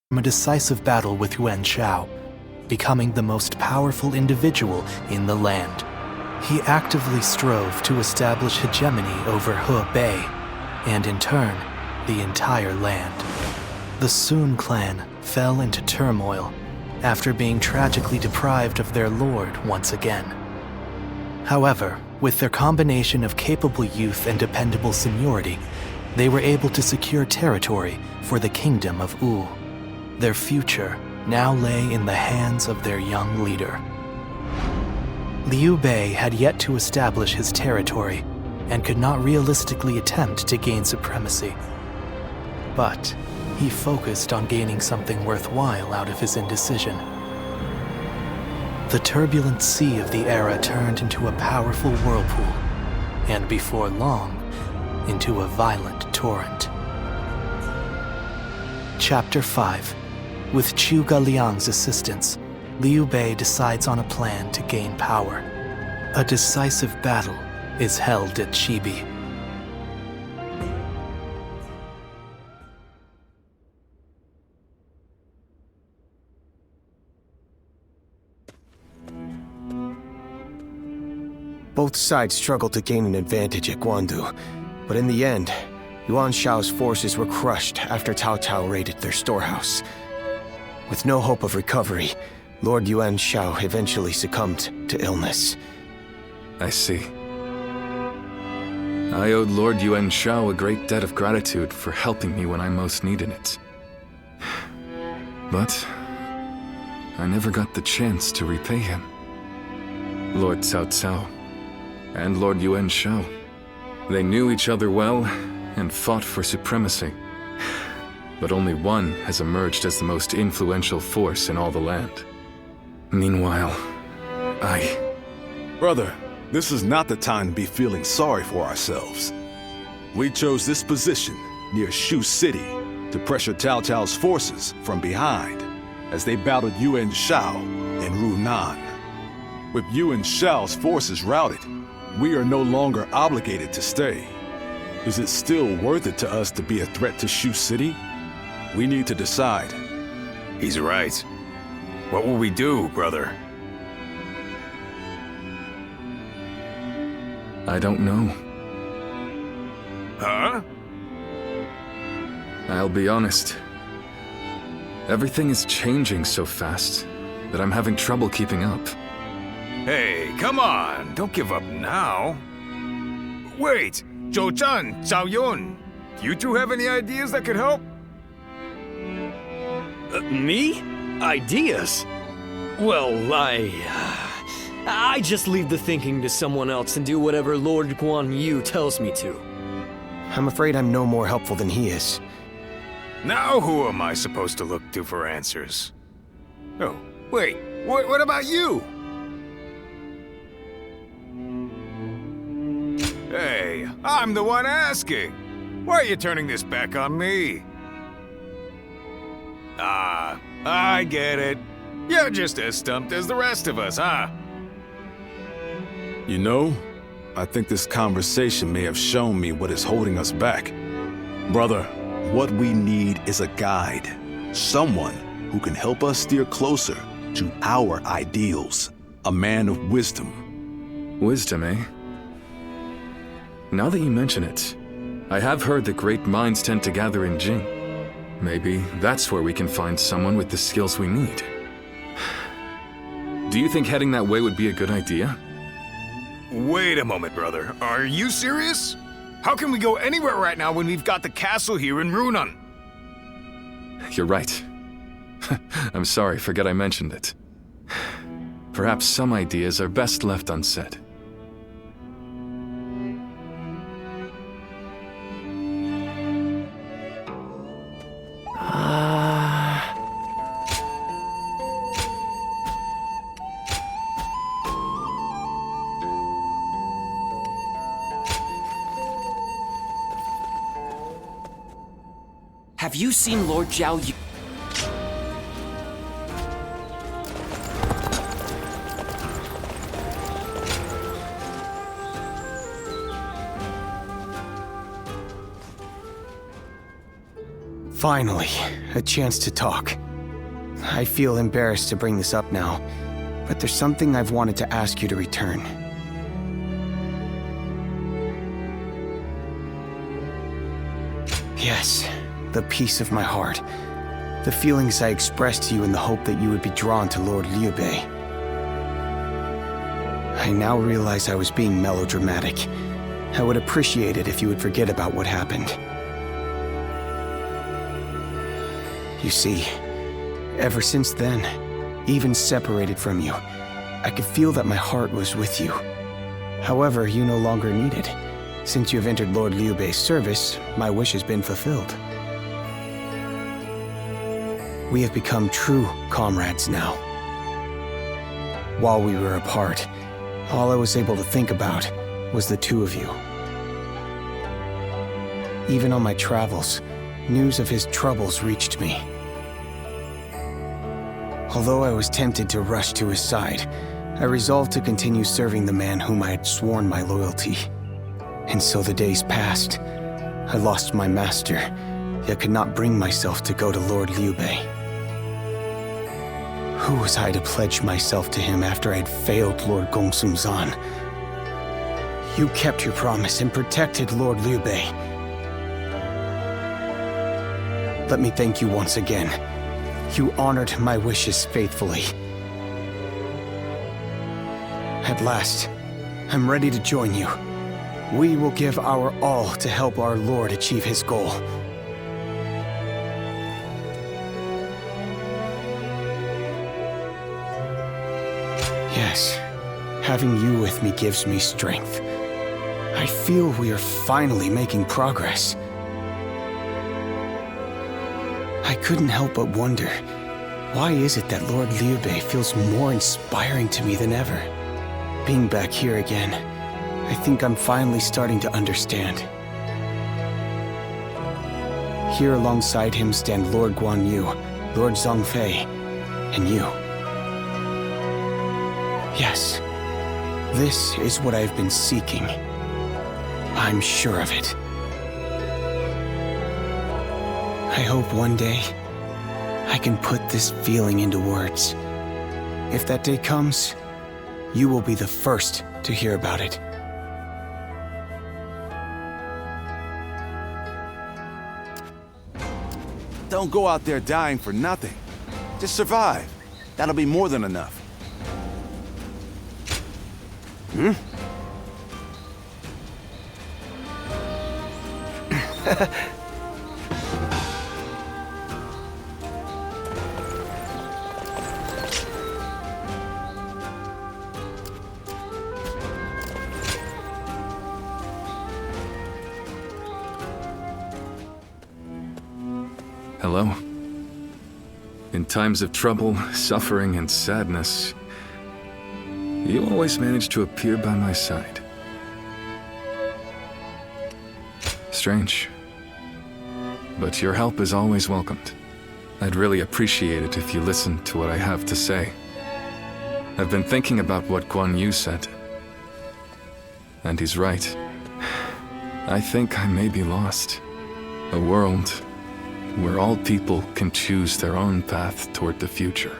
from a decisive battle with Yuan Shao, becoming the most powerful individual in the land. He actively strove to establish hegemony over Hebei, and in turn, the entire land. The Sun clan fell into turmoil after being tragically deprived of their lord once again. However, with their combination of capable youth and dependable seniority, they were able to secure territory for the kingdom of Wu. Their future now lay in the hands of their young leader. Liu Bei had yet to establish his territory and could not realistically attempt to gain supremacy. But he focused on gaining something worthwhile out of his indecision. The turbulent sea of the era turned into a powerful whirlpool, and before long, into a violent torrent. Chapter 5. With Zhuge Liang's assistance, Liu Bei decides on a plan to gain power. A decisive battle is held at Chibi. Both sides struggled to gain an advantage at Guandu, but in the end, Yuan Shao's forces were crushed after Cao Cao raided their storehouse. With no hope of recovery, Lord Yuan Shao eventually succumbed to illness. I see. I owed Lord Yuan Shao a great debt of gratitude for helping me when I most needed it. But I never got the chance to repay him. Lord Cao Cao and Lord Yuan Shao, they knew each other well and fought for supremacy. But only one has emerged as the most influential force in all the land. Meanwhile, Brother, this is not the time to be feeling sorry for ourselves. We chose this position near Shu City to pressure Cao Cao's forces from behind as they battled Yuan Shao and Runan. With Yuan Shao's forces routed, we are no longer obligated to stay. Is it still worth it to us to be a threat to Shu City? We need to decide. He's right. What will we do, brother? I don't know. Huh? I'll be honest. Everything is changing so fast that I'm having trouble keeping up. Hey, come on! Don't give up now! Wait! Zhou Zhan, Zhao Yun! Do you two have any ideas that could help? Me? Ideas? Well, I just leave the thinking to someone else and do whatever Lord Guan Yu tells me to. I'm afraid I'm no more helpful than he is. Now who am I supposed to look to for answers? Oh, wait, what about you? Hey, I'm the one asking. Why are you turning this back on me? Ah, I get it. You're just as stumped as the rest of us, huh? You know, I think this conversation may have shown me what is holding us back. Brother, what we need is a guide. Someone who can help us steer closer to our ideals. A man of wisdom. Wisdom, eh? Now that you mention it, I have heard that great minds tend to gather in Jing. Maybe that's where we can find someone with the skills we need. Do you think heading that way would be a good idea? Wait a moment, brother. Are you serious? How can we go anywhere right now when we've got the castle here in Runan? You're right. I'm sorry, forget I mentioned it. Perhaps some ideas are best left unsaid. Have you seen Lord Zhao Yu? Finally, a chance to talk. I feel embarrassed to bring this up now, but there's something I've wanted to ask you to return. Yes, the peace of my heart. The feelings I expressed to you in the hope that you would be drawn to Lord Liu Bei. I now realize I was being melodramatic. I would appreciate it if you would forget about what happened. You see, ever since then, even separated from you, I could feel that my heart was with you. However, you no longer need it. Since you have entered Lord Liu Bei's service, my wish has been fulfilled. We have become true comrades now. While we were apart, all I was able to think about was the two of you. Even on my travels, news of his troubles reached me. Although I was tempted to rush to his side, I resolved to continue serving the man whom I had sworn my loyalty. And so the days passed. I lost my master, yet could not bring myself to go to Lord Liu Bei. Who was I to pledge myself to him after I had failed Lord Gongsun-zan? You kept your promise and protected Lord Liu Bei. Let me thank you once again. You honored my wishes faithfully. At last, I'm ready to join you. We will give our all to help our Lord achieve his goal. Yes, having you with me gives me strength. I feel we are finally making progress. I couldn't help but wonder, why is it that Lord Liu Bei feels more inspiring to me than ever? Being back here again, I think I'm finally starting to understand. Here alongside him stand Lord Guan Yu, Lord Zhongfei, and you. Yes, this is what I've been seeking. I'm sure of it. I hope one day I can put this feeling into words. If that day comes, you will be the first to hear about it. Don't go out there dying for nothing. Just survive. That'll be more than enough. Hello. In times of trouble, suffering, and sadness, you always manage to appear by my side. Strange. But your help is always welcomed. I'd really appreciate it if you listened to what I have to say. I've been thinking about what Guan Yu said. And he's right. I think I may be lost. A world where all people can choose their own path toward the future.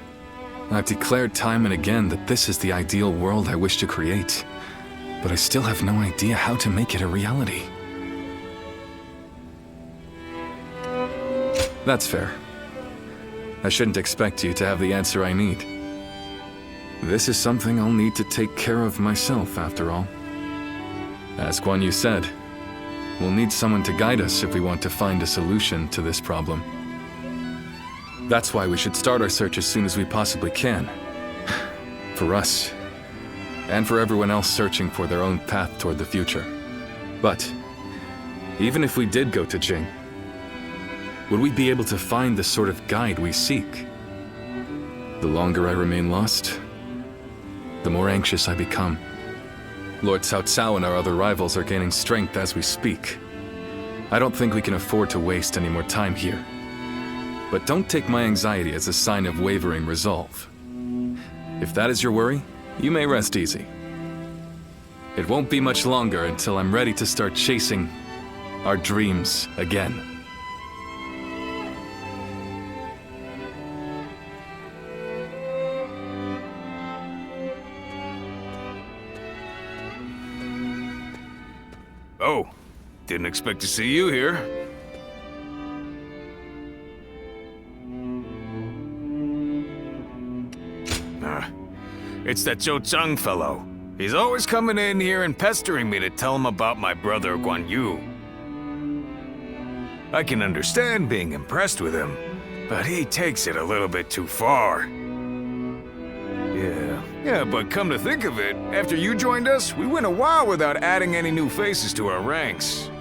I've declared time and again that this is the ideal world I wish to create, but I still have no idea how to make it a reality. That's fair. I shouldn't expect you to have the answer I need. This is something I'll need to take care of myself, after all. As Guan Yu said, we'll need someone to guide us if we want to find a solution to this problem. That's why we should start our search as soon as we possibly can. For us, and for everyone else searching for their own path toward the future. But, even if we did go to Jing, would we be able to find the sort of guide we seek? The longer I remain lost, the more anxious I become. Lord Cao Cao and our other rivals are gaining strength as we speak. I don't think we can afford to waste any more time here. But don't take my anxiety as a sign of wavering resolve. If that is your worry, you may rest easy. It won't be much longer until I'm ready to start chasing our dreams again. Didn't expect to see you here. It's that Zhou Chang fellow. He's always coming in here and pestering me to tell him about my brother Guan Yu. I can understand being impressed with him, but he takes it a little bit too far. Yeah, but come to think of it, after you joined us, we went a while without adding any new faces to our ranks.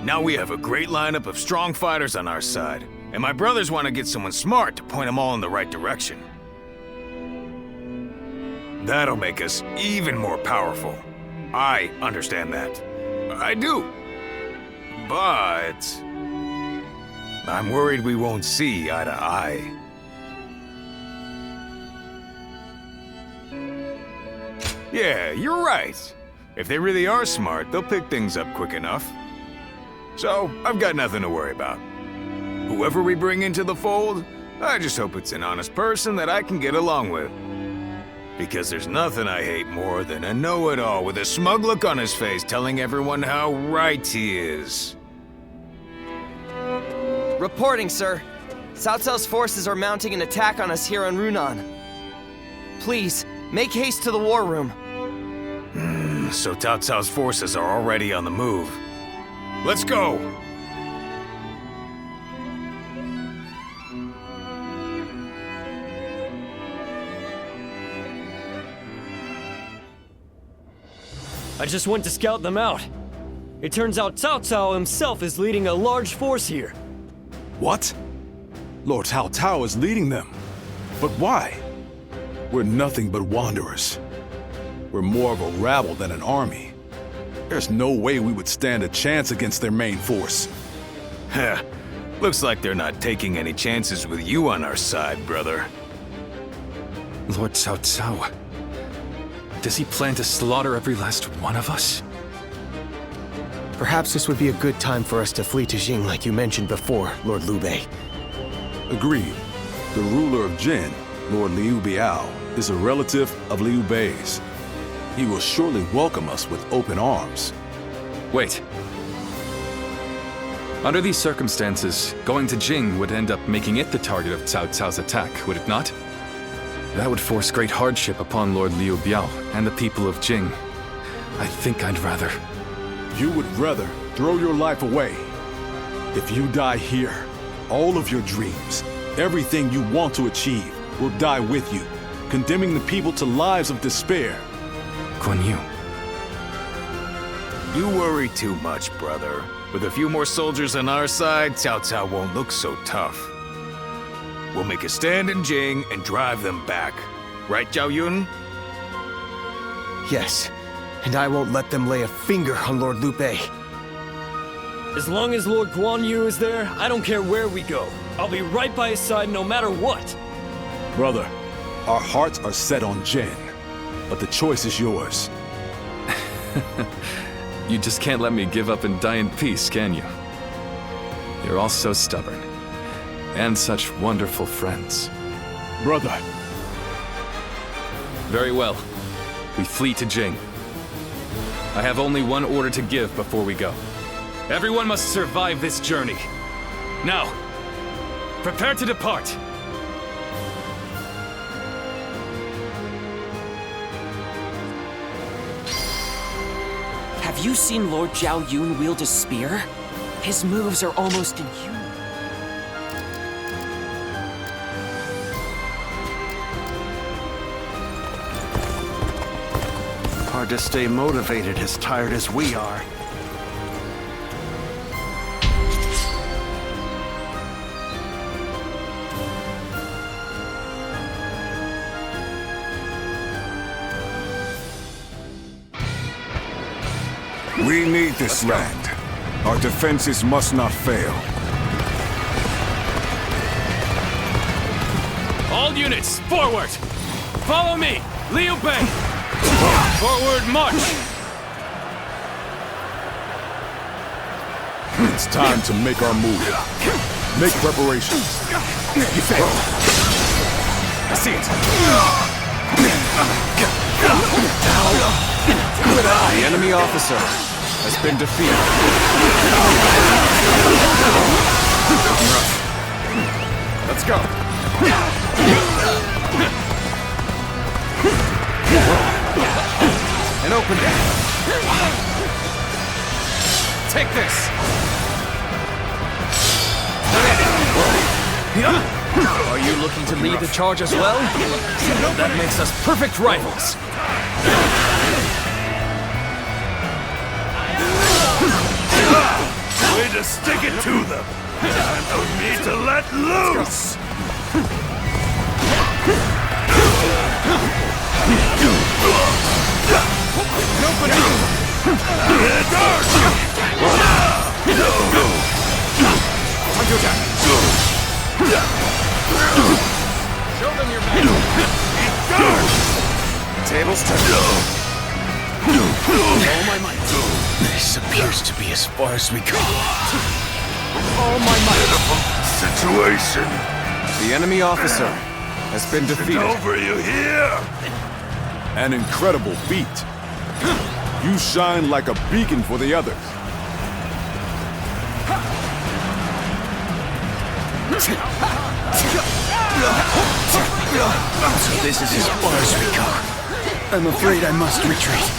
Now we have a great lineup of strong fighters on our side, and my brothers want to get someone smart to point them all in the right direction. That'll make us even more powerful. I understand that. I do. But I'm worried we won't see eye to eye. Yeah, you're right. If they really are smart, they'll pick things up quick enough. So, I've got nothing to worry about. Whoever we bring into the fold, I just hope it's an honest person that I can get along with. Because there's nothing I hate more than a know-it-all with a smug look on his face telling everyone how right he is. Reporting, sir. Cao Cao's forces are mounting an attack on us here on Runan. Please, make haste to the war room. So Cao Cao's forces are already on the move. Let's go! I just went to scout them out. It turns out Cao Cao himself is leading a large force here. What? Lord Cao Cao is leading them. But why? We're nothing but wanderers. We're more of a rabble than an army. There's no way we would stand a chance against their main force. Heh, looks like they're not taking any chances with you on our side, brother. Lord Cao Cao. Does he plan to slaughter every last one of us? Perhaps this would be a good time for us to flee to Jing like you mentioned before, Lord Liu Bei. Agreed. The ruler of Jin, Lord Liu Biao, is a relative of Liu Bei's. He will surely welcome us with open arms. Wait. Under these circumstances, going to Jing would end up making it the target of Cao Cao's attack, would it not? That would force great hardship upon Lord Liu Biao and the people of Jing. I think I'd rather... You would rather throw your life away. If you die here, all of your dreams, everything you want to achieve, will die with you, condemning the people to lives of despair. Guan Yu. You worry too much, brother. With a few more soldiers on our side, Cao Cao won't look so tough. We'll make a stand in Jing and drive them back. Right, Zhao Yun? Yes, and I won't let them lay a finger on Lord Liu Bei. As long as Lord Guan Yu is there, I don't care where we go. I'll be right by his side no matter what. Brother, our hearts are set on Jin, but the choice is yours. You just can't let me give up and die in peace, can you? You're all so stubborn. And such wonderful friends. Brother. Very well. We flee to Jing. I have only one order to give before we go. Everyone must survive this journey. Now, prepare to depart. Have you seen Lord Zhao Yun wield a spear? His moves are almost inhuman. Hard to stay motivated as tired as we are. We need this land. Our defenses must not fail. All units, forward! Follow me, Liu Bei! Forward march! It's time to make our move. Make preparations. I see it. The enemy officer. has been defeated. Let's go. An opening. Take this. Are you looking to lead the charge as well? That makes us perfect rivals. Way to stick it to them! And no need to let loose! Show them your magic. Tables turned. All my might. This appears to be as far as we go. All my might. Situation. The enemy officer has been defeated. Over, you hear? An incredible feat. You shine like a beacon for the others. So this is as far as we go. I'm afraid I must retreat.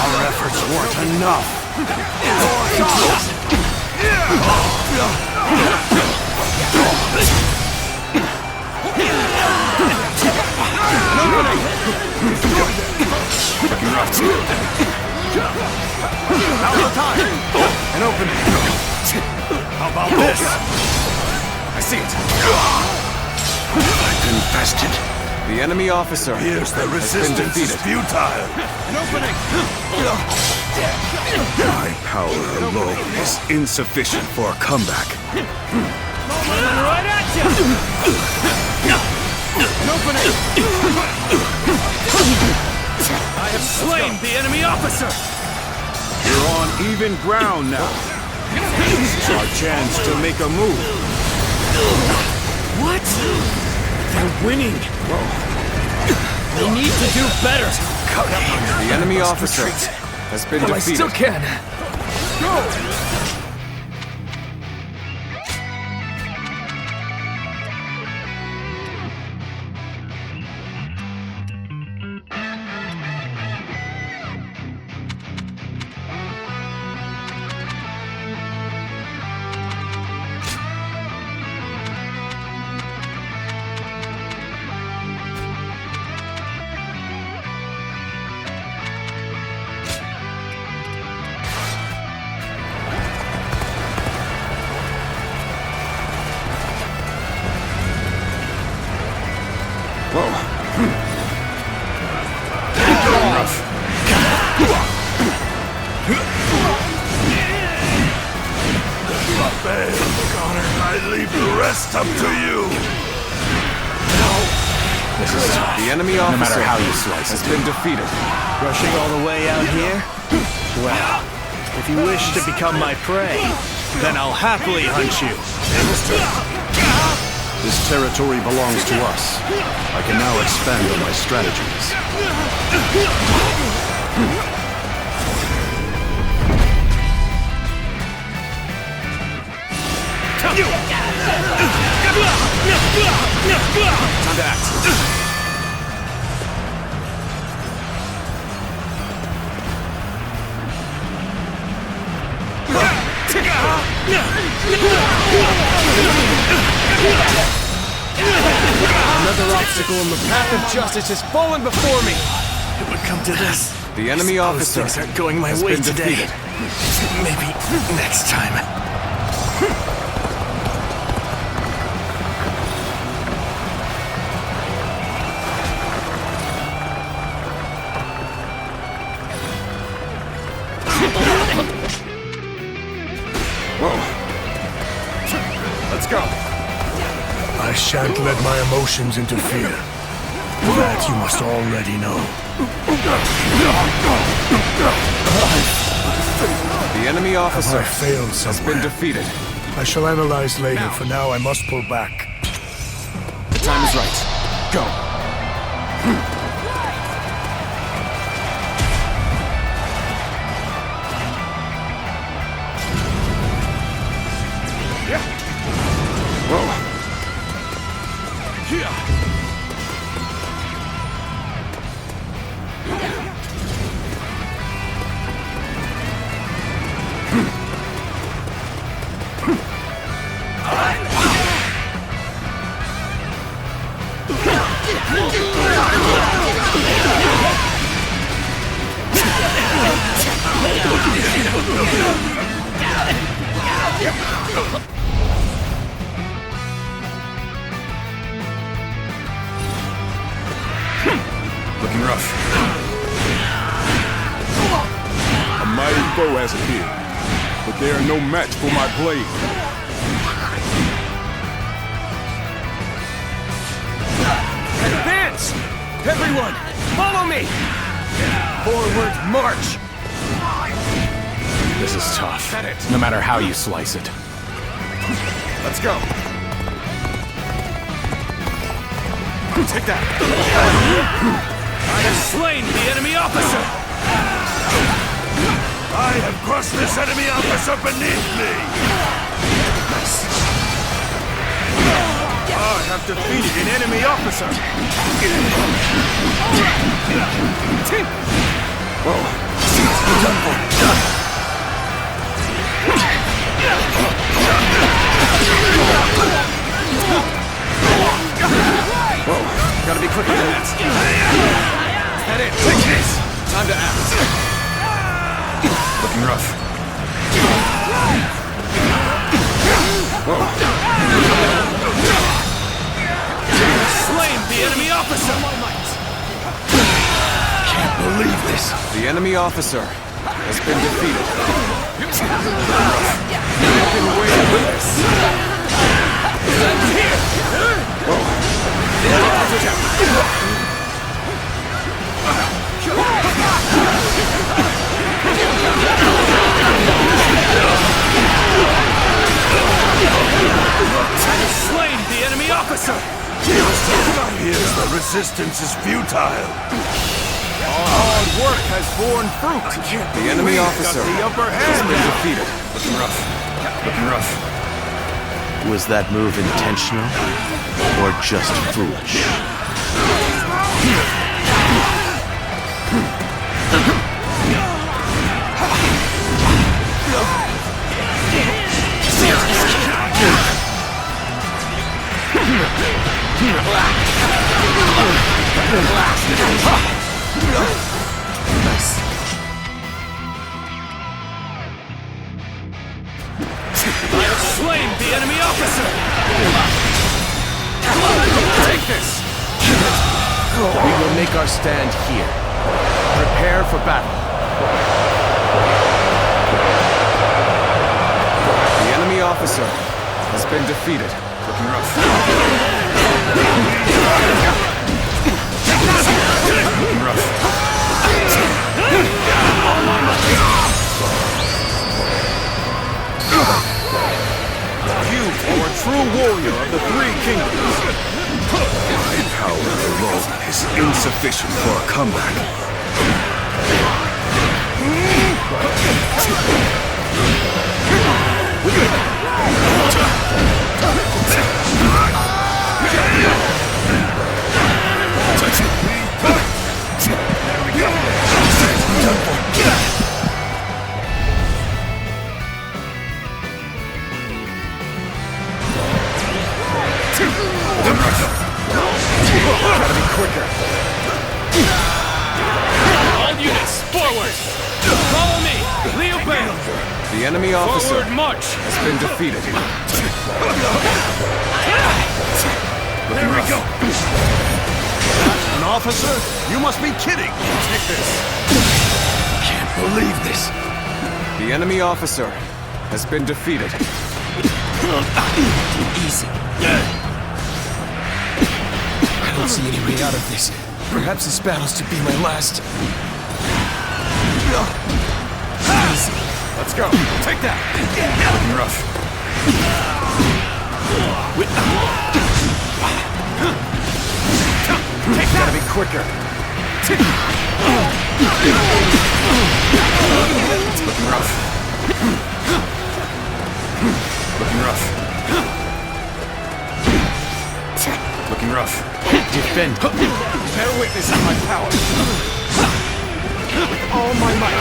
Our efforts weren't enough. An opening. How about this? I see it. I've infested. The enemy officer Here's the resistance is futile. An opening. My power alone is insufficient for a comeback. Right at you! An opening. I have slain the enemy officer! You're on even ground now. This is our chance to make a move. What? They're winning! We need to do better! The enemy officer has been defeated. I still can! I leave the rest up to you. The enemy officer, no matter how you slice, has been defeated. Rushing all the way out here? Well, if you wish to become my prey, then I'll happily hunt you. This territory belongs to us. I can now expand on my strategies. Time to act. Another obstacle in the path of justice has fallen before me. It would come to this. The enemy officer things aren't going my has way been today. defeated. Maybe next time. Let's go. I shan't let my emotions interfere. That you must already know. The enemy officer I failed has somewhere. been defeated. I shall analyze later. For now, I must pull back. time is right. Go. Looking rough. A mighty foe has appeared, but they are no match for my blade. Advance! Everyone, follow me! Forward march! This is tough, no matter how you slice it. Let's go. Take that. I have slain the enemy officer! I have crushed this enemy officer beneath me! I have defeated an enemy officer! Whoa, gotta be quicker than that. Is that it? Take this! Time to act. Looking rough. Slain the enemy officer! Can't believe this! The enemy officer has been defeated. I've been waiting for this. Slain the enemy officer! Here's the resistance is futile. Our hard work has borne fruit. The enemy officer The upper has hand been now. defeated. Looking rough. Looking rough. Was that move intentional or just foolish? I have slain the enemy officer! Take this! We will make our stand here. Prepare for battle. The enemy officer has been defeated. Looking rough. Looking rough. You are a true warrior of the Three Kingdoms. My power alone is insufficient for a comeback. Gotta be quicker. All units, forward! Follow me! Liu Bei! The enemy officer Forward march! has been defeated. There we go! An officer? You must be kidding. Take this. Can't believe this! The enemy officer has been defeated. Easy. I don't see any way out of this. Perhaps this battle's to be my last. Let's go. Take that. Looking rough. Gotta be quicker. Looking rough. Looking rough. Looking rough. Defend. Bear witness of my power. With all my might.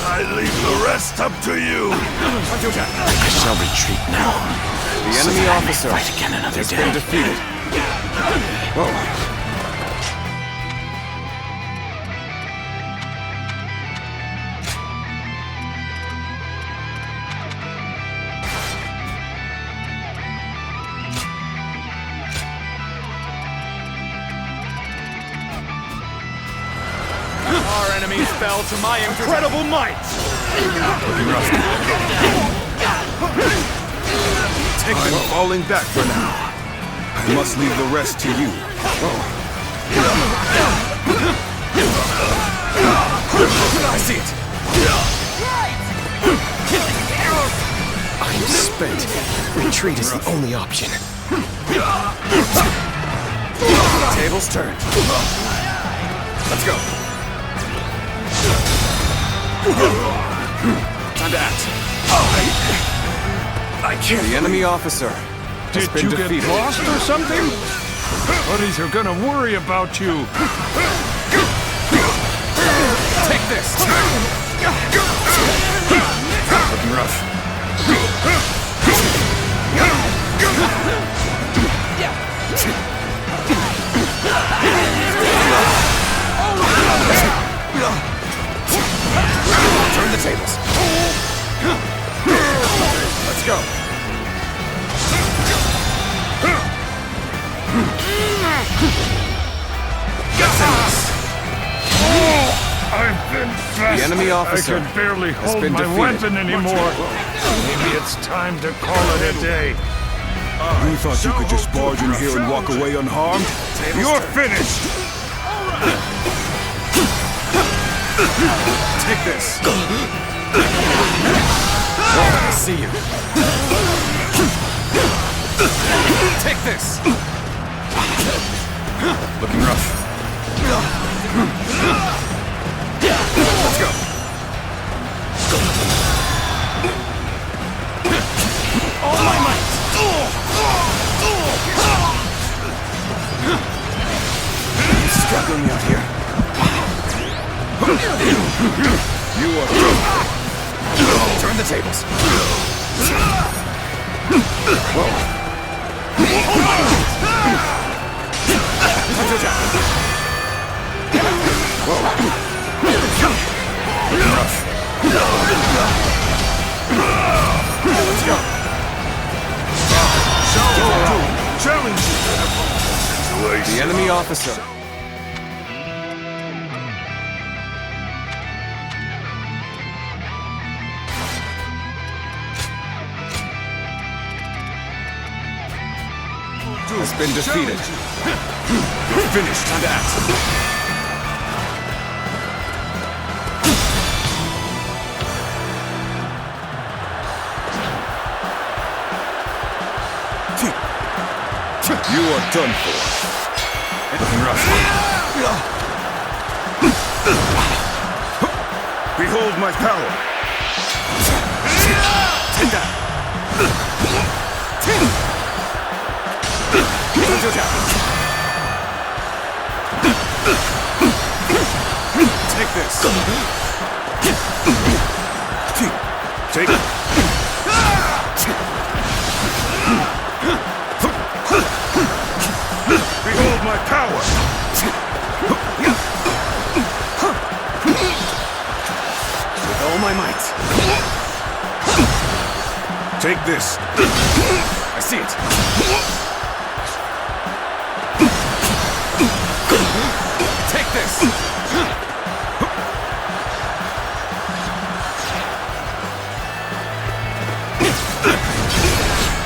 I leave the rest up to you. I shall retreat now. The enemy officer Fight again another has day. been defeated. Whoa. Our enemies fell to my incredible might! I'm falling back for now. I must leave the rest to you. I see it. I am spent. Retreat is the only option. Tables turned. Let's go. Time to act. I can't. The enemy officer has Did been you defeated. get lost or something? Buddies are gonna worry about you. Take this. Looking rough. Turn the tables. Let's go. I've been fast. The enemy officer I can barely has hold been my defeated. weapon anymore. Maybe it's time to call it a day. You thought you could just barge in here and walk away unharmed? You're finished. Take this. I see you. Take this. Looking rough. Let's go. All my might. You're struggling out here. You are turn the tables. Whoa. Whoa. Rough. Let's go. Challenge. The enemy officer. Has been defeated. You're finished. Time to act. You are done for. Looking rough. Behold my power. Take that. Take this. Take it. Behold my power. With all my might. Take this. I see it. Take this.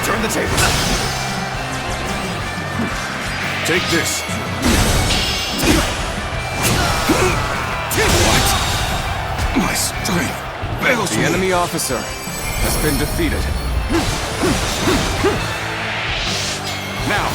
Turn the table. Take this. What? My strength fails. The enemy officer has been defeated. Now!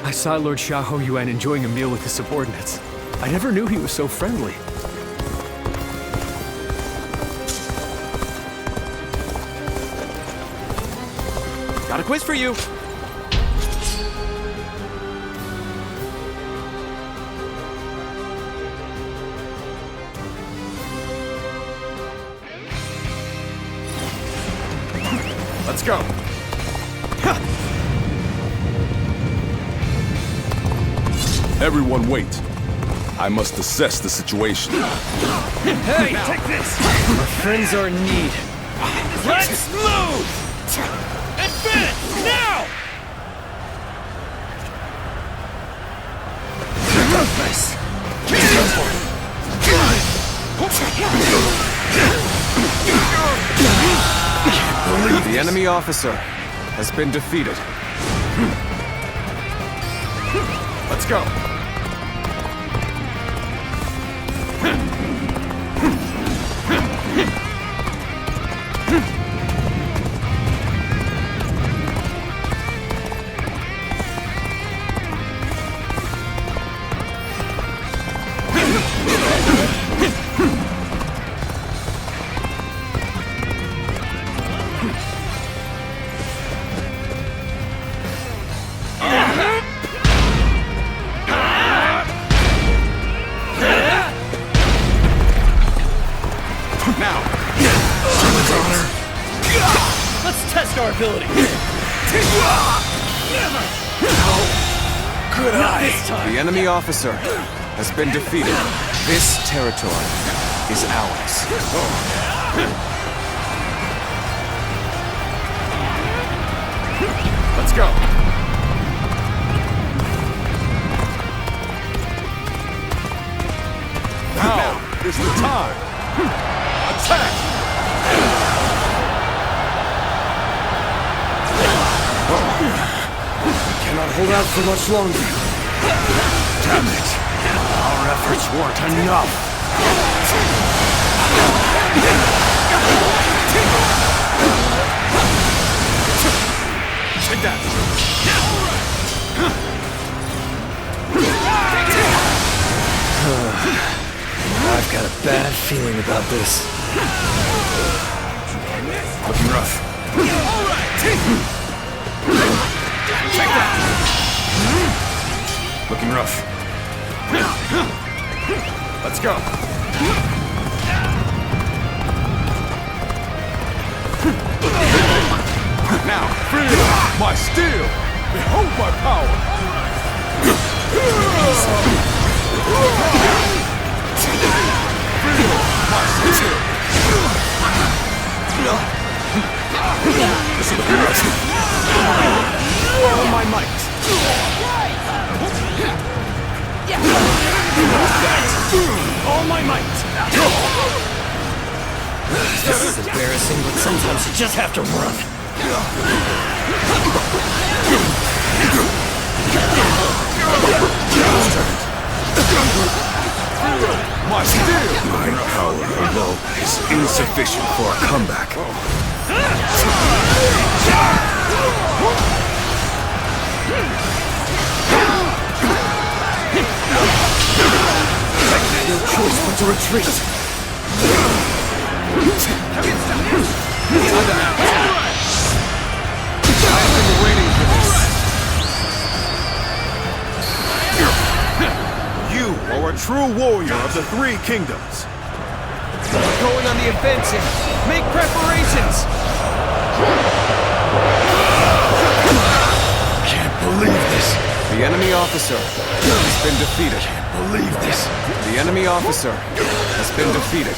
I saw Lord Xiahou Yuan enjoying a meal with his subordinates. I never knew he was so friendly. Got a quiz for you. Let's go. Everyone wait. I must assess the situation. Hey, take this! Our friends are in need. Let's move! Advance, now! Nice. The enemy officer has been defeated. Let's go. Let's test our ability. Good eye. The enemy officer has been defeated. This territory is ours. Let's go. Now is the time. Attack! Cannot hold out for much longer. Damn it! Our efforts weren't enough. Take that! I've got a bad feeling about this. Looking rough. Take that! Looking rough. Let's go. Now, feel my steel! Behold my power! Feel my steel! This is the all my might! All my might! This is embarrassing, but sometimes you just have to run. My steel! My power alone is insufficient for a comeback. choice but to retreat. I've been waiting for this. You are a true warrior of the Three Kingdoms. We're going on the offensive. Make preparations! Can't believe this. The enemy officer has been defeated. Can't believe this. The enemy officer has been defeated.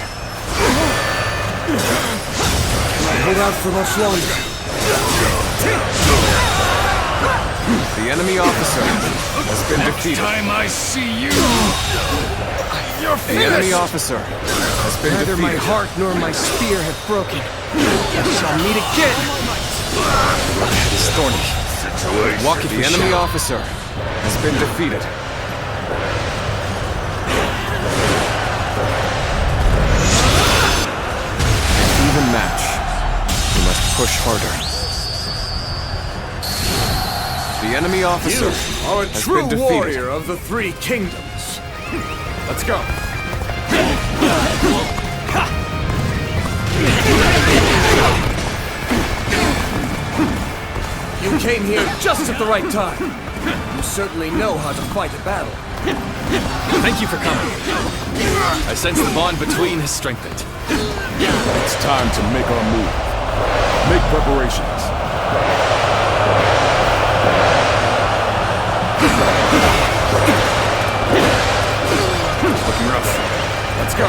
Can't hold out for much longer. The enemy officer has been defeated. Time I see you, you're The finished. enemy officer has been Neither my defeated. heart nor my spear have broken. We shall meet again! It is thorny. The enemy officer has been defeated. An even match. We must push harder. The enemy officer Are a has true been defeated. warrior of the Three Kingdoms. Let's go. You came here just at the right time. You certainly know how to fight a battle. Thank you for coming. I sense the bond between has strengthened. It's time to make our move. Make preparations. Looking rough. Let's go.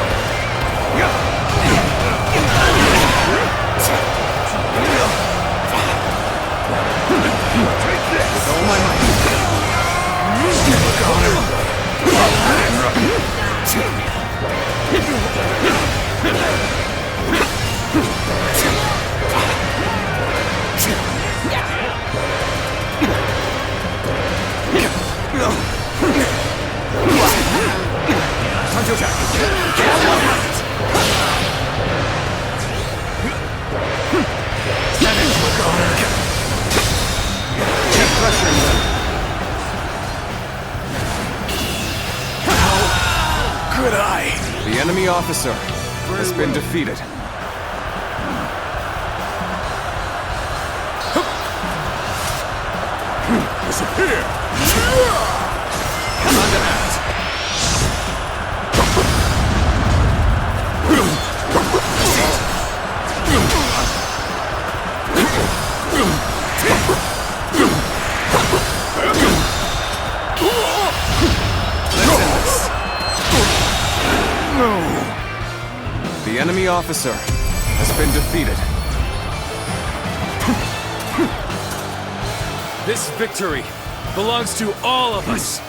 With all my might. Time to attack. Keep pressuring them. Could I? The enemy officer has been defeated. Disappear. The enemy officer has been defeated. This victory belongs to all of us.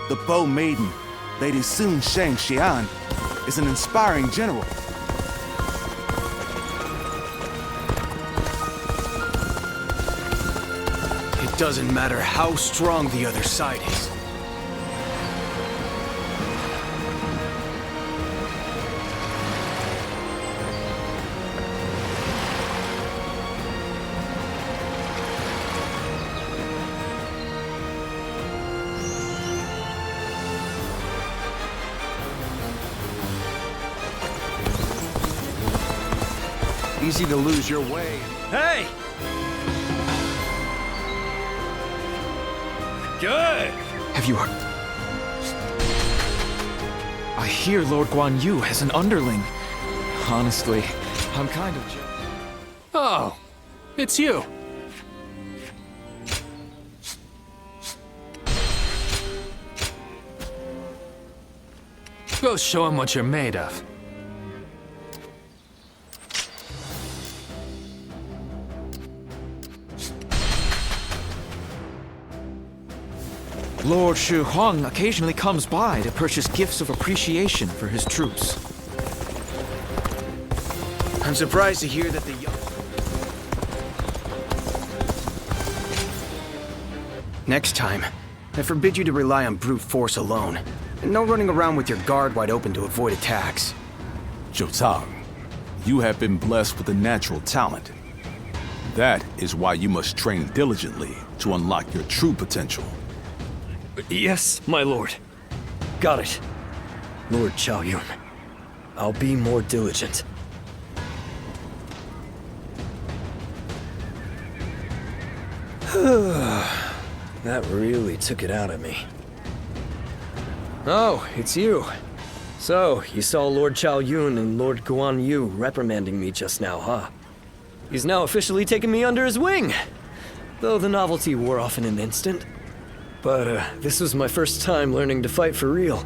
The Bow Maiden, Lady Sun Sheng Xian, is an inspiring general. It doesn't matter how strong the other side is. Easy to lose your way. Hey! Good! Have you heard? I hear Lord Guan Yu has an underling. Honestly, I'm kind of jealous. Oh, it's you. Go show him what you're made of. Lord Shu Huang occasionally comes by to purchase gifts of appreciation for his troops. I'm surprised to hear that the young... Next time, I forbid you to rely on brute force alone. And no running around with your guard wide open to avoid attacks. Jotang, you have been blessed with a natural talent. That is why you must train diligently to unlock your true potential. Yes, my lord. Got it. Lord Chaoyun. I'll be more diligent. That really took it out of me. Oh, it's you. So, you saw Lord Chaoyun and Lord Guan Yu reprimanding me just now, huh? He's now officially taken me under his wing! Though the novelty wore off in an instant. But, this was my first time learning to fight for real.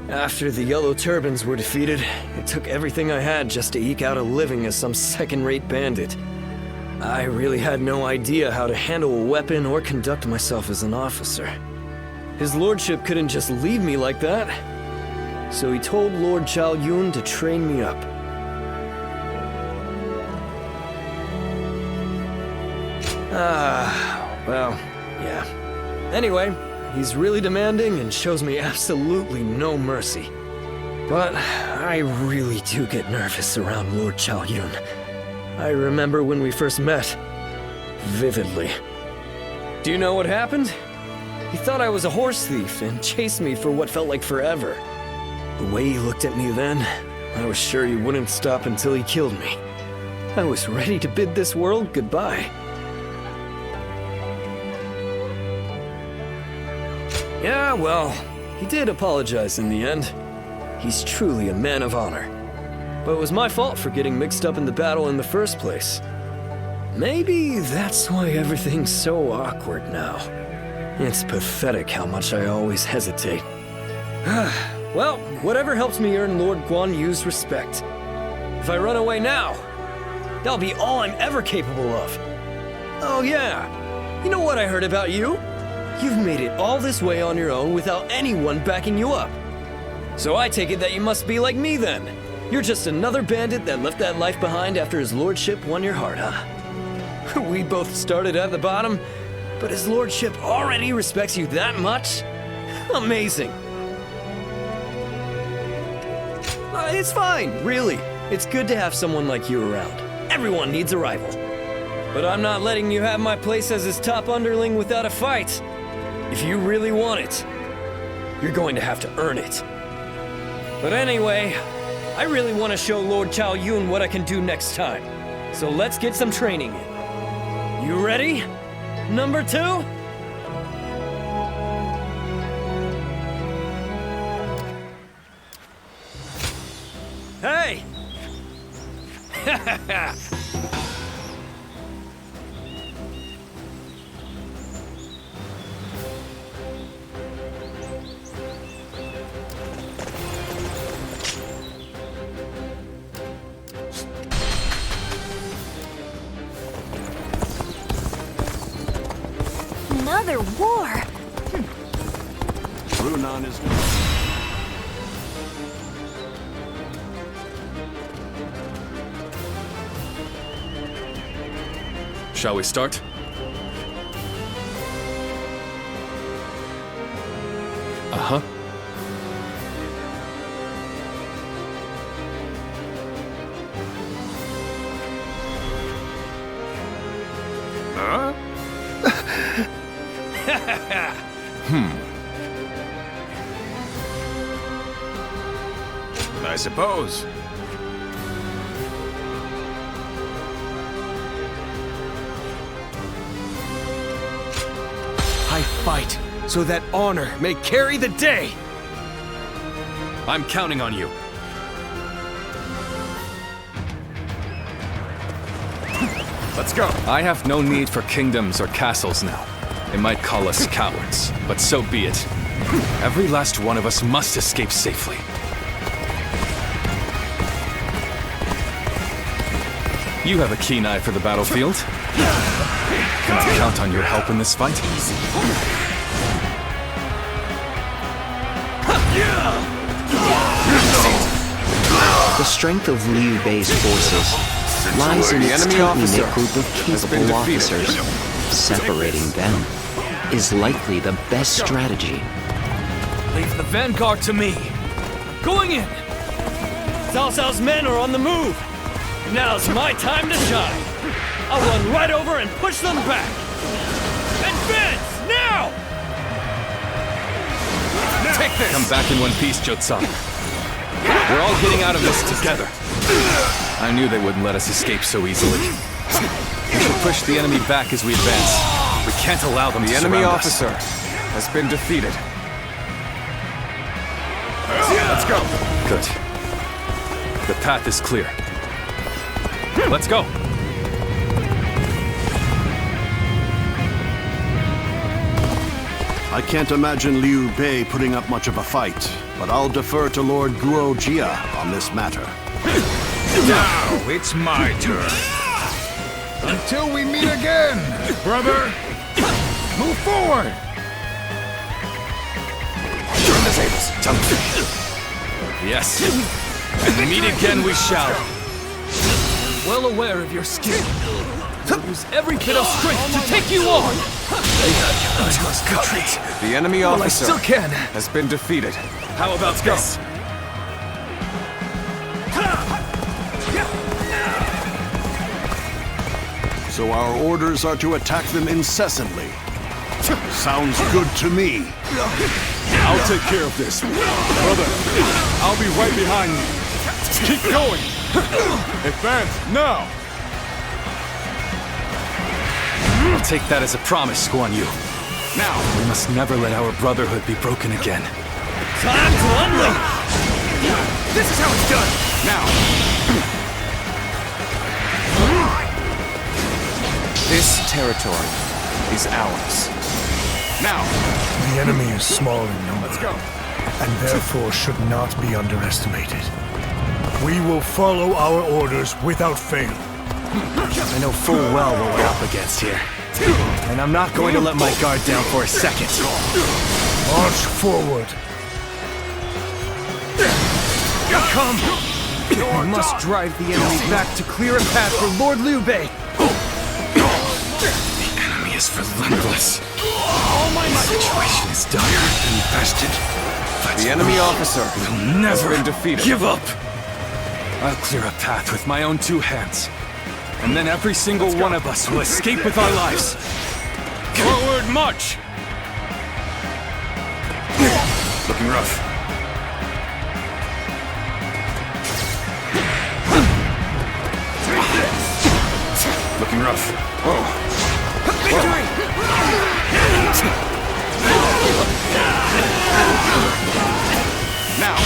After the Yellow Turbans were defeated, it took everything I had just to eke out a living as some second-rate bandit. I really had no idea how to handle a weapon or conduct myself as an officer. His lordship couldn't just leave me like that. So he told Lord Chaoyun to train me up. Well, yeah. Anyway, he's really demanding and shows me absolutely no mercy. But I really do get nervous around Lord Chaoyun. I remember when we first met, vividly. Do you know what happened? He thought I was a horse thief and chased me for what felt like forever. The way he looked at me then, I was sure he wouldn't stop until he killed me. I was ready to bid this world goodbye. Yeah, well, he did apologize in the end. He's truly a man of honor. But it was my fault for getting mixed up in the battle in the first place. Maybe that's why everything's so awkward now. It's pathetic how much I always hesitate. Well, whatever helps me earn Lord Guan Yu's respect. If I run away now, that'll be all I'm ever capable of. Oh yeah, you know what I heard about you? You've made it all this way on your own without anyone backing you up. So I take it that you must be like me then. You're just another bandit that left that life behind after his lordship won your heart, huh? We both started at the bottom, but his lordship already respects you that much? Amazing. It's fine, really. It's good to have someone like you around. Everyone needs a rival. But I'm not letting you have my place as his top underling without a fight. If you really want it, you're going to have to earn it. But anyway, I really want to show Lord Chaoyun what I can do next time. So let's get some training in. You ready? Number 2? Hey! Another war? Runan is... Shall we start? Uh-huh. Huh? I suppose. I fight so that honor may carry the day! I'm counting on you. Let's go. I have no need for kingdoms or castles now. They might call us cowards, but so be it. Every last one of us must escape safely. You have a keen eye for the battlefield. Can I count on your help in this fight? The strength of Liu Bei's forces lies in its tightly-knit group of capable officers, separating them is likely the best strategy. Leave the vanguard to me. Going in. Cao Cao's men are on the move. Now's my time to shine. I'll run right over and push them back. Advance now! Take this! Come back in one piece, Jotsan. We're all getting out of this together. I knew they wouldn't let us escape so easily. We should push the enemy back as we advance. We can't allow them to surround us. The enemy officer has been defeated. Let's go. Good. The path is clear. Let's go. I can't imagine Liu Bei putting up much of a fight, but I'll defer to Lord Guo Jia on this matter. Now it's my turn. Until we meet again, brother. Move forward. Turn the tables. Yes. And meet again we shall. Well aware of your skill. I'll use every bit of strength to take you on. I must retreat. The enemy officer still can. has been defeated. How about this? So our orders are to attack them incessantly. Sounds good to me. I'll take care of this. Brother, I'll be right behind you. Keep going. Advance now. I'll take that as a promise, Guan Yu. Now. We must never let our brotherhood be broken again. Time to unleash! This is how it's done! Now. This territory is ours. Now. The enemy is small in number. Let's go. And therefore should not be underestimated. We will follow our orders without fail. I know full well what we're up against here. And I'm not going to let my guard down for a second. March forward. Come! We must drive the enemy back to clear a path for Lord Liu Bei. The enemy is relentless. The situation is dire. Infested. The enemy officer will never has been defeated. Give up! I'll clear a path with my own two hands. And then every single one of us will escape with our lives. Forward march! Looking rough. Looking rough. Whoa. Now.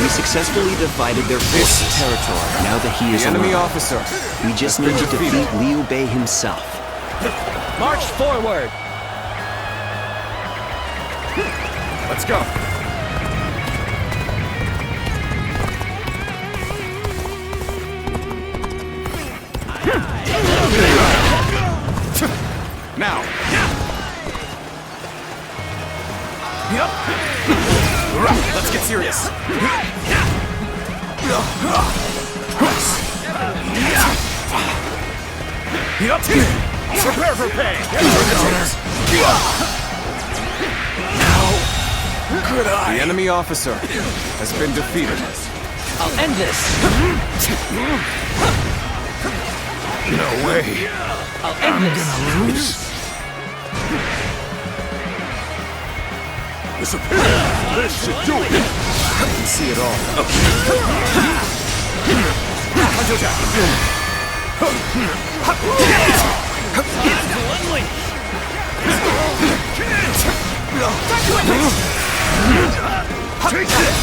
We successfully divided their forces territory now that he is the enemy alive. officer. We just need to defeat Liu Bei himself. March forward! Let's go. Now. Yep. Let's get serious. Yep. Prepare for pay. The enemy officer has been defeated. I'll end this. No way. I'll end this. Gonna lose. This should do it. I can see it all. Take this,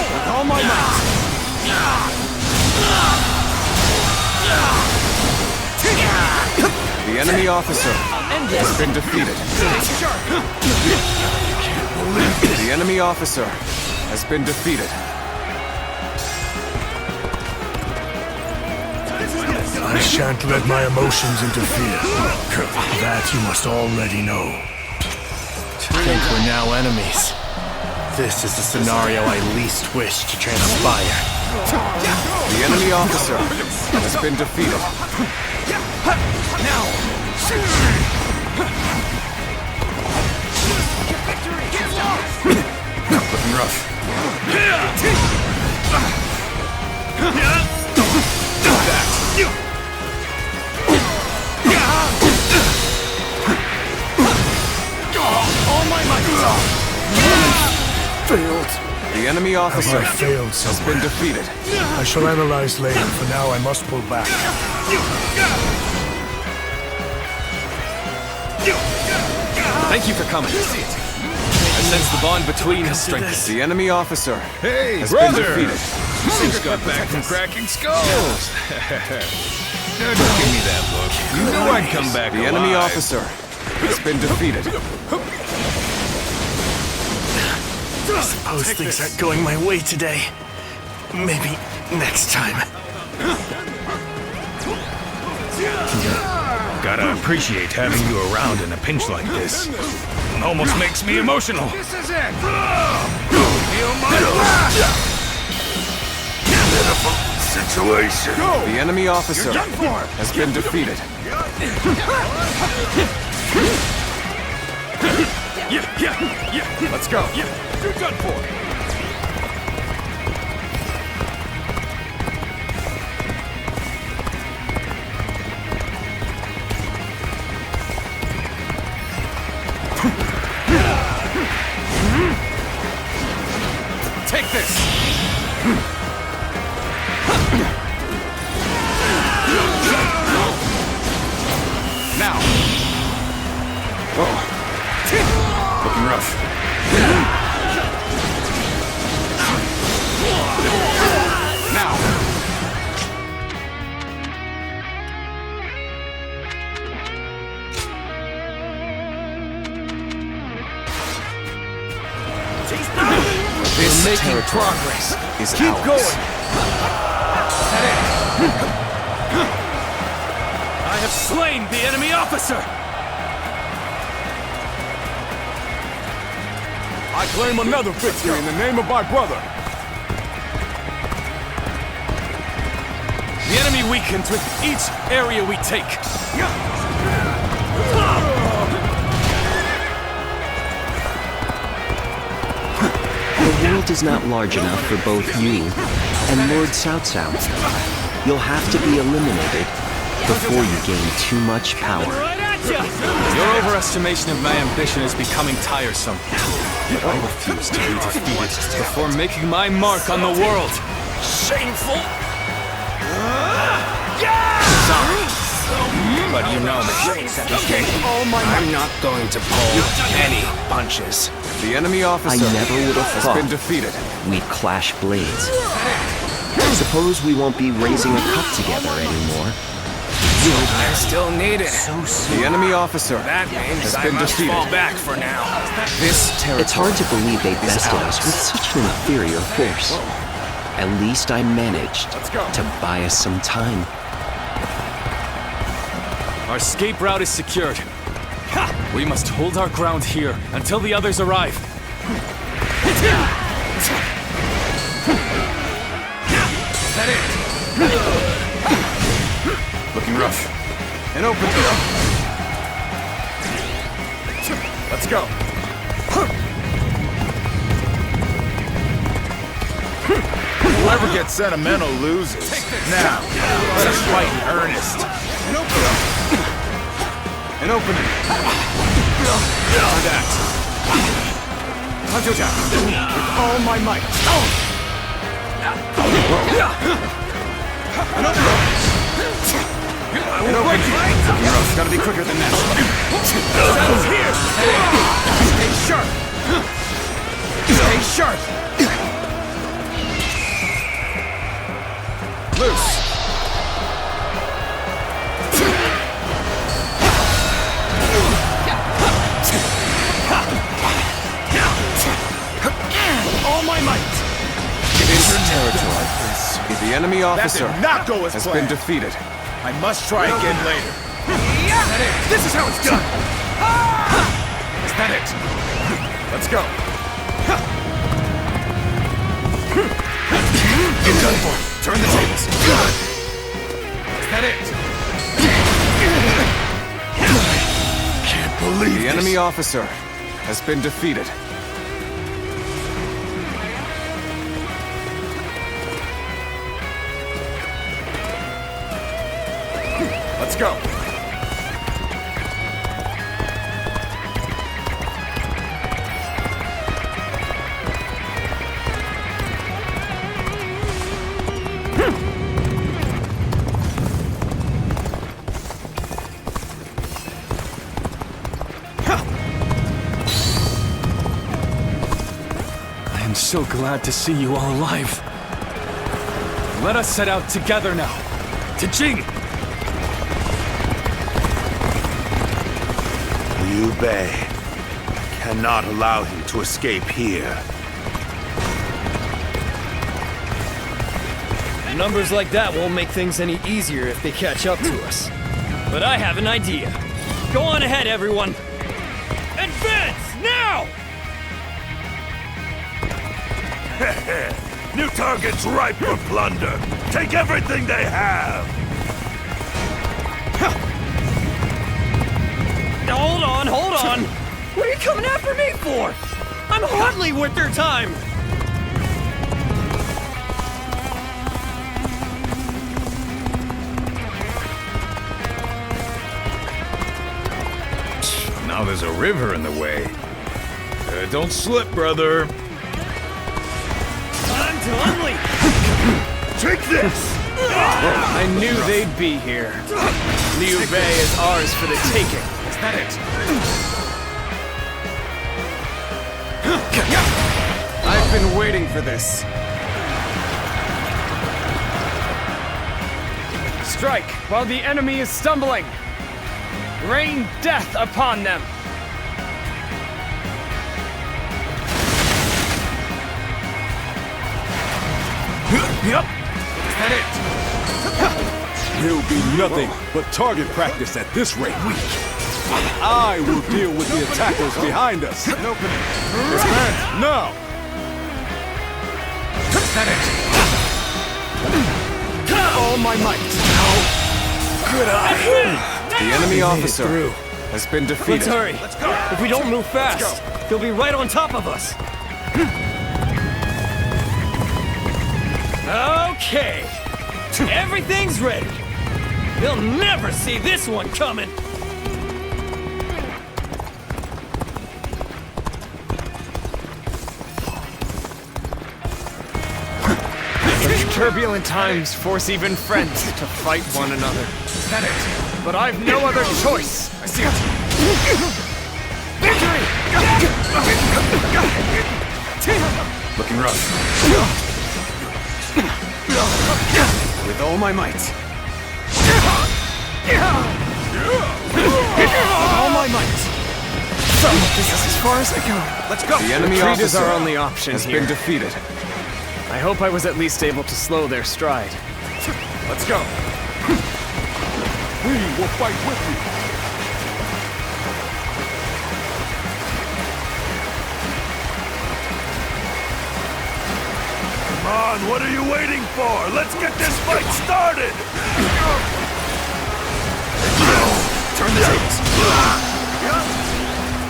with all my might. The enemy officer has been defeated. The enemy officer has been defeated. I shan't let my emotions interfere. That you must already know. To think we're now enemies. This is the scenario I least wish to transpire. The enemy officer has been defeated. Looking rough. All my might! Failed. The enemy officer Have I failed has somewhere? been defeated. I shall analyze later. For now, I must pull back. Thank you for coming. I sense the bond between has strengthened. The enemy officer Hey, has brother! been defeated. Just got back from cracking skulls. No, don't give me that look. You knew I'd come back The enemy alive. officer has been defeated. I suppose things aren't going my way today. Maybe next time. Gotta appreciate having you around in a pinch like this. Almost makes me emotional. This is it. Feel my wrath. Pitiful situation. The enemy officer You're done for. has been defeated. Let's go. You're done for. Take this. Now. Looking rough. Now. We're making progress. Is Keep ours. going. I have slain the enemy officer! I claim another victory in the name of my brother. The enemy weakens with each area we take. The world is not large enough for both you and Lord Cao Cao. You'll have to be eliminated before you gain too much power. Your overestimation of my ambition is becoming tiresome. But I refuse to be defeated before making my mark on the world. Shameful! But you know me. I'm not going to pull any punches. The enemy I officer never would have has thought been defeated. we'd clash blades. Suppose we won't be raising a cup together anymore. I still need it. The enemy officer That means has I been must defeated. fall back for now. This territory It's hard to believe they bested us with such an inferior force. At least I managed to buy us some time. Our escape route is secured. We must hold our ground here until the others arrive. looking rough. And open. Let's go. Whoever gets sentimental loses. Now, let us fight in earnest. An opening. For that. With all my might. An opening. Rough. Gotta be quicker than that. Settles here. Stay sharp. Stay sharp. Loose. All my might. Into territory. The enemy officer That did not go as has planned. been defeated. I must try again later. This is how it's done. Is that it? Let's go. Get done for. Turn the tables. Is that it? Can't believe The enemy officer has been defeated. Let's go. I am so glad to see you all alive. Let us set out together now. To Jing! Liu Bei. Cannot allow him to escape here. Numbers like that won't make things any easier if they catch up to us. But I have an idea. Go on ahead, everyone. Advance, now! New targets ripe for plunder. Take everything they have. Hold on! What are you coming after me for? I'm hardly worth their time! Now there's a river in the way. Don't slip, brother. Time to unleash! Take this! I knew they'd be here. Liu Bei is ours for the taking. Is that it? I've been waiting for this. Strike while the enemy is stumbling. Rain death upon them. Yep. Is that it? There'll be nothing but target practice at this rate. I will deal with the attackers behind us. An opening. Disband now. Is that it? All my might. Could I? The enemy officer has been defeated. Let's hurry. Let's go. If we don't move fast, they'll be right on top of us. Okay. Everything's ready. They'll never see this one coming. Turbulent times force even friends to fight one another. Is that it? But I've no other choice. I see it. Victory! Looking rough. With all my might. All my might. So, this is as far as I go. Let's go. The enemy Retreat is officer our only option has here. been defeated. I hope I was at least able to slow their stride. Let's go. We will fight with you. Come on, what are you waiting for? Let's get this fight started! Turn the tables.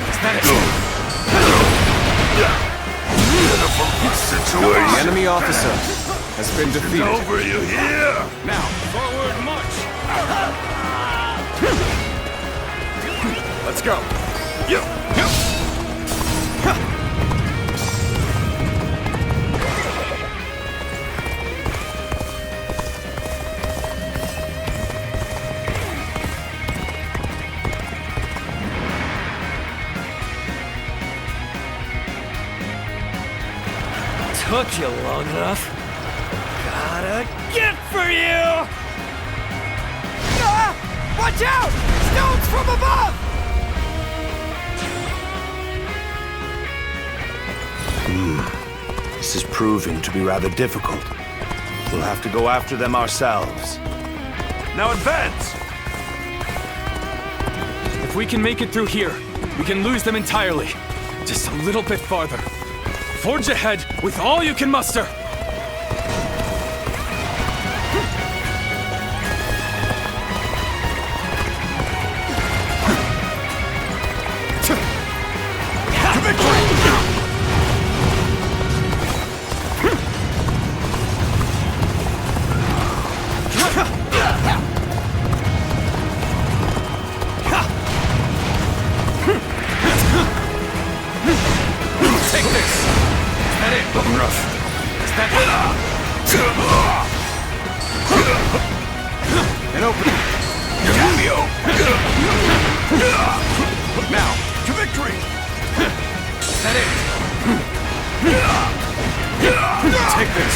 Is that it? Situation. The enemy officer has been defeated. Over, you hear? Now, forward march. Let's go. Took you long enough. Got a gift for you! Ah! Watch out! Stones from above! This is proving to be rather difficult. We'll have to go after them ourselves. Now advance! If we can make it through here, we can lose them entirely. Just a little bit farther. Forge ahead with all you can muster! An opening. Now, to victory! Is that it? Take this!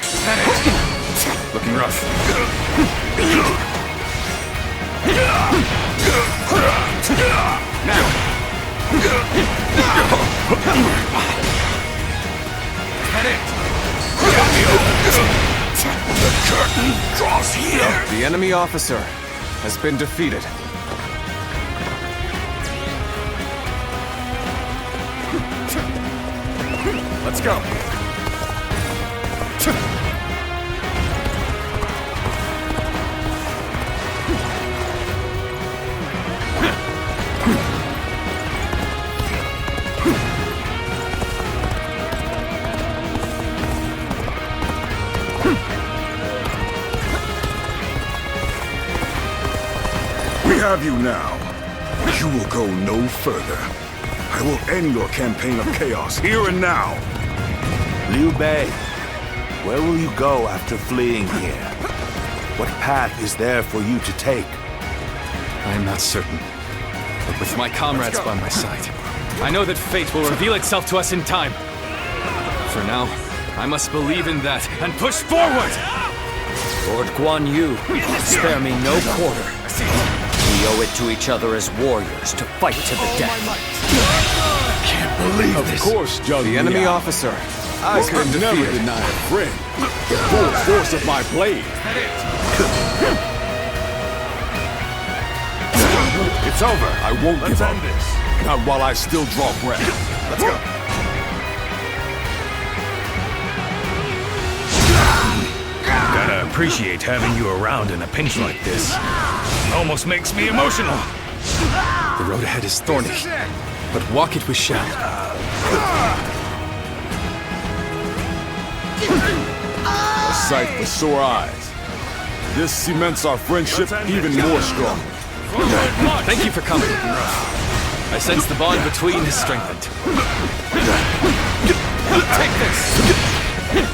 Is that it? Looking rough. Now! Is that it? The curtain draws here. The enemy officer has been defeated. Let's go. We have you now. You will go no further. I will end your campaign of chaos here and now. Liu Bei, where will you go after fleeing here? What path is there for you to take? I am not certain. But with my comrades by my side, I know that fate will reveal itself to us in time. For now, I must believe in that and push forward! Lord Guan Yu, spare me no quarter. We owe it to each other as warriors to fight to the death. Can't believe Of course, Zhang The enemy Liao. officer I has could been never defeated. deny a friend. The full force of my blade. It's over. I won't give up. Not while I still draw breath. Let's go. Gotta appreciate having you around in a pinch like this. Almost makes me emotional. The road ahead is thorny, but walk it we shall. A sight for sore eyes. This cements our friendship even more strong. Thank you for coming. I sense the bond between has strengthened. Take this!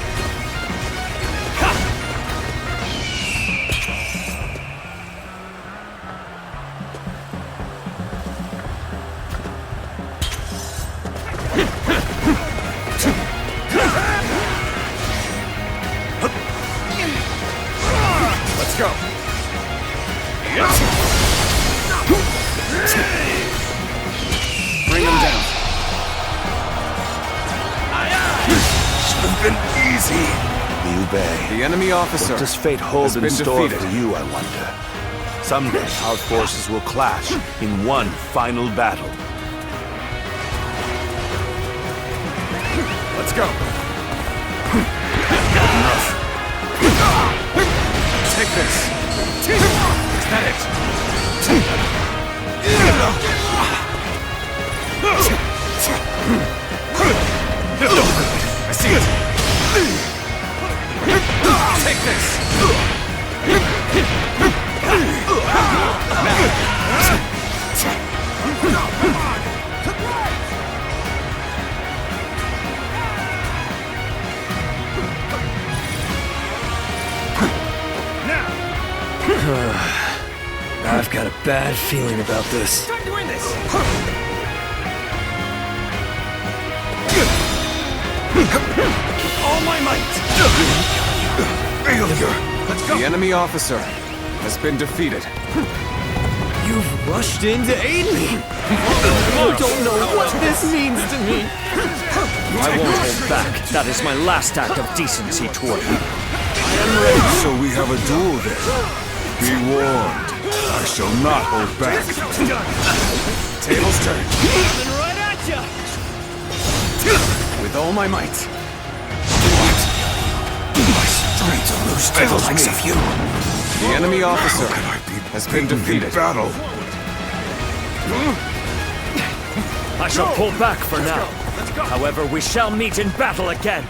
Let's go. Bring him down. Should have been easy. Liu Bei. The enemy officer What does fate hold has in been store defeated. for you, I wonder? Someday, our forces will clash in one final battle. Let's go. Take this! Is that it? I see it! Take this! I've got a bad feeling about this. Time to win this! All my might! The enemy officer has been defeated. You've rushed in to aid me! You don't know what this means to me! I won't hold back. That is my last act of decency toward you. So we have a duel then. Be warned. I shall not hold back. Tables turn. Coming right at ya! With all my might. Trying to lose to the likes of you. The enemy officer has been defeated. Battle. I shall pull back for now. However, we shall meet in battle again.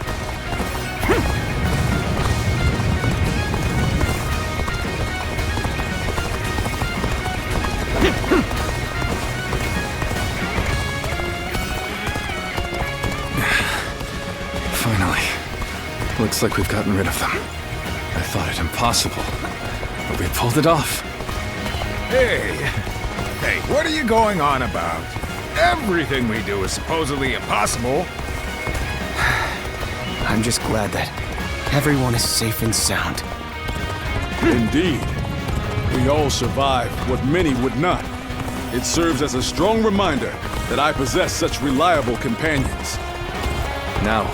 Finally. Looks like we've gotten rid of them. I thought it impossible, but we pulled it off. Hey, what are you going on about? Everything we do is supposedly impossible. I'm just glad that everyone is safe and sound. Indeed. We all survived what many would not. It serves as a strong reminder that I possess such reliable companions. Now,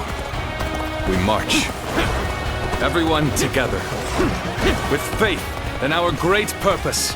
we march. Everyone together. With faith in our great purpose.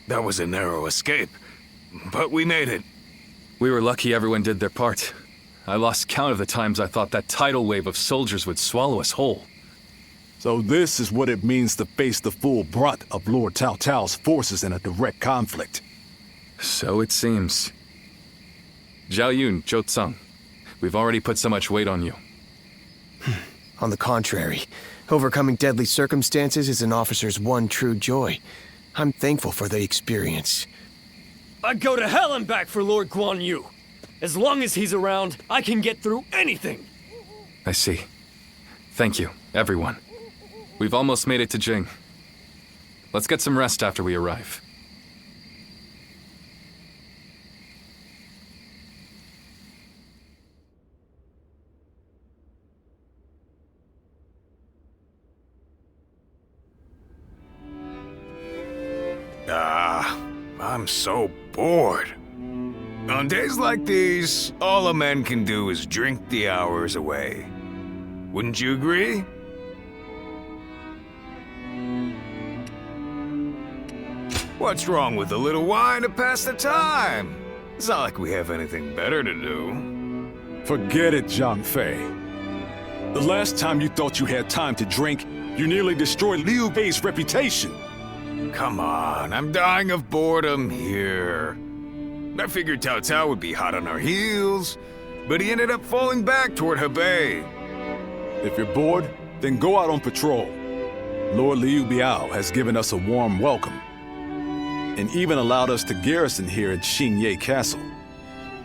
That was a narrow escape, but we made it. We were lucky everyone did their part. I lost count of the times I thought that tidal wave of soldiers would swallow us whole. So this is what it means to face the full brunt of Lord Cao Cao's forces in a direct conflict. So it seems. Zhao Yun, Zhou Tsang, we've already put so much weight on you. On the contrary, overcoming deadly circumstances is an officer's one true joy. I'm thankful for the experience. I'd go to hell and back for Lord Guan Yu. As long as he's around, I can get through anything. I see. Thank you, everyone. We've almost made it to Jing. Let's get some rest after we arrive. I'm so bored. On days like these, all a man can do is drink the hours away. Wouldn't you agree? What's wrong with a little wine to pass the time? It's not like we have anything better to do. Forget it, Zhang Fei. The last time you thought you had time to drink, you nearly destroyed Liu Bei's reputation. Come on, I'm dying of boredom here. I figured Cao Cao would be hot on our heels, but he ended up falling back toward Hebei. If you're bored, then go out on patrol. Lord Liu Biao has given us a warm welcome, and even allowed us to garrison here at Xinye Castle.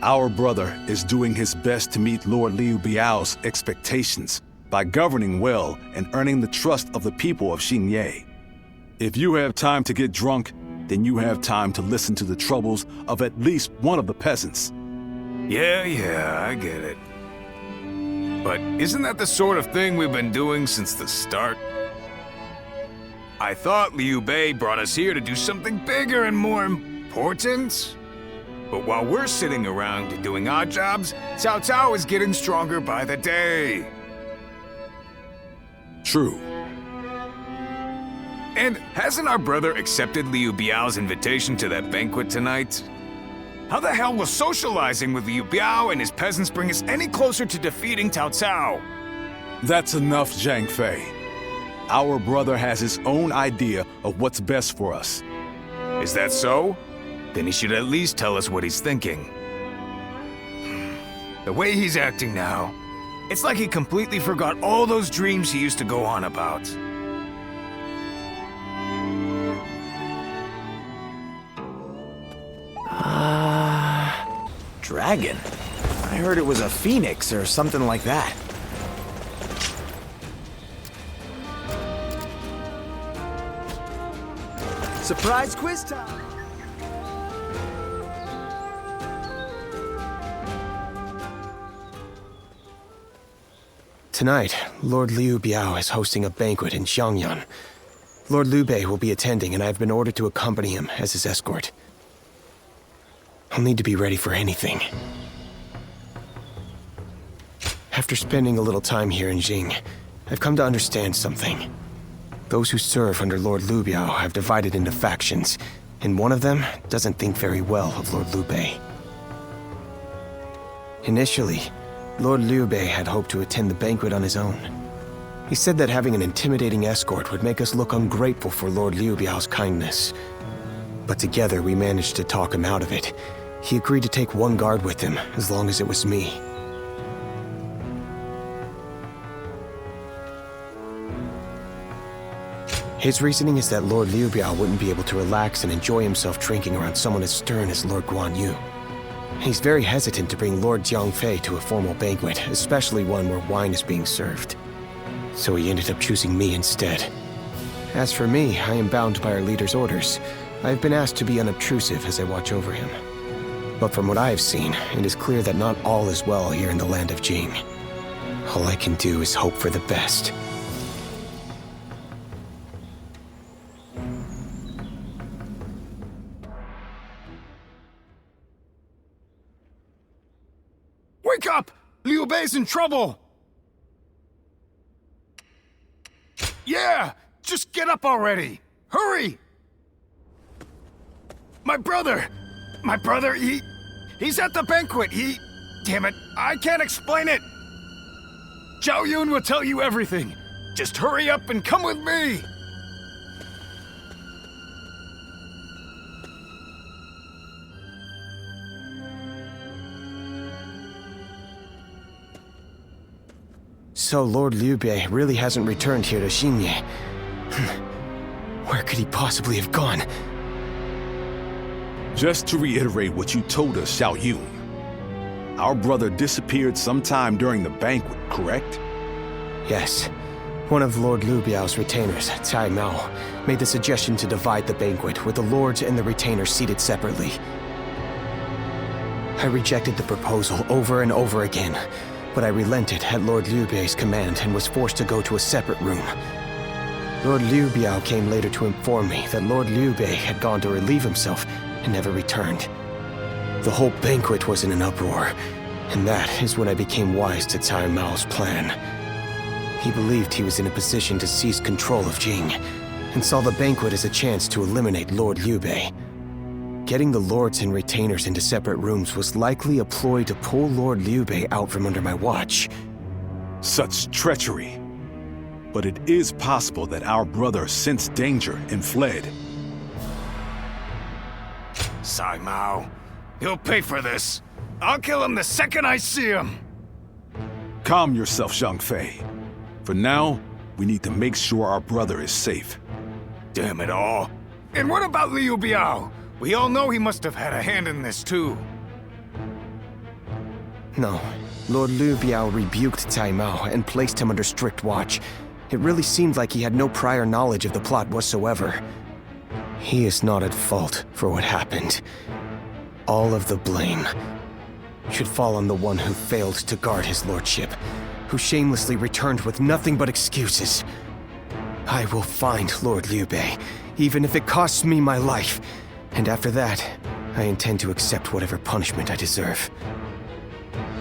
Our brother is doing his best to meet Lord Liu Biao's expectations by governing well and earning the trust of the people of Xinye. If you have time to get drunk, then you have time to listen to the troubles of at least one of the peasants. Yeah, I get it. But isn't that the sort of thing we've been doing since the start? I thought Liu Bei brought us here to do something bigger and more important. But while we're sitting around doing odd jobs, Cao Cao is getting stronger by the day. True. And hasn't our brother accepted Liu Biao's invitation to that banquet tonight? How the hell will socializing with Liu Biao and his peasants bring us any closer to defeating Cao Cao? That's enough, Zhang Fei. Our brother has his own idea of what's best for us. Is that so? Then he should at least tell us what he's thinking. The way he's acting now, it's like he completely forgot all those dreams he used to go on about. Dragon? I heard it was a phoenix or something like that. Surprise quiz time! Tonight, Lord Liu Biao is hosting a banquet in Xiangyan. Lord Liu Bei will be attending, and I have been ordered to accompany him as his escort. I'll need to be ready for anything. After spending a little time here in Jing, I've come to understand something. Those who serve under Lord Liu Biao have divided into factions, and one of them doesn't think very well of Lord Liu Bei. Initially, Lord Liu Bei had hoped to attend the banquet on his own. He said that having an intimidating escort would make us look ungrateful for Lord Liu Biao's kindness. But together we managed to talk him out of it. He agreed to take one guard with him, as long as it was me. His reasoning is that Lord Liu Biao wouldn't be able to relax and enjoy himself drinking around someone as stern as Lord Guan Yu. He's very hesitant to bring Lord Jiangfei to a formal banquet, especially one where wine is being served. So he ended up choosing me instead. As for me, I am bound by our leader's orders. I've been asked to be unobtrusive as I watch over him. But from what I have seen, it is clear that not all is well here in the land of Jing. All I can do is hope for the best. Wake up! Liu Bei's in trouble! Yeah! Just get up already! Hurry! My brother! He's at the banquet! Damn it, I can't explain it! Zhao Yun will tell you everything! Just hurry up and come with me! So Lord Liu Bei really hasn't returned here to Xinye. Where could he possibly have gone? Just to reiterate what you told us, Xiao Yun. Our brother disappeared sometime during the banquet, correct? Yes. One of Lord Liu Biao's retainers, Cai Mao, made the suggestion to divide the banquet, with the lords and the retainers seated separately. I rejected the proposal over and over again, but I relented at Lord Liu Bei's command and was forced to go to a separate room. Lord Liu Biao came later to inform me that Lord Liu Bei had gone to relieve himself and never returned. The whole banquet was in an uproar, and that is when I became wise to Cai Mao's plan. He believed he was in a position to seize control of Jing, and saw the banquet as a chance to eliminate Lord Liu Bei. Getting the lords and retainers into separate rooms was likely a ploy to pull Lord Liu Bei out from under my watch. Such treachery. But it is possible that our brother sensed danger and fled. Cai Mao, he'll pay for this. I'll kill him the second I see him. Calm yourself, Zhang Fei. For now, we need to make sure our brother is safe. Damn it all. And what about Liu Biao? We all know he must have had a hand in this too. No. Lord Liu Biao rebuked Cai Mao and placed him under strict watch. It really seemed like he had no prior knowledge of the plot whatsoever. He is not at fault for what happened. All of the blame should fall on the one who failed to guard his lordship, who shamelessly returned with nothing but excuses. I will find Lord Liu Bei, even if it costs me my life. And after that, I intend to accept whatever punishment I deserve.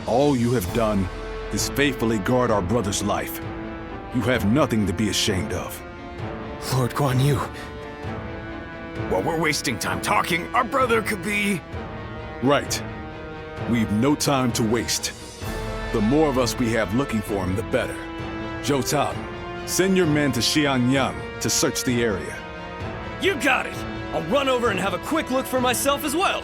All you have done is faithfully guard our brother's life. You have nothing to be ashamed of. Lord Guan Yu. While we're wasting time talking, our brother could be... Right. We've no time to waste. The more of us we have looking for him, the better. Zhou Tao, send your men to Xianyang to search the area. You got it! I'll run over and have a quick look for myself as well.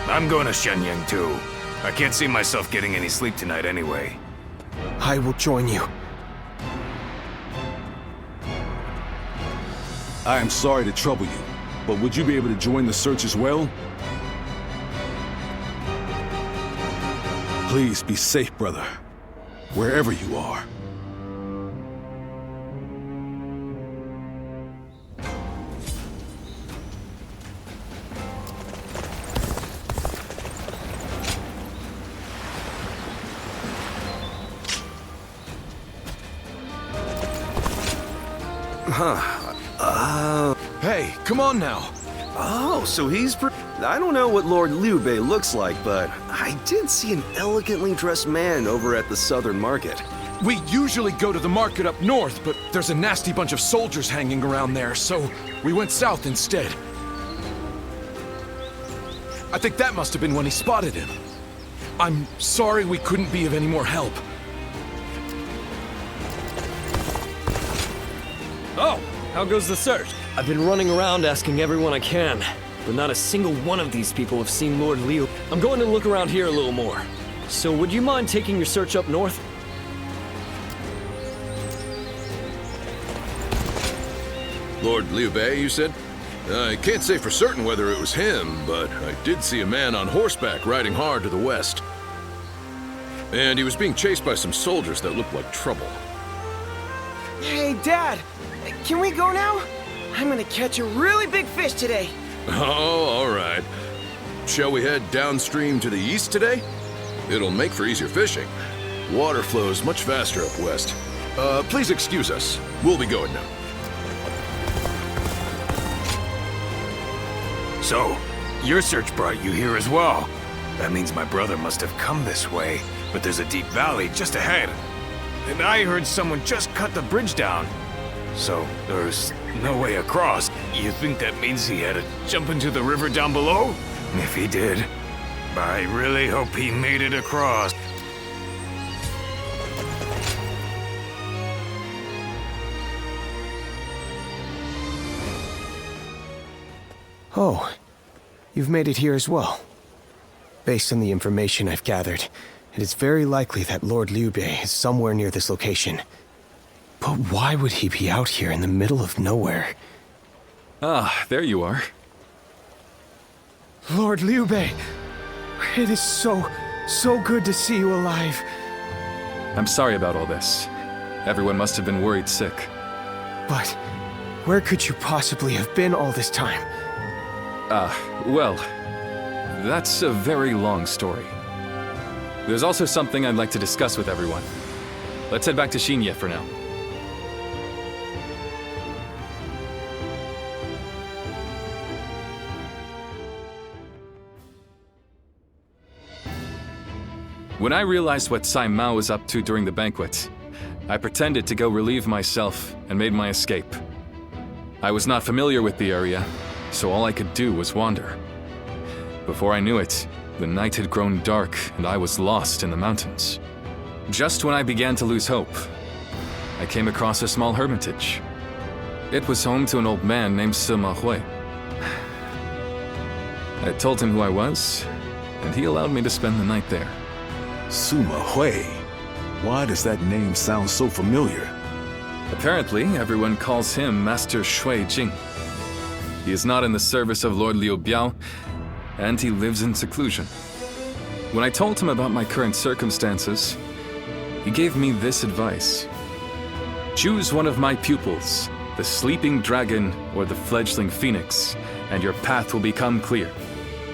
I'm going to Shenyang too. I can't see myself getting any sleep tonight anyway. I will join you. I am sorry to trouble you, but would you be able to join the search as well? Please be safe, brother. Wherever you are. Hey, come on now. Oh, so he's I don't know what Lord Liu Bei looks like, but I did see an elegantly dressed man over at the southern market. We usually go to the market up north, but there's a nasty bunch of soldiers hanging around there, so we went south instead. I think that must have been when he spotted him. I'm sorry we couldn't be of any more help. Oh, how goes the search? I've been running around asking everyone I can, but not a single one of these people have seen Lord Liu. I'm going to look around here a little more. So would you mind taking your search up north? Lord Liu Bei, you said? I can't say for certain whether it was him, but I did see a man on horseback riding hard to the west. And he was being chased by some soldiers that looked like trouble. Hey, Dad! Can we go now? I'm gonna catch a really big fish today. Oh, all right. Shall we head downstream to the east today? It'll make for easier fishing. Water flows much faster up west. Please excuse us. We'll be going now. So, your search brought you here as well. That means my brother must have come this way, but there's a deep valley just ahead. And I heard someone just cut the bridge down. So, there's no way across. You think that means he had to jump into the river down below? If he did, I really hope he made it across. Oh, you've made it here as well. Based on the information I've gathered, it is very likely that Lord Liu Bei is somewhere near this location. But why would he be out here in the middle of nowhere? Ah, there you are. Lord Liu Bei, it is so good to see you alive. I'm sorry about all this. Everyone must have been worried sick. But where could you possibly have been all this time? Well, that's a very long story. There's also something I'd like to discuss with everyone. Let's head back to Xinye for now. When I realized what Sai Mao was up to during the banquet, I pretended to go relieve myself and made my escape. I was not familiar with the area, so all I could do was wander. Before I knew it, the night had grown dark and I was lost in the mountains. Just when I began to lose hope, I came across a small hermitage. It was home to an old man named Sima Hui. I told him who I was, and he allowed me to spend the night there. Sima Hui? Why does that name sound so familiar? Apparently, everyone calls him Master Shui Jing. He is not in the service of Lord Liu Biao, and he lives in seclusion. When I told him about my current circumstances, he gave me this advice. Choose one of my pupils, the sleeping dragon or the fledgling phoenix, and your path will become clear.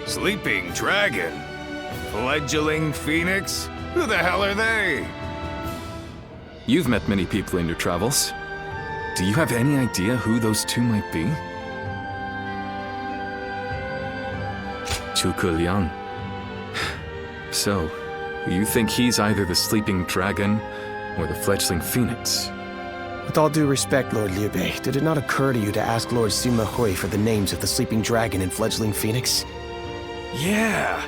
Sleeping dragon? Fledgling phoenix? Who the hell are they? You've met many people in your travels. Do you have any idea who those two might be? Zhuge Liang. So, you think he's either the sleeping dragon or the fledgling phoenix? With all due respect, Lord Liu Bei, did it not occur to you to ask Lord Sima Hui for the names of the sleeping dragon and fledgling phoenix? Yeah,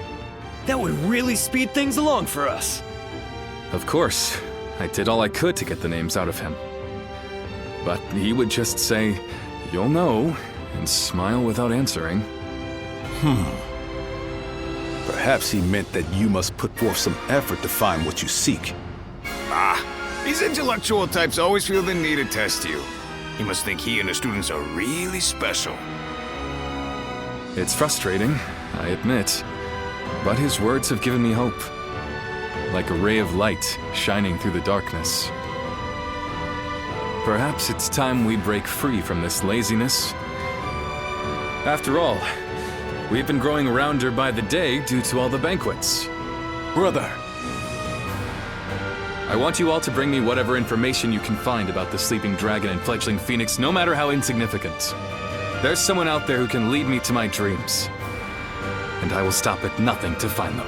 that would really speed things along for us. Of course, I did all I could to get the names out of him. But he would just say, "You'll know," and smile without answering. Perhaps he meant that you must put forth some effort to find what you seek. These intellectual types always feel the need to test you. He must think he and his students are really special. It's frustrating, I admit, but his words have given me hope. Like a ray of light shining through the darkness. Perhaps it's time we break free from this laziness. After all, we've been growing rounder by the day due to all the banquets. Brother! I want you all to bring me whatever information you can find about the sleeping dragon and fledgling phoenix, no matter how insignificant. There's someone out there who can lead me to my dreams. And I will stop at nothing to find them.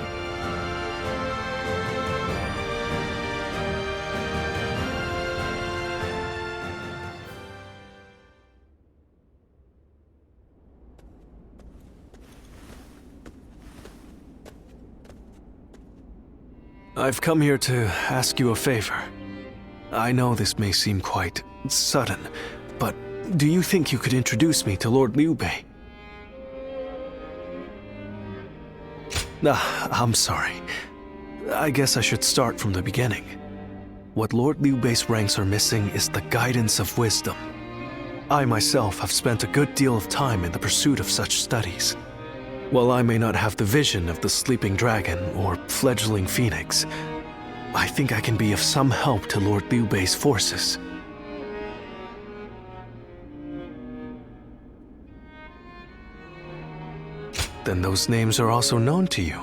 I've come here to ask you a favor. I know this may seem quite sudden, but do you think you could introduce me to Lord Liu Bei? I'm sorry. I guess I should start from the beginning. What Lord Liu Bei's ranks are missing is the guidance of wisdom. I myself have spent a good deal of time in the pursuit of such studies. While I may not have the vision of the sleeping dragon or fledgling phoenix, I think I can be of some help to Lord Liu Bei's forces. Then those names are also known to you.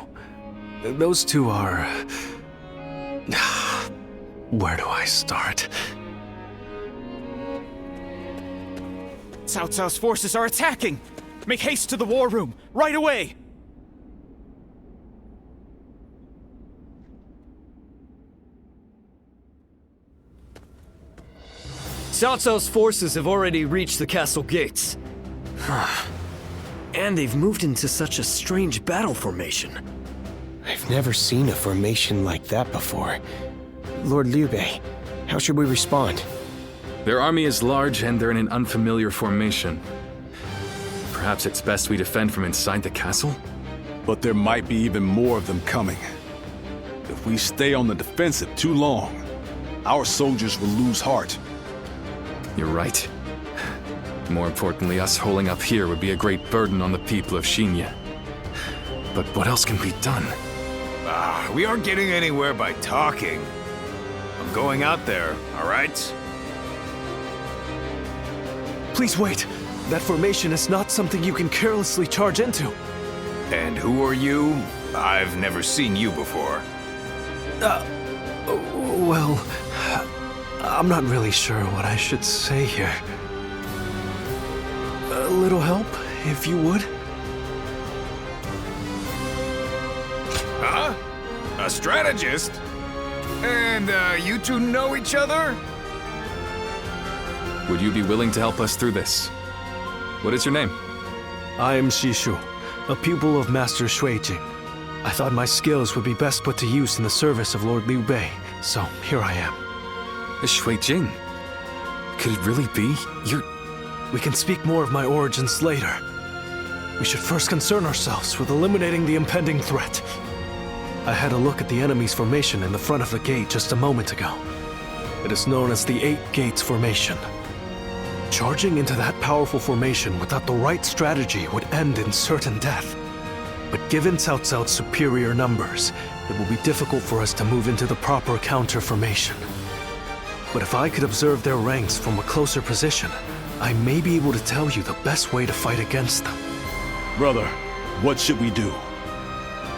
Those two are... Where do I start? Cao Cao's forces are attacking! Make haste to the war room, right away! Cao Cao's forces have already reached the castle gates. And they've moved into such a strange battle formation. I've never seen a formation like that before. Lord Liu Bei, how should we respond? Their army is large and they're in an unfamiliar formation. Perhaps it's best we defend from inside the castle? But there might be even more of them coming. If we stay on the defensive too long, our soldiers will lose heart. You're right. More importantly, us holding up here would be a great burden on the people of Xinye. But what else can be done? We aren't getting anywhere by talking. I'm going out there, all right? Please wait. That formation is not something you can carelessly charge into. And who are you? I've never seen you before. Well, I'm not really sure what I should say here. A little help, if you would? Huh? A strategist? And, you two know each other? Would you be willing to help us through this? What is your name? I am Xishu, a pupil of Master Shuijing. I thought my skills would be best put to use in the service of Lord Liu Bei, so here I am. Shuijing? Could it really be? We can speak more of my origins later. We should first concern ourselves with eliminating the impending threat. I had a look at the enemy's formation in the front of the gate just a moment ago. It is known as the 8 Gates Formation. Charging into that powerful formation without the right strategy would end in certain death. But given Cao Cao's superior numbers, it will be difficult for us to move into the proper counter formation. But if I could observe their ranks from a closer position, I may be able to tell you the best way to fight against them. Brother, what should we do?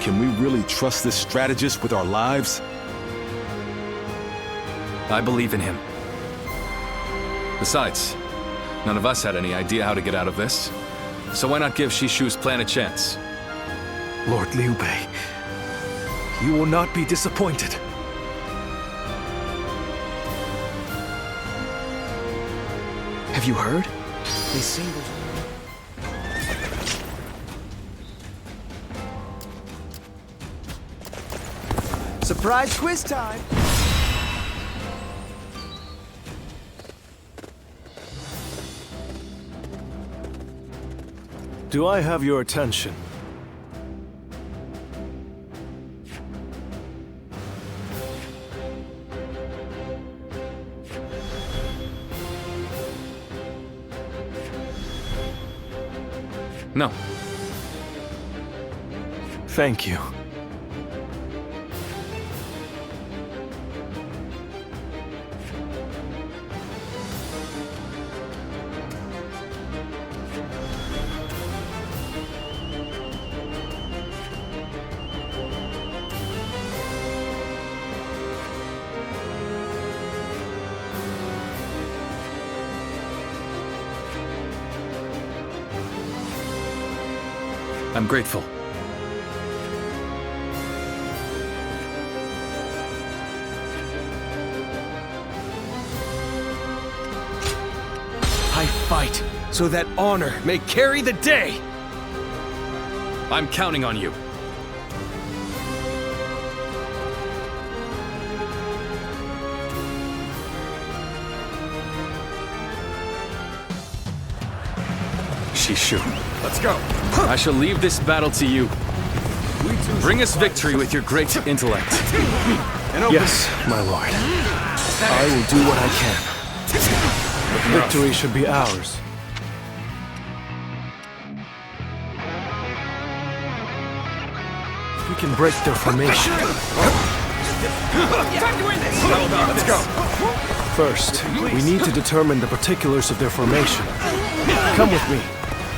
Can we really trust this strategist with our lives? I believe in him. Besides, none of us had any idea how to get out of this. So why not give Xishu's plan a chance? Lord Liu Bei, you will not be disappointed. Have you heard? They say Surprise quiz time! Do I have your attention? No. Thank you. I'm grateful. I fight so that honor may carry the day! I'm counting on you. Shishu. Let's go. I shall leave this battle to you. Bring us victory with your great intellect. Yes, my lord. I will do what I can. Victory should be ours. We can break their formation. Let's go. First, we need to determine the particulars of their formation. Come with me.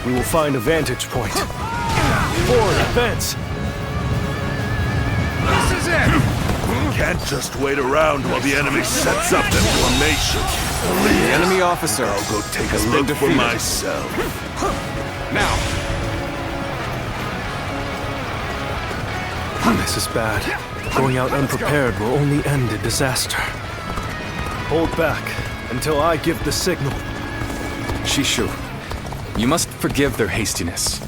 We will find a vantage point. Forward, advance! This is it! Can't just wait around while the enemy sets up their formation. The enemy officer. I'll go take a look for myself. Now! This is bad. Going out unprepared will only end in disaster. Hold back until I give the signal. Shishu, you must forgive their hastiness.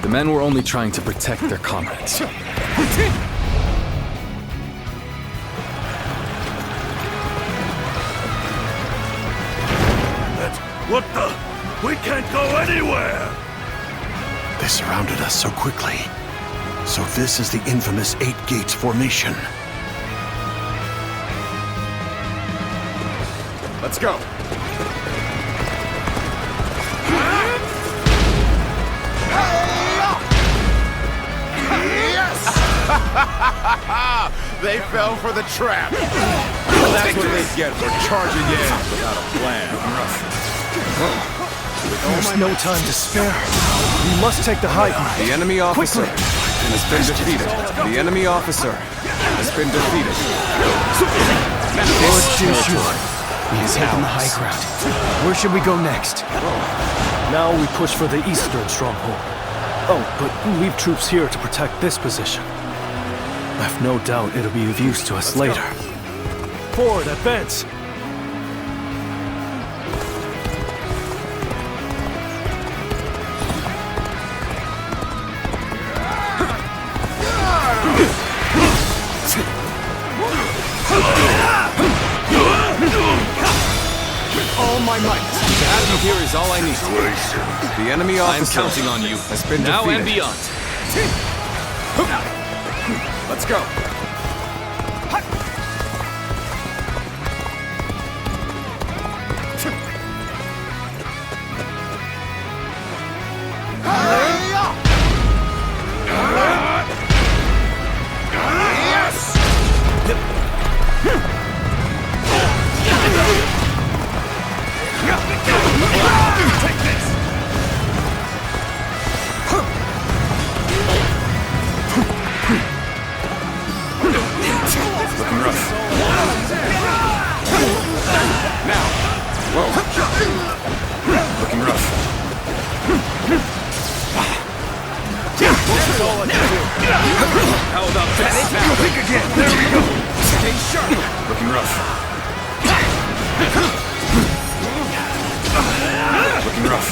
The men were only trying to protect their comrades. What the? We can't go anywhere! They surrounded us so quickly. So this is the infamous 8 Gates formation. Let's go. Yes! They fell for the trap. Well, that's what they get for charging in without a plan. There's no time to spare. We must take the high ground. The enemy officer Quickly. has been defeated. The enemy officer has been defeated. Lord Shishu, we have taken the high ground. Where should we go next? Now we push for the eastern stronghold. Oh, but leave troops here to protect this position. I've no doubt it'll be of use to us later. Forward, advance! All my might. To have you here is all I need. The enemy officer I'm counting on you. has been now defeated. and beyond. Let's go. How about this? Now, think again. There we go. Stay sharp. Looking rough. Looking rough.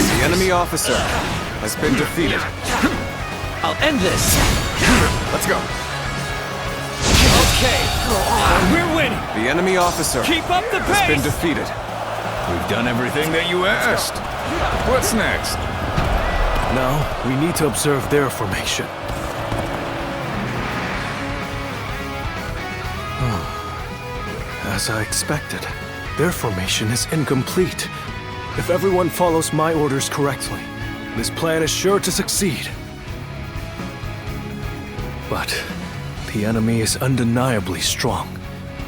The enemy officer has been defeated. I'll end this. Let's go. Okay, we're winning. The enemy officer Keep up the has been pace. defeated. We've done everything that you asked. What's next? Now, we need to observe their formation. As I expected, their formation is incomplete. If everyone follows my orders correctly, this plan is sure to succeed. But the enemy is undeniably strong.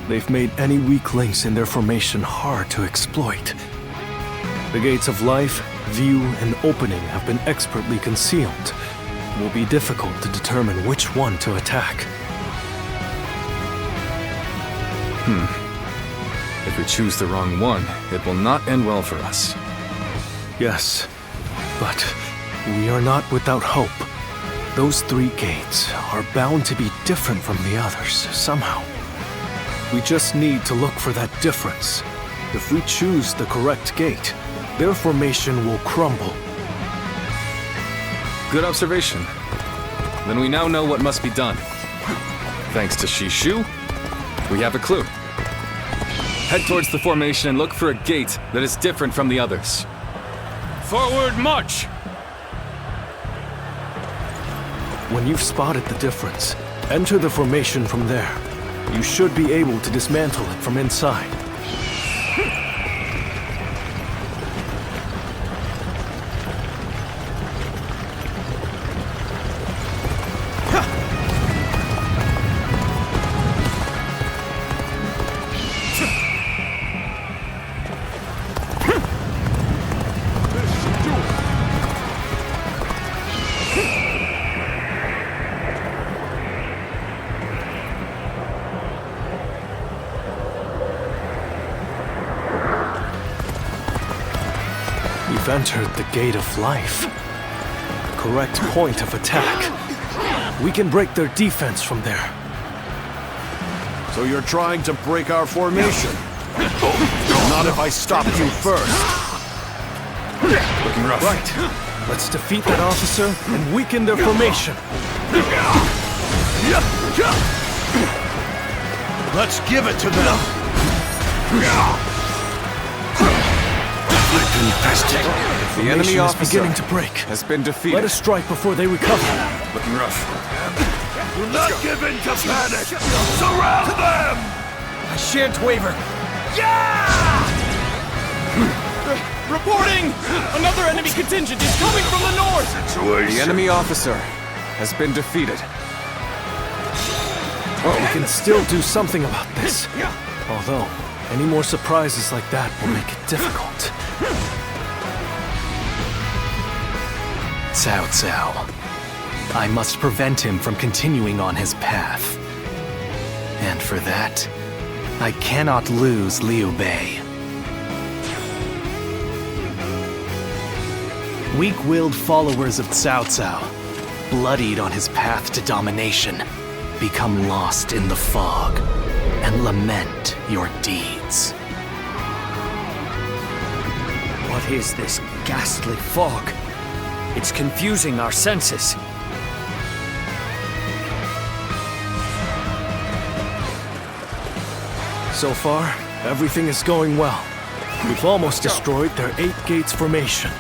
They've made any weak links in their formation hard to exploit. The gates of life, view, and opening have been expertly concealed. It will be difficult to determine which one to attack. If we choose the wrong one, it will not end well for us. Yes, but we are not without hope. Those 3 gates are bound to be different from the others, somehow. We just need to look for that difference. If we choose the correct gate, their formation will crumble. Good observation. Then we now know what must be done. Thanks to Shishu, we have a clue. Head towards the formation and look for a gate that is different from the others. Forward march! When you've spotted the difference, enter the formation from there. You should be able to dismantle it from inside. You've entered the Gate of Life. The correct point of attack. We can break their defense from there. So you're trying to break our formation? Not if I stop you first. Looking rough. Right. Let's defeat that officer and weaken their formation. Let's give it to them. The enemy officer beginning to break. has been defeated. Let us strike before they recover. Looking rough. Do not give in to panic! Surround them! I shan't waver. Reporting! Another enemy contingent is coming from the north! The enemy officer has been defeated. We can still do something about this. Although, any more surprises like that will make it difficult. Cao Cao. I must prevent him from continuing on his path. And for that, I cannot lose Liu Bei. Weak-willed followers of Cao Cao, bloodied on his path to domination, become lost in the fog and lament your deeds. What is this ghastly fog? It's confusing our senses. So far, everything is going well. We've almost destroyed their 8 gates formation.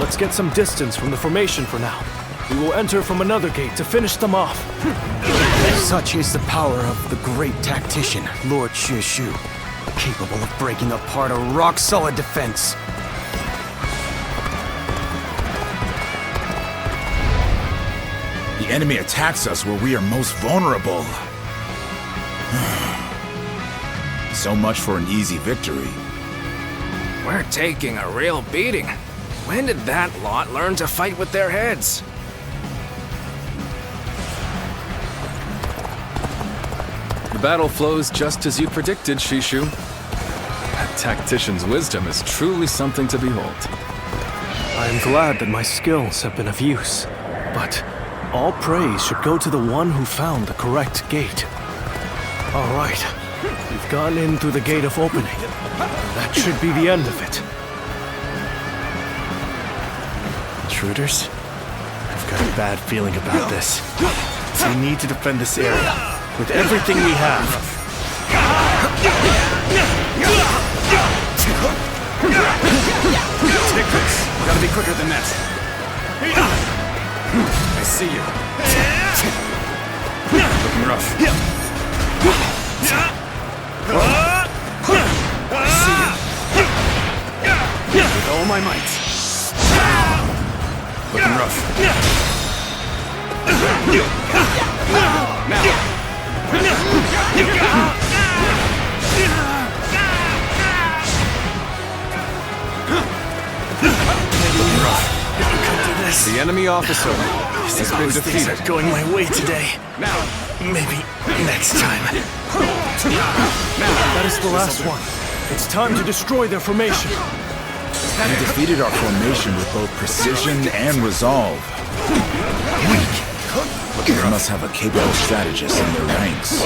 Let's get some distance from the formation for now. We will enter from another gate to finish them off. Such is the power of the great tactician, Lord Shu, capable of breaking apart a rock-solid defense. The enemy attacks us where we are most vulnerable. So much for an easy victory. We're taking a real beating. When did that lot learn to fight with their heads? The battle flows just as you predicted, Shishu. That tactician's wisdom is truly something to behold. I am glad that my skills have been of use, but all praise should go to the one who found the correct gate. All right, we've gone in through the gate of opening. That should be the end of it. Intruders? I've got a bad feeling about this. We need to defend this area with everything we have. Take this. Gotta be quicker than that. I see you. Looking rough. I see you. With all my might. Looking rough. Now. The enemy officer has been defeated. Going my way today. Now. Maybe next time. That is the last one. It's time to destroy their formation. We defeated our formation with both precision and resolve. Weak. They must have a capable strategist in their ranks.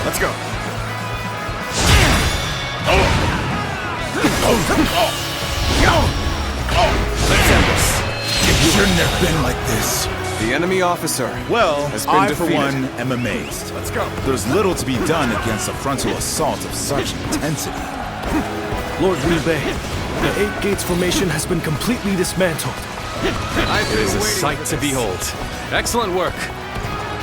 Let's go. shouldn't have been like this. The enemy officer Well, has been I defeated. for one am amazed. Let's go. There's little to be done against a frontal assault of such intensity. Lord Liu Bei, the Eight Gates formation has been completely dismantled. It is a sight to behold. Excellent work.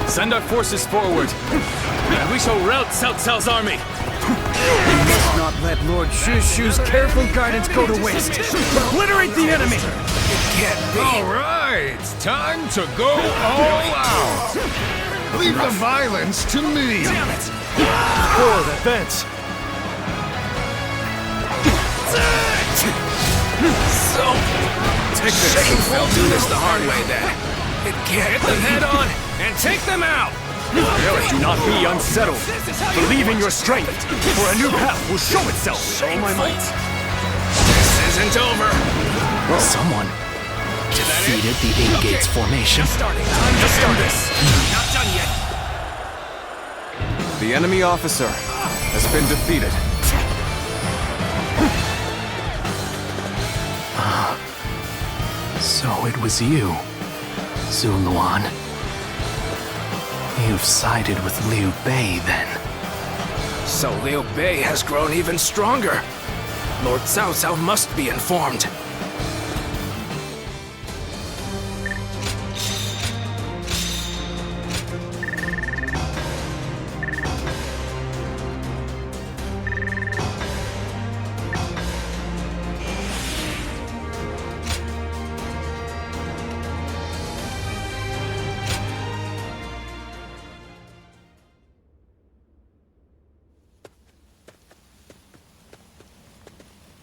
Send our forces forward, and we shall rout Cao Cao's army. We must not let Lord Shu's careful guidance go to waste. Obliterate the enemy! It can't be. All right, time to go all out. Leave the violence to me. Damn it! Forward, advance! So, Take this. I'll do this the hard way then. It can't Hit them head on and take them out! Do not be unsettled. Believe in your strength, for a new path will show itself. Show my might. This isn't over. Someone defeated the Eight Gates formation. Just starting. Time to start this. Not done yet. The enemy officer has been defeated. So it was you, Zuluan. You've sided with Liu Bei, then. So Liu Bei has grown even stronger. Lord Cao Cao must be informed.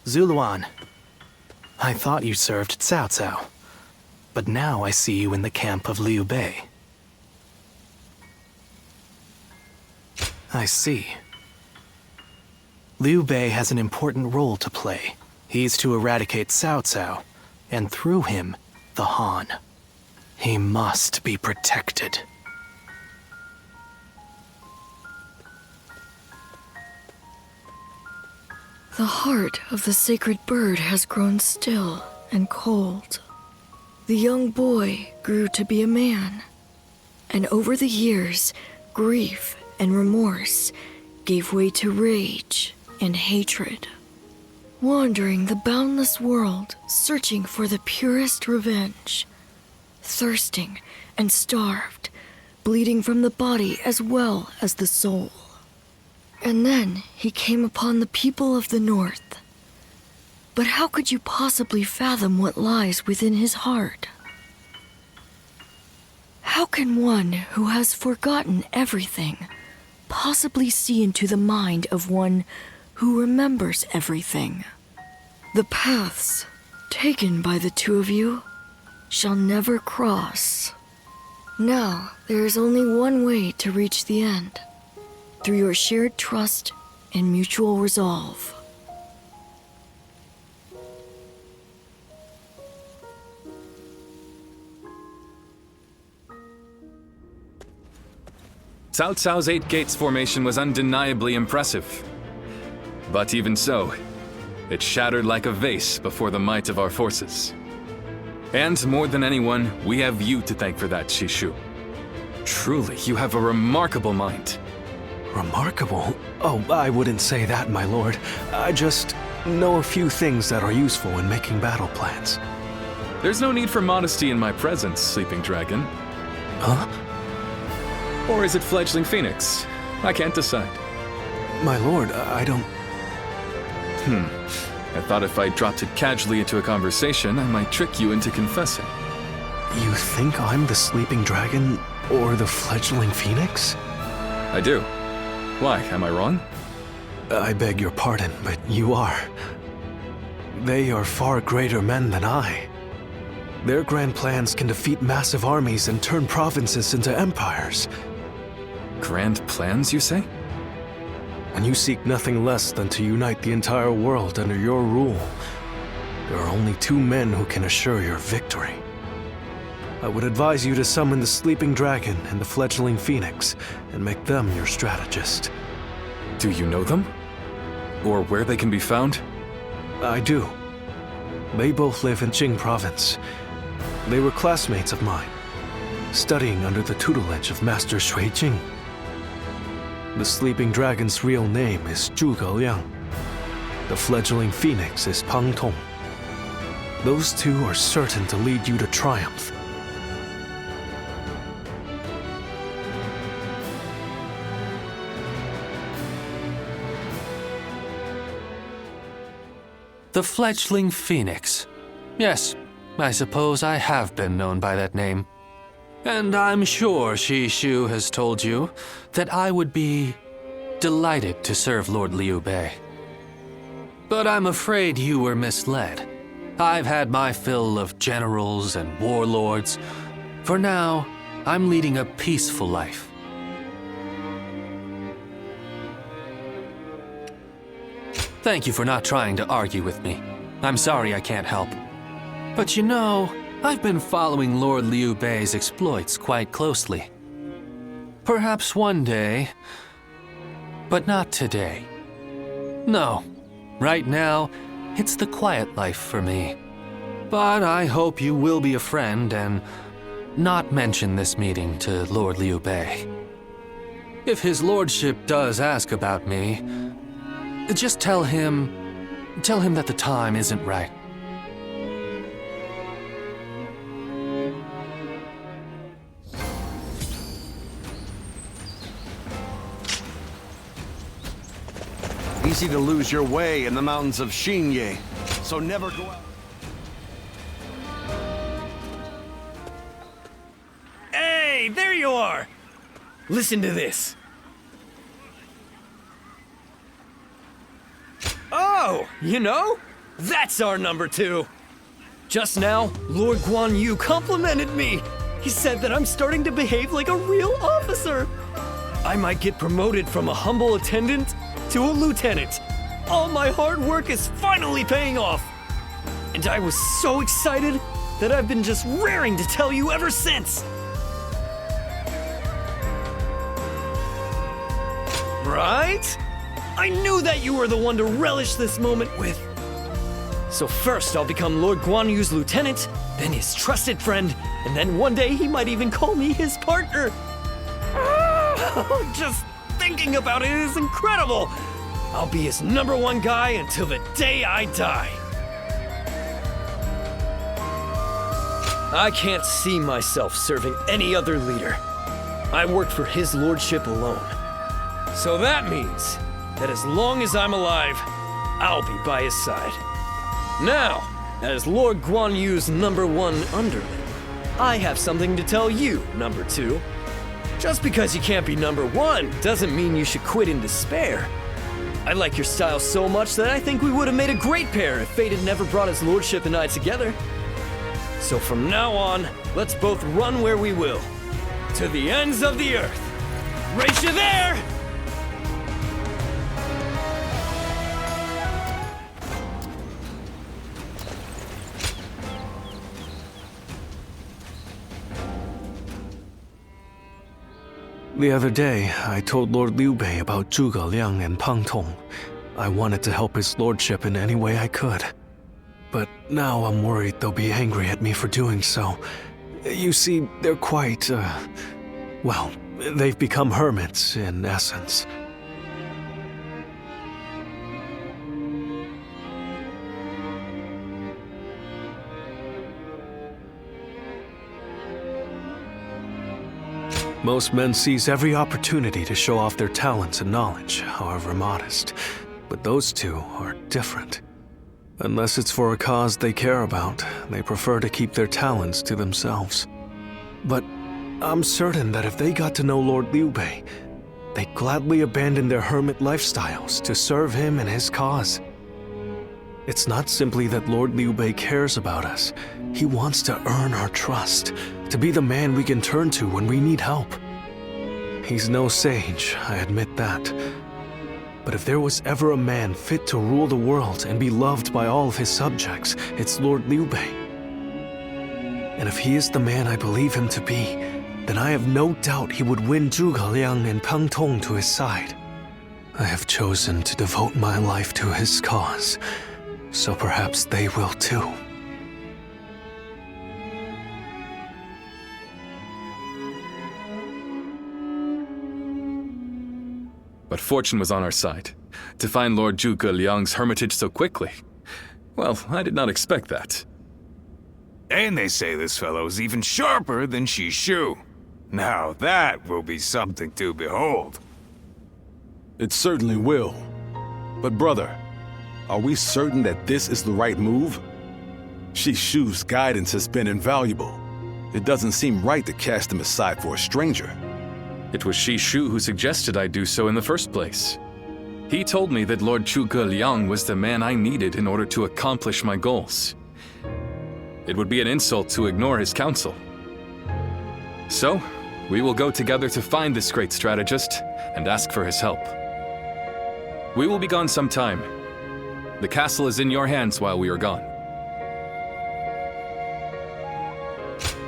Zuluan, I thought you served Cao Cao, but now I see you in the camp of Liu Bei. I see. Liu Bei has an important role to play. He's to eradicate Cao Cao, and through him, the Han. He must be protected. The heart of the sacred bird has grown still and cold. The young boy grew to be a man, and over the years, grief and remorse gave way to rage and hatred. Wandering the boundless world, searching for the purest revenge, thirsting and starved, bleeding from the body as well as the soul. And then he came upon the people of the North. But how could you possibly fathom what lies within his heart? How can one who has forgotten everything possibly see into the mind of one who remembers everything? The paths taken by the two of you shall never cross. Now, there is only one way to reach the end. Through your shared trust and mutual resolve. Cao Cao's Eight Gates formation was undeniably impressive. But even so, it shattered like a vase before the might of our forces. And more than anyone, we have you to thank for that, Shishu. Truly, you have a remarkable mind. Remarkable? Oh, I wouldn't say that, my lord. I just know a few things that are useful in making battle plans. There's no need for modesty in my presence, Sleeping Dragon. Huh? Or is it Fledgling Phoenix? I can't decide. My lord, I don't... I thought if I dropped it casually into a conversation, I might trick you into confessing. You think I'm the Sleeping Dragon or the Fledgling Phoenix? I do. Why, am I wrong? I beg your pardon, but you are. They are far greater men than I. Their grand plans can defeat massive armies and turn provinces into empires. Grand plans, you say? When you seek nothing less than to unite the entire world under your rule, there are only two men who can assure your victory. I would advise you to summon the Sleeping Dragon and the Fledgling Phoenix, and make them your strategist. Do you know them? Or where they can be found? I do. They both live in Qing province. They were classmates of mine, studying under the tutelage of Master Shui Jing. The sleeping dragon's real name is Zhuge Liang. The fledgling phoenix is Pang Tong. Those two are certain to lead you to triumph. The fledgling phoenix. Yes, I suppose I have been known by that name. And I'm sure Shishu has told you that I would be delighted to serve Lord Liu Bei. But I'm afraid you were misled. I've had my fill of generals and warlords. For now, I'm leading a peaceful life. Thank you for not trying to argue with me. I'm sorry I can't help. But you know, I've been following Lord Liu Bei's exploits quite closely. Perhaps one day, but not today. No, right now, it's the quiet life for me. But I hope you will be a friend and not mention this meeting to Lord Liu Bei. If his lordship does ask about me, just tell him that the time isn't right. Easy to lose your way in the mountains of Xinye, so never go out. Hey, there you are! Listen to this. Oh, you know? That's our number 2. Just now, Lord Guan Yu complimented me. He said that I'm starting to behave like a real officer. I might get promoted from a humble attendant to a lieutenant. All my hard work is finally paying off. And I was so excited that I've been just raring to tell you ever since. Right? I knew that you were the one to relish this moment with. So first I'll become Lord Guan Yu's lieutenant, then his trusted friend, and then one day he might even call me his partner. Just thinking about it is incredible. I'll be his number 1 guy until the day I die. I can't see myself serving any other leader. I work for his lordship alone. So that means that as long as I'm alive, I'll be by his side. Now, as Lord Guan Yu's number 1 underling, I have something to tell you, number 2. Just because you can't be number 1 doesn't mean you should quit in despair. I like your style so much that I think we would have made a great pair if fate had never brought his lordship and I together. So from now on, let's both run where we will. To the ends of the earth. Race you there! The other day, I told Lord Liu Bei about Zhuge Liang and Pang Tong. I wanted to help his lordship in any way I could. But now I'm worried they'll be angry at me for doing so. You see, they're quite, well, they've become hermits, in essence. Most men seize every opportunity to show off their talents and knowledge, however modest. But those two are different. Unless it's for a cause they care about, they prefer to keep their talents to themselves. But I'm certain that if they got to know Lord Liu Bei, they'd gladly abandon their hermit lifestyles to serve him and his cause. It's not simply that Lord Liu Bei cares about us. He wants to earn our trust, to be the man we can turn to when we need help. He's no sage, I admit that. But if there was ever a man fit to rule the world and be loved by all of his subjects, it's Lord Liu Bei. And if he is the man I believe him to be, then I have no doubt he would win Zhuge Liang and Pang Tong to his side. I have chosen to devote my life to his cause, so perhaps they will too. But fortune was on our side. To find Lord Zhuge Liang's hermitage so quickly. Well, I did not expect that. And they say this fellow is even sharper than Shishu. Now that will be something to behold. It certainly will. But brother, are we certain that this is the right move? Shishu's guidance has been invaluable. It doesn't seem right to cast him aside for a stranger. It was Shishu who suggested I do so in the first place. He told me that Lord Zhuge Liang was the man I needed in order to accomplish my goals. It would be an insult to ignore his counsel. So, we will go together to find this great strategist and ask for his help. We will be gone some time. The castle is in your hands while we are gone.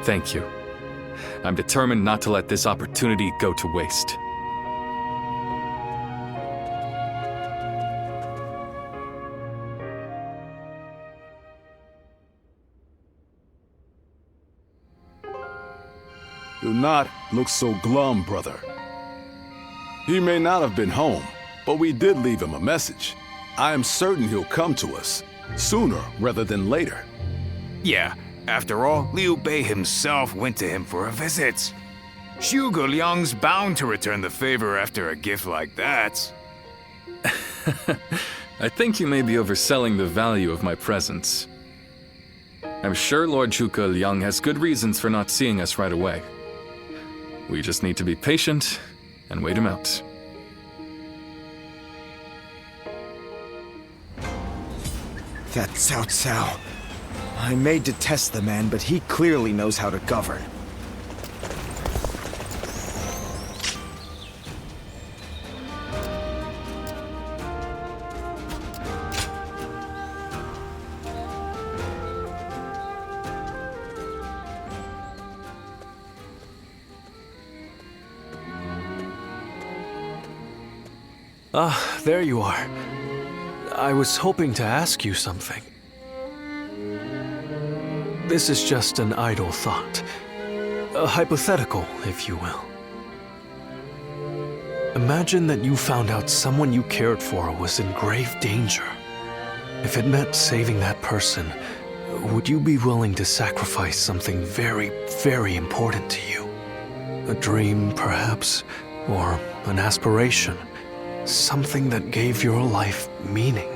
Thank you. I'm determined not to let this opportunity go to waste. Do not look so glum, brother. He may not have been home, but we did leave him a message. I am certain he'll come to us, sooner rather than later. Yeah, after all, Liu Bei himself went to him for a visit. Zhuge Liang's bound to return the favor after a gift like that. I think you may be overselling the value of my presence. I'm sure Lord Zhuge Liang has good reasons for not seeing us right away. We just need to be patient and wait him out. That Cao Cao. I may detest the man, but he clearly knows how to govern. Ah, there you are. I was hoping to ask you something. This is just an idle thought. A hypothetical, if you will. Imagine that you found out someone you cared for was in grave danger. If it meant saving that person, would you be willing to sacrifice something very, very important to you? A dream, perhaps, or an aspiration? Something that gave your life meaning.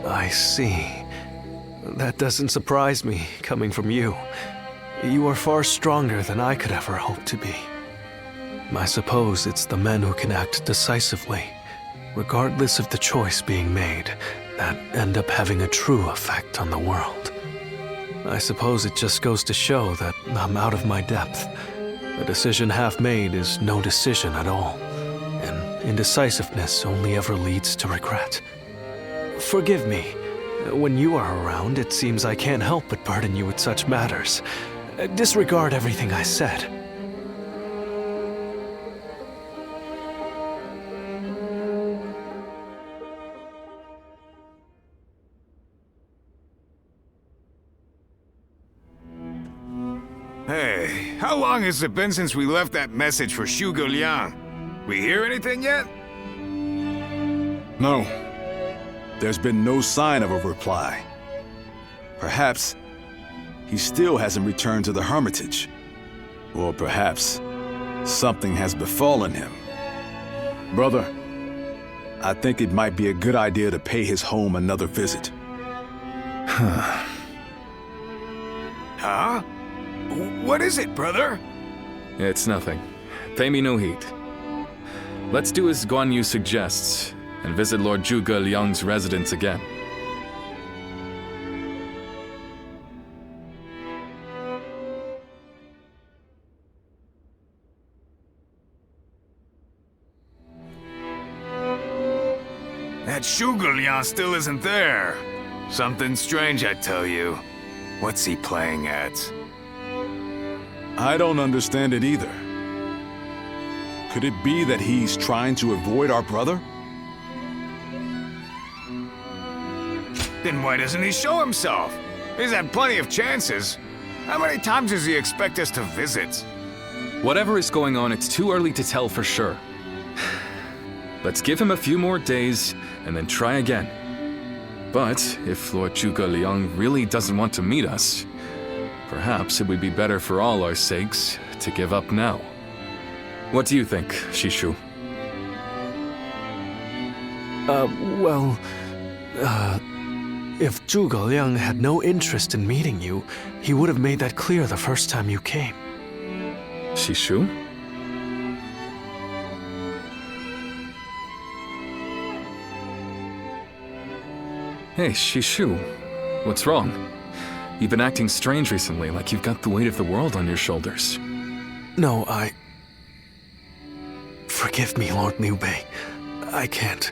I see. That doesn't surprise me, coming from you. You are far stronger than I could ever hope to be. I suppose it's the men who can act decisively, regardless of the choice being made, that end up having a true effect on the world. I suppose it just goes to show that I'm out of my depth. A decision half made is no decision at all, and indecisiveness only ever leads to regret. Forgive me. When you are around, it seems I can't help but burden you with such matters. Disregard everything I said. Hey, how long has it been since we left that message for Zhuge Liang? We hear anything yet? No. There's been no sign of a reply. Perhaps he still hasn't returned to the Hermitage. Or perhaps something has befallen him. Brother, I think it might be a good idea to pay his home another visit. Huh? What is it, brother? It's nothing. Pay me no heed. Let's do as Guan Yu suggests, and visit Lord Zhuge Liang's residence again. That Zhuge Liang still isn't there. Something strange, I tell you. What's he playing at? I don't understand it either. Could it be that he's trying to avoid our brother? Then why doesn't he show himself? He's had plenty of chances. How many times does he expect us to visit? Whatever is going on, it's too early to tell for sure. Let's give him a few more days, and then try again. But if Lord Zhuge Liang really doesn't want to meet us, perhaps it would be better for all our sakes to give up now. What do you think, Shishu? If Zhuge Liang had no interest in meeting you, he would have made that clear the first time you came. Shishu? Hey, Shishu. What's wrong? You've been acting strange recently, like you've got the weight of the world on your shoulders. No, Forgive me, Lord Liu Bei. I can't.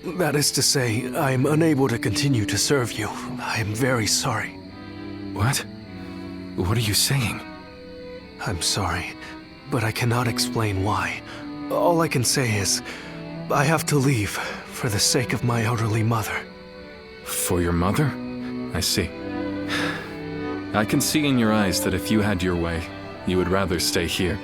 That is to say, I am unable to continue to serve you. I am very sorry. What? What are you saying? I'm sorry, but I cannot explain why. All I can say is, I have to leave for the sake of my elderly mother. For your mother? I see. I can see in your eyes that if you had your way, you would rather stay here.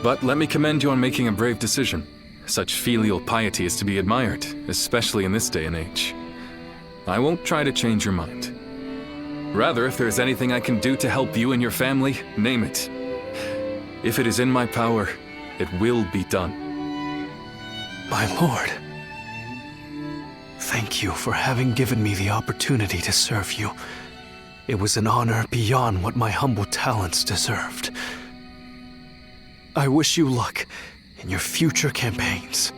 But let me commend you on making a brave decision. Such filial piety is to be admired, especially in this day and age. I won't try to change your mind. Rather, if there's anything I can do to help you and your family, name it. If it is in my power, it will be done. My lord, thank you for having given me the opportunity to serve you. It was an honor beyond what my humble talents deserved. I wish you luck in your future campaigns.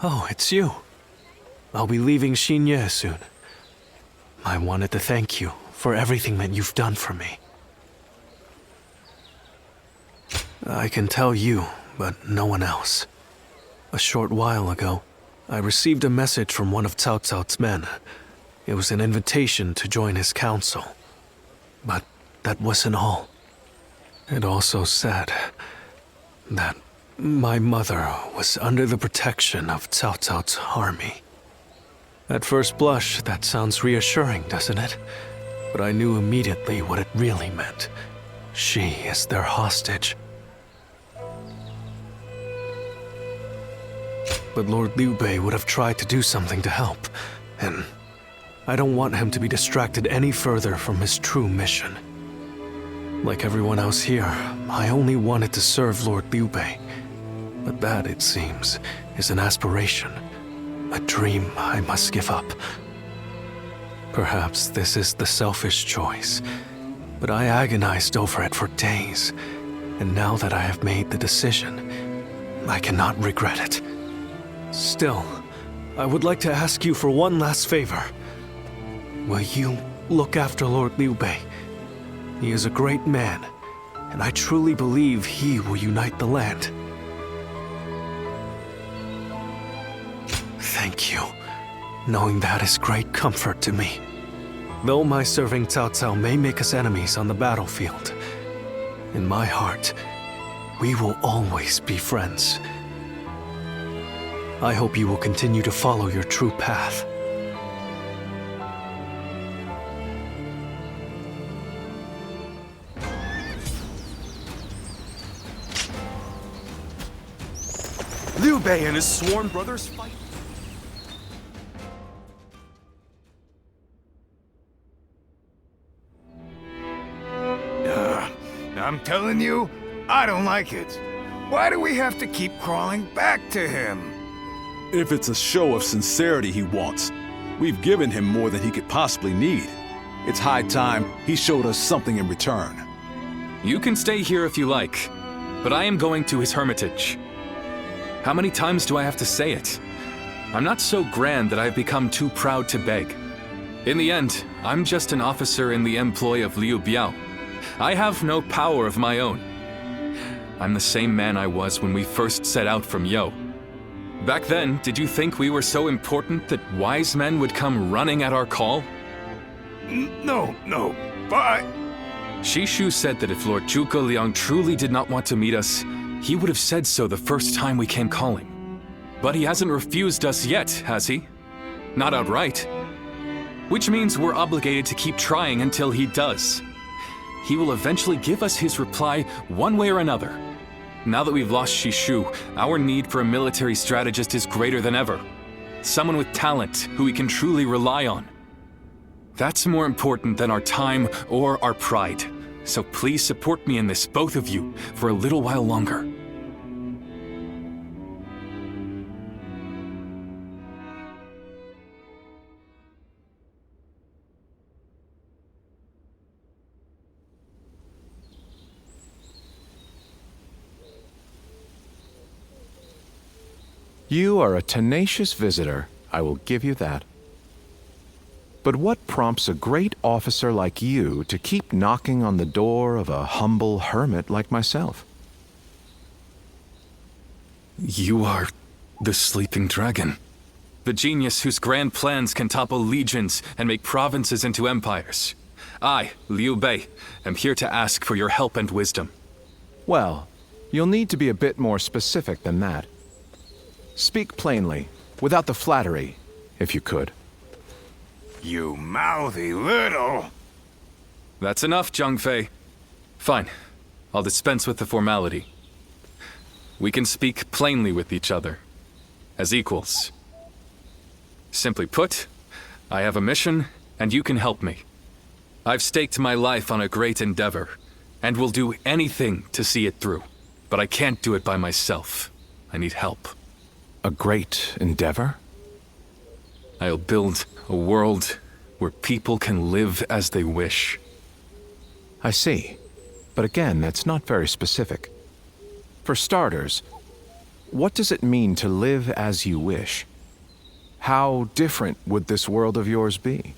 Oh, it's you. I'll be leaving Xinye soon. I wanted to thank you for everything that you've done for me. I can tell you, but no one else. A short while ago, I received a message from one of Cao Cao's men. It was an invitation to join his council. But that wasn't all. It also said that my mother was under the protection of Cao Cao's army. At first blush, that sounds reassuring, doesn't it? But I knew immediately what it really meant. She is their hostage. But Lord Liu Bei would have tried to do something to help, and I don't want him to be distracted any further from his true mission. Like everyone else here, I only wanted to serve Lord Liu Bei. But that, it seems, is an aspiration, a dream I must give up. Perhaps this is the selfish choice, but I agonized over it for days, and now that I have made the decision, I cannot regret it. Still, I would like to ask you for one last favor. Will you look after Lord Liu Bei? He is a great man, and I truly believe he will unite the land. Thank you. Knowing that is great comfort to me. Though my serving Cao Cao may make us enemies on the battlefield, in my heart, we will always be friends. I hope you will continue to follow your true path. Liu Bei and his sworn brothers fight. I'm telling you, I don't like it. Why do we have to keep crawling back to him? If it's a show of sincerity he wants, we've given him more than he could possibly need. It's high time he showed us something in return. You can stay here if you like, but I am going to his hermitage. How many times do I have to say it? I'm not so grand that I've become too proud to beg. In the end, I'm just an officer in the employ of Liu Biao. I have no power of my own. I'm the same man I was when we first set out from Yo. Back then, did you think we were so important that wise men would come running at our call? No, but... Shishu said that if Lord Zhuge Liang truly did not want to meet us, he would have said so the first time we came calling. But he hasn't refused us yet, has he? Not outright. Which means we're obligated to keep trying until he does. He will eventually give us his reply one way or another. Now that we've lost Shishu, our need for a military strategist is greater than ever. Someone with talent who we can truly rely on. That's more important than our time or our pride. So please support me in this, both of you, for a little while longer. You are a tenacious visitor, I will give you that. But what prompts a great officer like you to keep knocking on the door of a humble hermit like myself? You are the sleeping dragon. The genius whose grand plans can topple legions and make provinces into empires. I, Liu Bei, am here to ask for your help and wisdom. Well, you'll need to be a bit more specific than that. Speak plainly, without the flattery, if you could. You mouthy little... That's enough, Zhang Fei. Fine. I'll dispense with the formality. We can speak plainly with each other, as equals. Simply put, I have a mission, and you can help me. I've staked my life on a great endeavor, and will do anything to see it through. But I can't do it by myself. I need help. A great endeavor? I'll build a world where people can live as they wish. I see. But again, that's not very specific. For starters, what does it mean to live as you wish? How different would this world of yours be?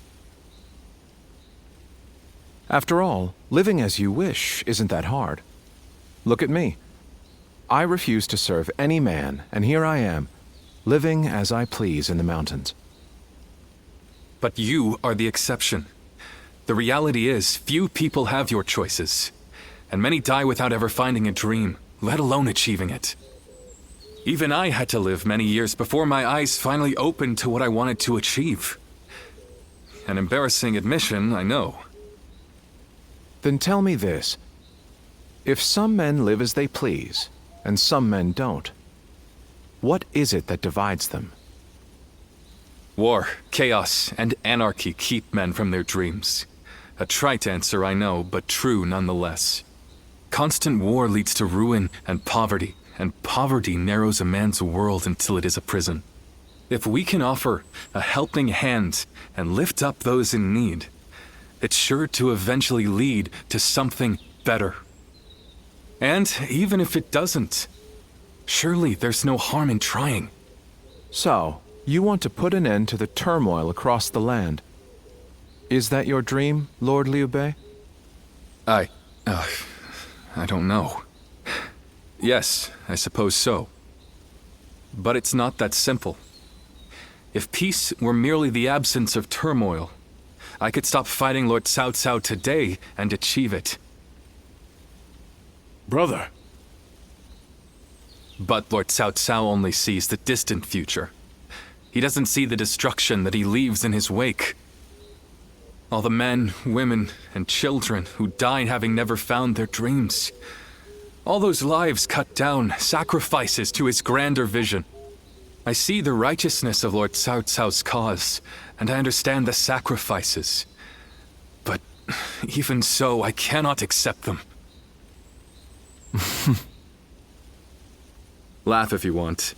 After all, living as you wish isn't that hard. Look at me. I refuse to serve any man, and here I am, living as I please in the mountains. But you are the exception. The reality is, few people have your choices, and many die without ever finding a dream, let alone achieving it. Even I had to live many years before my eyes finally opened to what I wanted to achieve. An embarrassing admission, I know. Then tell me this. If some men live as they please, and some men don't, what is it that divides them? War, chaos, and anarchy keep men from their dreams. A trite answer, I know, but true nonetheless. Constant war leads to ruin and poverty narrows a man's world until it is a prison. If we can offer a helping hand and lift up those in need, it's sure to eventually lead to something better. And even if it doesn't, surely there's no harm in trying. So, you want to put an end to the turmoil across the land. Is that your dream, Lord Liu Bei? I don't know. Yes, I suppose so. But it's not that simple. If peace were merely the absence of turmoil, I could stop fighting Lord Cao Cao today and achieve it. Brother. But Lord Cao Cao only sees the distant future. He doesn't see the destruction that he leaves in his wake. All the men, women, and children who died having never found their dreams. All those lives cut down, sacrifices to his grander vision. I see the righteousness of Lord Cao Cao's cause, and I understand the sacrifices. But even so, I cannot accept them. Laugh if you want.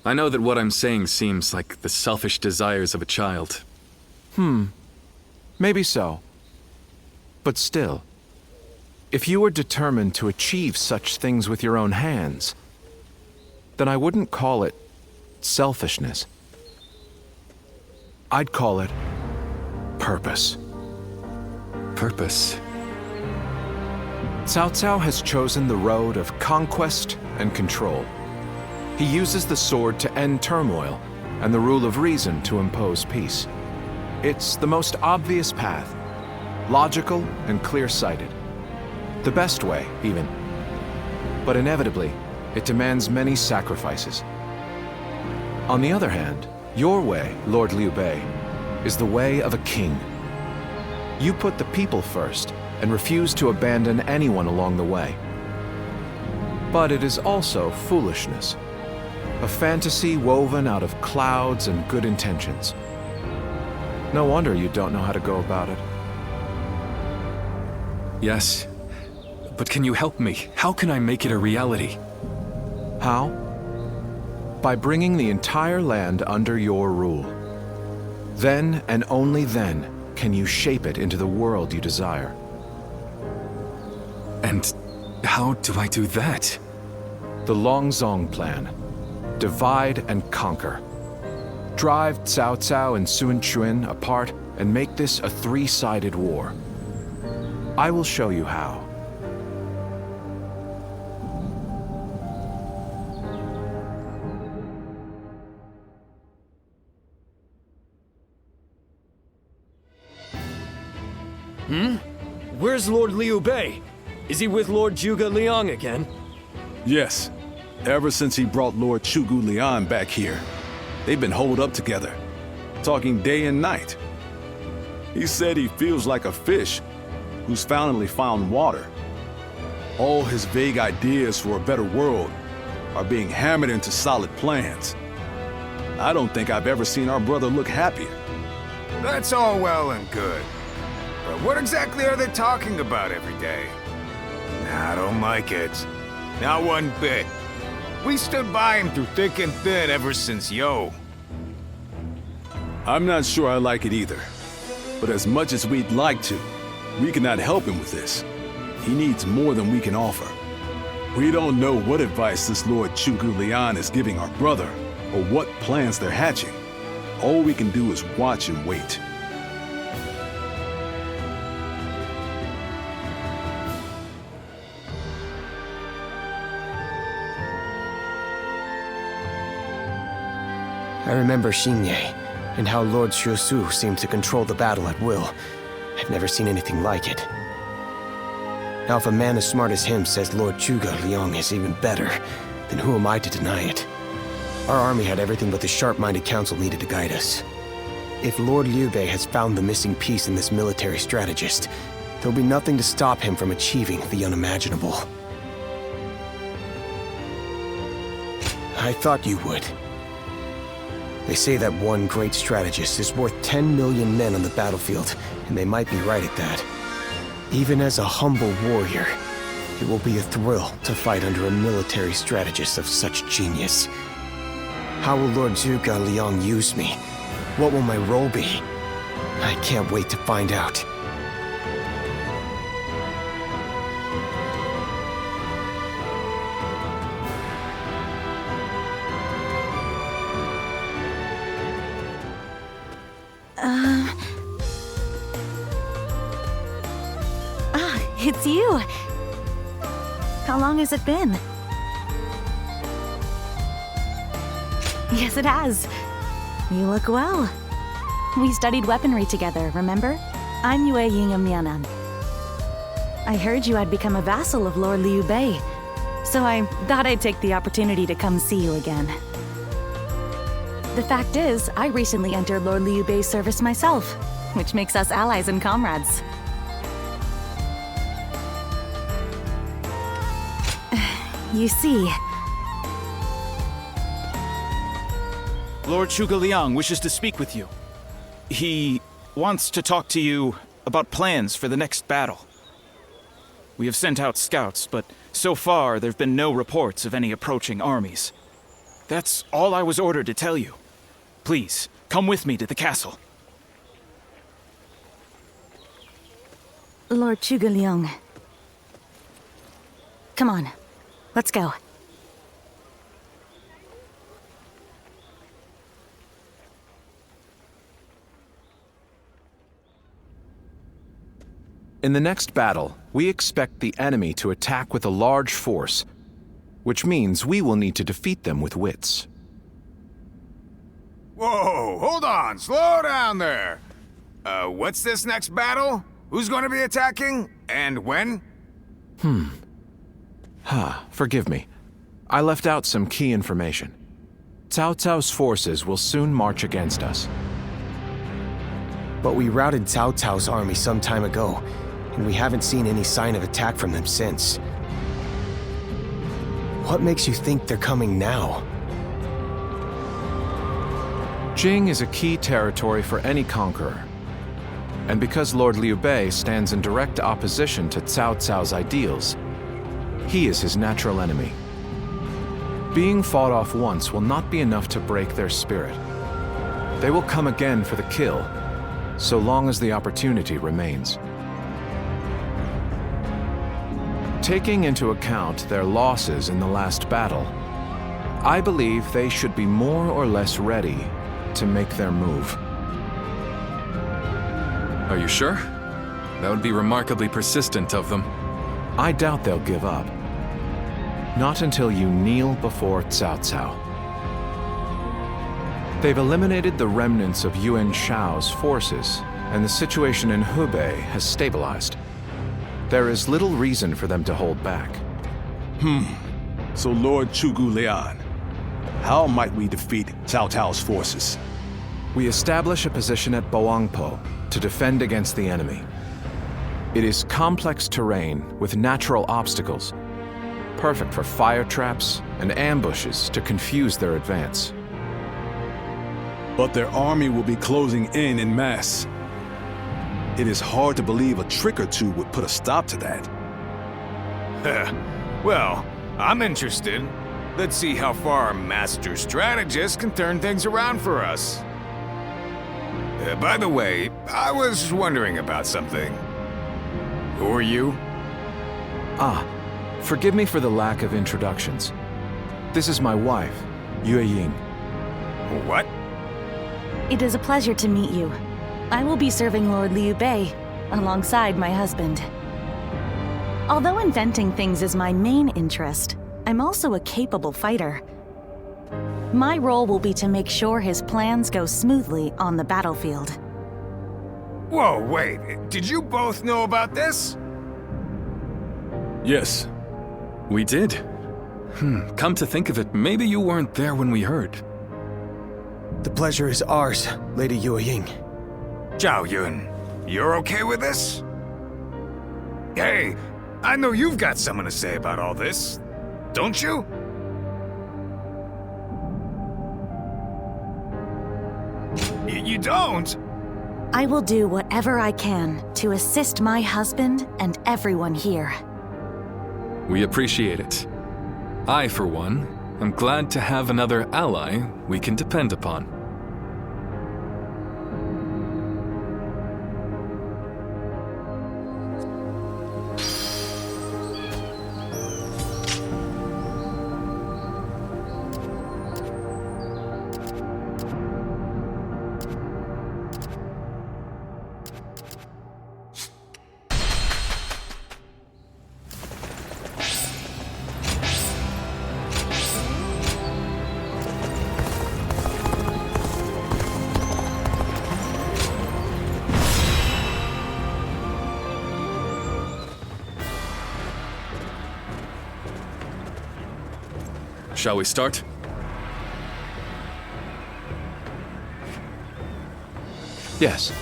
I know that what I'm saying seems like the selfish desires of a child. Maybe so. But still, if you were determined to achieve such things with your own hands, then I wouldn't call it selfishness. I'd call it purpose. Purpose? Cao Cao has chosen the road of conquest and control. He uses the sword to end turmoil and the rule of reason to impose peace. It's the most obvious path, logical and clear-sighted. The best way, even. but inevitably, it demands many sacrifices. On the other hand, your way, Lord Liu Bei, is the way of a king. You put the people first and refuse to abandon anyone along the way. But it is also foolishness, a fantasy woven out of clouds and good intentions. No wonder you don't know how to go about it. Yes, but can you help me? How can I make it a reality? How? By bringing the entire land under your rule. Then and only then can you shape it into the world you desire. And how do I do that? The Longzong plan. Divide and conquer. Drive Cao Cao and Sun Quan apart and make this a three-sided war. I will show you how. Where's Lord Liu Bei? Is he with Lord Zhuge Liang again? Yes. Ever since he brought Lord Zhuge Liang back here, they've been holed up together, talking day and night. He said he feels like a fish who's finally found water. All his vague ideas for a better world are being hammered into solid plans. I don't think I've ever seen our brother look happier. That's all well and good. But what exactly are they talking about every day? I don't like it. Not one bit. We stood by him through thick and thin ever since Yo. I'm not sure I like it either. But as much as we'd like to, we cannot help him with this. He needs more than we can offer. We don't know what advice this Lord Zhuge Liang is giving our brother, or what plans they're hatching. All we can do is watch and wait. I remember Xinye, and how Lord Shusu seemed to control the battle at will. I've never seen anything like it. Now if a man as smart as him says Lord Zhuge Liang is even better, then who am I to deny it? Our army had everything but the sharp-minded council needed to guide us. If Lord Liu Bei has found the missing piece in this military strategist, there'll be nothing to stop him from achieving the unimaginable. I thought you would. They say that one great strategist is worth 10 million men on the battlefield, and they might be right at that. Even as a humble warrior, it will be a thrill to fight under a military strategist of such genius. How will Lord Zhuge Liang use me? What will my role be? I can't wait to find out. It's you! How long has it been? Yes, it has. You look well. We studied weaponry together, remember? I'm Yue Yingyam. I heard you had become a vassal of Lord Liu Bei, so I thought I'd take the opportunity to come see you again. The fact is, I recently entered Lord Liu Bei's service myself, which makes us allies and comrades. You see... Lord Zhuge Liang wishes to speak with you. He wants to talk to you about plans for the next battle. We have sent out scouts, but so far there have been no reports of any approaching armies. That's all I was ordered to tell you. Please, come with me to the castle. Lord Zhuge Liang. Come on. Let's go. In the next battle, we expect the enemy to attack with a large force, which means we will need to defeat them with wits. Whoa, hold on, slow down there. What's this next battle? Who's gonna be attacking? And when? Forgive me. I left out some key information. Cao Cao's forces will soon march against us. But we routed Cao Cao's army some time ago, and we haven't seen any sign of attack from them since. What makes you think they're coming now? Jing is a key territory for any conqueror. And because Lord Liu Bei stands in direct opposition to Cao Cao's ideals, he is his natural enemy. Being fought off once will not be enough to break their spirit. They will come again for the kill, so long as the opportunity remains. Taking into account their losses in the last battle, I believe they should be more or less ready to make their move. Are you sure? That would be remarkably persistent of them. I doubt they'll give up. Not until you kneel before Cao Cao. They've eliminated the remnants of Yuan Shao's forces, and the situation in Hubei has stabilized. There is little reason for them to hold back. So Lord Chugu Lian, how might we defeat Cao Cao's forces? We establish a position at Bowangpo to defend against the enemy. It is complex terrain with natural obstacles, perfect for fire traps and ambushes to confuse their advance. But their army will be closing in mass. It is hard to believe a trick or two would put a stop to that. Well, I'm interested. Let's see how far our master strategist can turn things around for us. By the way, I was wondering about something. Who are you? Forgive me for the lack of introductions. This is my wife, Yue Ying. What? It is a pleasure to meet you. I will be serving Lord Liu Bei alongside my husband. Although inventing things is my main interest, I'm also a capable fighter. My role will be to make sure his plans go smoothly on the battlefield. Whoa, wait. Did you both know about this? Yes. We did. Come to think of it, maybe you weren't there when we heard. The pleasure is ours, Lady Yue Ying. Zhao Yun, you're okay with this? Hey, I know you've got something to say about all this, don't you? You don't? I will do whatever I can to assist my husband and everyone here. We appreciate it. I, for one, am glad to have another ally we can depend upon. Shall we start? Yes.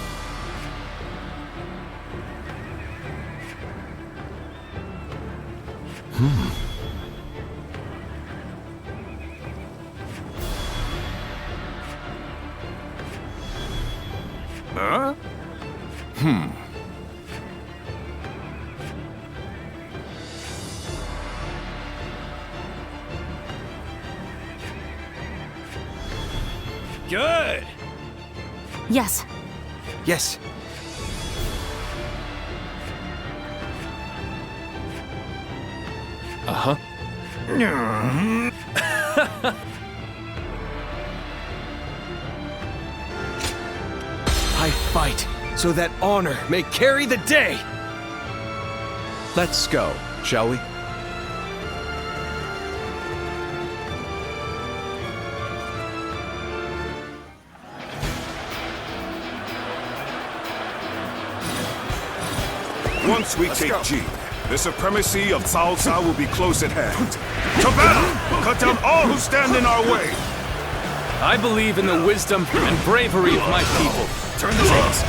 Huh? Good. Yes. Yes. Uh-huh. I fight so that honor may carry the day. Let's go, shall we? Once we take Jing, The supremacy of Cao Cao will be close at hand. To battle! Cut down all who stand in our way! I believe in the wisdom and bravery of my people. Turn the tables.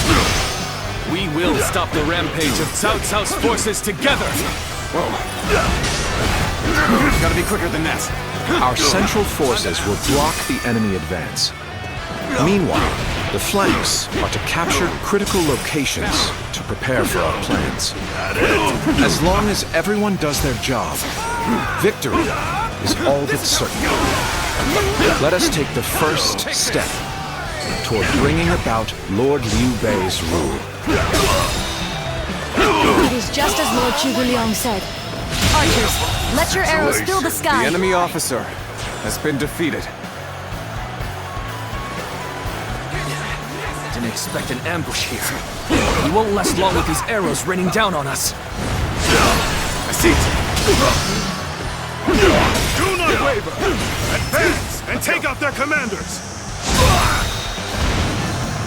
We will stop the rampage of Cao Cao's forces together! Whoa. Gotta be quicker than that. Our central forces will block the enemy advance. Meanwhile, the flanks are to capture critical locations to prepare for our plans. As long as everyone does their job, victory is all but certain. Let us take the first step toward bringing about Lord Liu Bei's rule. It is just as Lord Zhuge said. Archers, let your arrows fill the sky. The enemy officer has been defeated. Didn't expect an ambush here. We won't last long with these arrows raining down on us. I see it. Do not waver! Advance and take out their commanders!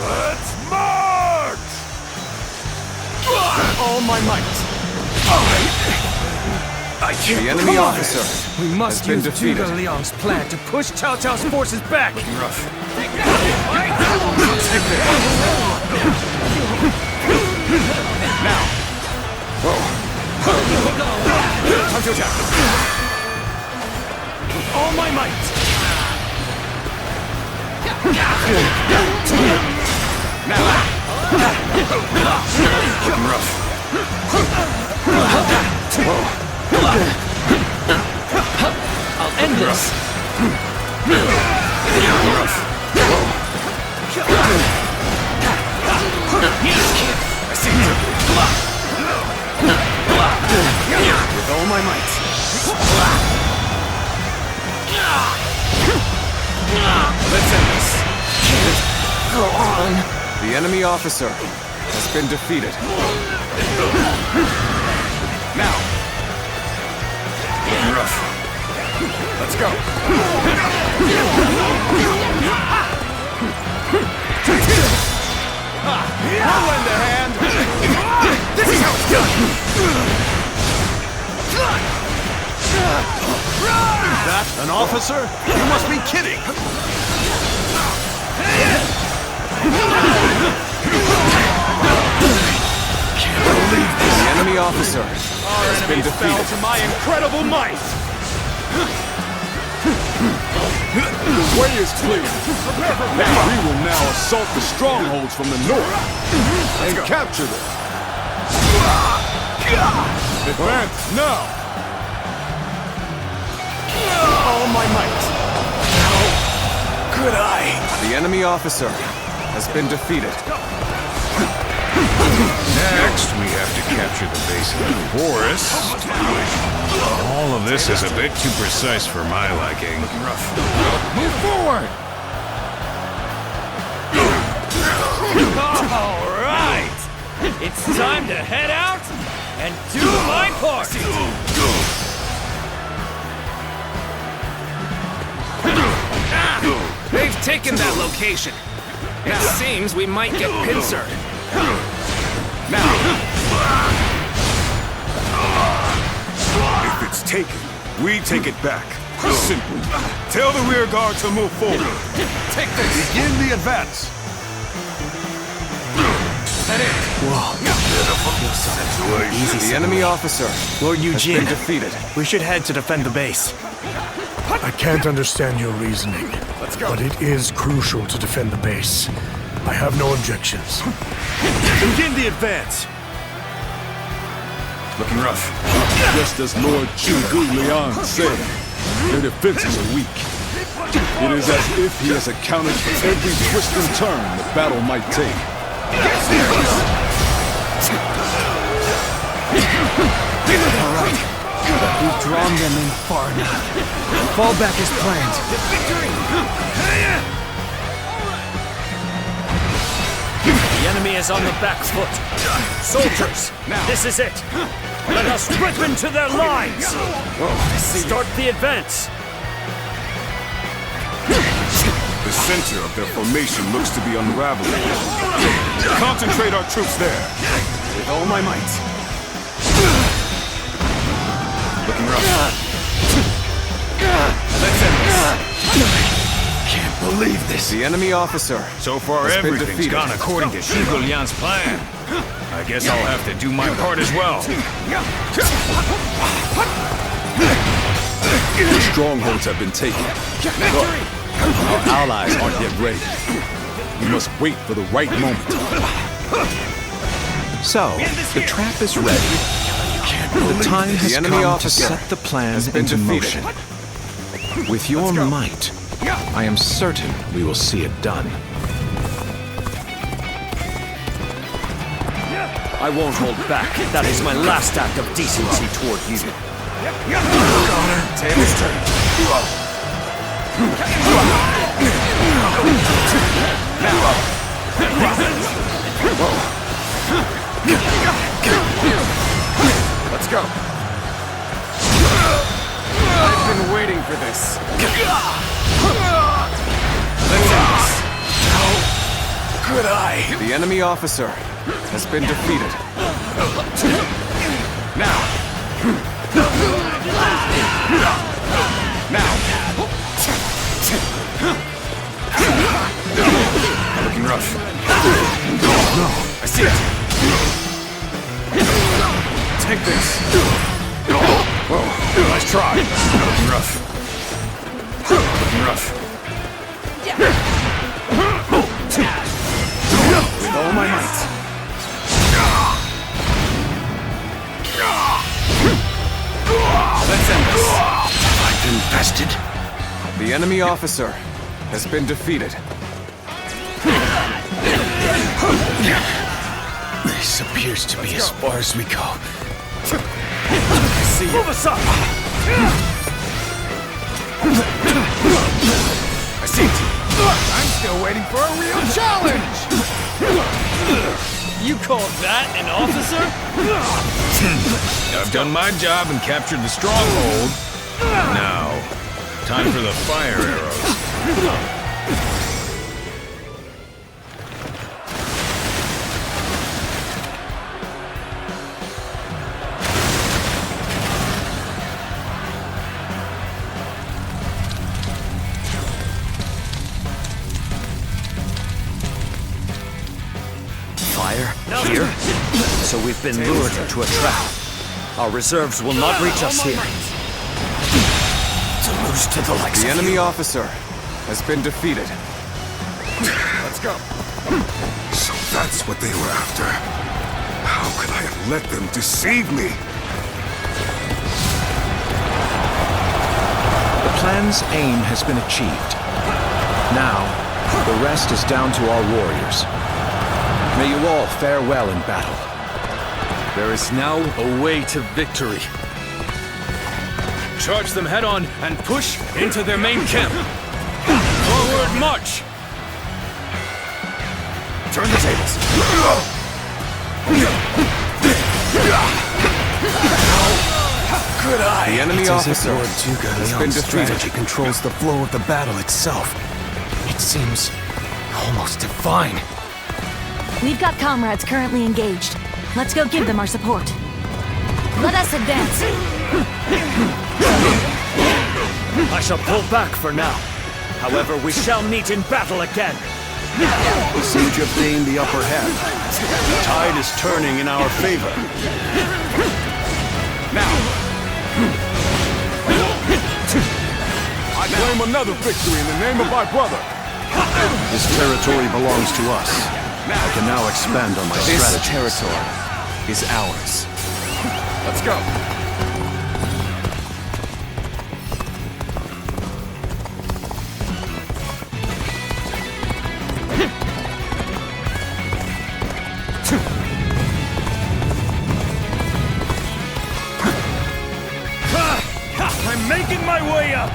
Let's march! All my might. The enemy officer We must has been use defeated. Zhuge Liang's plan to push Cao Cao's forces back. Now! Whoa! Time to attack! All my might. Looking rough. I'll end this. I see you. With all my might. Let's end this. Go on. The enemy officer has been defeated. Now. Looking rough. Let's go. I'll lend a hand. This is how it's done. That an officer? You must be kidding! The enemy officer has been defeated. To my incredible might! The way is clear. We will now assault the strongholds from the north and capture them. Advance now! All my might. How could I? The enemy officer has been defeated. Next, we have to capture the base of the forest. All of this is a bit too precise for my liking. Move forward. All right. It's time to head out and do my part. They've taken that location. It seems we might get pincered. Now. If it's taken, we take it back. Simple. Tell the rear guard to move forward. Take this. Begin the advance. That it. Whoa. The enemy officer Lord has Eugene, been defeated. we should head to defend the base. I can't understand your reasoning, but it is crucial to defend the base. I have no objections. Begin the advance. Looking rough. Just as Lord Zhuge Liang said, their defenses are weak. It is as if he has accounted for every twist and turn the battle might take. All right. We've drawn them in far enough. Fall back as planned. The enemy is on the back foot. Soldiers, this is it. Let us rip into their lines. Start the advance. The center of their formation looks to be unraveling. Concentrate our troops there. With all my might. Looking rough. Let's end this. Can't believe this. The enemy officer. So far, has been everything's defeated. gone according to Xinye Lian's plan. I guess I'll have to do my part as well. The strongholds have been taken. But our allies aren't yet ready. We must wait for the right moment. So, the trap is ready. The time has enemy come to officer set the plan has been into defeated. motion. With your might, I am certain we will see it done. I won't hold back. That is my last act of decency toward you. Tables turn. Let's go. I've been waiting for this. Let's end this. How could I? The enemy officer has been defeated. Now. Looking rough. No, I see it. Take this. Whoa, nice try. Looking rough. Looking rough. With all my might. Let's end this. I've been bested. The enemy officer has been defeated. This appears to be as far as we go. I see you. Move us up! I see it. I'm still waiting for a real challenge! You call that an officer? I've done my job and captured the stronghold. Now, time for the fire arrows. Fire? Here? So we've been lured into a trap. Our reserves will not reach us here. To lose to the likes The of enemy you. officer has been defeated. Let's go. So that's what they were after. How could I have let them deceive me? The plan's aim has been achieved. Now, the rest is down to our warriors. May you all fare well in battle. There is now a way to victory. Charge them head on and push into their main camp. Forward march! Turn the tables. Could I? The enemy It's as if officer Lord Zhuge has been Liang's defeated. strategy controls the flow of the battle itself. It seems almost divine. We've got comrades currently engaged. Let's go give them our support. Let us advance. I shall pull back for now. However, we shall meet in battle again. We seem to have gained the upper hand. The tide is turning in our favor. Now. I claim another victory in the name of my brother. This territory belongs to us. I can now expand on my This strategy. territory is ours. Let's go. I'm making my way up!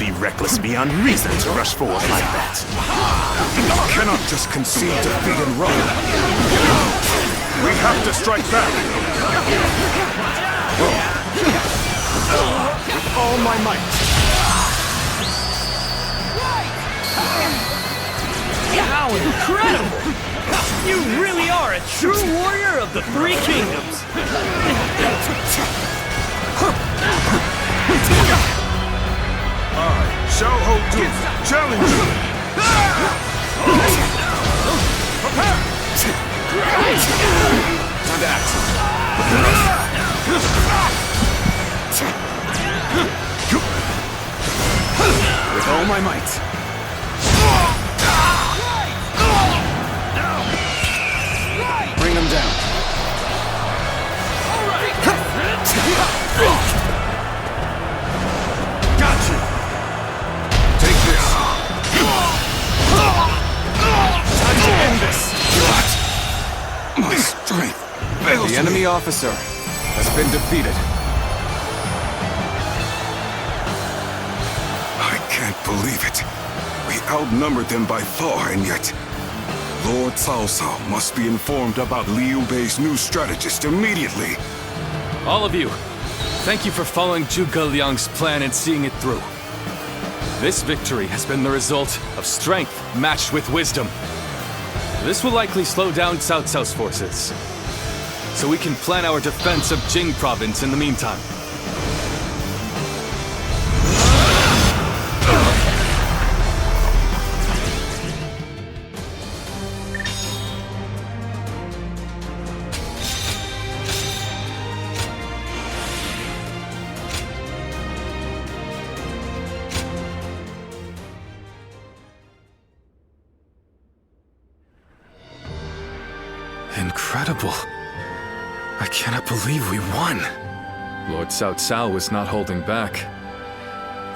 be reckless beyond reason to rush forward like that. You cannot just concede defeat and run. We have to strike back. With all my might. How incredible! You really are a true warrior of the Three Kingdoms! I shall hold you. Challenge you. Prepare. Time to act. With all my might. Bring them down. Got you. Take this. Time to end this. My strength fails The enemy officer has been defeated. I can't believe it. We outnumbered them by far, and yet Lord Cao Cao must be informed about Liu Bei's new strategist immediately. All of you, thank you for following Zhuge Liang's plan and seeing it through. This victory has been the result of strength matched with wisdom. This will likely slow down Cao Cao's forces, so we can plan our defense of Jing province in the meantime. Incredible. I cannot believe we won. Lord Cao Cao was not holding back.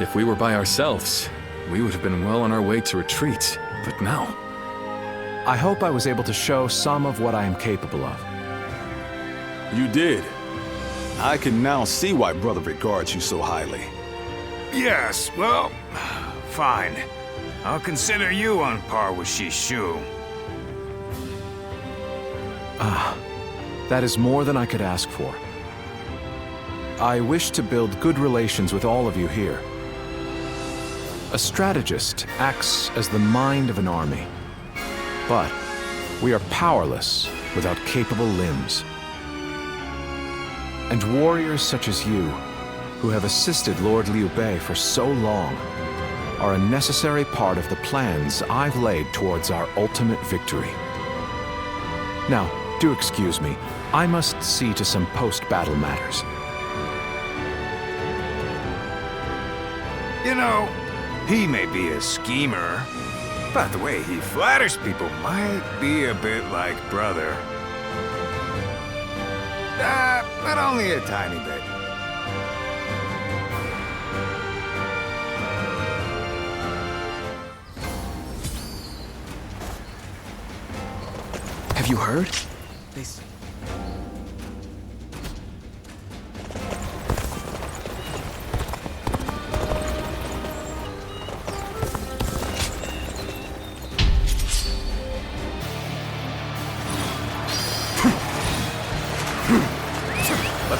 If we were by ourselves, we would have been well on our way to retreat, but no. I hope I was able to show some of what I am capable of. You did. I can now see why Brother regards you so highly. Yes, well, fine. I'll consider you on par with Shishu. That is more than I could ask for. I wish to build good relations with all of you here. A strategist acts as the mind of an army, but we are powerless without capable limbs. And warriors such as you, who have assisted Lord Liu Bei for so long, are a necessary part of the plans I've laid towards our ultimate victory. Now, do excuse me. I must see to some post-battle matters. You know, he may be a schemer, but the way he flatters people might be a bit like brother. But only a tiny bit. Have you heard?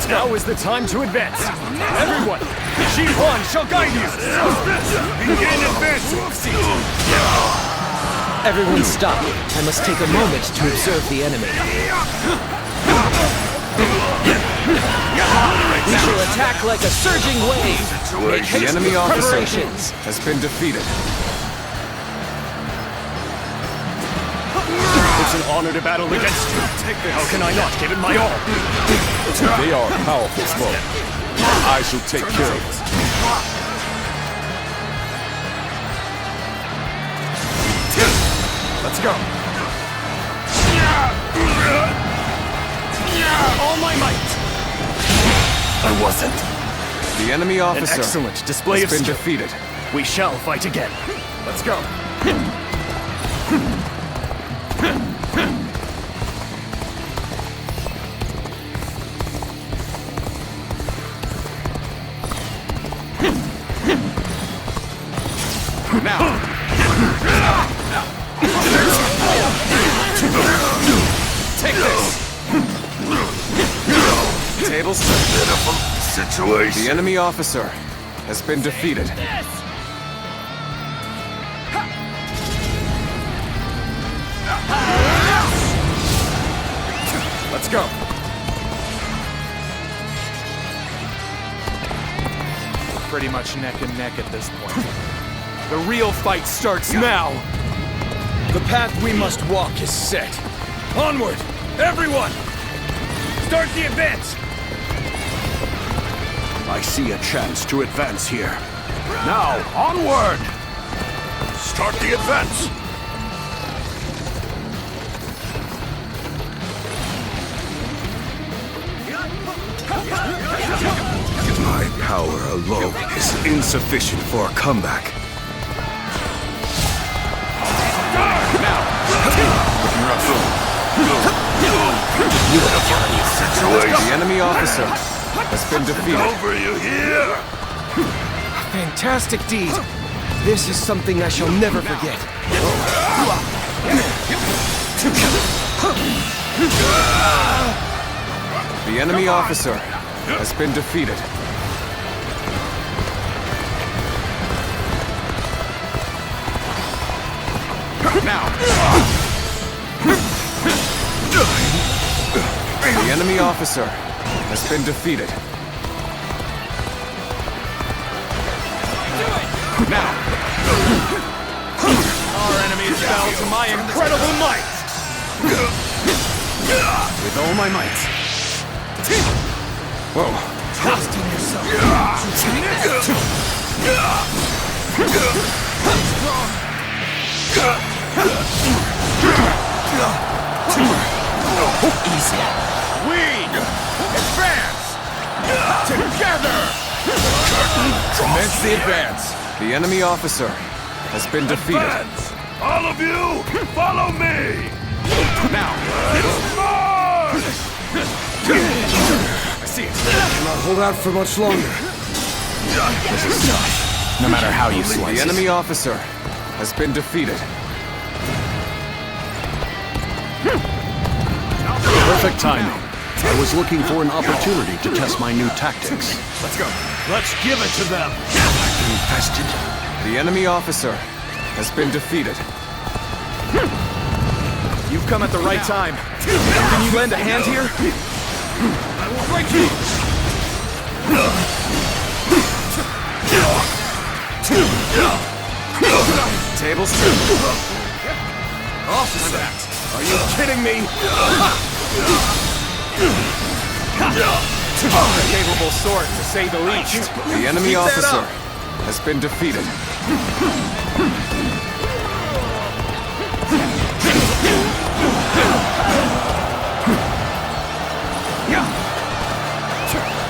Now is the time to advance. Everyone, Xi Huan shall guide you. Begin advancing. Everyone stop. I must take a moment to observe the enemy. We shall attack like a surging wave. Make The haste enemy with officer preparations. has been defeated. It's an honor to battle against you. How can I not give it my all? They are a powerful foe. I shall take care of it. Let's go. All my might. I wasn't. The enemy officer An excellent display has of been skill. defeated. We shall fight again. Let's go. Tables Pitiful situation. The enemy officer has been defeated. Let's go. We're pretty much neck and neck at this point. The real fight starts now! The path we must walk is set. Onward! Everyone! Start the advance! I see a chance to advance here. Now, onward! Start the advance! My power alone is insufficient for a comeback. The enemy officer has been defeated. Over you here! Fantastic deed. This is something I shall never forget. The enemy officer has been defeated. Now! The enemy officer has been defeated. Now! Our enemies fell to my incredible might! With all my might. Whoa. Trust in yourself. Easy. We advance together. Commence the advance. The enemy officer has been defeated. Advance! All of you, follow me! Now. I see it. Cannot hold out for much longer. This is tough. No matter how you slice The enemy officer has been defeated. Perfect timing. I was looking for an opportunity to test my new tactics. Let's go. Let's give it to them. Infested. The enemy officer has been defeated. You've come at the right time. Can you lend a hand here? I will break you! Tables turned. Off that! Are you kidding me? A capable sword, to say the least. The enemy Keep that officer up. has been defeated.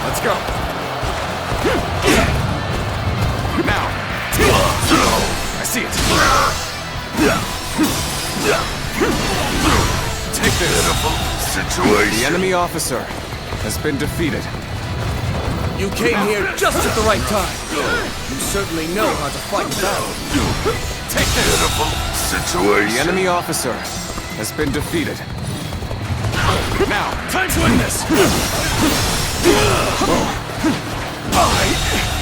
Let's go. Now. I see it. Take this. Situation. The enemy officer has been defeated. You came here just at the right time. You certainly know how to fight a battle. Take this. Situation. The enemy officer has been defeated. Now. Time to end this.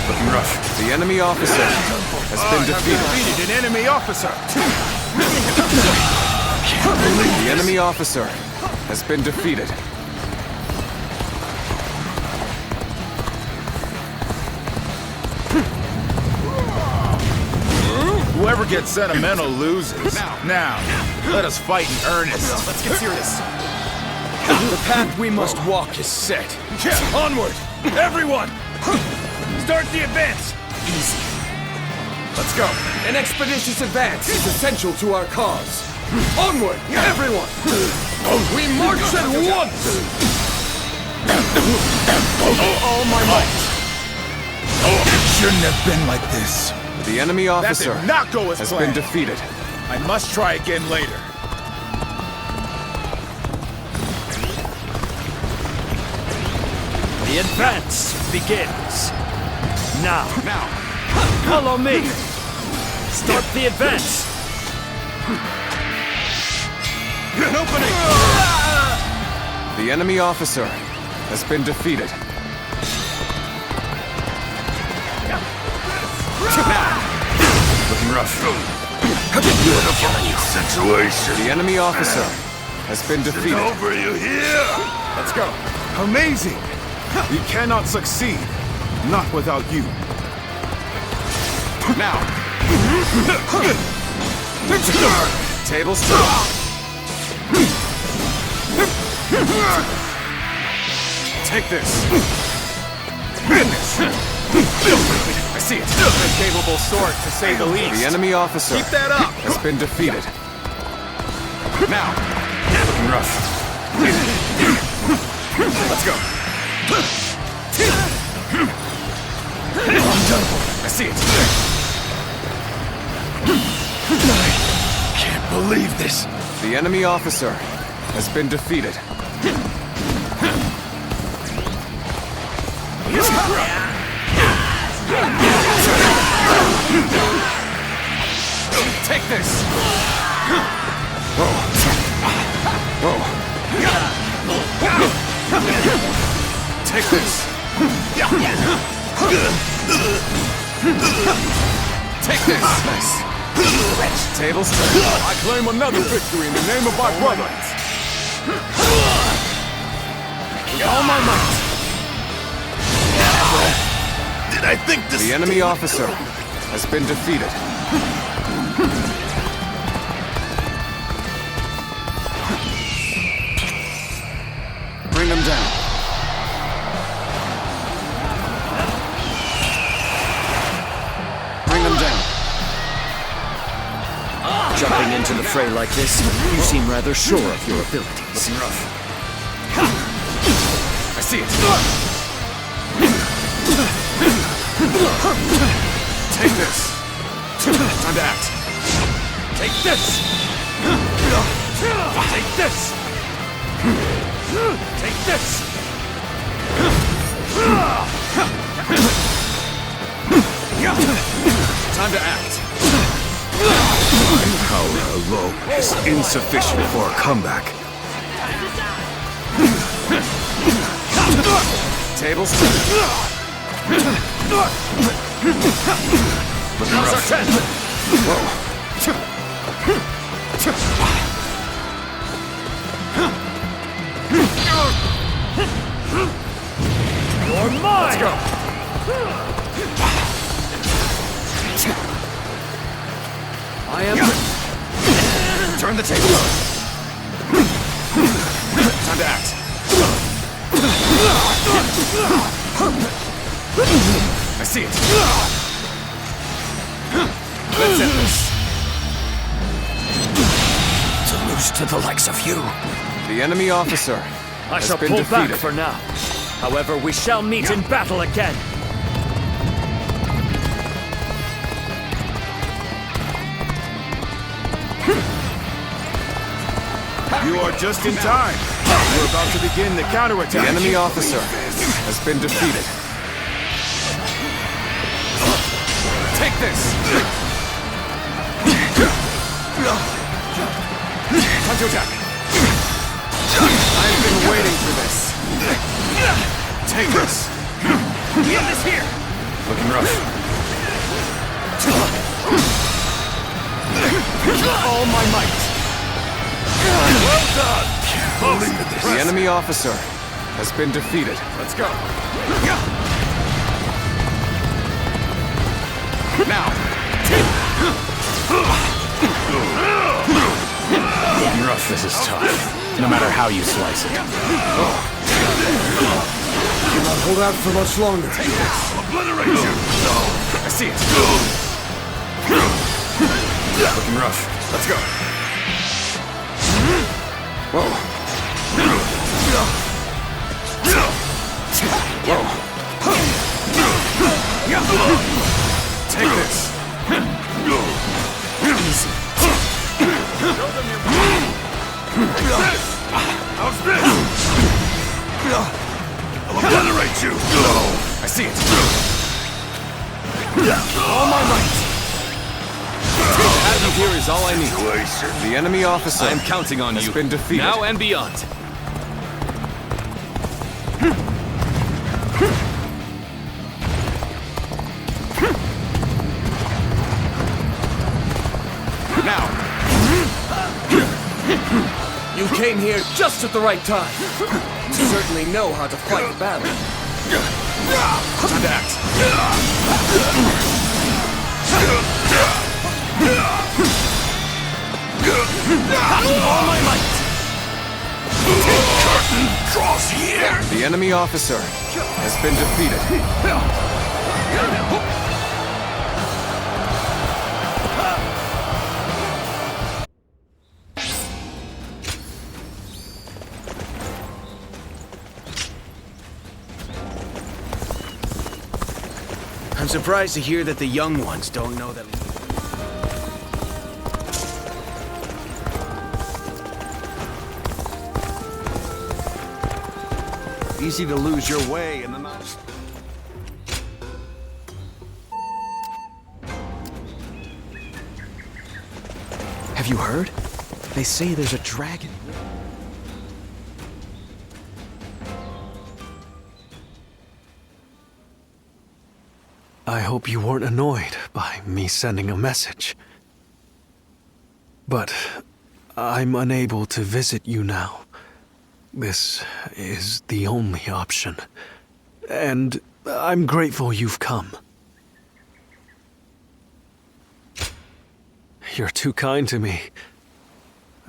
Looking rough. The enemy officer has been defeated. Defeated an enemy officer. The enemy officer has been defeated. Whoever gets sentimental loses. Now, let us fight in earnest. Let's get serious. The path we must walk is set. Onward! Everyone! Start the advance! Easy. Let's go. An expeditious advance is essential to our cause. Onward, everyone! We march at once! All my might. It shouldn't have been like this. The enemy officer That did not go as has planned. been defeated. I must try again later. The advance begins. Now. Follow me. Start the advance. An opening. The enemy officer has been defeated. Looking rough. Beautiful situation. The enemy officer has been defeated. Over you here. Let's go. Amazing. We cannot succeed. Not without you. Now. Tables turn. Take this. Finish. I see it. A capable sword, to say the least. The enemy officer Keep that up. has been defeated. Now. Looking rough. Let's go. I see it. I can't believe this. The enemy officer has been defeated. Take this. Take this. Take this. Nice. Tables turn. I claim another victory in the name of my brother. With all my might. Did I think this? The enemy officer has been defeated. Bring them down. Bring them down. Jumping into the fray like this, you seem rather sure of your abilities. Looking rough. I see it. Take this. Time to act. Take this. Take this. Take this. Time to act. My power alone is insufficient for a comeback. Tables turn. Looking rough. You're mine! Let's go. I am... Turn the tables. Time to act. I see it. Let's end this. To lose to the likes of you. The enemy officer I has shall been pull defeated. back for now. However, we shall meet in battle again. You are just in time. We're about to begin the counterattack. The enemy officer has been defeated. Take this. Time to attack. I've been waiting for this. Take this. Get this here! Looking rough. All my might. Well done. The enemy officer has been defeated. Let's go. Now. Looking rough. This is tough. No matter how you slice it. Cannot hold out for much longer. Obliterate you. I see it. Looking rough. Let's go. Whoa. Take this. Easy. How's this? I'll obliterate you. I see it. All my might. Having you here is all I need. The enemy officer I am counting on has you. been defeated. Now and beyond. You came here just at the right time. You certainly know how to fight a battle. Time to act. All my might! Curtain draws here! The enemy officer has been defeated. I'm surprised to hear that the young ones don't know that. Easy to lose your way in the mountains. Have you heard? They say there's a dragon. I hope you weren't annoyed by me sending a message. But I'm unable to visit you now. This is the only option. And I'm grateful you've come. You're too kind to me.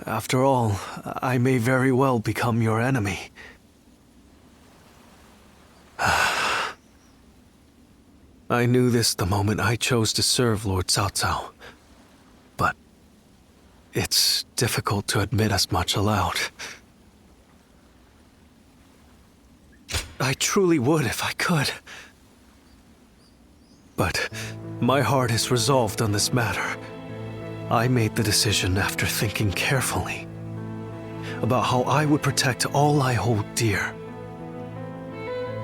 After all, I may very well become your enemy. I knew this the moment I chose to serve Lord Cao Cao. But it's difficult to admit as much aloud. I truly would if I could. But my heart is resolved on this matter. I made the decision after thinking carefully about how I would protect all I hold dear.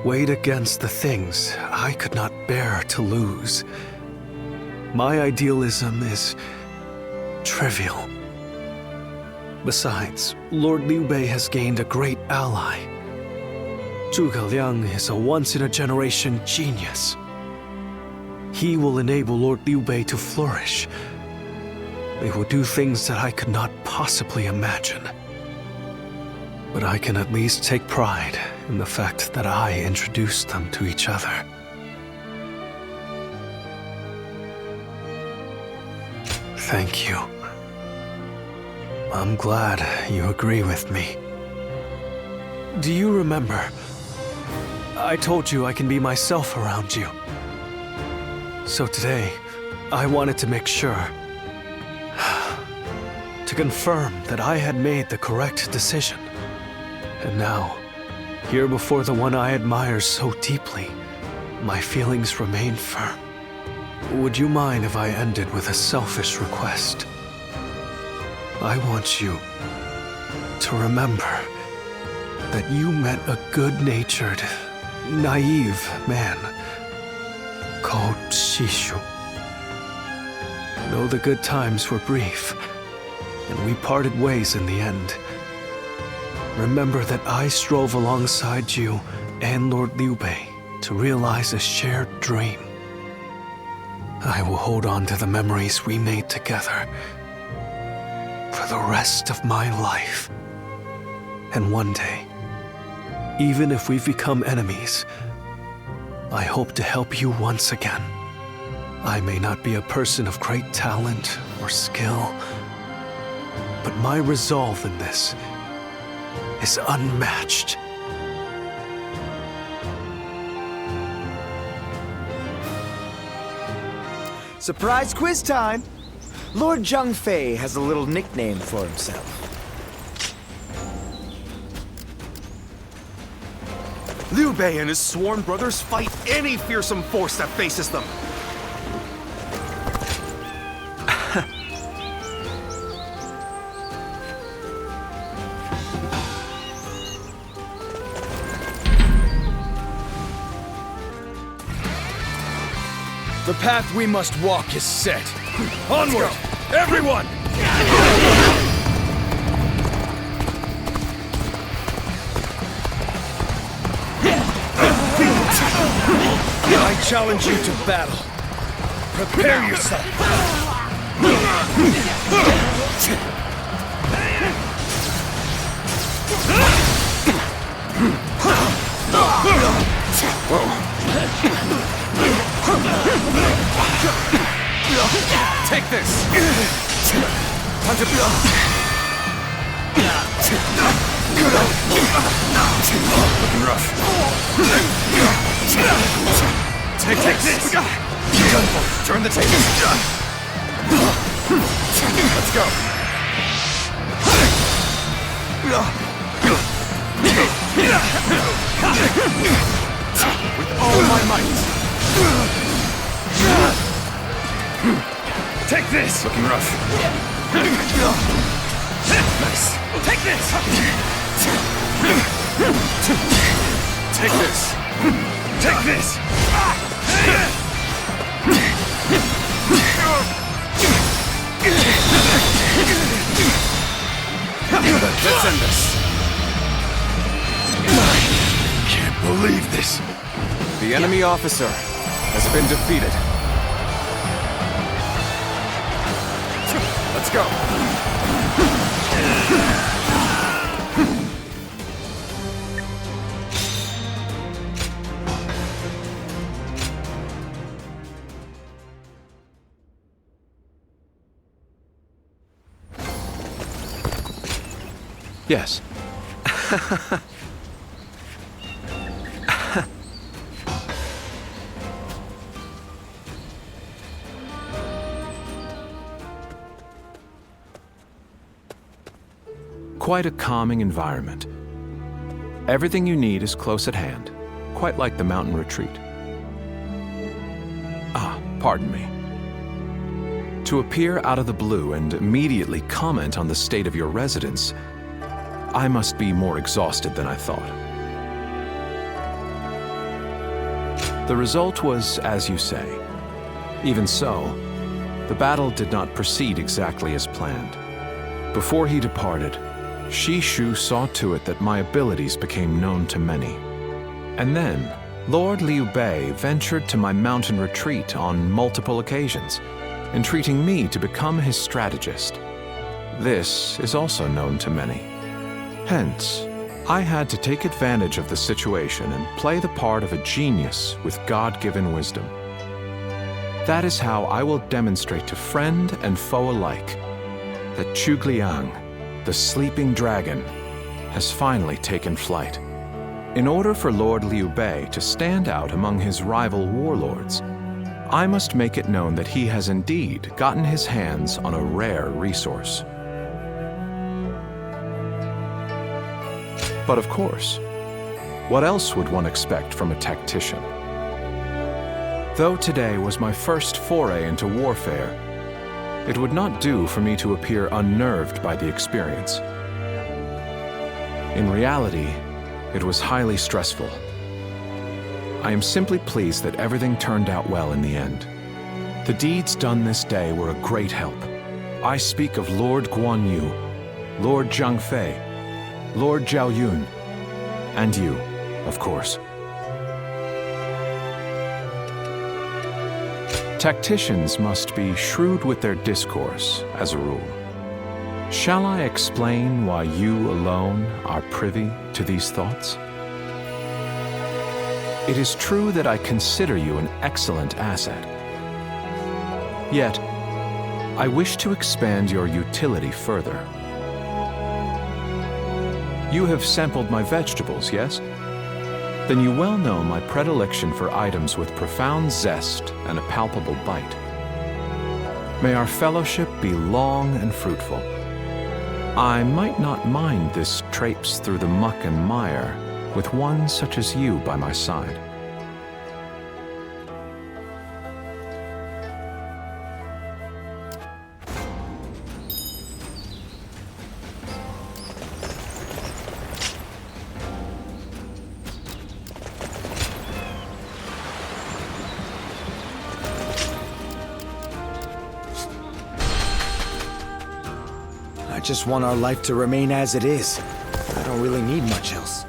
Weighed against the things I could not bear to lose. My idealism is trivial. Besides, Lord Liu Bei has gained a great ally. Zhuge Liang is a once-in-a-generation genius. He will enable Lord Liu Bei to flourish. They will do things that I could not possibly imagine. But I can at least take pride in the fact that I introduced them to each other. Thank you. I'm glad you agree with me. Do you remember? I told you I can be myself around you. So today, I wanted to make sure. To confirm that I had made the correct decision. And now, here before the one I admire so deeply, my feelings remain firm. Would you mind if I ended with a selfish request? I want you to remember that you met a good-natured, naive man called Shishu. Though the good times were brief, and we parted ways in the end, remember that I strove alongside you and Lord Liu Bei to realize a shared dream. I will hold on to the memories we made together for the rest of my life. And one day, even if we've become enemies, I hope to help you once again. I may not be a person of great talent or skill, but my resolve in this is unmatched. Surprise quiz time! Lord Zhang Fei has a little nickname for himself. Liu Bei and his sworn brothers fight any fearsome force that faces them. The path we must walk is set. Onward, everyone! I challenge you to battle. Prepare yourself. Looking rough. Take this! Turn the tables. Let's go. With all my might. Take this! Looking rough. Nice. Take this! Take this! Take this! Let's end this. Can't believe this. The enemy officer has been defeated. Let's go. Yes. Quite a calming environment. Everything you need is close at hand, quite like the mountain retreat. Ah, pardon me. To appear out of the blue and immediately comment on the state of your residence, I must be more exhausted than I thought. The result was as you say. Even so, the battle did not proceed exactly as planned. Before he departed, Shishu saw to it that my abilities became known to many. And then, Lord Liu Bei ventured to my mountain retreat on multiple occasions, entreating me to become his strategist. This is also known to many. Hence, I had to take advantage of the situation and play the part of a genius with God-given wisdom. That is how I will demonstrate to friend and foe alike that Chugliang, the sleeping dragon, has finally taken flight. In order for Lord Liu Bei to stand out among his rival warlords, I must make it known that he has indeed gotten his hands on a rare resource. But of course, what else would one expect from a tactician? Though today was my first foray into warfare, it would not do for me to appear unnerved by the experience. In reality, it was highly stressful. I am simply pleased that everything turned out well in the end. The deeds done this day were a great help. I speak of Lord Guan Yu, Lord Zhang Fei, Lord Zhao Yun, and you, of course. Tacticians must be shrewd with their discourse, as a rule. Shall I explain why you alone are privy to these thoughts? It is true that I consider you an excellent asset. Yet, I wish to expand your utility further. You have sampled my vegetables, yes? Then you well know my predilection for items with profound zest and a palpable bite. May our fellowship be long and fruitful. I might not mind this traipse through the muck and mire with one such as you by my side. I just want our life to remain as it is. I don't really need much else.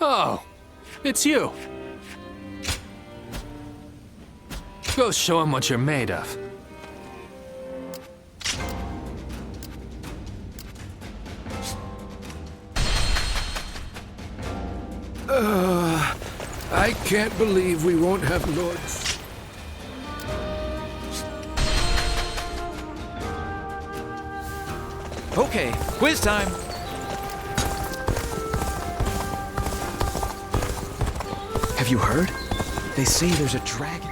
Oh, it's you. Go show him what you're made of. I can't believe we won't have Lords. Okay, quiz time. Have you heard? They say there's a dragon.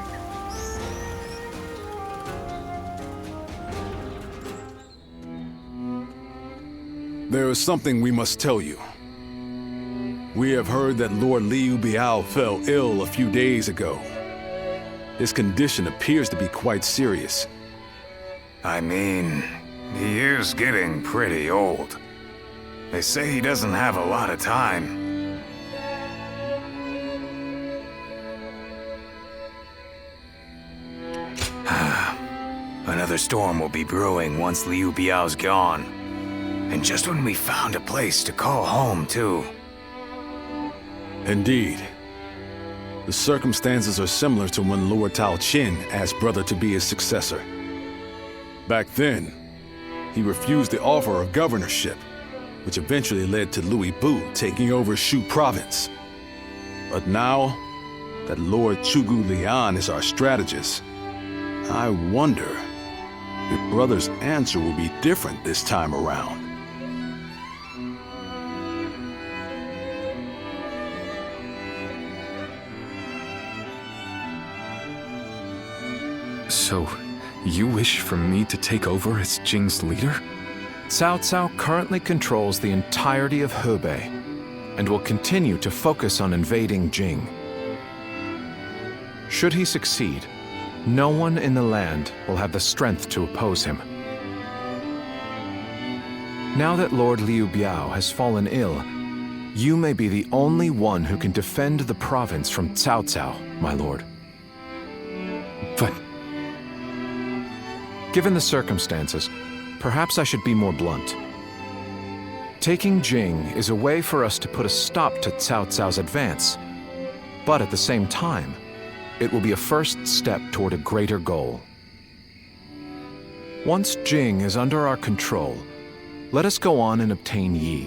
There is something we must tell you. We have heard that Lord Liu Biao fell ill a few days ago. His condition appears to be quite serious. I mean, he is getting pretty old. They say he doesn't have a lot of time. Another storm will be brewing once Liu Biao's gone. And just when we found a place to call home, too. Indeed. The circumstances are similar to when Lord Tao Qin asked Brother to be his successor. Back then, he refused the offer of governorship, which eventually led to Louis Bu taking over Shu province. But now that Lord Chugu Lian is our strategist, I wonder if Brother's answer will be different this time around. So, you wish for me to take over as Jing's leader? Cao Cao currently controls the entirety of Hebei and will continue to focus on invading Jing. Should he succeed, no one in the land will have the strength to oppose him. Now that Lord Liu Biao has fallen ill, you may be the only one who can defend the province from Cao Cao, my lord. But... given the circumstances, perhaps I should be more blunt. Taking Jing is a way for us to put a stop to Cao Cao's advance, but at the same time, it will be a first step toward a greater goal. Once Jing is under our control, let us go on and obtain Yi.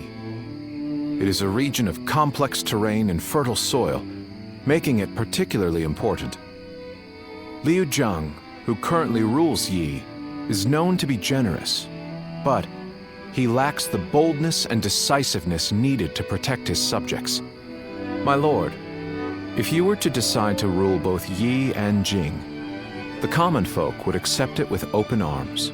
It is a region of complex terrain and fertile soil, making it particularly important. Liu Zhang, who currently rules Yi, is known to be generous, but he lacks the boldness and decisiveness needed to protect his subjects. My lord, if you were to decide to rule both Yi and Jing, the common folk would accept it with open arms.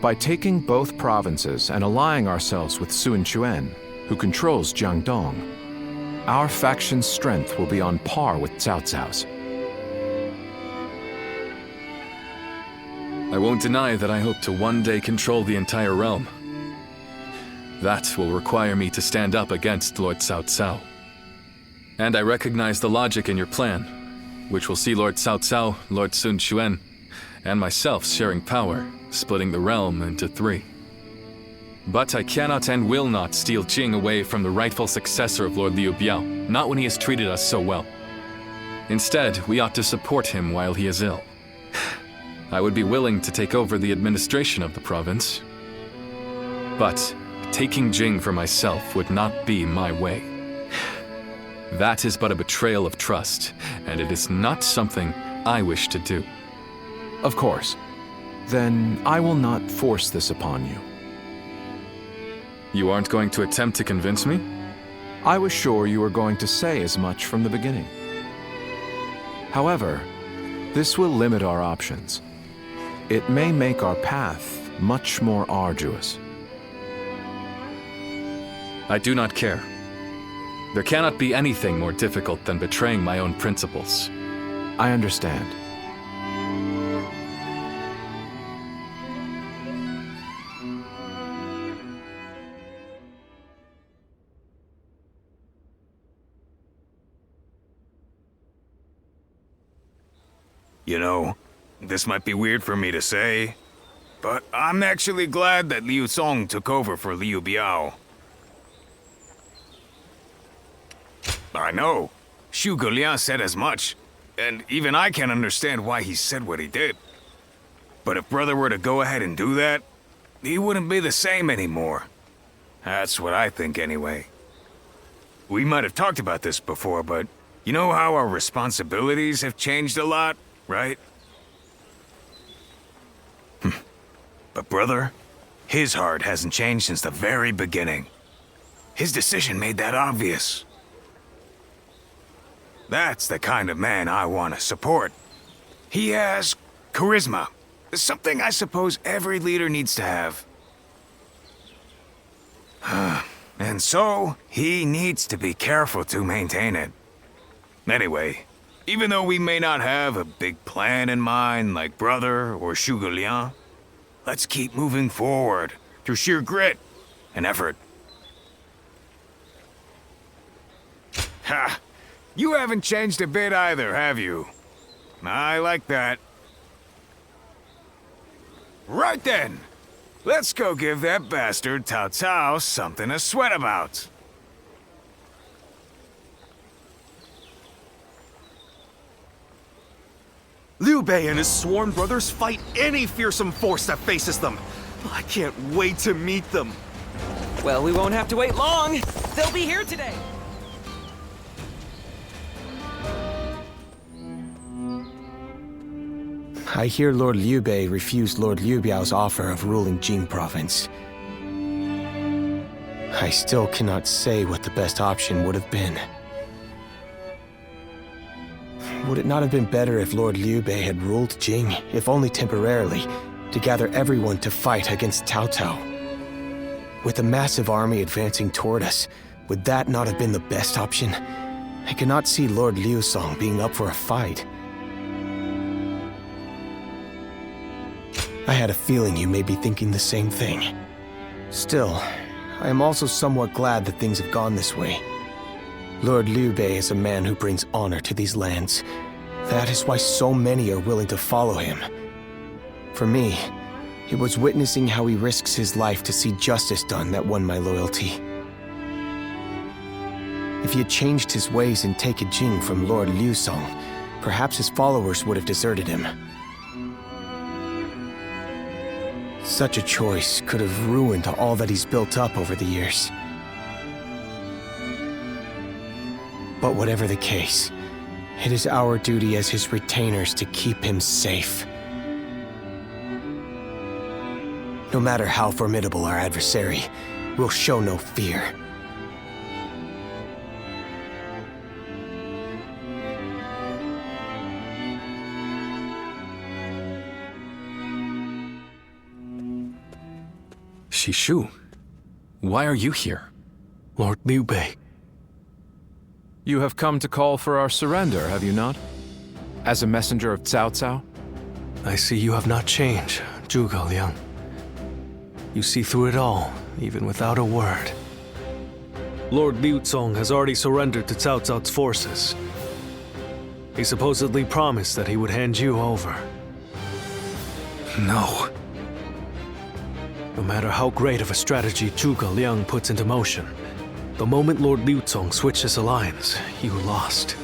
By taking both provinces and allying ourselves with Sun Quan, who controls Jiangdong, our faction's strength will be on par with Cao Cao's. I won't deny that I hope to one day control the entire realm. That will require me to stand up against Lord Cao Cao. And I recognize the logic in your plan, which will see Lord Cao Cao, Lord Sun Quan, and myself sharing power, splitting the realm into 3. But I cannot and will not steal Jing away from the rightful successor of Lord Liu Biao, not when he has treated us so well. Instead, we ought to support him while he is ill. I would be willing to take over the administration of the province. But taking Jing for myself would not be my way. That is but a betrayal of trust, and it is not something I wish to do. Of course. Then I will not force this upon you. You aren't going to attempt to convince me? I was sure you were going to say as much from the beginning. However, this will limit our options. It may make our path much more arduous. I do not care. There cannot be anything more difficult than betraying my own principles. I understand. You know, this might be weird for me to say, but I'm actually glad that Liu Song took over for Liu Biao. I know. Zhuge Liang said as much, and even I can understand why he said what he did. But if Brother were to go ahead and do that, he wouldn't be the same anymore. That's what I think anyway. We might have talked about this before, but you know how our responsibilities have changed a lot, right? But brother, his heart hasn't changed since the very beginning. His decision made that obvious. That's the kind of man I want to support. He has charisma. Something I suppose every leader needs to have. And so, he needs to be careful to maintain it. Anyway, even though we may not have a big plan in mind like Brother or Zhuge Liang, let's keep moving forward through sheer grit and effort. Ha! You haven't changed a bit either, have you? I like that. Right then! Let's go give that bastard Cao Cao something to sweat about. Liu Bei and his sworn brothers fight any fearsome force that faces them. I can't wait to meet them. Well, we won't have to wait long. They'll be here today. I hear Lord Liu Bei refused Lord Liu Biao's offer of ruling Jing province. I still cannot say what the best option would have been. Would it not have been better if Lord Liu Bei had ruled Jing, if only temporarily, to gather everyone to fight against Cao Cao? With a massive army advancing toward us, would that not have been the best option? I cannot see Lord Liu Song being up for a fight. I had a feeling you may be thinking the same thing. Still, I am also somewhat glad that things have gone this way. Lord Liu Bei is a man who brings honor to these lands. That is why so many are willing to follow him. For me, it was witnessing how he risks his life to see justice done that won my loyalty. If he had changed his ways and taken Jing from Lord Liu Song, perhaps his followers would have deserted him. Such a choice could have ruined all that he's built up over the years. But whatever the case, it is our duty as his retainers to keep him safe. No matter how formidable our adversary, we'll show no fear. Shishu, why are you here? Lord Liu Bei. You have come to call for our surrender, have you not? As a messenger of Cao Cao? I see you have not changed, Zhuge Liang. You see through it all, even without a word. Lord Liu Song has already surrendered to Cao Cao's forces. He supposedly promised that he would hand you over. No. No matter how great of a strategy Zhuge Liang puts into motion, the moment Lord Liu Song switched his alliance, you lost.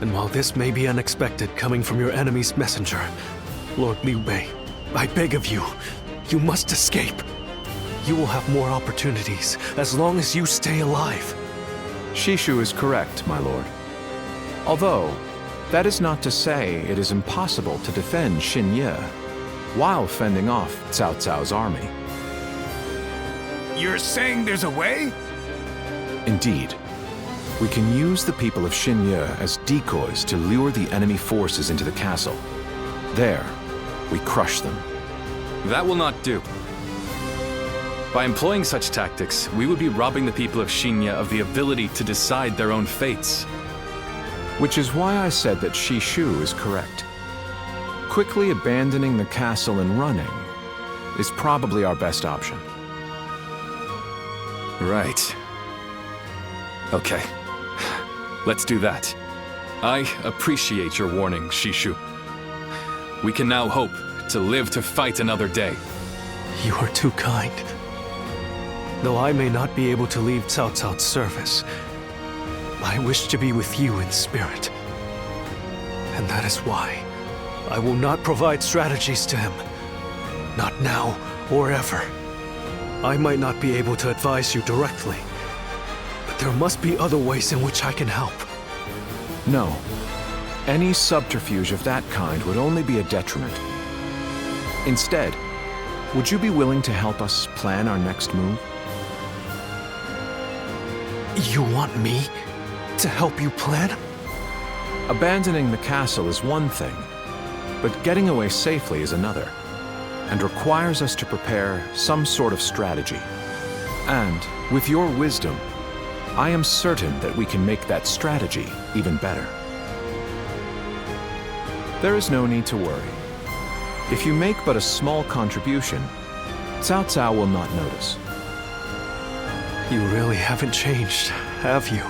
And while this may be unexpected coming from your enemy's messenger, Lord Liu Bei, I beg of you, you must escape. You will have more opportunities as long as you stay alive. Shishu is correct, my lord. Although, that is not to say it is impossible to defend Xinye while fending off Cao Cao's army. You're saying there's a way? Indeed. We can use the people of Xinye as decoys to lure the enemy forces into the castle. There, we crush them. That will not do. By employing such tactics, we would be robbing the people of Xinye of the ability to decide their own fates. Which is why I said that Shishu is correct. Quickly abandoning the castle and running is probably our best option. Right. Okay. Let's do that. I appreciate your warning, Shishu. We can now hope to live to fight another day. You are too kind. Though I may not be able to leave Cao Cao's service, I wish to be with you in spirit. And that is why I will not provide strategies to him. Not now or ever. I might not be able to advise you directly, but There must be other ways in which I can help. No. Any subterfuge of that kind would only be a detriment. Instead, would you be willing to help us plan our next move? You want me to help you plan? Abandoning the castle is one thing, but getting away safely is another, and requires us to prepare some sort of strategy. And, with your wisdom, I am certain that we can make that strategy even better. There is no need to worry. If you make but a small contribution, Cao Cao will not notice. You really haven't changed, have you?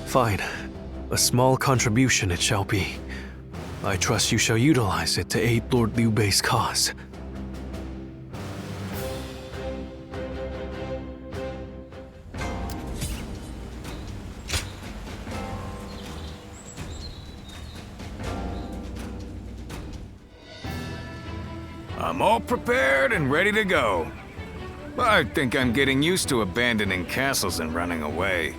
Fine. A small contribution it shall be. I trust you shall utilize it to aid Lord Liu Bei's cause. I'm all prepared and ready to go. I think I'm getting used to abandoning castles and running away.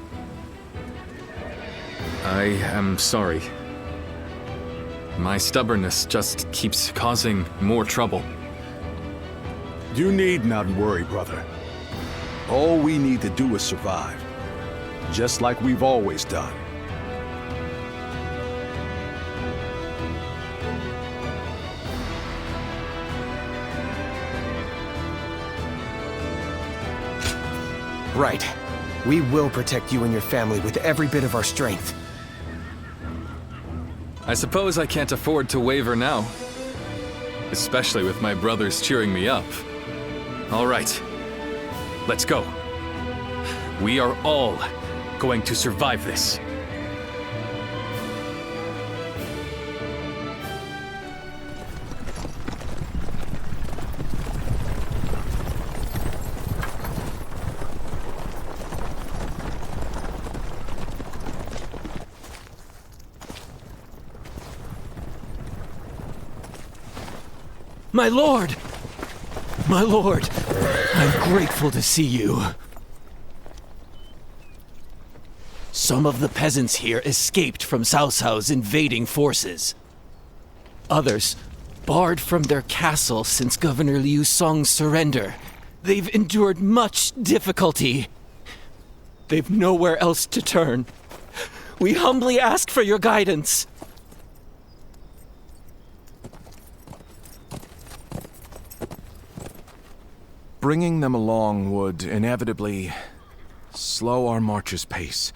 I am sorry. My stubbornness just keeps causing more trouble. You need not worry, brother. All we need to do is survive, just like we've always done. Right. We will protect you and your family with every bit of our strength. I suppose I can't afford to waver now. Especially with my brothers cheering me up. All right. Let's go. We are all going to survive this. My lord! My lord! I'm grateful to see you. Some of the peasants here escaped from Cao Cao's invading forces. Others barred from their castle since Governor Liu Song's surrender. They've endured much difficulty. They've nowhere else to turn. We humbly ask for your guidance. Bringing them along would inevitably slow our march's pace.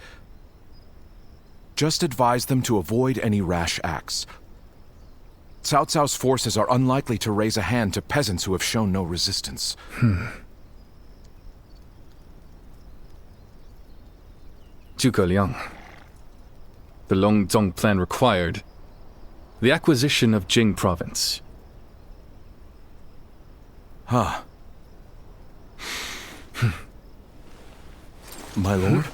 Just advise them to avoid any rash acts. Cao Cao's forces are unlikely to raise a hand to peasants who have shown no resistance. Zhuge Liang. The Longzong plan required the acquisition of Jing province. Huh. My lord?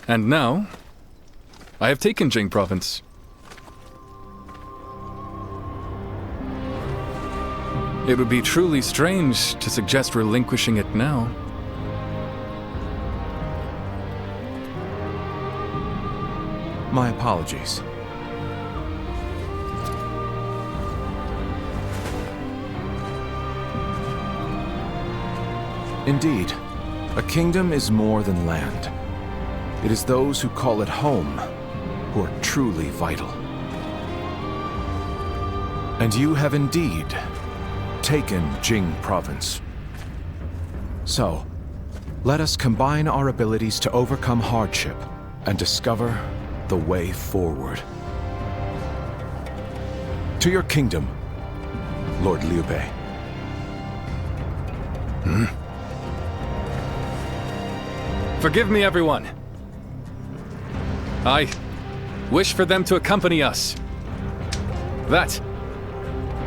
And now, I have taken Jing province. It would be truly strange to suggest relinquishing it now. My apologies. Indeed, a kingdom is more than land. It is those who call it home who are truly vital. And you have indeed taken Jing province. So, let us combine our abilities to overcome hardship and discover the way forward. To your kingdom, Lord Liu Bei. Forgive me, everyone. I wish for them to accompany us. That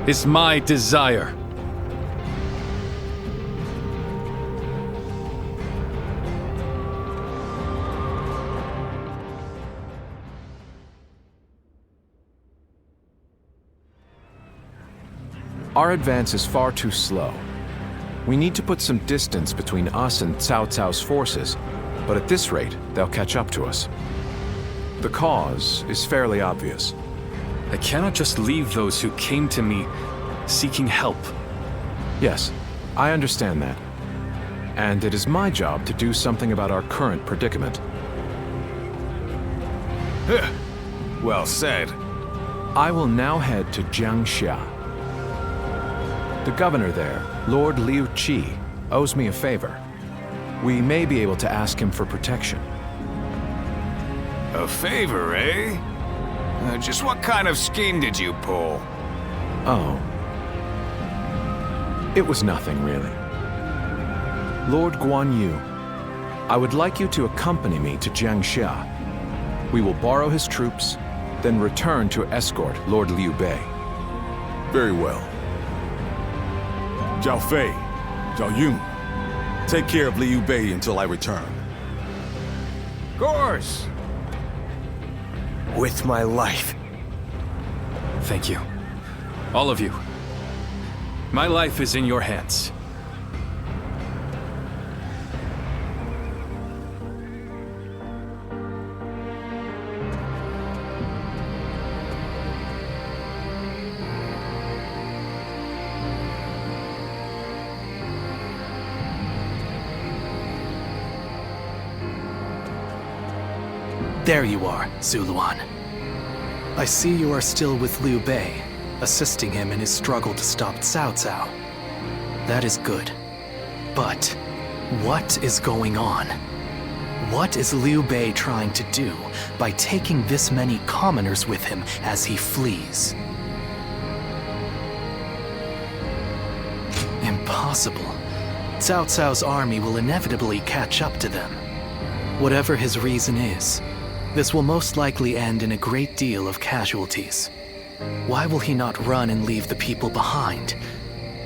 is my desire. Our advance is far too slow. We need to put some distance between us and Cao Cao's forces, but at this rate, they'll catch up to us. The cause is fairly obvious. I cannot just leave those who came to me seeking help. Yes, I understand that. And it is my job to do something about our current predicament. Well said. I will now head to Jiangxia. The governor there, Lord Liu Qi, owes me a favor. We may be able to ask him for protection. A favor, eh? Just what kind of scheme did you pull? Oh. It was nothing, really. Lord Guan Yu, I would like you to accompany me to Jiangxia. We will borrow his troops, then return to escort Lord Liu Bei. Very well. Zhao Fei, Zhao Yun, take care of Liu Bei until I return. Of course. With my life. Thank you. All of you. My life is in your hands. There you are, Zuluan. I see you are still with Liu Bei, assisting him in his struggle to stop Cao Cao. That is good. But what is going on? What is Liu Bei trying to do by taking this many commoners with him as he flees? Impossible. Cao Cao's army will inevitably catch up to them. Whatever his reason is, this will most likely end in a great deal of casualties. Why will he not run and leave the people behind?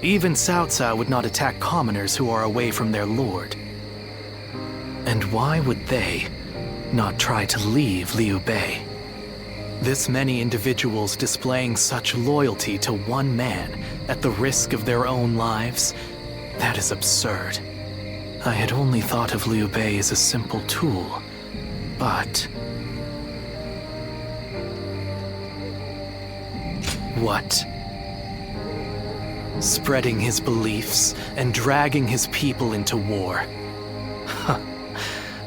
Even Cao Cao would not attack commoners who are away from their lord. And why would they not try to leave Liu Bei? This many individuals displaying such loyalty to one man at the risk of their own lives, that is absurd. I had only thought of Liu Bei as a simple tool, but... What? Spreading his beliefs and dragging his people into war. Huh.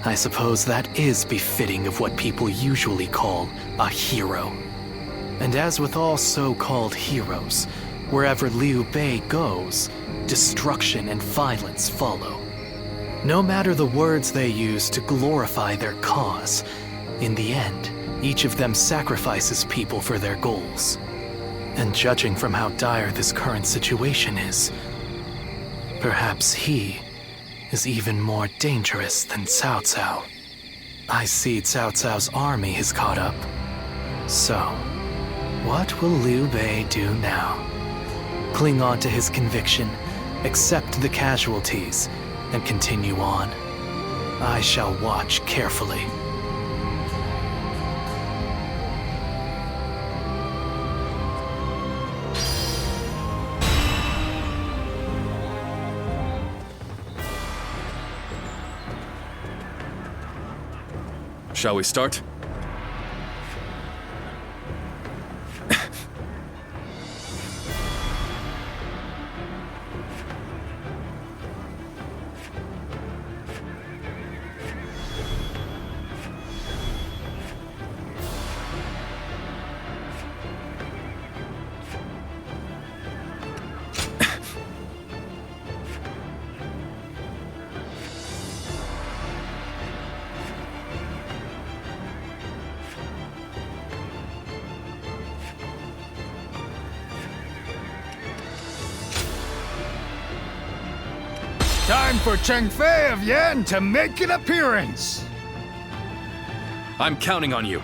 I suppose that is befitting of what people usually call a hero. And as with all so-called heroes, wherever Liu Bei goes, destruction and violence follow. No matter the words they use to glorify their cause, in the end, each of them sacrifices people for their goals. And judging from how dire this current situation is, perhaps he is even more dangerous than Cao Cao. I see Cao Cao's army has caught up. So, what will Liu Bei do now? Cling on to his conviction, accept the casualties, and continue on. I shall watch carefully. Shall we start? Time for Cheng Fei of Yan to make an appearance! I'm counting on you.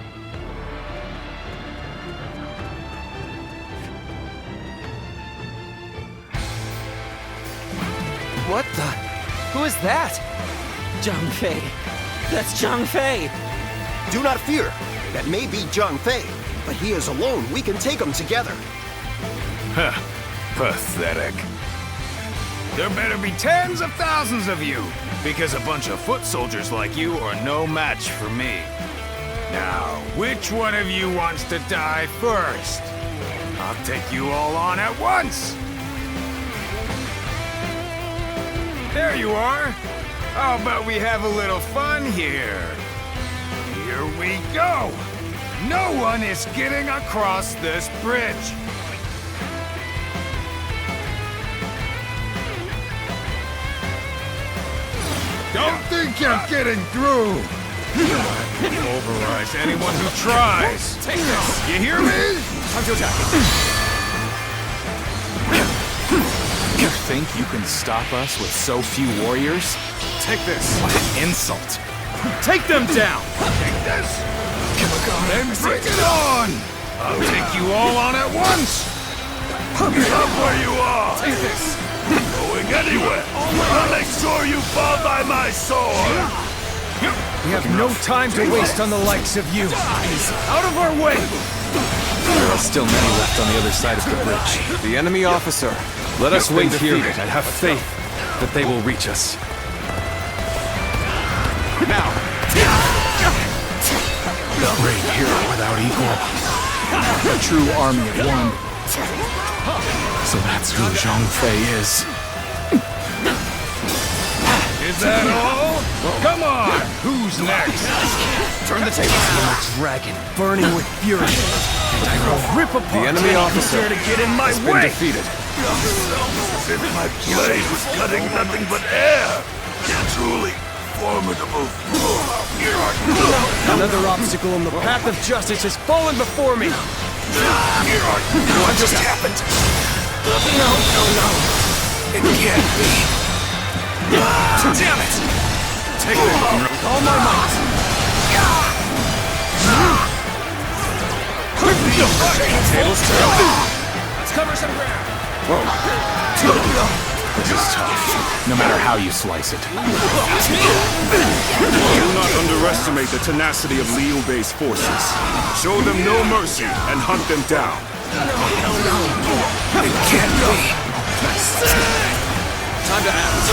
What the? Who is that? Zhang Fei. That's Zhang Fei! Do not fear. That may be Zhang Fei, but he is alone. We can take him together. Huh. Pathetic. There better be tens of thousands of you, because a bunch of foot soldiers like you are no match for me. Now, which one of you wants to die first? I'll take you all on at once! There you are! How about we have a little fun here? Here we go! No one is getting across this bridge! Don't think you're getting through! Pulverize anyone who tries! Take this! You hear me? Time to attack! You think you can stop us with so few warriors? Take this! What an insult! Take them down! Take this! Then bring it on! I'll take you all on at once! Stop where you are! Take this! Going anywhere! I'll make sure you fall by my sword! We have no time to waste on the likes of you! Out of our way! There are still many left on the other side of the bridge. The enemy officer. Let us wait here and have faith that they will reach us. Now! Great hero without equal. A true army of one. So that's who Zhang Fei is. Is that all? Come on! Who's next? Turn the tables. I'm a dragon, burning with fury. And I will rip apart the enemy officer to get in my has way. been defeated. As if my blade was cutting nothing but air! Truly formidable. Another obstacle in the path of justice has fallen before me. What just happened? No. It can't be. Damn it! Take it with all my might. Tables turn. Let's cover some ground. This is tough, no matter how you slice it. Do not underestimate the tenacity of Liu Bei's forces. Show them no mercy and hunt them down. It can't be. Time to act.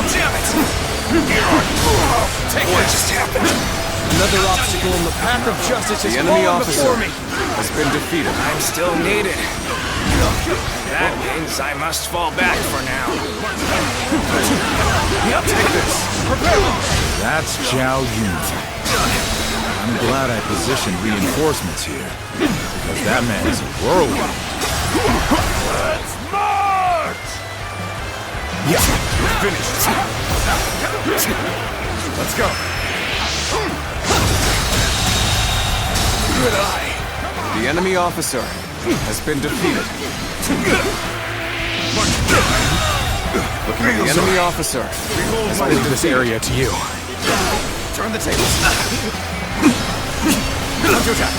Damn it! Take What just happened? Another obstacle in the path of justice has fallen before me. Has been defeated. I'm still needed. That means I must fall back for now. Take this. That's Zhao Yun. I'm glad I positioned reinforcements here, because that man is a whirlwind. Let's march! Yeah, you're finished. Let's go. Good eye. The enemy officer has been defeated. The enemy officer has been Leave this area to you. Turn the tables. Time to attack.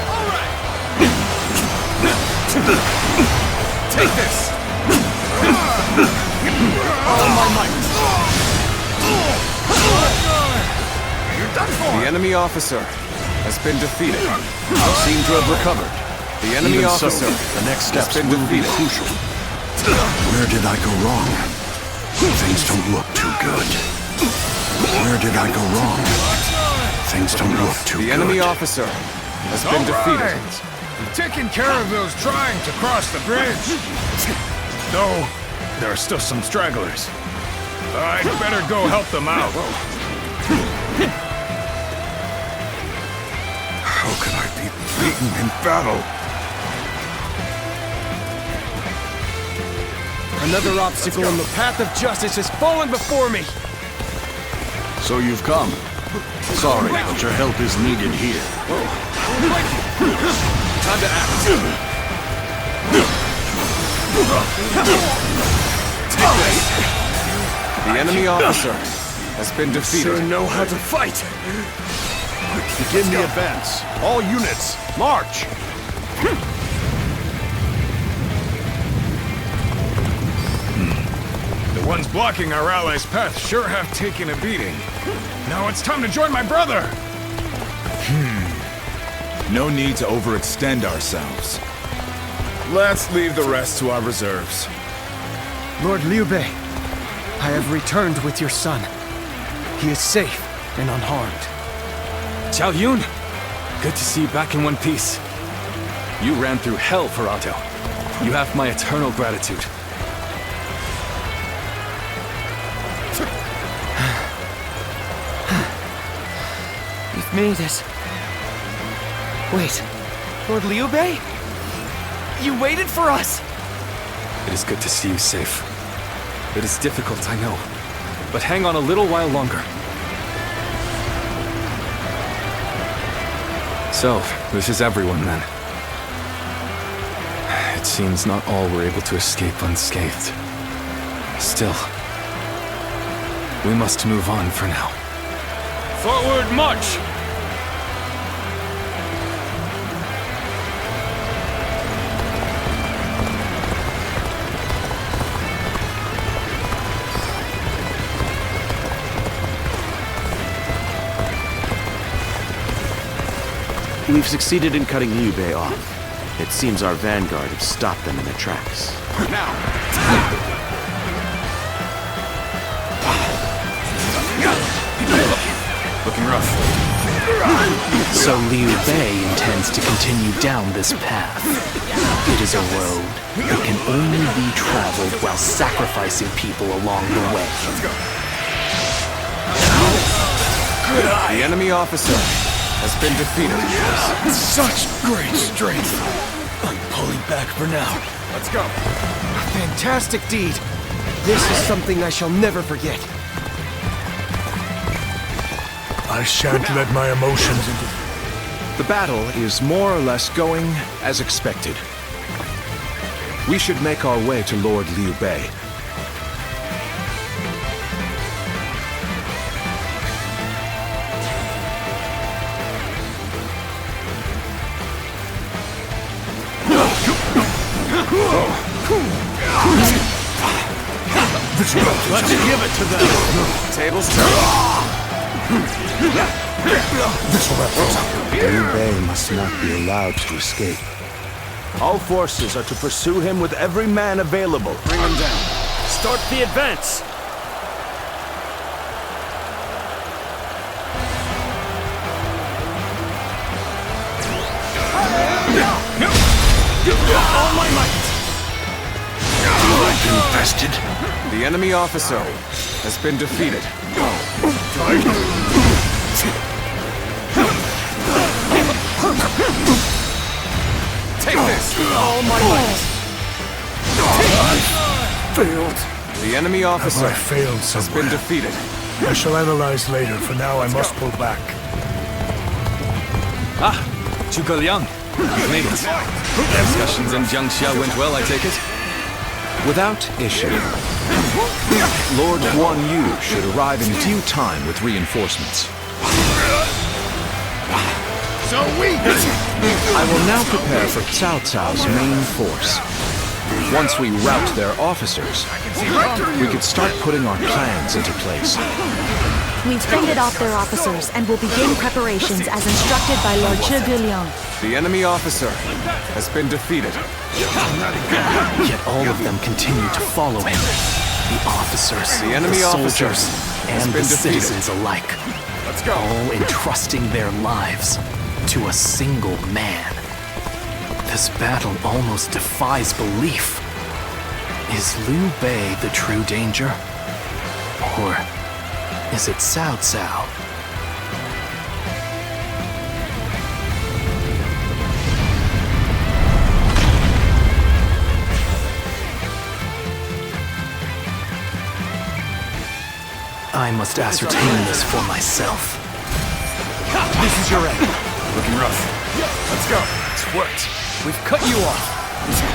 All right. Take this. All my might. You're done for. The enemy officer has been defeated. You seem to have recovered. The enemy Even officer so, the next steps has been will be defeated. crucial. Where did I go wrong? Things don't look too good. Where did I go wrong? Things don't look too good. The enemy officer has been defeated. We've taken care of those trying to cross the bridge. Though, there are still some stragglers. I'd better go help them out. How could I be beaten in battle? Another obstacle in the path of justice has fallen before me. So you've come. Sorry, but your help is needed here. Time to act. Take this. The enemy officer has been defeated. Sure know how to fight. Begin the advance. All units, march! The The ones blocking our allies' path sure have taken a beating. Now it's time to join my brother! No need to overextend ourselves. Let's leave the rest to our reserves. Lord Liu Bei, I have returned with your son. He is safe and unharmed. Zhao Yun! Good to see you back in one piece. You ran through hell for Otto. You have my eternal gratitude. We've made it. Wait, Lord Liu Bei? You waited for us! It is good to see you safe. It is difficult, I know. But hang on a little while longer. So, this is everyone then. It seems not all were able to escape unscathed. Still, we must move on for now. Forward march! We've succeeded in cutting Liu Bei off. It seems our vanguard have stopped them in their tracks. Looking rough. So Liu Bei intends to continue down this path. It is a road that can only be traveled while sacrificing people along the way. The enemy officer has been defeated. Such great strength! I'm pulling back for now. Let's go. A fantastic deed. This is something I shall never forget. I shan't let my emotions into... The battle is more or less going as expected. We should make our way to Lord Liu Bei. Let's give it to them! Tables turn. Liu Bei must not be allowed to escape. All forces are to pursue him with every man available. Bring him down. Start the advance! All my might! Infested. The enemy officer has been defeated. Take this! All my might! Failed. The enemy officer Have I failed has somewhere? been defeated. I shall analyze later. For now, I must pull back. Ah, Zhuge Liang. You've made it. Discussions in Jiangxia went well, I take it? Without issue. Lord Guan Yu should arrive in due time with reinforcements. So weak! I will now prepare for Cao Cao's main force. Once we rout their officers, we could start putting our plans into place. We've fended off their officers and will begin preparations as instructed by Lord Zhuge Liang. The enemy officer has been defeated. Yet all of them continue to follow him. The officers, The enemy soldiers, officer has and been the defeated. citizens alike. Let's go. All entrusting their lives to a single man. This battle almost defies belief. Is Liu Bei the true danger? Or is it Cao Cao? I must ascertain this for myself. This is your end. Looking rough. Let's go. It's worked. We've cut you off.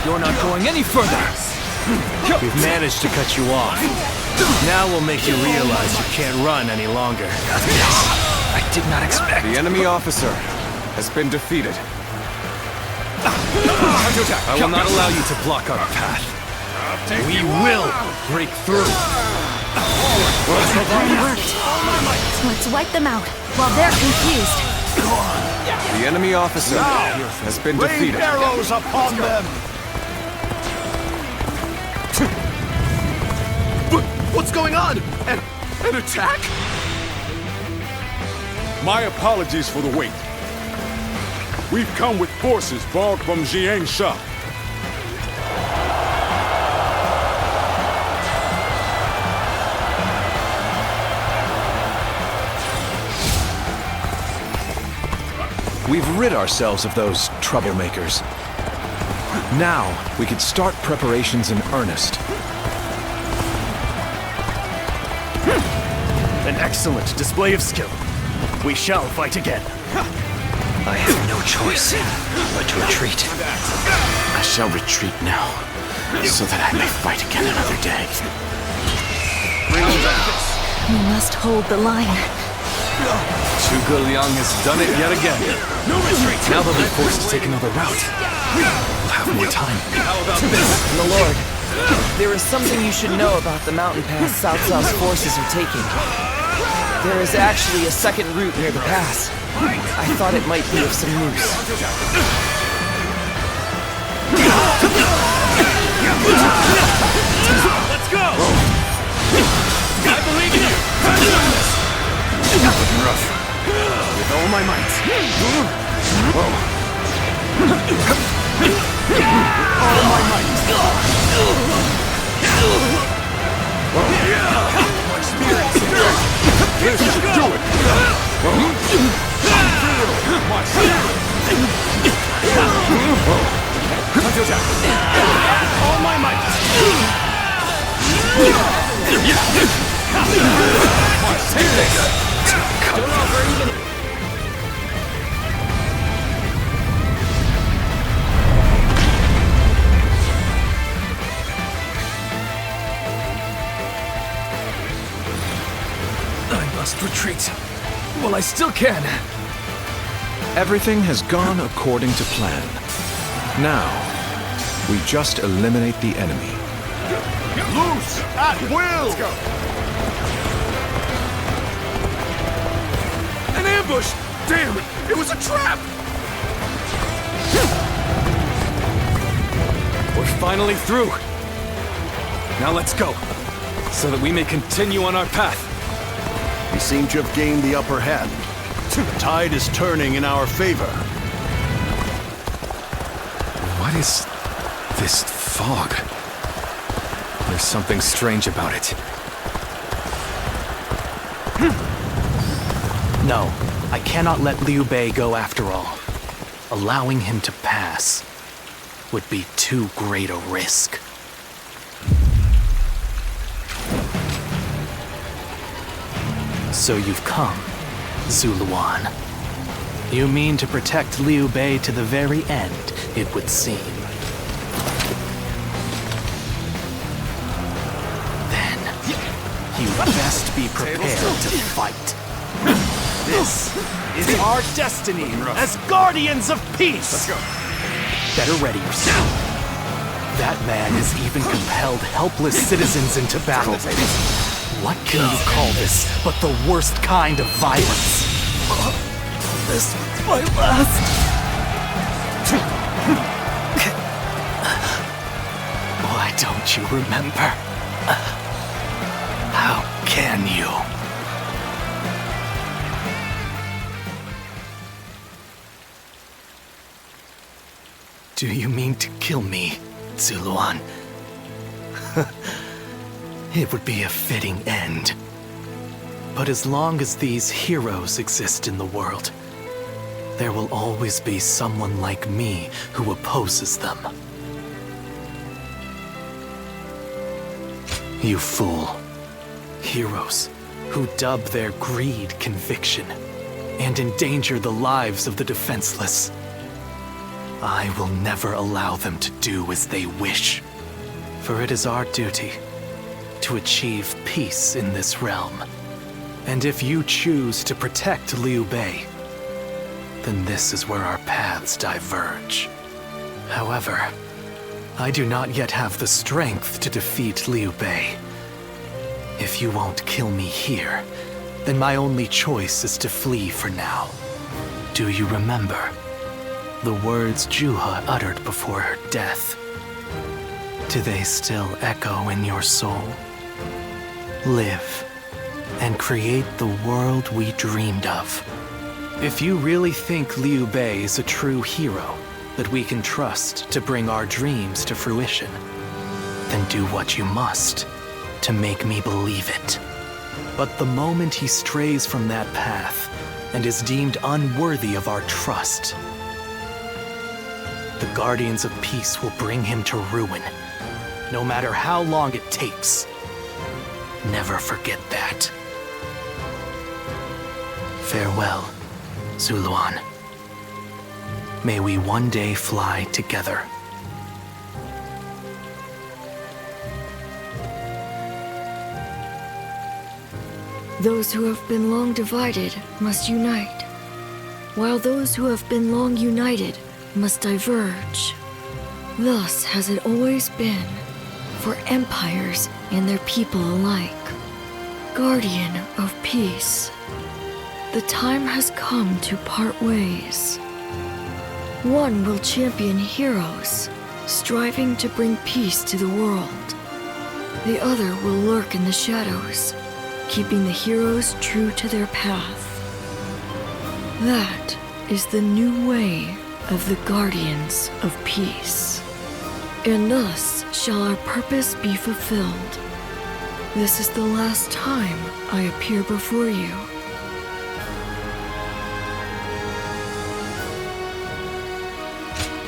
You're not going any further. We've managed to cut you off. Now we'll make you realize you can't run any longer. I did not expect. The enemy officer has been defeated. I will not allow you to block our path. We will break through. It worked. Let's wipe them out while they're confused. The enemy officer has been defeated. Arrows upon them! What's going on? An attack? My apologies for the wait. We've come with forces borrowed from Xinye Sha. We've rid ourselves of those troublemakers. Now, we could start preparations in earnest. An excellent display of skill. We shall fight again. I have no choice but to retreat. I shall retreat now, so that I may fight again another day. We must hold the line. Zhuge Liang has done it yet again. No retreat! Now they'll be forced to take another route. We'll have more time. How about this? My lord, there is something you should know about the mountain pass Cao Cao's forces are taking. There is actually a second route near the pass. I thought it might be of some use. Let's go! I believe in you! Rough. With all my might. All my might. This should do it! My All my might. I must retreat. Well, I still can. Everything has gone according to plan. Now, we just eliminate the enemy. Loose! At will! Let's go! An ambush! Damn! It was a trap! We're finally through. Now let's go, so that we may continue on our path. We seem to have gained the upper hand. The tide is turning in our favor. What is this fog? There's something strange about it. No, I cannot let Liu Bei go after all. Allowing him to pass would be too great a risk. So you've come, Zuluan. You mean to protect Liu Bei to the very end, it would seem. Then, you best be prepared to fight. This is our destiny as guardians of peace! Let's go. Better ready yourself. That man has even compelled helpless citizens into battle. What can you call this but the worst kind of violence? This is my last. Why don't you remember? How can you? Do you mean to kill me, Zuluan? It would be a fitting end. But as long as these heroes exist in the world, there will always be someone like me who opposes them. You fool. Heroes who dub their greed conviction and endanger the lives of the defenseless. I will never allow them to do as they wish, for it is our duty to achieve peace in this realm. And if you choose to protect Liu Bei, then this is where our paths diverge. However, I do not yet have the strength to defeat Liu Bei. If you won't kill me here, then my only choice is to flee for now. Do you remember the words Juha uttered before her death? Do they still echo in your soul? Live and create the world we dreamed of. If you really think Liu Bei is a true hero that we can trust to bring our dreams to fruition, then do what you must to make me believe it. But the moment he strays from that path and is deemed unworthy of our trust, the Guardians of Peace will bring him to ruin, no matter how long it takes. Never forget that. Farewell, Zuluan. May we one day fly together. Those who have been long divided must unite, while those who have been long united must diverge. Thus has it always been, for empires and their people alike. Guardian of peace, the time has come to part ways. One will champion heroes, striving to bring peace to the world. The other will lurk in the shadows, keeping the heroes true to their path. That is the new way of the Guardians of Peace. And thus shall our purpose be fulfilled. This is the last time I appear before you.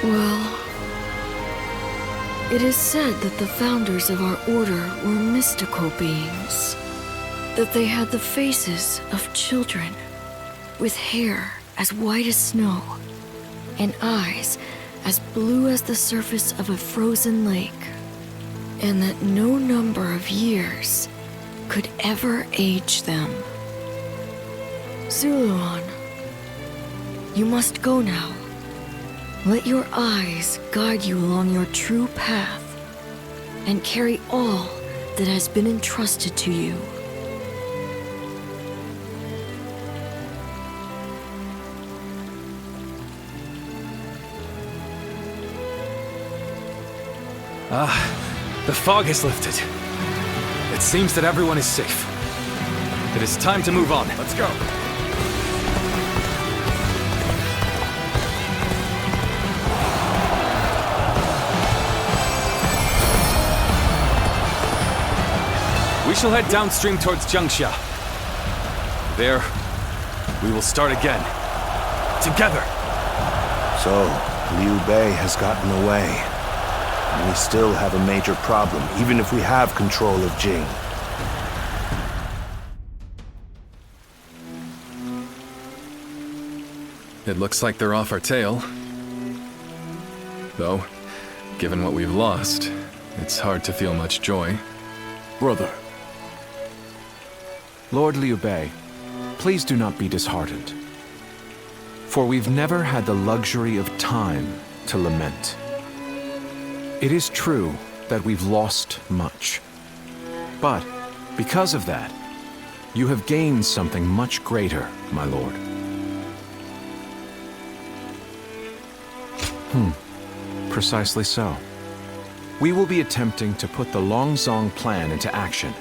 Well, it is said that the founders of our order were mystical beings, that they had the faces of children, with hair as white as snow, and eyes as blue as the surface of a frozen lake, and that no number of years could ever age them. Zuluan, you must go now. Let your eyes guide you along your true path, and carry all that has been entrusted to you. The fog has lifted. It seems that everyone is safe. It is time to move on. Let's go. We shall head downstream towards Jiangxia. There, we will start again. Together. So, Liu Bei has gotten away. And we still have a major problem, even if we have control of Jing. It looks like they're off our tail. Though, given what we've lost, it's hard to feel much joy. Brother. Lord Liu Bei, please do not be disheartened. For we've never had the luxury of time to lament. It is true that we've lost much. But, because of that, you have gained something much greater, my lord. Precisely so. We will be attempting to put the Longzong plan into action.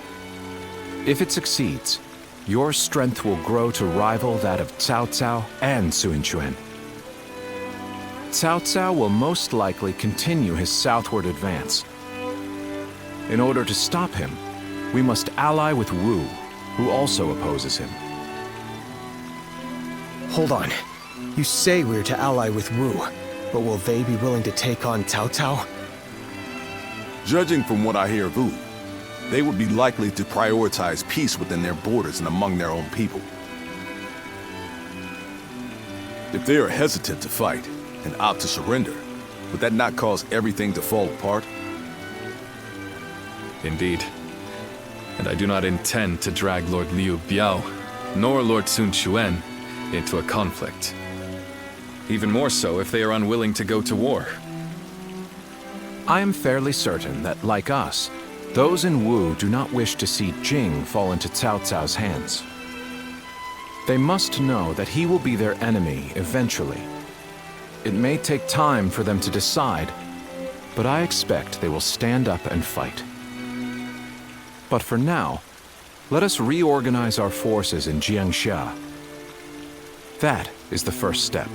If it succeeds, your strength will grow to rival that of Cao Cao and Sun Quan. Cao Cao will most likely continue his southward advance. In order to stop him, we must ally with Wu, who also opposes him. Hold on. You say we're to ally with Wu, but will they be willing to take on Cao Cao? Judging from what I hear of Wu, they would be likely to prioritize peace within their borders and among their own people. If they are hesitant to fight and opt to surrender, would that not cause everything to fall apart? Indeed. And I do not intend to drag Lord Liu Biao, nor Lord Sun Quan, into a conflict. Even more so if they are unwilling to go to war. I am fairly certain that, like us, those in Wu do not wish to see Jing fall into Cao Cao's hands. They must know that he will be their enemy eventually. It may take time for them to decide, but I expect they will stand up and fight. But for now, let us reorganize our forces in Jiangxia. That is the first step.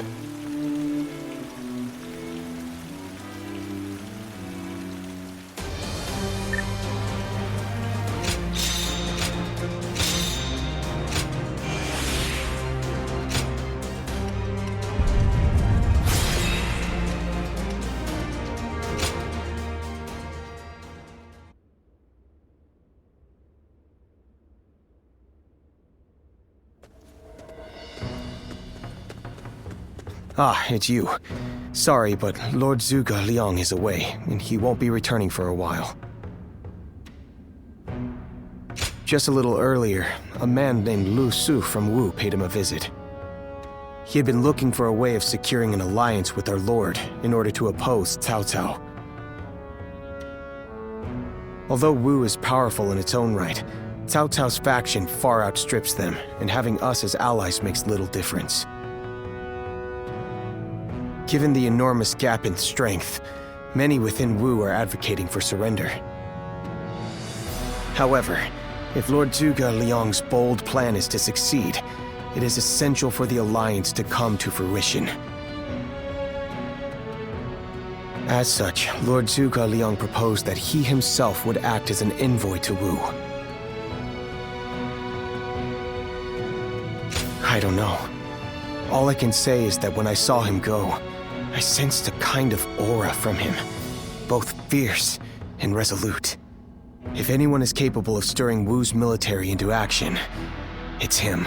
Ah, it's you. Sorry, but Lord Zhuge Liang is away, and he won't be returning for a while. Just a little earlier, a man named Lu Su from Wu paid him a visit. He had been looking for a way of securing an alliance with our lord in order to oppose Cao Cao. Although Wu is powerful in its own right, Cao Cao's faction far outstrips them, and having us as allies makes little difference. Given the enormous gap in strength, many within Wu are advocating for surrender. However, if Lord Zhuge Liang's bold plan is to succeed, it is essential for the alliance to come to fruition. As such, Lord Zhuge Liang proposed that he himself would act as an envoy to Wu. I don't know. All I can say is that when I saw him go, I sensed a kind of aura from him, both fierce and resolute. If anyone is capable of stirring Wu's military into action, it's him.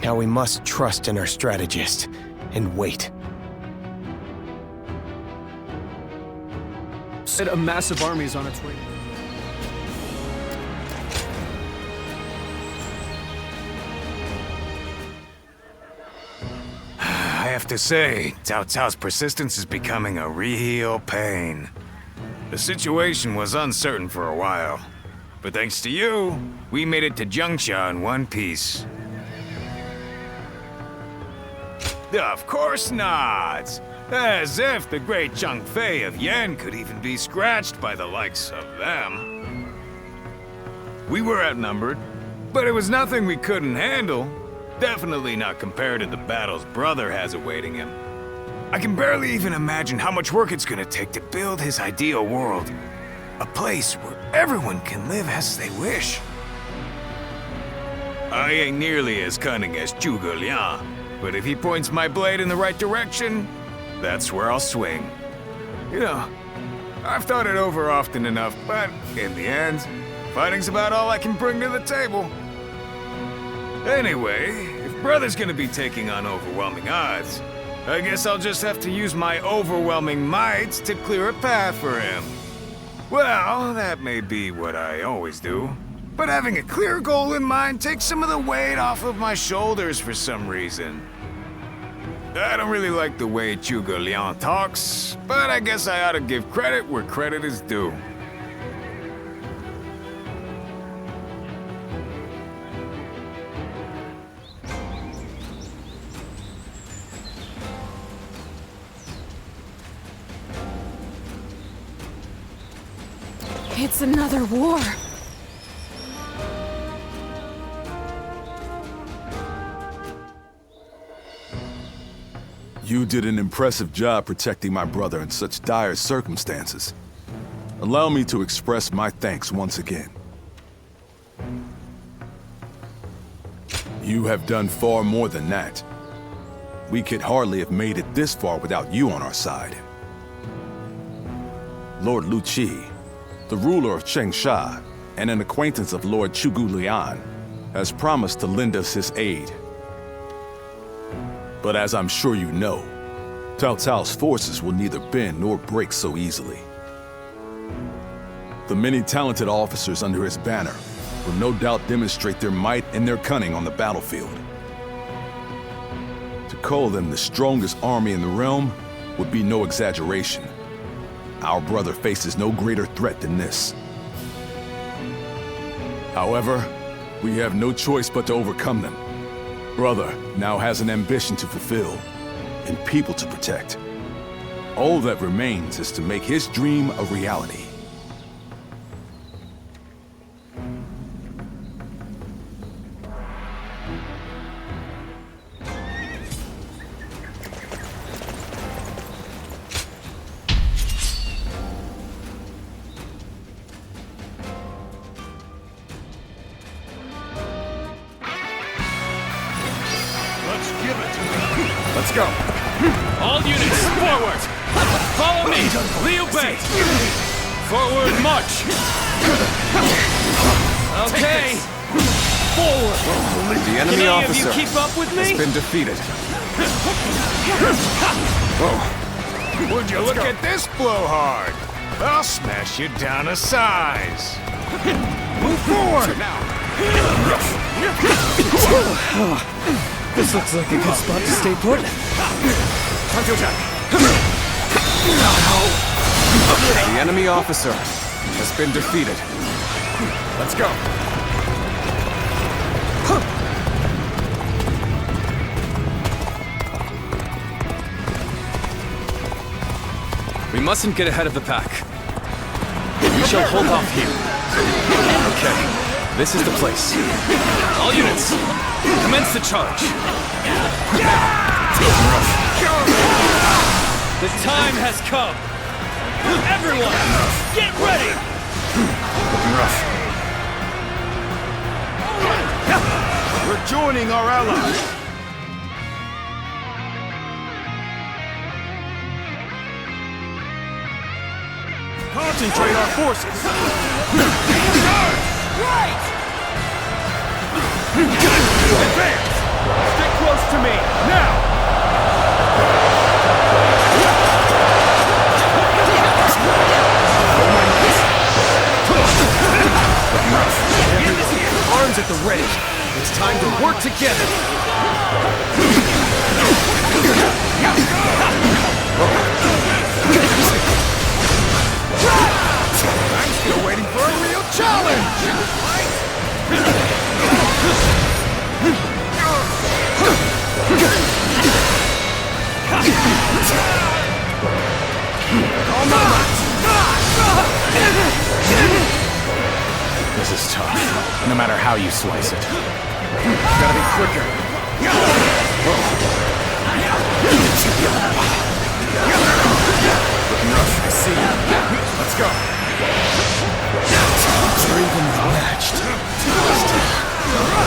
Now we must trust in our strategist and wait. Said a massive army is on its way. I have to say, Cao Cao's persistence is becoming a real pain. The situation was uncertain for a while, but thanks to you, we made it to Jiangxia in one piece. Of course not! As if the great Zhang Fei of Yan could even be scratched by the likes of them. We were outnumbered, but it was nothing we couldn't handle. Definitely not compared to the battles Brother has awaiting him. I can barely even imagine how much work it's gonna take to build his ideal world. A place where everyone can live as they wish. I ain't nearly as cunning as Zhuge Liang, but if he points my blade in the right direction, that's where I'll swing. You know, I've thought it over often enough, but in the end, fighting's about all I can bring to the table. Anyway, if Brother's gonna be taking on overwhelming odds, I guess I'll just have to use my overwhelming might to clear a path for him. Well, that may be what I always do, but having a clear goal in mind takes some of the weight off of my shoulders for some reason. I don't really like the way Zhuge Liang talks, but I guess I ought to give credit where credit is due. It's another war. You did an impressive job protecting my brother in such dire circumstances. Allow me to express my thanks once again. You have done far more than that. We could hardly have made it this far without you on our side. Lord Lu Qi, the ruler of Changsha and an acquaintance of Lord Zhuge Liang, has promised to lend us his aid. But as I'm sure you know, Cao Cao's forces will neither bend nor break so easily. The many talented officers under his banner will no doubt demonstrate their might and their cunning on the battlefield. To call them the strongest army in the realm would be no exaggeration. our brother faces no greater threat than this. However, we have no choice but to overcome them. Brother now has an ambition to fulfill, and people to protect. All that remains is to make his dream a reality. Let's go. All units, forward! Follow me! Liu Bei! Forward march! Okay! Forward! The enemy Can any officer of you keep up with me? has been defeated. Whoa. Would you look at this blowhard? I'll smash you down to size. Move forward! Now. This looks like a good spot to stay put. Time to attack. The enemy officer has been defeated. Let's go. We mustn't get ahead of the pack. We shall hold off here. Okay, this is the place. All units, commence the charge. The time has come. Everyone, get ready. Looking rough. We're joining our allies. Concentrate our forces. Right. Advance. Stick close to me now. Arms at the ready. It's time to work together. I'm still waiting for a real challenge. This is tough, no matter how you slice it. Gotta be quicker. Looking rough, I see you. Let's go. You're evenly matched.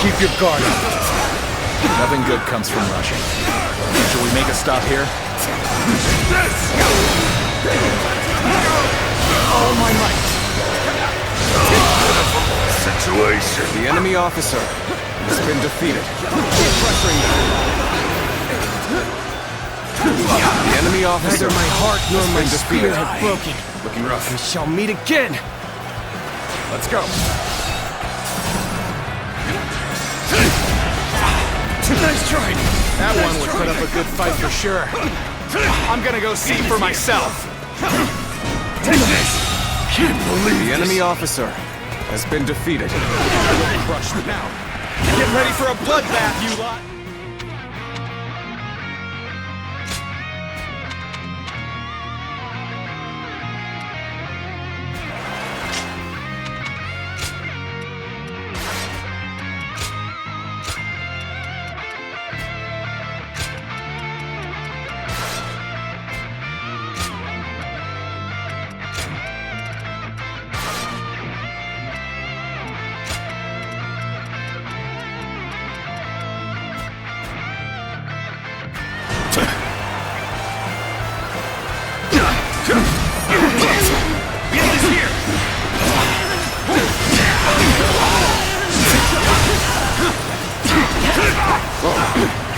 Keep your guard up. Nothing good comes from rushing. Shall we make a stop here? All my might. Situation. The enemy officer has been defeated. Keep pressuring them. The enemy officer Neither my heart nor has my been spirit defeated. have broken. Looking rough. We shall meet again. Let's go. Nice try. That one would put up a good fight for sure. I'm gonna go see for myself. Take this. Can't believe The enemy officer has been defeated. Crush now. Get ready for a bloodbath, you lot.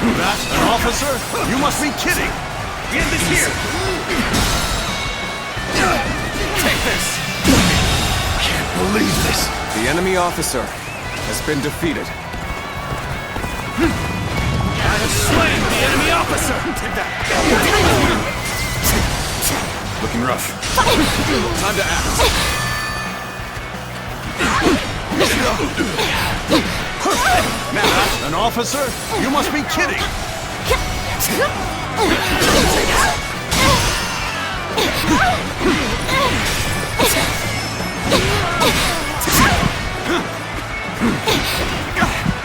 That an officer? You must be kidding! Get this here! Take this! Can't believe this. The enemy officer has been defeated. I have slain the enemy officer! Take that! Looking rough. Time to act. Now, an officer? You must be kidding!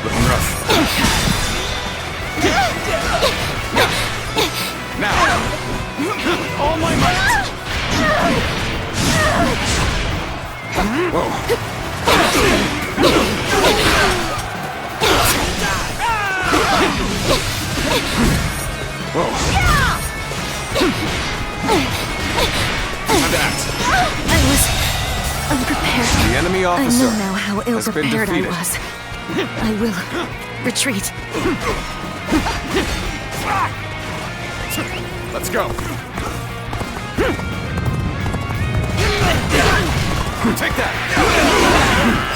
Looking rough. Now, with all my might. Whoa. Whoa. Time to act. I was unprepared. The enemy officer I know now how ill-prepared I was. I will retreat. Let's go. Take that.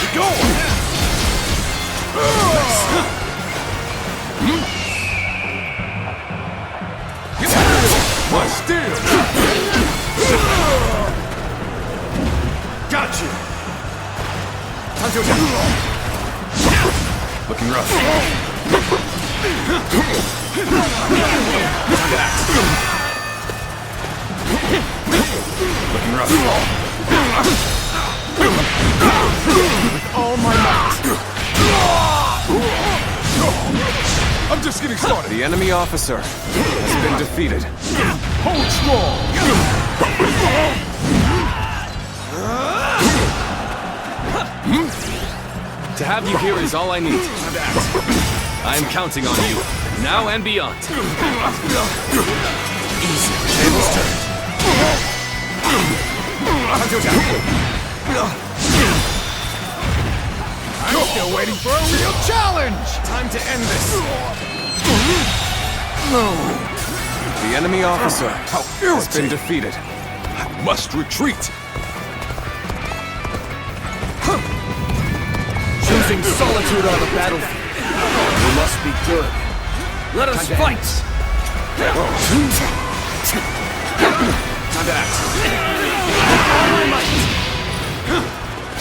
Keep going. What? Still. Got you. Time to attack. Looking rough. Time to act. Looking rough. With all my might. I'm just getting started. The enemy officer has been defeated. Hold strong. To have you here is all I need. I am counting on you, now and beyond. Easy. Tables turned. Time to attack. I'm still waiting for a real challenge! Time to end this. No. The enemy officer has been defeated. I must retreat. Choosing solitude on the battlefield. You must be good. Let us fight! Time to act. All my might.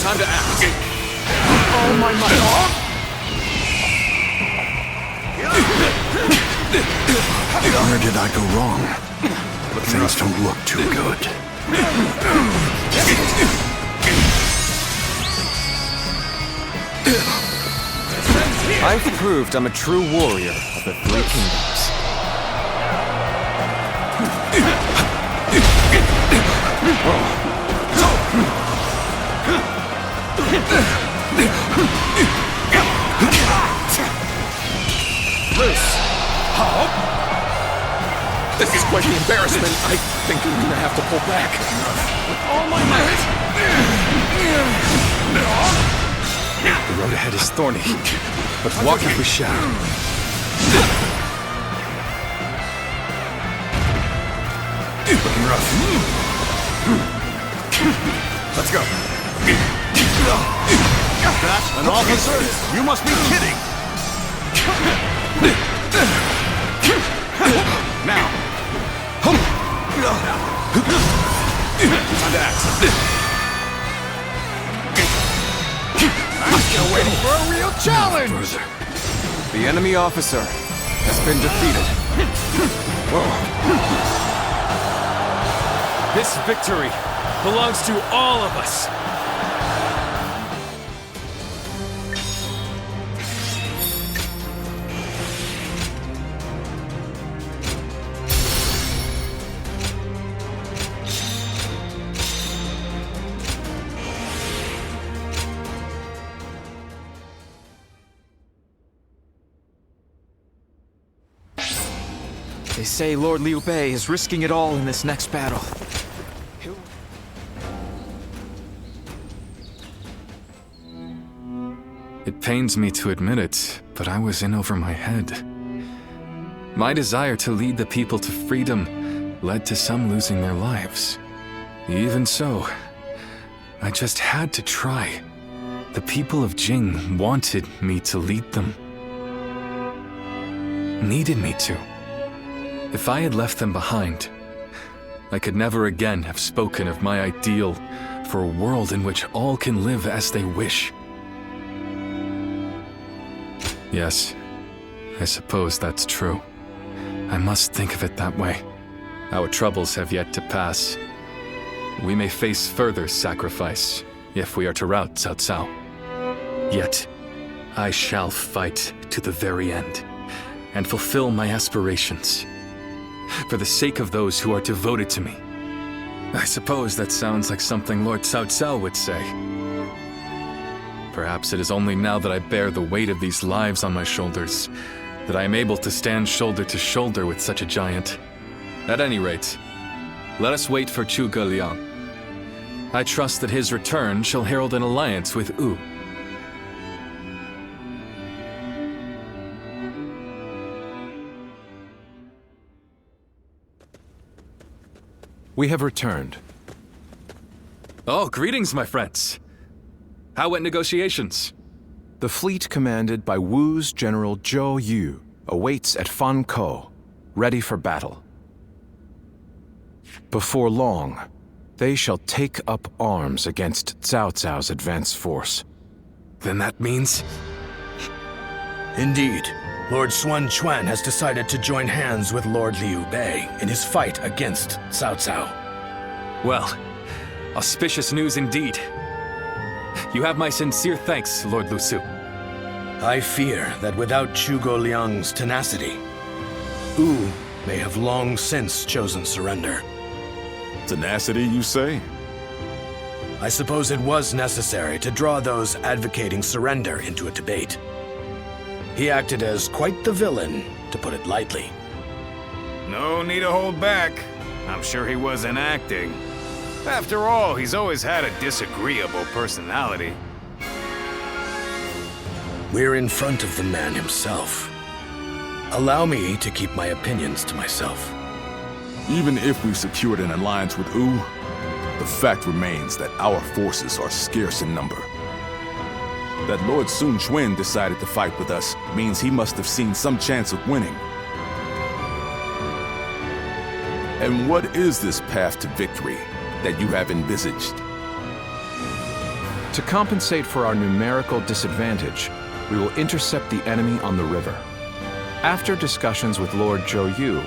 Time to act. All my might. Where did I go wrong? Things don't look too good. I've proved I'm a true warrior of the Three Kingdoms. Loose. How? This is quite the embarrassment. I think I'm gonna have to pull back. With all my might. The road ahead is thorny, but walk it we shall. Looking rough. Let's go. That an officer? You must be kidding! Now. Time to act. I'm still waiting for a real challenge! The enemy officer has been defeated. Whoa. This victory belongs to all of us. They say Lord Liu Bei is risking it all in this next battle. It pains me to admit it, but I was in over my head. My desire to lead the people to freedom led to some losing their lives. Even so, I just had to try. The people of Jing wanted me to lead them. Needed me to. If I had left them behind, I could never again have spoken of my ideal for a world in which all can live as they wish. Yes, I suppose that's true. I must think of it that way. Our troubles have yet to pass. We may face further sacrifice if we are to rout Cao Cao. Yet, I shall fight to the very end and fulfill my aspirations for the sake of those who are devoted to me. I suppose that sounds like something Lord Cao Cao would say. Perhaps it is only now that I bear the weight of these lives on my shoulders that I am able to stand shoulder to shoulder with such a giant. At any rate, let us wait for Zhuge Liang. I trust that his return shall herald an alliance with Wu. We have returned. Oh, greetings, my friends. How went negotiations? The fleet commanded by Wu's General Zhou Yu awaits at Fan Ko, ready for battle. Before long, they shall take up arms against Cao Cao's advance force. Then that means? Indeed. Lord Xuan Quan has decided to join hands with Lord Liu Bei in his fight against Cao Cao. Well, auspicious news indeed. You have my sincere thanks, Lord Lu Su. I fear that without Zhuge Liang's tenacity, Wu may have long since chosen surrender. Tenacity, you say? I suppose it was necessary to draw those advocating surrender into a debate. He acted as quite the villain, to put it lightly. No need to hold back. I'm sure he wasn't acting. After all, he's always had a disagreeable personality. We're in front of the man himself. Allow me to keep my opinions to myself. Even if we've secured an alliance with Wu, the fact remains that our forces are scarce in number. That Lord Sun Quan decided to fight with us means he must have seen some chance of winning. And what is this path to victory that you have envisaged? To compensate for our numerical disadvantage, we will intercept the enemy on the river. After discussions with Lord Zhou Yu,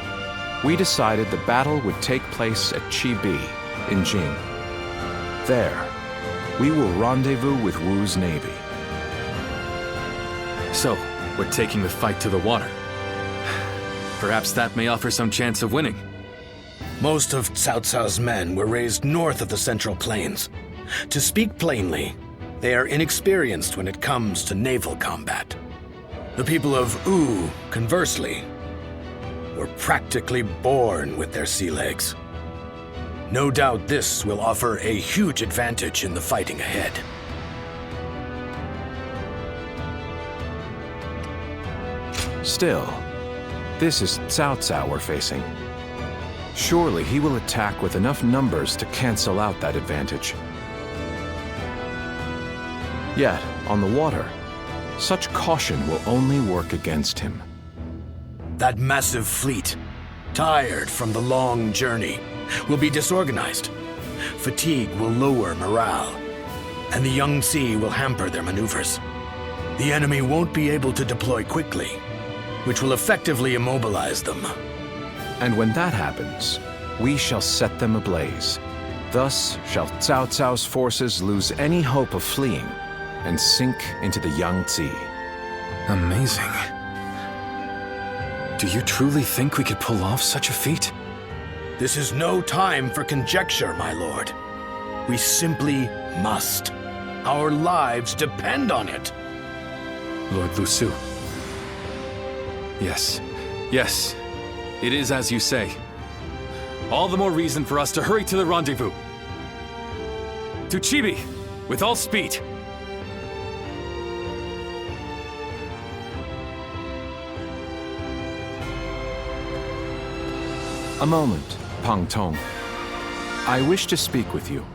we decided the battle would take place at Chibi in Jing. There, we will rendezvous with Wu's navy. So, we're taking the fight to the water. Perhaps that may offer some chance of winning. Most of Cao Cao's men were raised north of the Central Plains. To speak plainly, they are inexperienced when it comes to naval combat. The people of Wu, conversely, were practically born with their sea legs. No doubt this will offer a huge advantage in the fighting ahead. Still, this is Cao Cao we're facing. Surely he will attack with enough numbers to cancel out that advantage. Yet, on the water, such caution will only work against him. That massive fleet, tired from the long journey, will be disorganized. Fatigue will lower morale, and the Yangtze will hamper their maneuvers. The enemy won't be able to deploy quickly, which will effectively immobilize them. And when that happens, we shall set them ablaze. Thus shall Cao Cao's forces lose any hope of fleeing and sink into the Yangtze. Amazing. Do you truly think we could pull off such a feat? This is no time for conjecture, my lord. We simply must. Our lives depend on it. Lord Lu Su. Yes. Yes. It is as you say. All the more reason for us to hurry to the rendezvous. To Chibi, with all speed. A moment, Pang Tong. I wish to speak with you.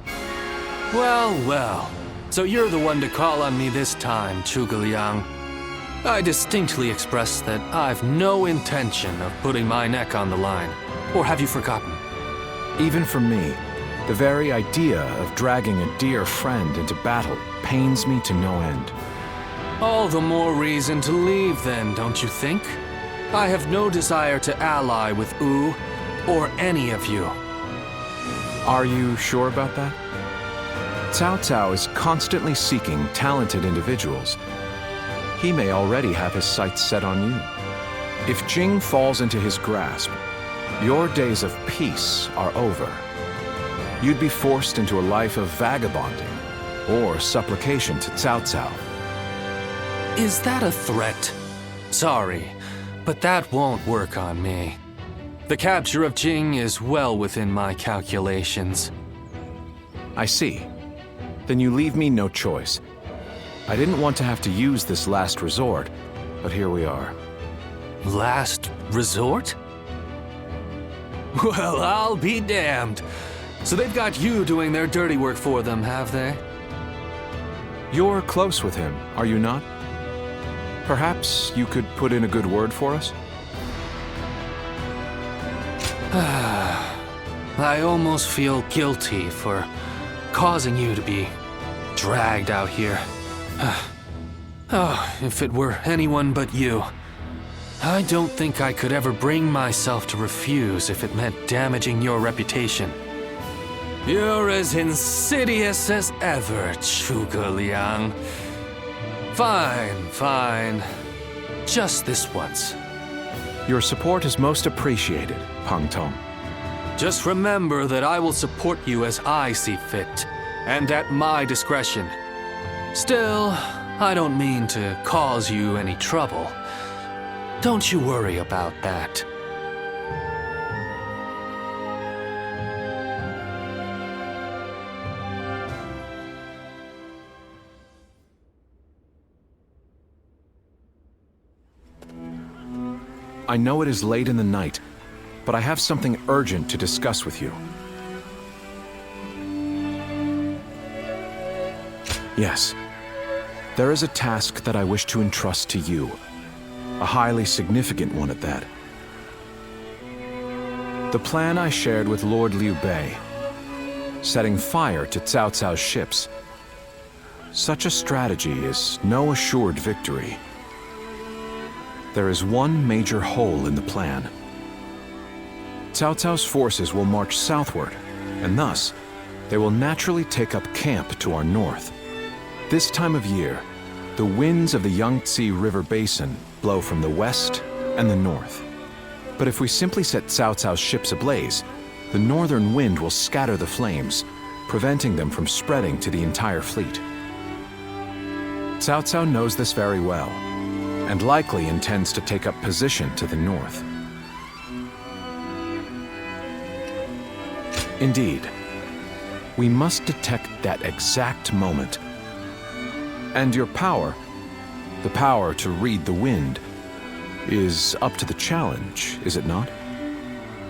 Well, well. So you're the one to call on me this time, Zhuge Liang. I distinctly expressed that I've no intention of putting my neck on the line. Or have you forgotten? Even for me, the very idea of dragging a dear friend into battle pains me to no end. All the more reason to leave then, don't you think? I have no desire to ally with Wu or any of you. Are you sure about that? Cao Cao is constantly seeking talented individuals. He may already have his sights set on you. If Jing falls into his grasp, your days of peace are over. You'd be forced into a life of vagabonding or supplication to Cao Cao. Is that a threat? Sorry, but that won't work on me. The capture of Jing is well within my calculations. I see. Then you leave me no choice. I didn't want to have to use this last resort, but here we are. Last resort? Well, I'll be damned. So they've got you doing their dirty work for them, have they? You're close with him, are you not? Perhaps you could put in a good word for us? I almost feel guilty for causing you to be dragged out here. Oh, if it were anyone but you. I don't think I could ever bring myself to refuse if it meant damaging your reputation. You're as insidious as ever, Zhuge Liang. Fine, fine. Just this once. Your support is most appreciated, Pang Tong. Just remember that I will support you as I see fit, and at my discretion. Still, I don't mean to cause you any trouble. Don't you worry about that. I know it is late in the night, but I have something urgent to discuss with you. Yes. There is a task that I wish to entrust to you. A highly significant one at that. The plan I shared with Lord Liu Bei, setting fire to Cao Cao's ships. Such a strategy is no assured victory. There is one major hole in the plan. Cao Cao's forces will march southward, and thus, they will naturally take up camp to our north. This time of year, the winds of the Yangtze River Basin blow from the west and the north. But if we simply set Cao Cao's ships ablaze, the northern wind will scatter the flames, preventing them from spreading to the entire fleet. Cao Cao knows this very well, and likely intends to take up position to the north. Indeed, we must detect that exact moment. And your power, the power to read the wind, is up to the challenge, is it not?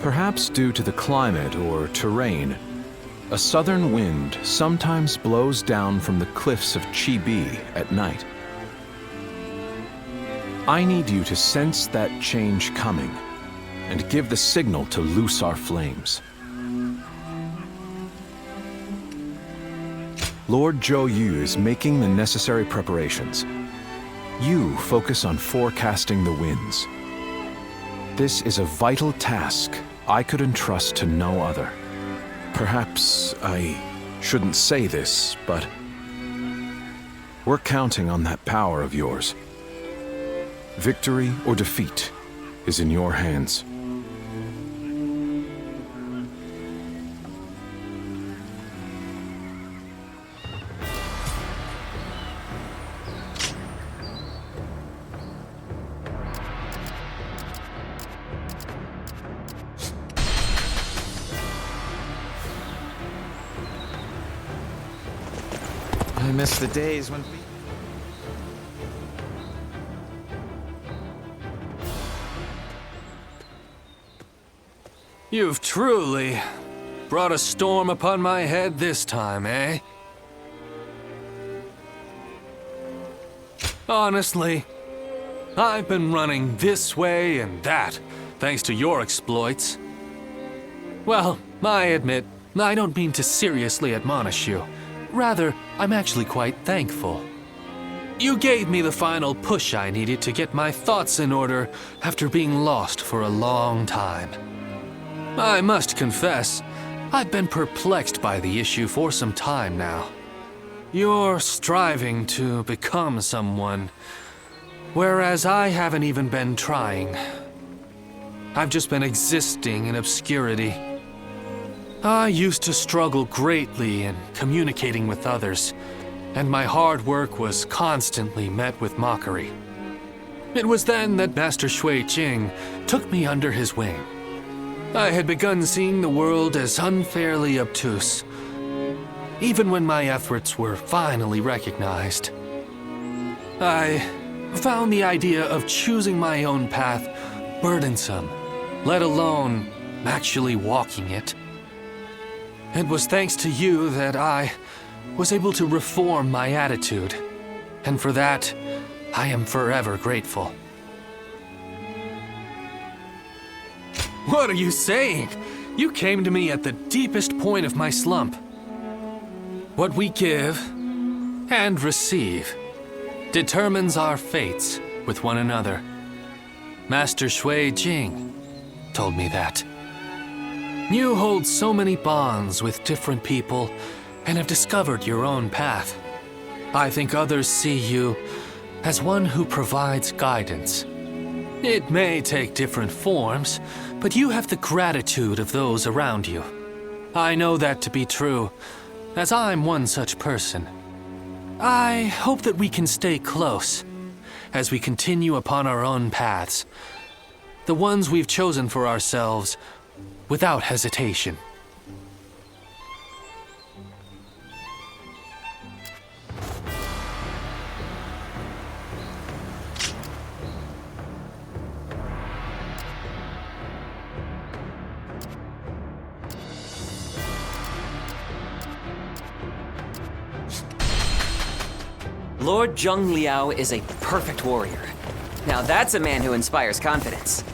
Perhaps due to the climate or terrain, a southern wind sometimes blows down from the cliffs of Chibi at night. I need you to sense that change coming and give the signal to loose our flames. Lord Zhou Yu is making the necessary preparations. You focus on forecasting the winds. This is a vital task I could entrust to no other. Perhaps I shouldn't say this, but we're counting on that power of yours. Victory or defeat is in your hands. I miss the days when... You've truly brought a storm upon my head this time, eh? Honestly, I've been running this way and that, thanks to your exploits. Well, I admit, I don't mean to seriously admonish you. Rather, I'm actually quite thankful. You gave me the final push I needed to get my thoughts in order after being lost for a long time. I must confess, I've been perplexed by the issue for some time now. You're striving to become someone, whereas I haven't even been trying. I've just been existing in obscurity. I used to struggle greatly in communicating with others, and my hard work was constantly met with mockery. It was then that Master Shui Jing took me under his wing. I had begun seeing the world as unfairly obtuse, even when my efforts were finally recognized. I found the idea of choosing my own path burdensome, let alone actually walking it. It was thanks to you that I was able to reform my attitude, and for that, I am forever grateful. What are you saying? You came to me at the deepest point of my slump. What we give and receive determines our fates with one another. Master Shui Jing told me that. You hold so many bonds with different people and have discovered your own path. I think others see you as one who provides guidance. It may take different forms, but you have the gratitude of those around you. I know that to be true, as I'm one such person. I hope that we can stay close as we continue upon our own paths, the ones we've chosen for ourselves without hesitation. Lord Zheng Liao is a perfect warrior. Now that's a man who inspires confidence.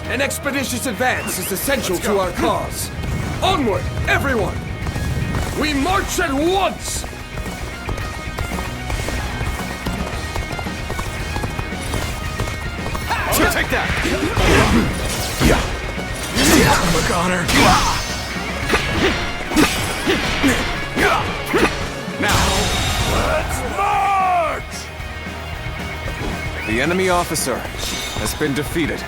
An expeditious advance is essential to our cause. Onward, everyone! We march at once! Take that! McConnor! Now, let's march! The enemy officer has been defeated.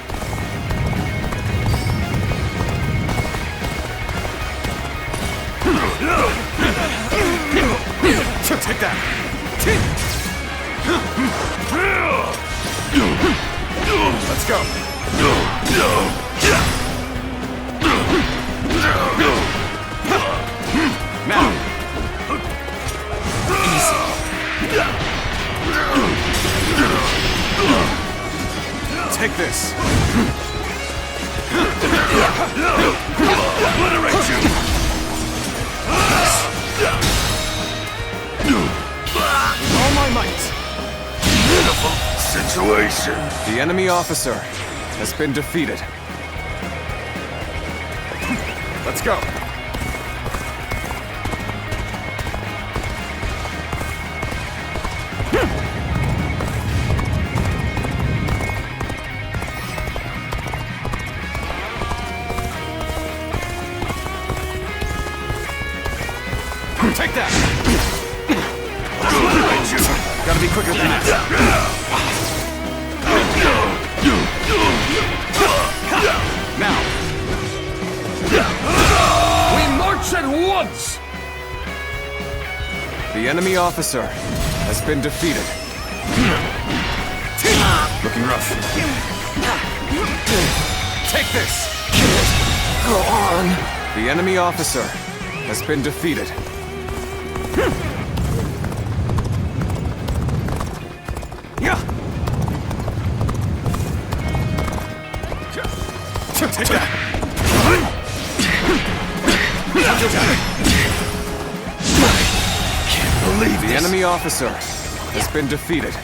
Take that! Let's go! Now! Easy. Take this! Obliterate you! All my might! Pitiful situation! The enemy officer has been defeated. Let's go! Take that! Gotta be quicker than that. Now! We march at once! The enemy officer has been defeated. Looking rough. Take this! Go on. The enemy officer has been defeated. Take that! Can't believe the enemy officer has been defeated.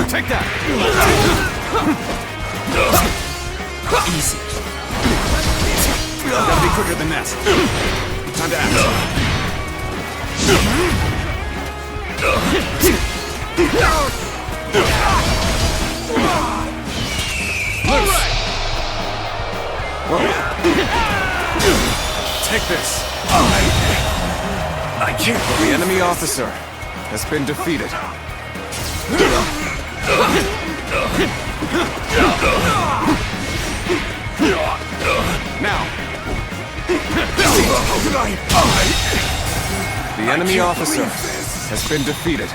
Take that! Easy. Gotta be quicker than that. Time to act. Take this. I can't. The enemy officer has been defeated. Now. The enemy officer has been defeated.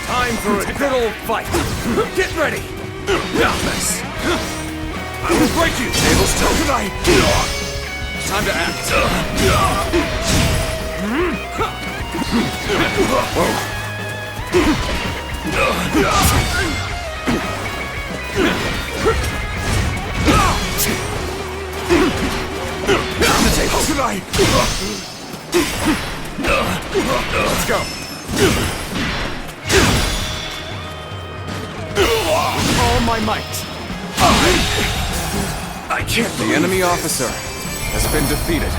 Time for a good old fight. Get ready. Nameless. I will break you. Tables turned. Time to act. Down the table. Let's go. All my might. I can't. The enemy officer has been defeated.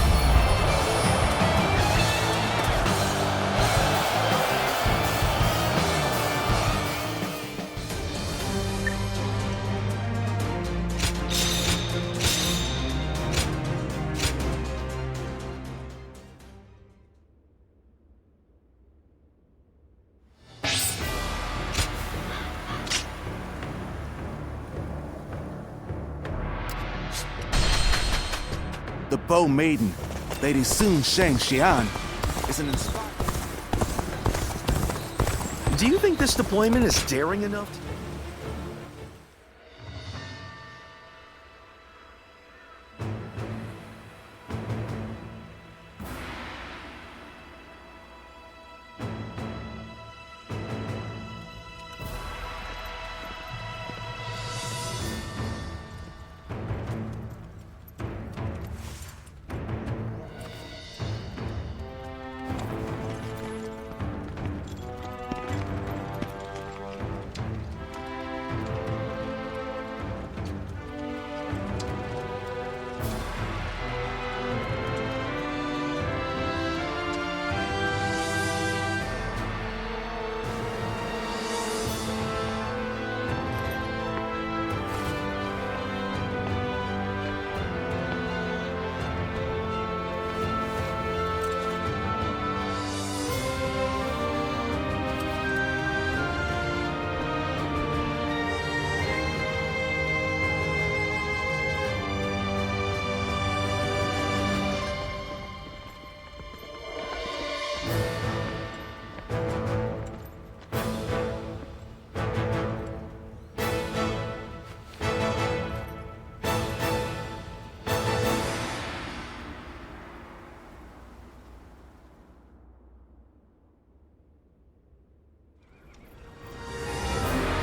The Bow Maiden, Lady Sun Shangxian, is an inspired... Do you think this deployment is daring enough to...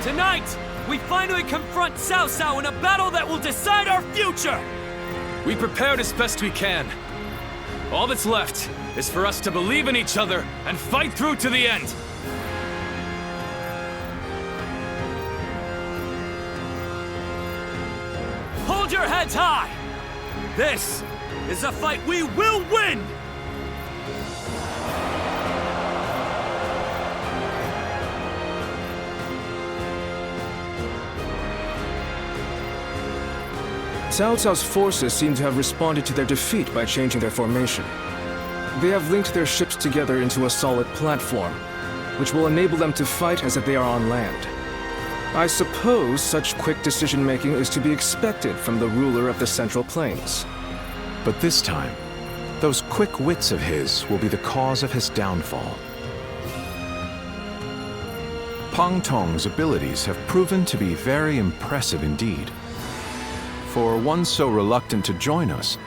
Tonight, we finally confront Cao Cao in a battle that will decide our future! We prepared as best we can. All that's left is for us to believe in each other and fight through to the end. Hold your heads high! This is a fight we will win! Cao Cao's forces seem to have responded to their defeat by changing their formation. They have linked their ships together into a solid platform, which will enable them to fight as if they are on land. I suppose such quick decision-making is to be expected from the ruler of the Central Plains. But this time, those quick wits of his will be the cause of his downfall. Pang Tong's abilities have proven to be very impressive indeed. For one so reluctant to join us,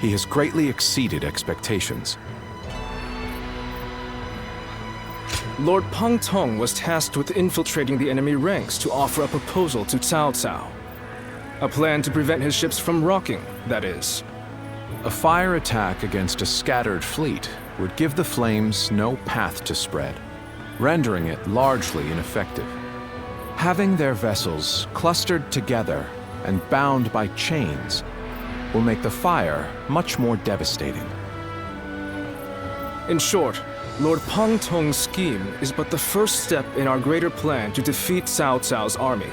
he has greatly exceeded expectations. Lord Pang Tong was tasked with infiltrating the enemy ranks to offer a proposal to Cao Cao. A plan to prevent his ships from rocking, that is. A fire attack against a scattered fleet would give the flames no path to spread, rendering it largely ineffective. Having their vessels clustered together and bound by chains will make the fire much more devastating. In short, Lord Pang Tong's scheme is but the first step in our greater plan to defeat Cao Cao's army.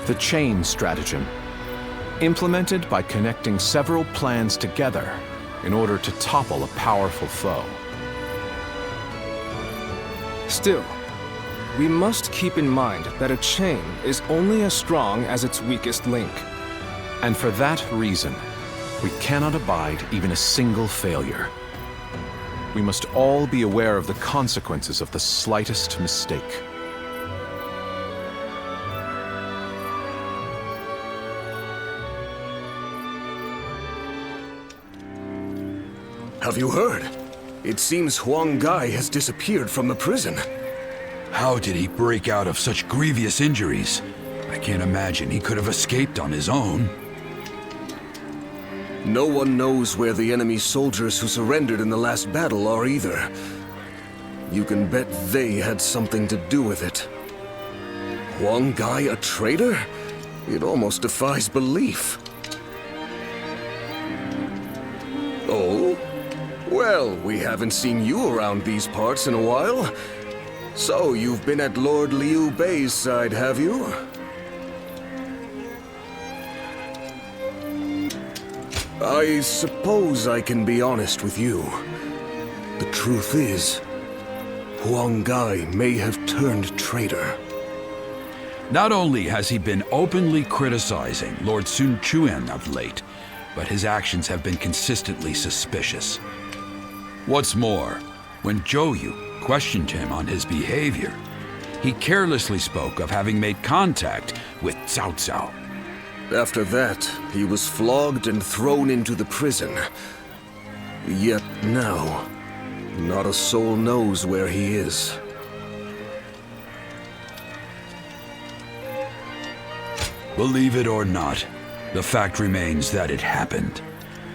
The chain stratagem, implemented by connecting several plans together in order to topple a powerful foe. Still, we must keep in mind that a chain is only as strong as its weakest link. And for that reason, we cannot abide even a single failure. We must all be aware of the consequences of the slightest mistake. Have you heard? It seems Huang Gai has disappeared from the prison. How did he break out of such grievous injuries? I can't imagine he could have escaped on his own. No one knows where the enemy soldiers who surrendered in the last battle are either. You can bet they had something to do with it. Huang Gai a traitor? It almost defies belief. Oh? Well, we haven't seen you around these parts in a while. So, you've been at Lord Liu Bei's side, have you? I suppose I can be honest with you. The truth is, Huang Gai may have turned traitor. Not only has he been openly criticizing Lord Sun Quan of late, but his actions have been consistently suspicious. What's more, when Zhou Yu questioned him on his behavior, he carelessly spoke of having made contact with Cao Cao. After that, he was flogged and thrown into the prison. Yet now, not a soul knows where he is. Believe it or not, the fact remains that it happened.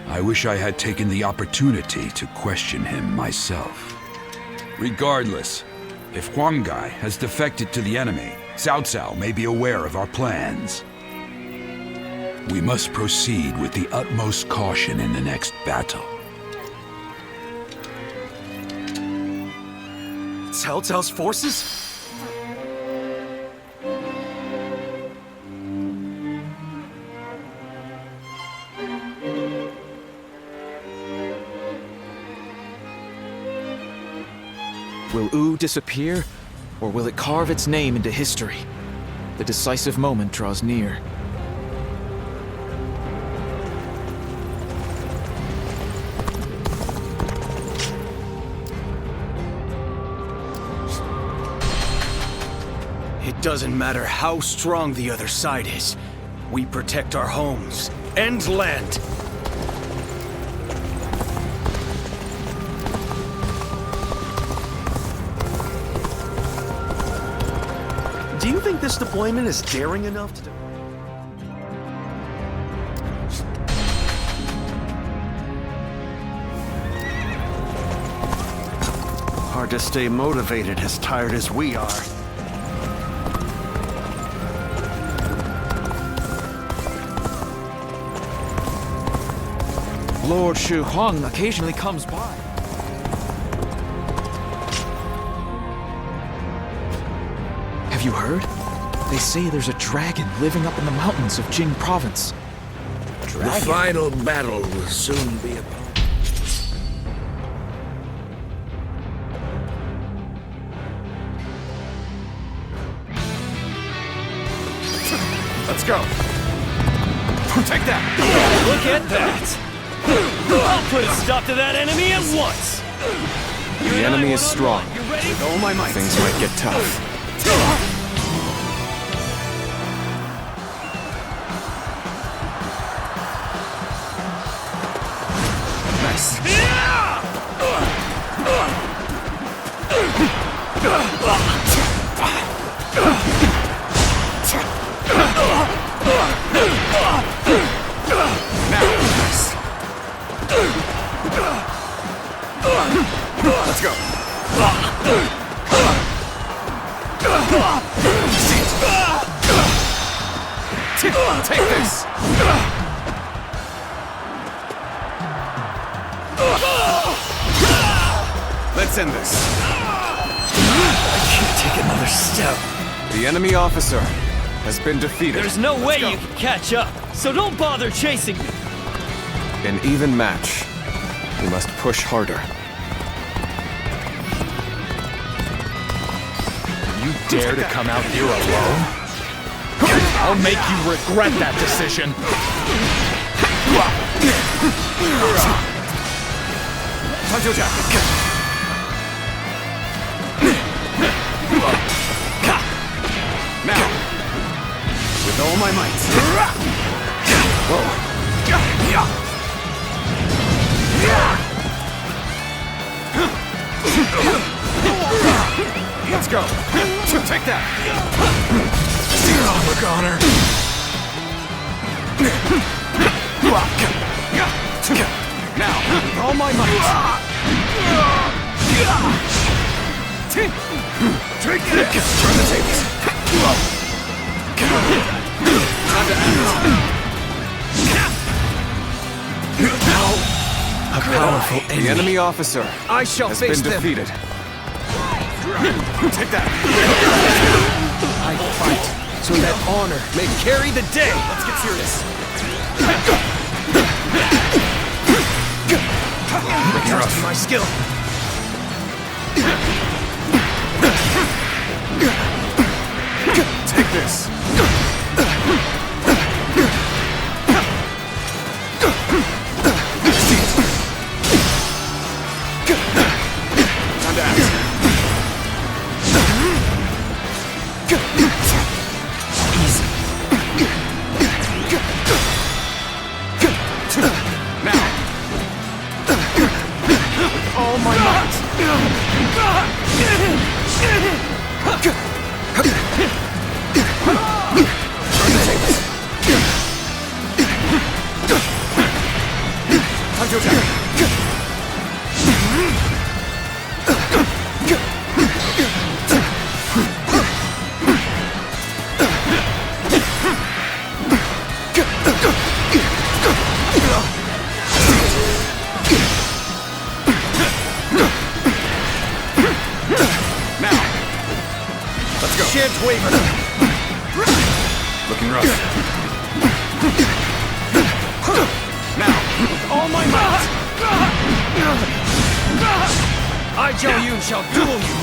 I wish I had taken the opportunity to question him myself. Regardless, if Huang Gai has defected to the enemy, Cao Cao may be aware of our plans. We must proceed with the utmost caution in the next battle. Cao Cao's forces? Will Wu disappear, or will it carve its name into history? The decisive moment draws near. It doesn't matter how strong the other side is. We protect our homes and land. Do you think this deployment is daring enough to... Hard to stay motivated as tired as we are. Lord Shu Huang occasionally comes by. Have you heard? They say there's a dragon living up in the mountains of Jing province. The final battle will soon be upon. Let's go. Take that. Look at that. I'll put a stop to that enemy at once. The enemy is strong. With all my might. Things might get tough. Nice. Let's go. Take this. Let's end this. I can't take another step. The enemy officer has been defeated. There's no way you can catch up, so don't bother chasing me. An even match. We must push harder. You dare to come out here alone? I'll make you regret that decision. Now, with all my might. Whoa. Let's go. Take that. We're goner. Now, with all my might. Take that. Turn the tables. Time to act. A powerful enemy. The enemy officer I shall has face been them. defeated. Take that. I fight so that honor may carry the day. Let's get serious. Trust my skill. Take this. Time to act. Easy. Now. With all my might. Turn the tables. Time to attack. Now, let's go. Shan't waver. Looking rough. Now, with all my might, I, Zhao Yun, shall duel you.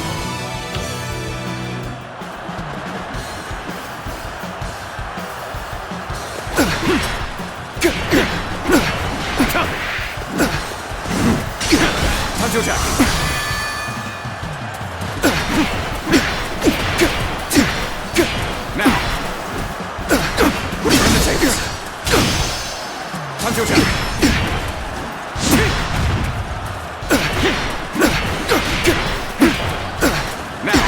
Time to attack. Now, turn the tables. Time to attack. Now,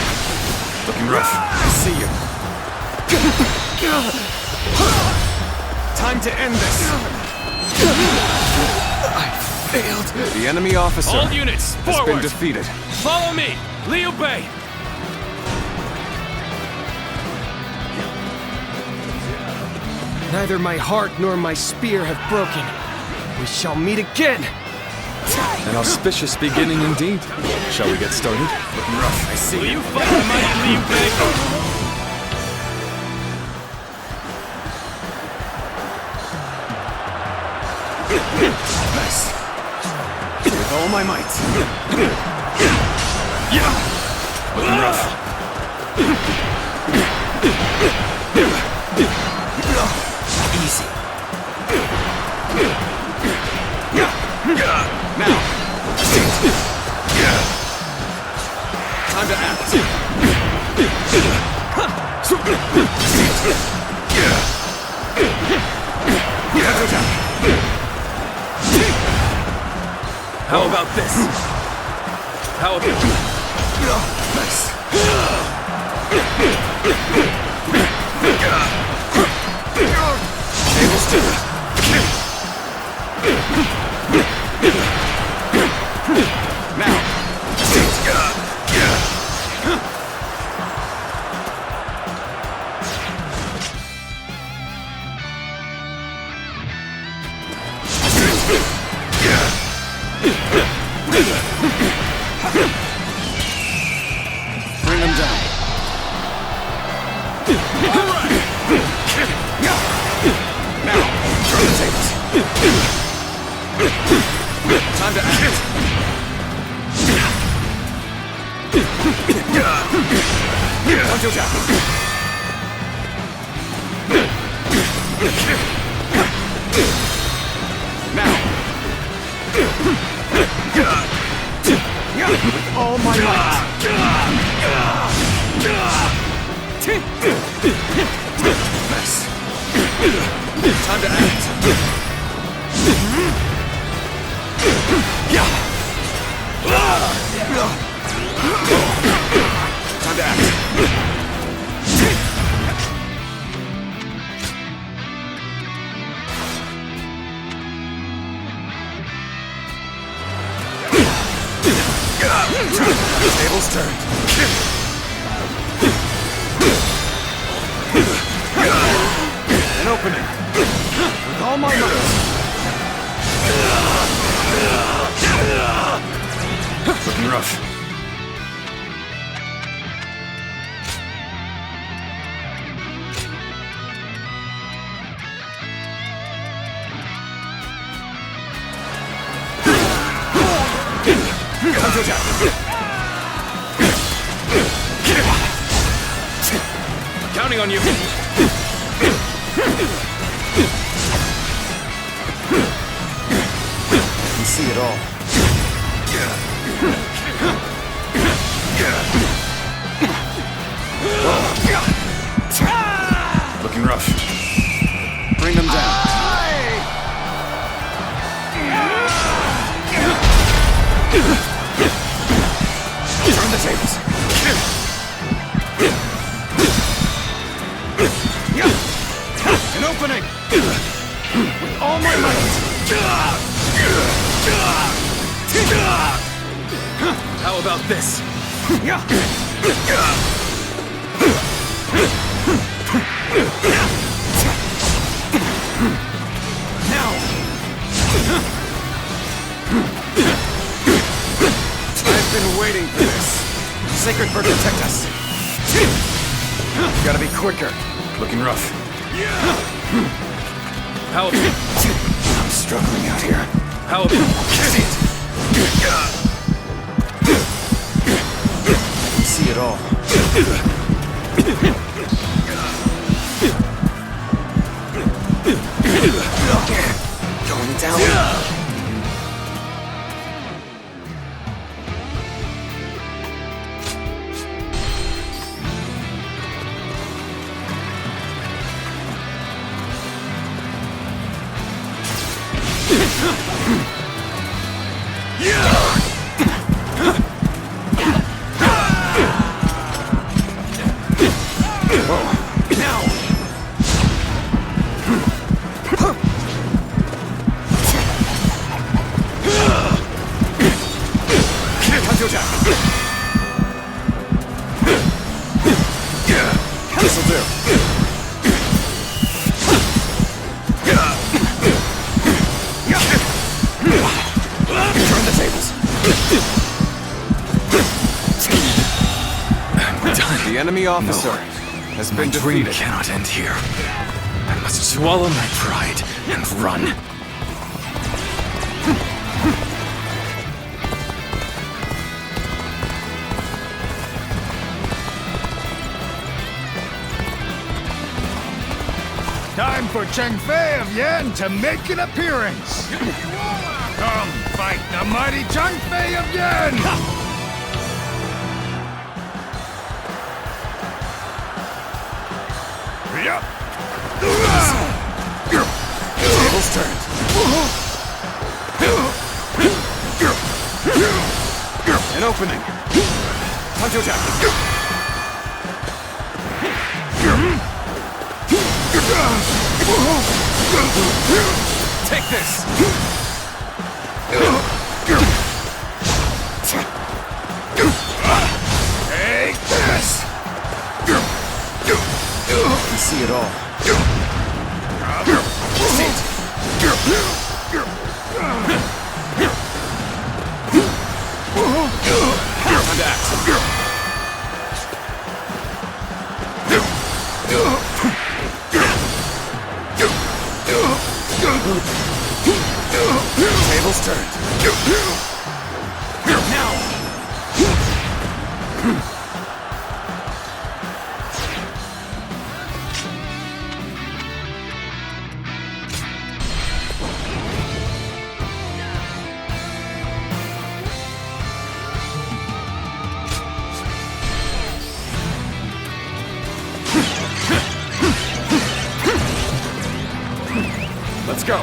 looking rough. I see you. Time to end this. I failed. The enemy officer All units, has forward. been defeated. Follow me, Liu Bei. Neither my heart nor my spear have broken. We shall meet again! An auspicious beginning indeed. Shall we get started? Looking rough, I see. Will you fight the mighty Liu Bei? Nice. With all my might. Yeah. Looking rough. Easy. Now. Time to act. How about this? How about... Nice. Tables turned. Now. Bring them down. All right. Now, turn the tables. Time to act. One, two, tap. Now. With all my might. Nice. Time to act. Time to act. Tables turned. An opening. With all my might. Looking rough. Counting on you. You see it all. Looking rough. Bring them down. Turn the tables. An opening. With all my might. How about this? Now. I've been waiting for this. Sacred Bird, protect us. Gotta be quicker. Looking rough. How... I'm struggling out here. How... See it. See it all. Going down. Done. The enemy officer has been defeated. My dream cannot end here. I must swallow my pride and run. Time for Changfei of Yan to make an appearance! Come, fight the mighty Changfei of Yan! Yup! Tables turned. An opening. Time to attack. Take this! Take this! You see it all. Time to act. Tables turned. Now! Let's go.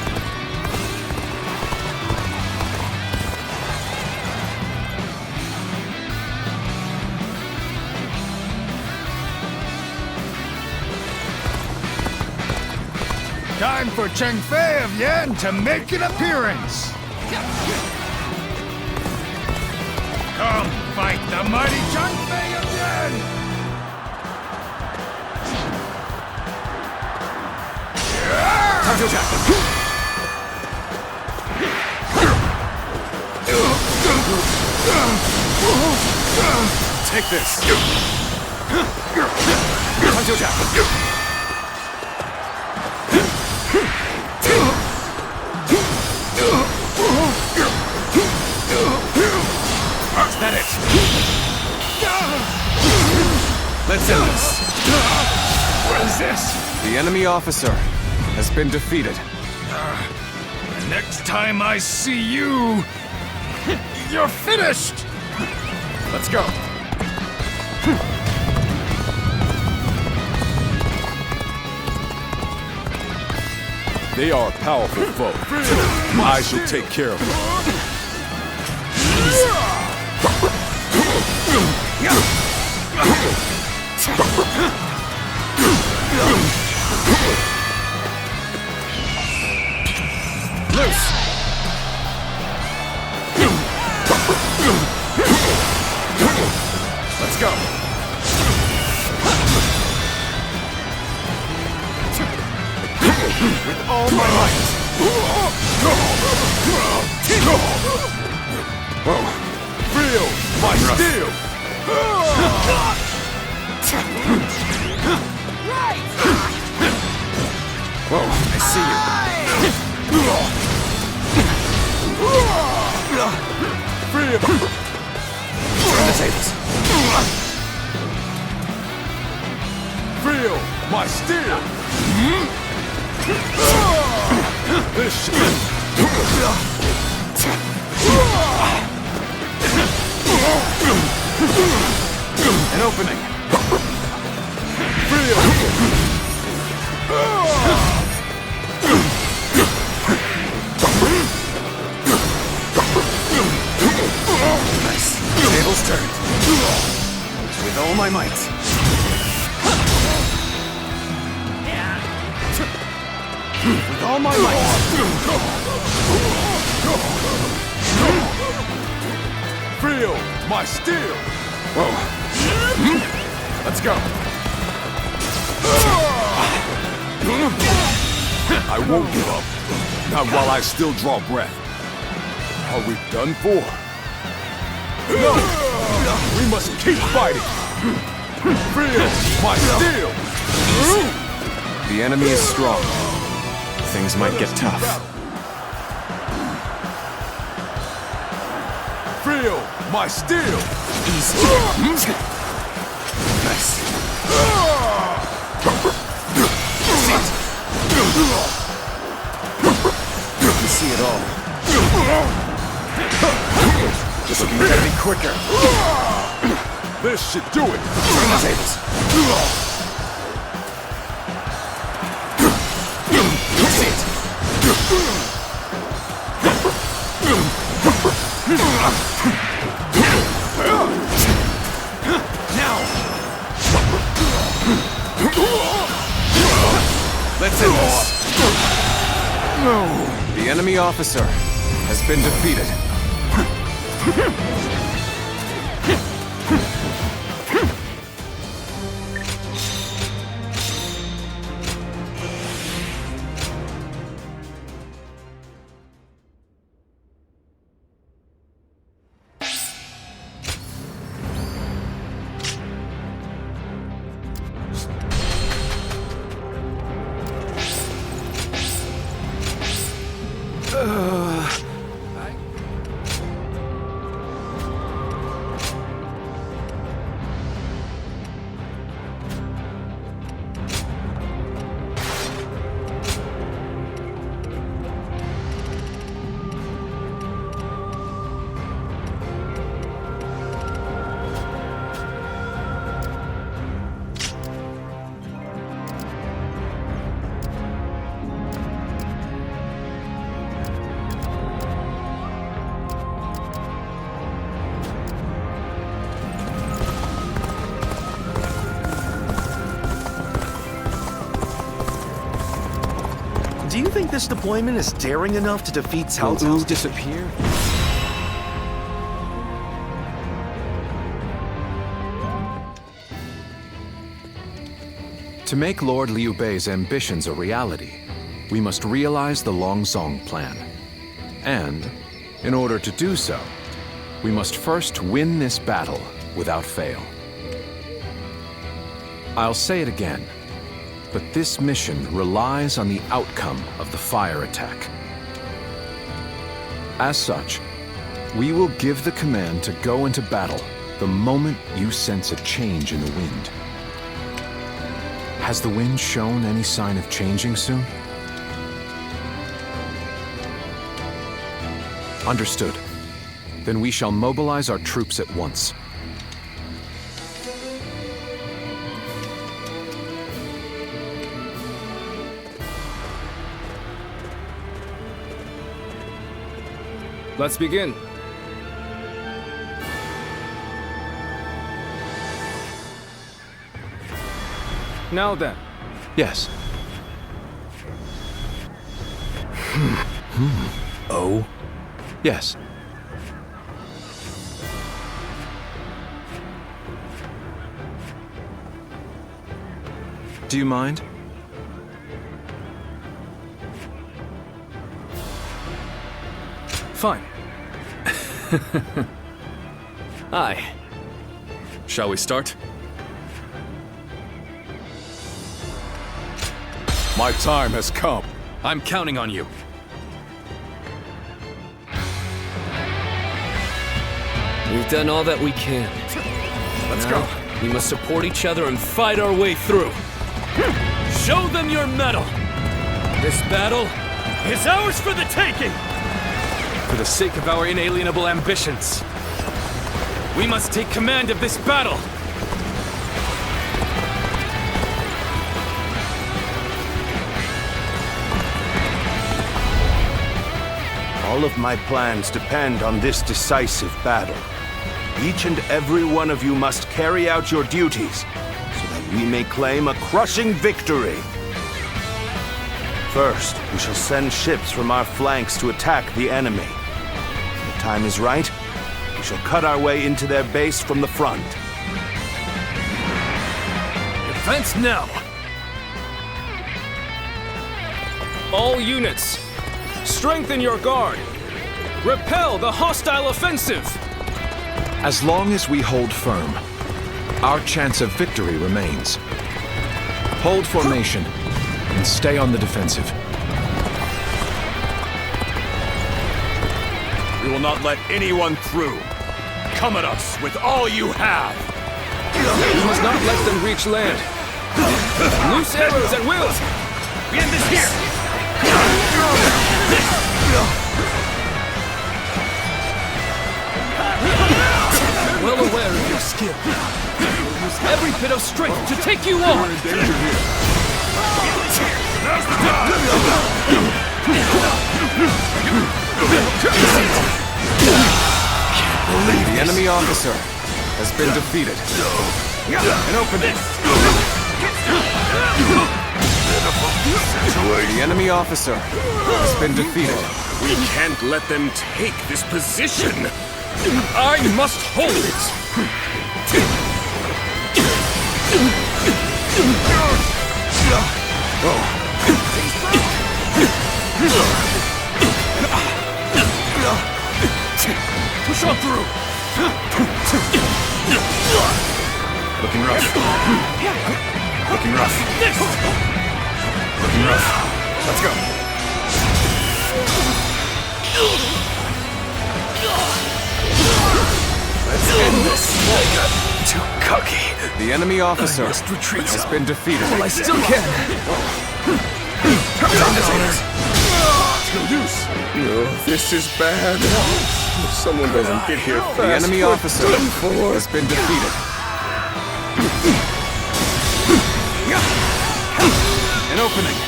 Time for Changfei of Yan to make an appearance! Come, fight the mighty Changfei of Yan! Time to attack. Take this. Time to attack. Is that it? Let's end this. What is this? The enemy officer has been defeated. The next time I see you, you're finished! Let's go. They are a powerful foe. I shall take care of them. Loose! Let's go! With all my might! Whoa! Feel my steel! Whoa, I see you. Turn the tables. Feel my steel! This An opening. Nice. Tables turned. With all my might. With all my might. Feel my steel! Whoa. Let's go. I won't give up. Not while I still draw breath. Are we done for? No! We must keep fighting! Feel my steel! The enemy is strong. Things might get tough. Feel my steel! Easy. Nice. You see it all. This will get me quicker. This should do it. Turn the tables. See it. Now. Let's end this. The enemy officer has been defeated. Do you think this deployment is daring enough to defeat Cao Cao's disappear? To make Lord Liu Bei's ambitions a reality, we must realize the Longzong plan. And, in order to do so, we must first win this battle without fail. I'll say it again, but this mission relies on the outcome of the fire attack. As such, we will give the command to go into battle the moment you sense a change in the wind. Has the wind shown any sign of changing soon? Understood. Then we shall mobilize our troops at once. Let's begin. Now then. Yes. Oh? Yes. Do you mind? Fine. Aye. Shall we start? My time has come. I'm counting on you. We've done all that we can. Let's Now, go. We must support each other and fight our way through. Show them your mettle. This battle is ours for the taking. For the sake of our inalienable ambitions, we must take command of this battle. All of my plans depend on this decisive battle. Each and every one of you must carry out your duties, so that we may claim a crushing victory. First, we shall send ships from our flanks to attack the enemy. When the time is right, we shall cut our way into their base from the front. Advance now! All units, strengthen your guard! Repel the hostile offensive! As long as we hold firm, our chance of victory remains. Hold formation and stay on the defensive. We will not let anyone through. Come at us with all you have. We must not let them reach land. Loose arrows at will! We end this here! Well aware of your skill. We'll use every bit of strength to take you on! We're in danger here. Now's the time! Can't believe the enemy officer has been defeated. An opening. The enemy officer has been defeated. We can't let them take this position. I must hold it! Push on through! Looking rough. Looking rough. Looking rough. Let's go. Let's end this. Too cocky. The enemy officer has been defeated. Well, I still can. No, this is bad. If someone doesn't get here fast, the enemy we're officer done for. has been defeated. An opening.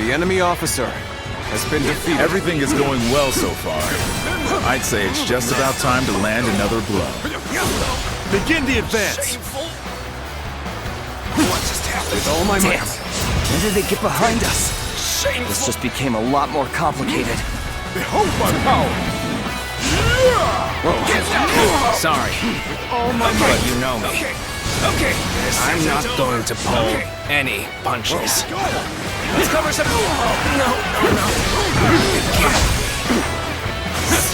The enemy officer has been defeated. Everything is going well so far. I'd say it's just about time to land another blow. Begin the advance! What just happened? With all my might. Damn. When did they get behind us? Shameful. This just became a lot more complicated. Behold my power! Sorry, Oh my but might! you know me. Okay! I'm not going to pull any punches. Let's cover some... No.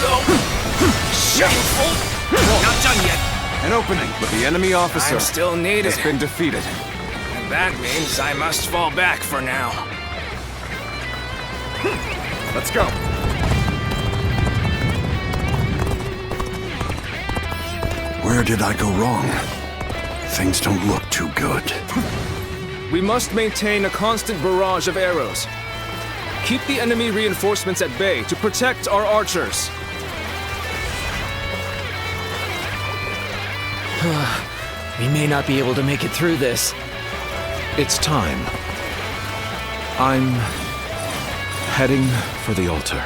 So... shameful! Not done yet! An opening. The enemy officer I'm still needed. has been defeated. And that means I must fall back for now. Let's go. Where did I go wrong? Things don't look too good. We must maintain a constant barrage of arrows. Keep the enemy reinforcements at bay to protect our archers. We may not be able to make it through this. It's time. I'm heading for the altar.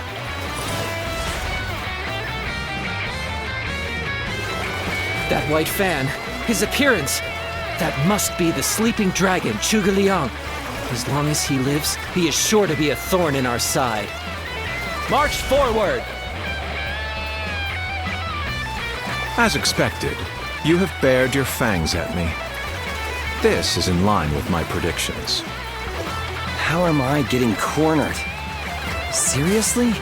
That white fan, his appearance, that must be the sleeping dragon, Zhuge Liang. As long as he lives, he is sure to be a thorn in our side. March forward! As expected, you have bared your fangs at me. This is in line with my predictions. How am I getting cornered? Seriously?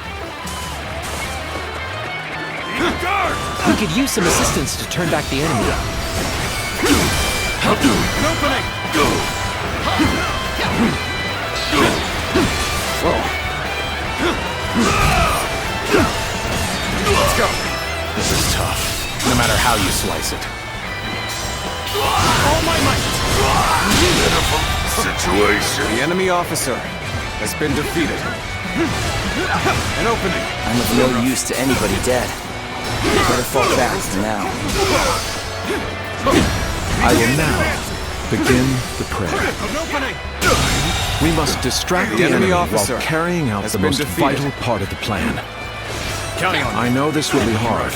We could use some assistance to turn back the enemy. An opening! Let's go. This is tough, no matter how you slice it. All my might! Situation. The enemy officer has been defeated. An opening. I'm of no use to anybody dead. Better fall back for now. I will now begin the prayer. An opening! We must distract the enemy officer while carrying out the most vital part of the plan. Counting on I know this will be hard,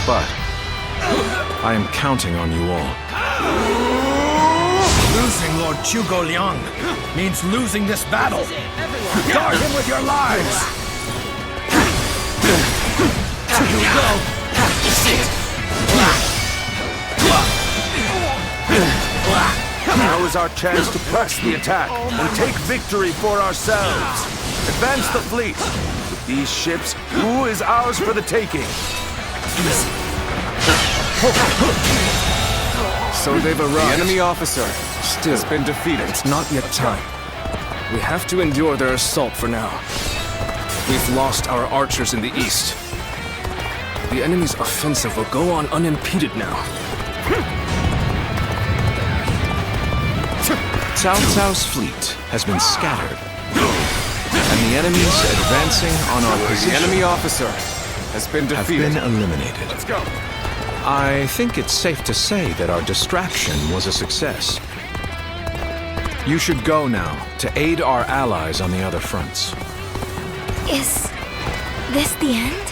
but I am counting on you all. Losing Lord Zhuge Liang means losing this battle. Guard him with your lives! Here we go! Now is our chance to press the attack and take victory for ourselves. Advance the fleet. These ships, who is ours for the taking? So they've arrived. The enemy officer Still, has been defeated. It's not yet time. We have to endure their assault for now. We've lost our archers in the east. The enemy's offensive will go on unimpeded now. Cao Cao's fleet has been scattered, and the enemies advancing on our position. The enemy officer has been defeated. Have been eliminated. Let's go. I think it's safe to say that our distraction was a success. You should go now to aid our allies on the other fronts. Is this the end?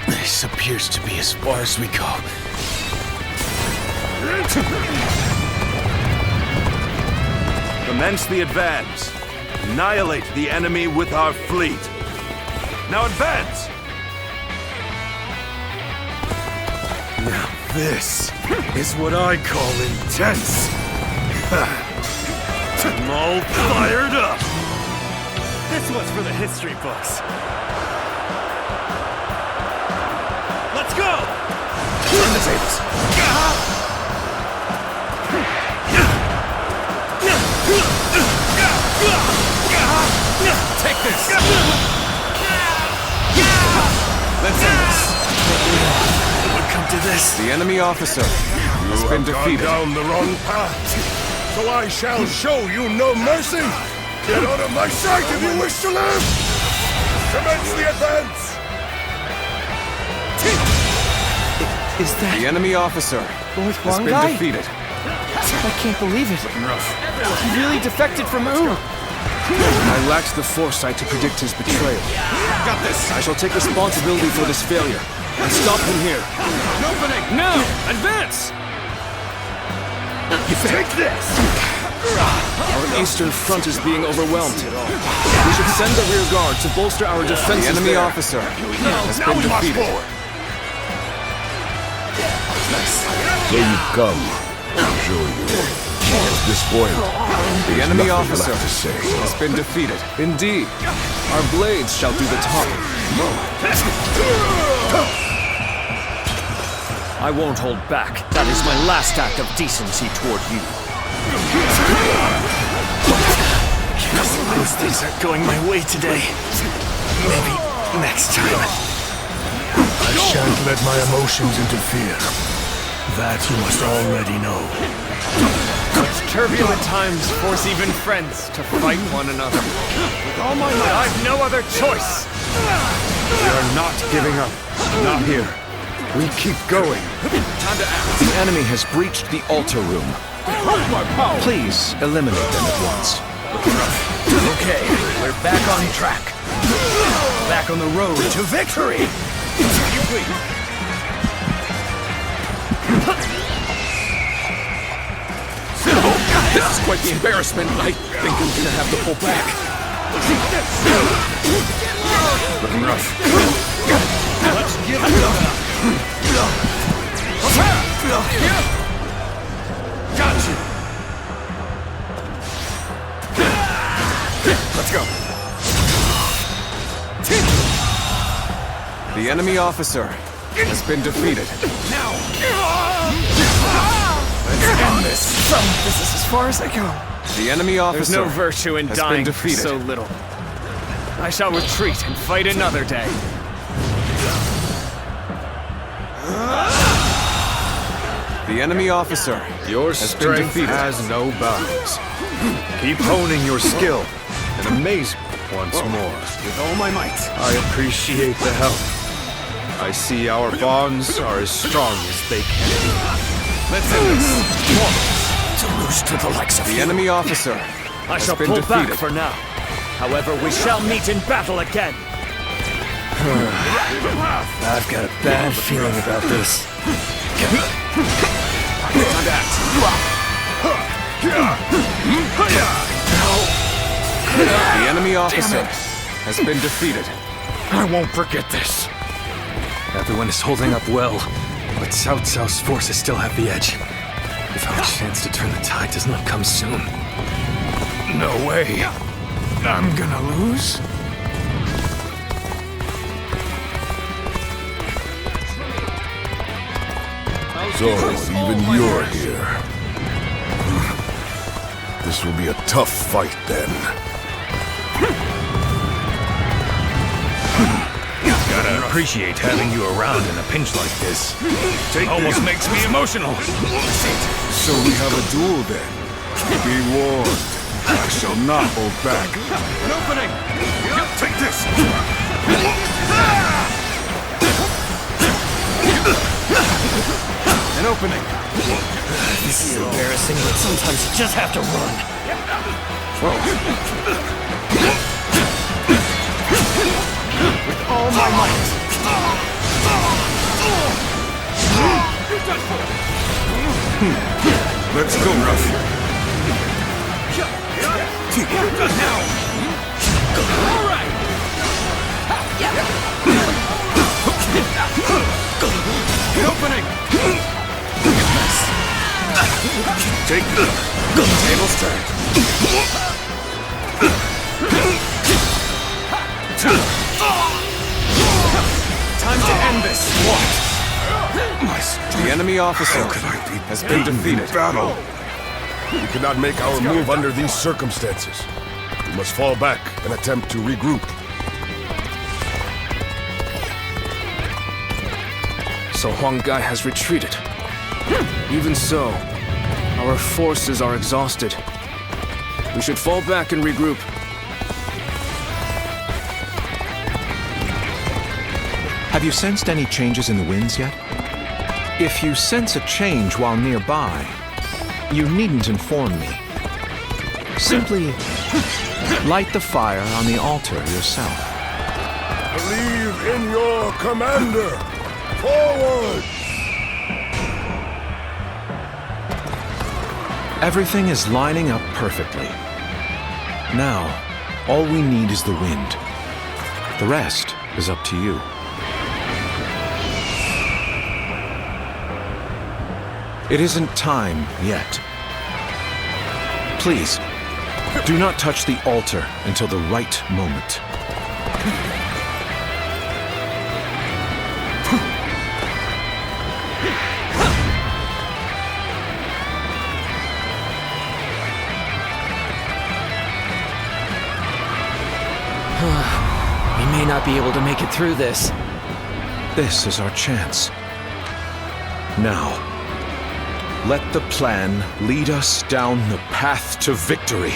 This appears to be as far as we go. Commence the advance. Annihilate the enemy with our fleet. Now advance! Now this is what I call intense. I'm all fired up. This one's for the history books. Let's go! Turn the tables. Take this! Let's end this. It would come to this. The enemy officer has been defeated. Down the wrong path. So I shall show you no mercy. Get out of my sight if you wish to live. Commence the advance. Is that The enemy officer Lord has been Huarong? defeated. I can't believe it. He really defected from U. I lacked the foresight to predict his betrayal. Got this. I shall take responsibility for this failure and stop him here. Now, advance! You take this. Our eastern front is being overwhelmed. We should send the rear guard to bolster our The defenses enemy there. officer has Now been we march defeated. forward. So you come. I'll show you. This point. The enemy officer has been defeated. Indeed. Our blades shall do the talking. I won't hold back. That is my last act of decency toward you. Those things aren't going my way today. Maybe next time. I shan't let my emotions interfere. That you must already know. Such turbulent times force even friends to fight one another. With all my might, I've no other choice. We are not giving up. Not here. We keep going. Time to act. The enemy has breached the altar room. Please eliminate them at once. Okay, we're back on track. Back on the road to victory. You please. This is quite the embarrassment. I think I'm gonna have to pull back. Looking rough. Let's give it up. Got you. Let's go. The enemy officer has been defeated. Now. Let's end this. So, this is as far as I go. The enemy officer There's no virtue in has dying been for defeated. so little. I shall retreat and fight another day. The enemy officer Your has been strength defeated. has no bounds. Keep honing your skill and amaze me once more. With all my might. I appreciate the help. I see our bonds are as strong as they can be. Let's end this. To lose to the likes of The you. enemy officer I has shall been pull defeated. back for now. However, we shall meet in battle again. I've got a bad feeling about this. Time to act. The enemy officer has been defeated. I won't forget this. Everyone is holding up well, but Cao Cao's forces still have the edge. If our chance to turn the tide does not come soon. No way. I'm gonna lose. So, even you're here. This will be a tough fight, then. Gotta appreciate having you around in a pinch like this. Almost makes me emotional. So we have a duel, then. Be warned. I shall not hold back. An opening! Take this! An opening! This is embarrassing, but sometimes you just have to run. With all my might! You're done for! Let's go, Ruff. You're done now! All right! An opening! Take this. Tables turned. Time to end this! What? The enemy officer has been defeated. Battle. We cannot make our move under these circumstances. We must fall back and attempt to regroup. So Huang Gai has retreated. Even so, our forces are exhausted. We should fall back and regroup. Have you sensed any changes in the winds yet? If you sense a change while nearby, you needn't inform me. Simply light the fire on the altar yourself. Believe in your commander! Forward! Everything is lining up perfectly. Now, all we need is the wind. The rest is up to you. It isn't time yet. Please, do not touch the altar until the right moment. We may not be able to make it through this. This is our chance. Now, let the plan lead us down the path to victory.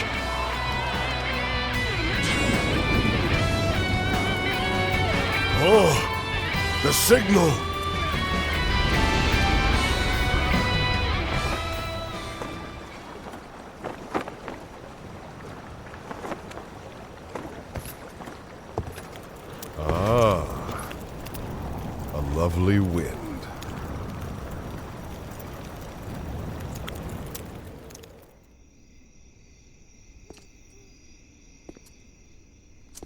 Oh, the signal! Ah, a lovely wind.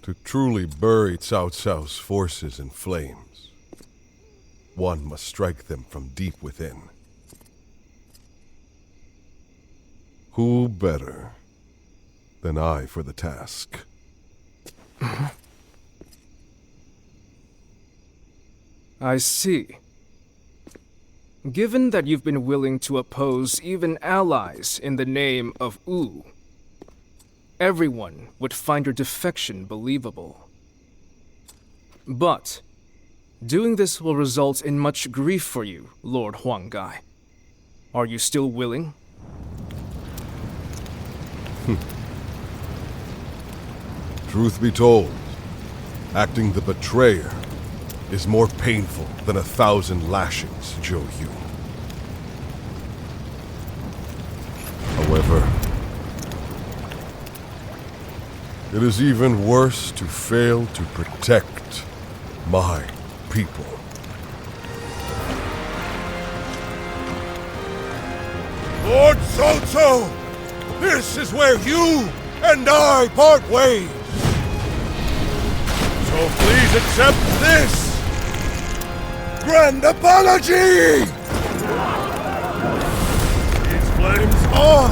To truly bury Cao Cao's forces in flames, one must strike them from deep within. Who better than I for the task? I see. Given that you've been willing to oppose even allies in the name of Wu, everyone would find your defection believable. But doing this will result in much grief for you, Lord Huang Gai. Are you still willing? Truth be told, acting the betrayer is more painful than 1,000 lashings, Zhou Yu. However, it is even worse to fail to protect my people. Lord Cao Cao, this is where you and I part ways. So please accept this grand apology! These flames are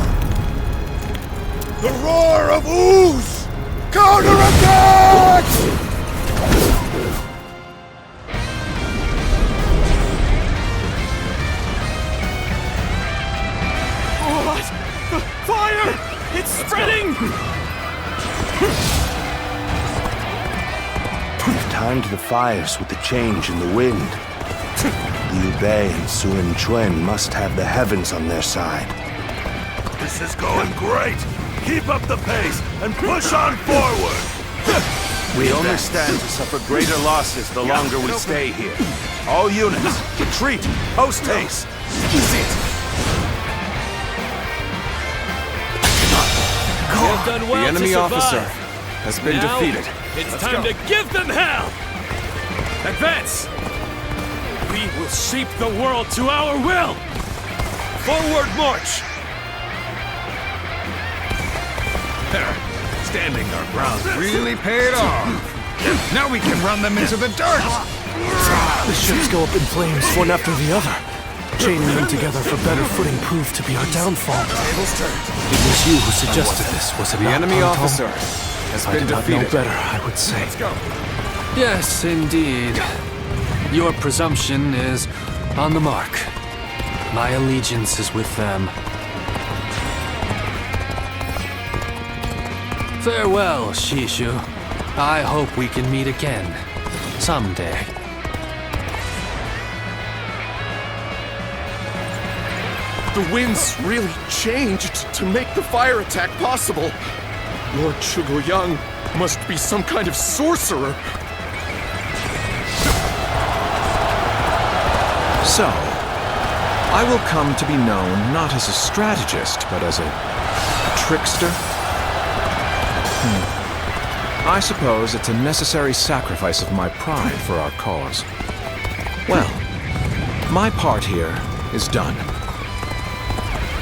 the roar of Wu's counterattack! fires with the change in the wind. Liu Bei and Sun Quan must have the heavens on their side. This is going great! Keep up the pace and push on forward! We only stand to suffer greater losses the longer we stay here. All units, retreat, post haste! You have done well The enemy to survive. officer has been Now, defeated. It's time to give them hell! Advance! We will shape the world to our will! Forward march! Standing our ground really paid off. Now we can run them into the dirt. The ships go up in flames, one after the other. Chaining them together for better footing proved to be our downfall. It was you who suggested this, was it The not, enemy Tonton? officer has I been did not know defeated. better, I would say. Let's go. Yes, indeed. Your presumption is on the mark. My allegiance is with them. Farewell, Shishu. I hope we can meet again. Someday. The winds really changed to make the fire attack possible. Lord Zhuge must be some kind of sorcerer. So, I will come to be known not as a strategist, but as a trickster? I suppose it's a necessary sacrifice of my pride for our cause. Well, my part here is done.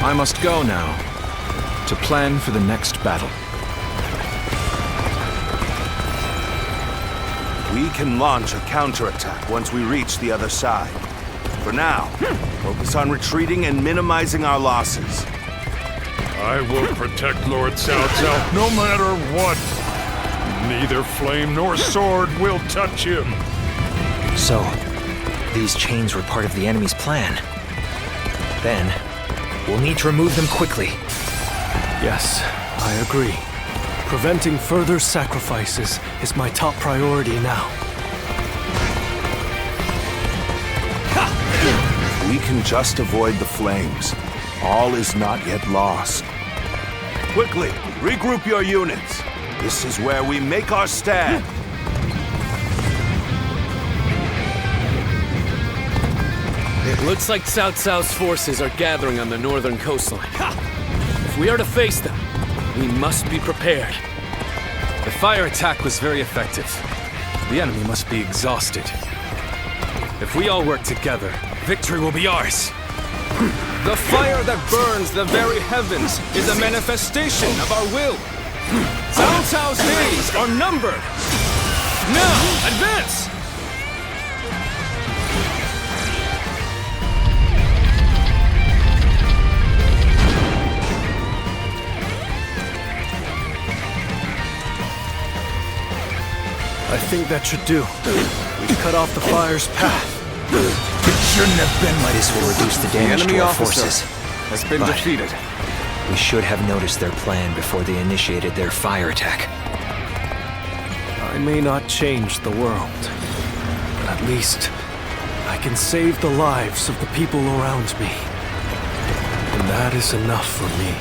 I must go now to plan for the next battle. We can launch a counterattack once we reach the other side. For now, focus on retreating and minimizing our losses. I will protect Lord Cao Cao no matter what. Neither flame nor sword will touch him. So, these chains were part of the enemy's plan. Then, we'll need to remove them quickly. Yes, I agree. Preventing further sacrifices is my top priority now. We can just avoid the flames. All is not yet lost. Quickly, regroup your units. This is where we make our stand. It looks like Cao Cao's forces are gathering on the northern coastline. If we are to face them, we must be prepared. The fire attack was very effective. The enemy must be exhausted. If we all work together, victory will be ours. The fire that burns the very heavens is a manifestation of our will. Cao Cao's days are numbered. Now, advance! I think that should do. We've cut off the fire's path. It shouldn't have been like this. Will reduce the damage enemy to our officer forces. has been But defeated. we should have noticed their plan before they initiated their fire attack. I may not change the world, but at least I can save the lives of the people around me. And that is enough for me.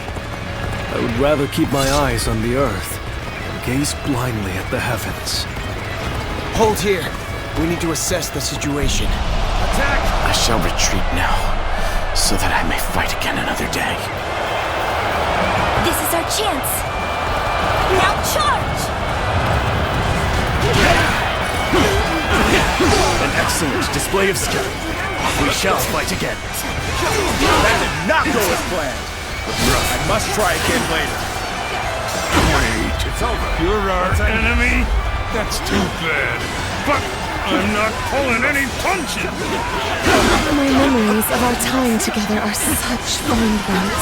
I would rather keep my eyes on the earth and gaze blindly at the heavens. Hold here. We need to assess the situation. Attack! I shall retreat now, so that I may fight again another day. This is our chance. Now charge! An excellent display of skill. We shall fight again. That did not go as planned. I must try again later. Wait, it's over. You're our enemy? That's too bad. But I'm not pulling any punches. My memories of our time together are such fond ones.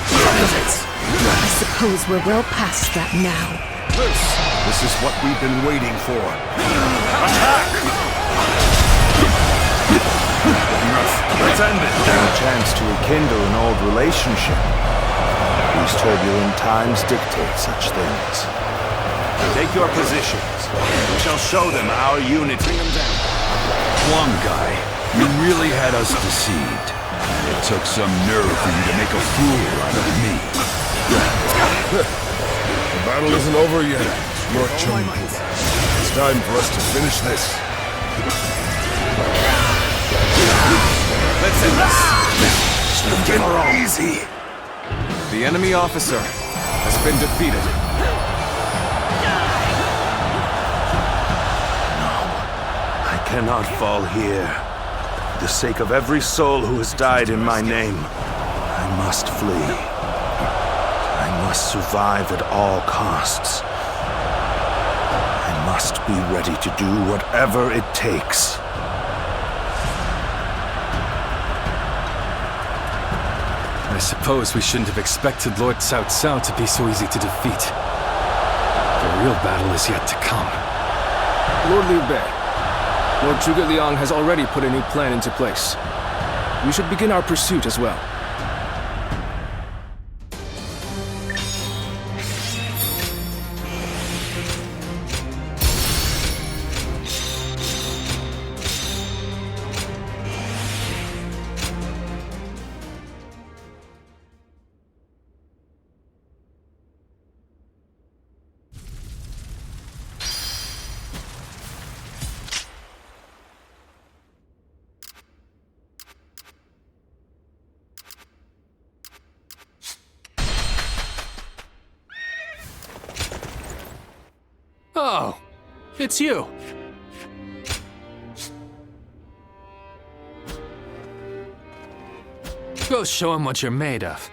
I suppose we're well past that now. This is what we've been waiting for. Attack! Let's end it. A chance to rekindle an old relationship. These turbulent times dictate such things. Take your positions. We shall show them our unity. Bring them down. Huang guy, you really had us deceived. It took some nerve for you to make a fool out of me. The battle isn't over yet, Lord Changban. It's time for us to finish this. Let's end this. Get easy. The enemy officer has been defeated. I cannot fall here. For the sake of every soul who has died in my name, I must flee. I must survive at all costs. I must be ready to do whatever it takes. I suppose we shouldn't have expected Lord Cao Cao to be so easy to defeat. The real battle is yet to come. Lord Liu Bei, Lord Zhuge Liang has already put a new plan into place. We should begin our pursuit as well. Oh, it's you. Go show him what you're made of.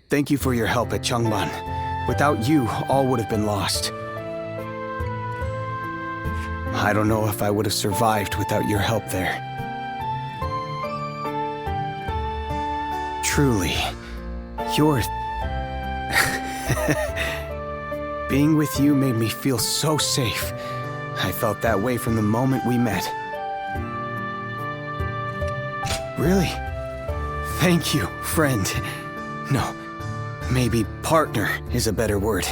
Thank you for your help at Changban. Without you, all would have been lost. I don't know if I would have survived without your help there. Truly, you're... Being with you made me feel so safe. I felt that way from the moment we met. Really? Thank you, friend. No, maybe partner is a better word.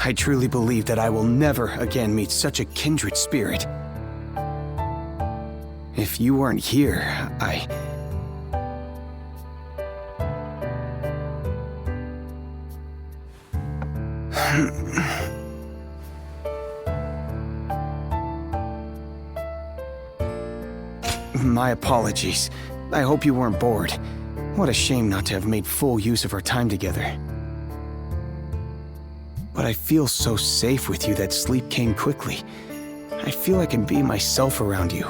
I truly believe that I will never again meet such a kindred spirit. If you weren't here, My apologies. I hope you weren't bored. What a shame not to have made full use of our time together. But I feel so safe with you that sleep came quickly. I feel I can be myself around you.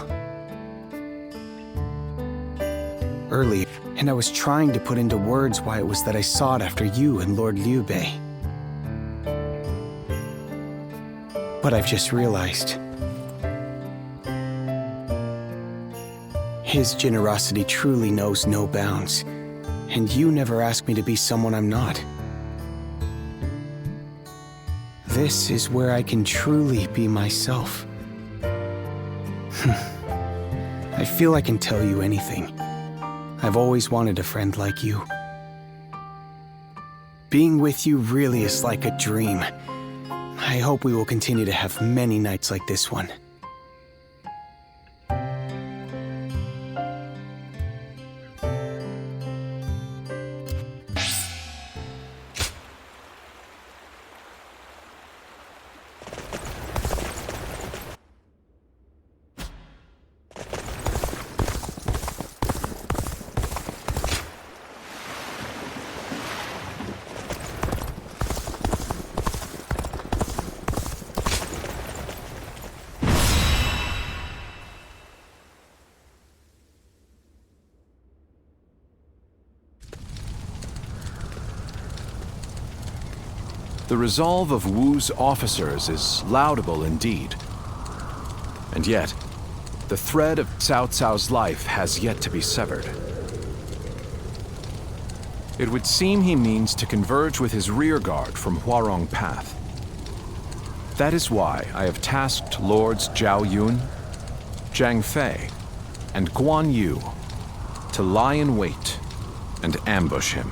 Earlier, and I was trying to put into words why it was that I sought after you and Lord Liu Bei. But I've just realized. His generosity truly knows no bounds, and you never asked me to be someone I'm not. This is where I can truly be myself. I feel I can tell you anything. I've always wanted a friend like you. Being with you really is like a dream. I hope we will continue to have many nights like this one. The resolve of Wu's officers is laudable indeed. And yet, the thread of Cao Cao's life has yet to be severed. It would seem he means to converge with his rearguard from Huarong Path. That is why I have tasked Lords Zhao Yun, Zhang Fei, and Guan Yu to lie in wait and ambush him.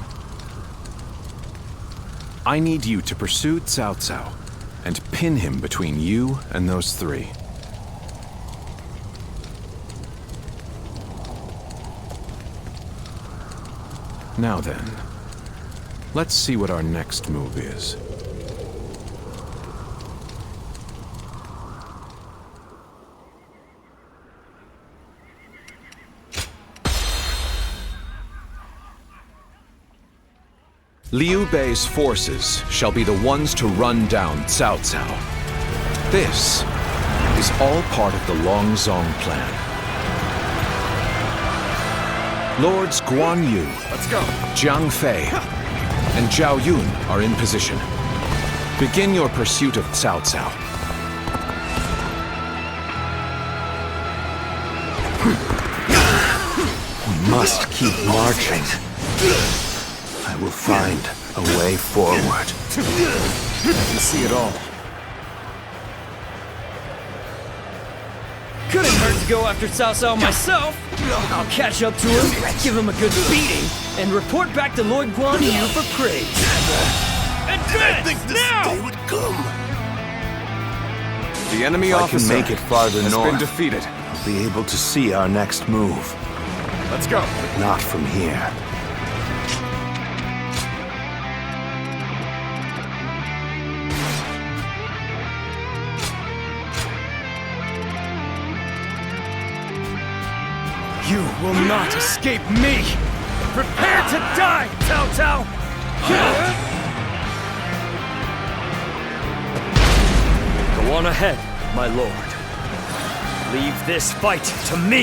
I need you to pursue Cao Cao and pin him between you and those three. Now then, let's see what our next move is. Liu Bei's forces shall be the ones to run down Cao Cao. This is all part of the Longzong plan. Lords Guan Yu, let's go. Zhang Fei, and Zhao Yun are in position. Begin your pursuit of Cao Cao. We must keep marching. I will find a way forward. I can see it all. Couldn't hurt to go after Cao Cao myself. I'll catch up to him, give him a good beating, and report back to Lord Guan Yu for praise. Advance now! Day would come. The enemy If officer I can make it farther has north, been defeated. I'll be able to see our next move. Let's go. But not from here. You will not escape me! Prepare to die, Cao Cao! Go on ahead, my lord. Leave this fight to me!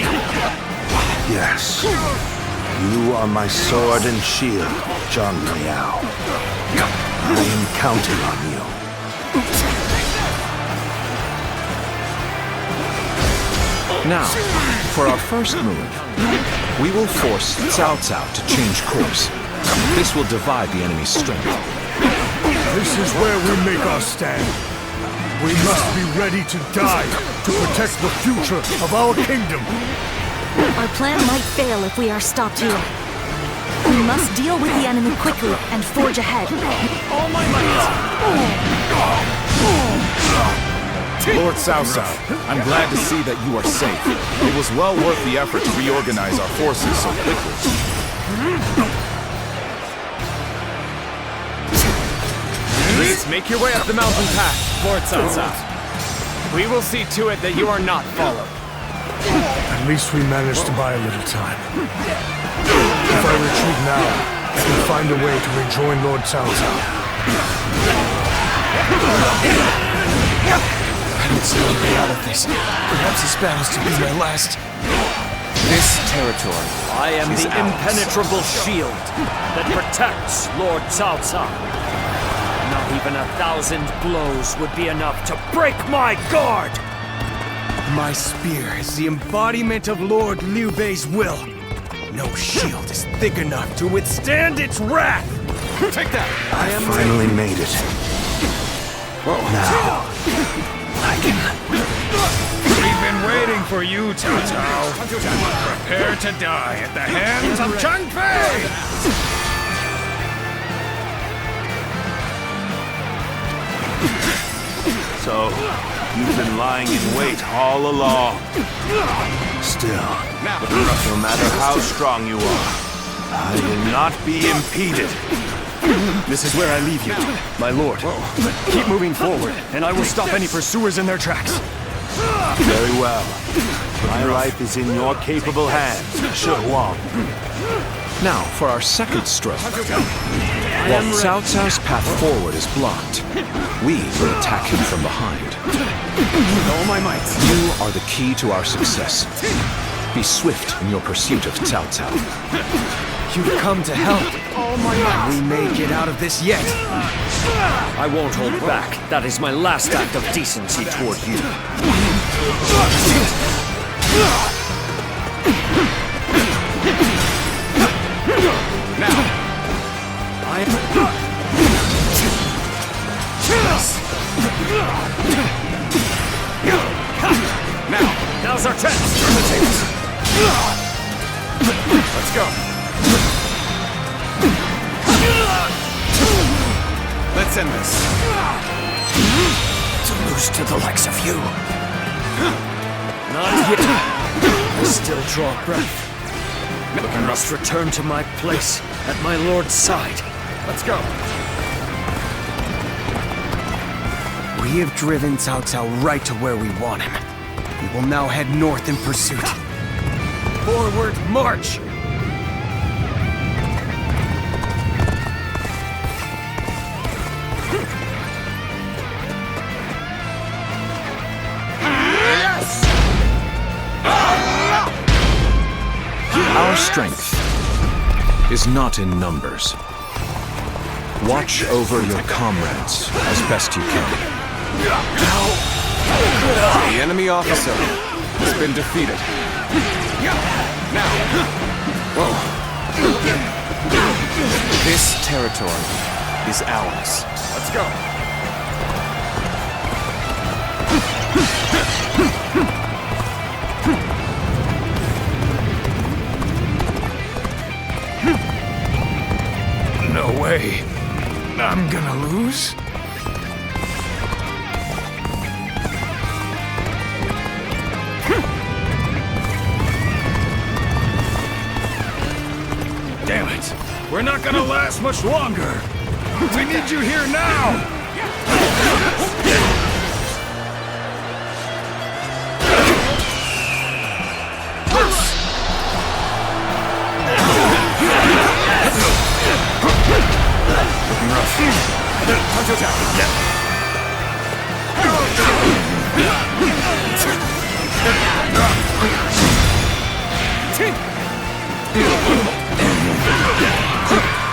Yes. You are my sword and shield, Zhang Liao. I am counting on you. Now, for our first move, we will force Cao Cao to change course. This will divide the enemy's strength. This is where we make our stand. We must be ready to die to protect the future of our kingdom. Our plan might fail if we are stopped here. We must deal with the enemy quickly and forge ahead. All my might! Lord Cao Cao, I'm glad to see that you are safe. It was well worth the effort to reorganize our forces so quickly. Please make your way up the mountain path, Lord Cao Cao. We will see to it that you are not followed. At least we managed to buy a little time. If I retreat now, I can find a way to rejoin Lord Cao Cao. I don't see a way out of this. Perhaps this battle's to be my last. This territory. I am is the ours. impenetrable shield that protects Lord Cao Cao. Not even 1,000 blows would be enough to break my guard! My spear is the embodiment of Lord Liu Bei's will. No shield is thick enough to withstand its wrath! Take that! I finally made it. Now, I can... We've been waiting for you, Cao Cao. Prepare to die at the hands of Changban! So, you've been lying in wait all along. Still, no matter how strong you are, I will not be impeded. This is where I leave you, my lord. Keep moving forward, and I will stop any pursuers in their tracks. Very well. My life is in your capable hands, Huarong. Now, for our second stroke. While Cao Cao's path forward is blocked, we will attack him from behind. With all my might. You are the key to our success. Be swift in your pursuit of Cao Cao. You've come to help. All my might. We may get out of this yet. I won't hold back. That is my last act of decency toward you. Now, now's our chance. Turn the tables. Let's go. Let's end this. To lose to the likes of you. Not yet. I still draw breath. I must return to my place at my lord's side. Let's go. We have driven Cao Cao right to where we want him. We will now head north in pursuit. Forward march! Our strength is not in numbers. Watch over your comrades as best you can. The enemy officer has been defeated. Now, this territory is ours. Let's go. No way. I'm gonna lose? Damn it! We're not gonna last much longer! We need you here now!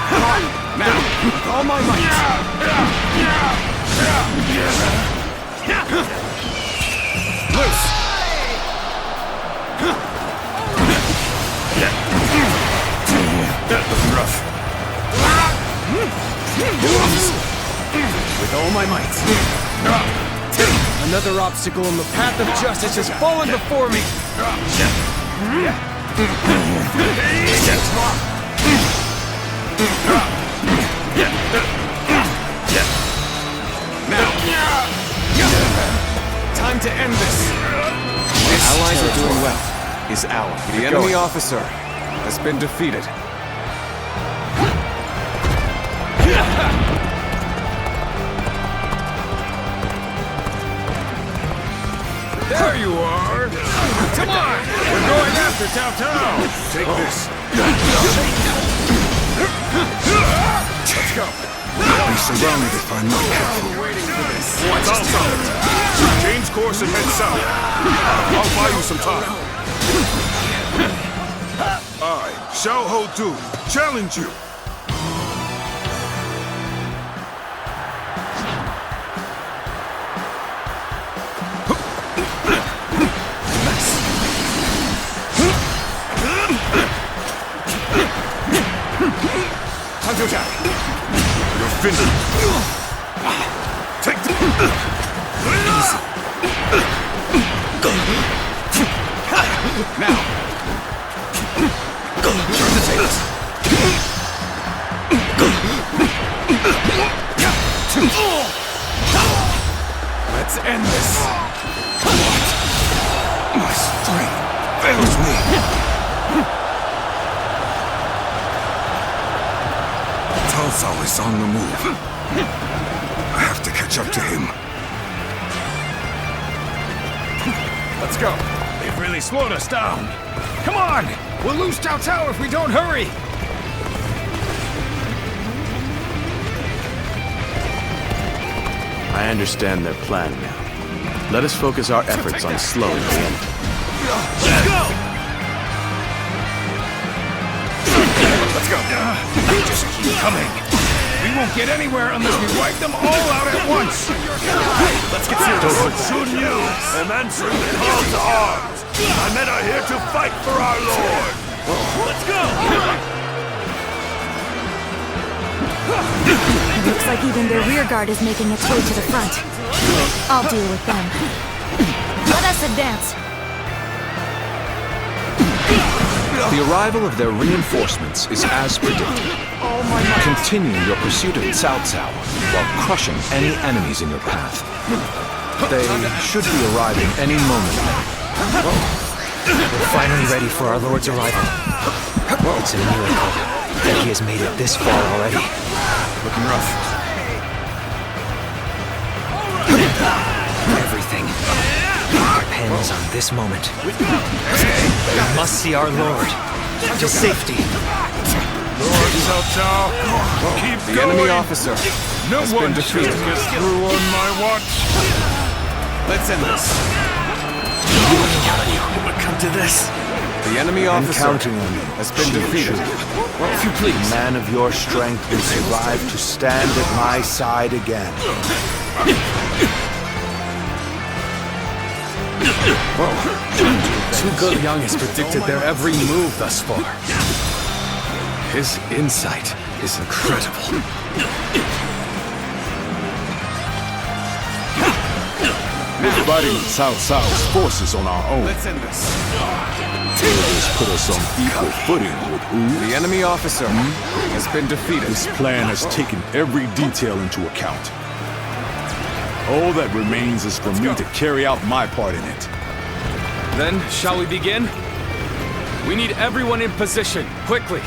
Looking rough. Now, with all my might. Loose. Looking rough. With all my might. Another obstacle in the path of justice has fallen before me. Now. Time to end this. Our allies are doing well. Is ours. The enemy officer has been defeated. There you are! Come on! We're going after Cao Cao! Take this. Let's go. I'll be surrounded if I'm not careful. What's all solid? Change course and head south. I'll buy you some time. I, Xiao Ho Du, challenge you. Counterattack! You're finished! Take the... Easy. Now! Turn the tables! Let's end this! What? My strength fails me! Cao Cao is on the move. I have to catch up to him. Let's go. They've really slowed us down. Come on! We'll lose Cao Cao if we don't hurry! I understand their plan now. Let us focus our efforts on slowing the enemy. Let's go! Let's go. Just keep coming. We won't get anywhere unless we wipe them all out at once. Let's get serious. Lord Xinye, I'm answering the call to arms. My men are here to fight for our lord. Let's go! Looks like even their rear guard is making its way to the front. I'll deal with them. Let us advance. The arrival of their reinforcements is as predicted. Continue your pursuit of Cao Cao while crushing any enemies in your path. They should be arriving any moment now. We're finally ready for our Lord's arrival. It's a miracle that he has made it this far already. Looking rough. Everything depends on this moment. We must see our Lord to safety. Lord Cao Cao, keep The going. enemy officer No has one been defeated. should get through on my watch. Let's end this. We can count on you. It would come to this. The enemy I'm officer counting on you. has been defeated. If you please. A man of your strength will survive to stand at my side again. Zhuge Liang has predicted their every move thus far. His insight is incredible. We're fighting Cao Cao's forces on our own. Let's end this. This put us on equal footing with Wu. The enemy officer has been defeated. This plan has taken every detail into account. All that remains is for me to carry out my part in it. Then, shall we begin? We need everyone in position, quickly.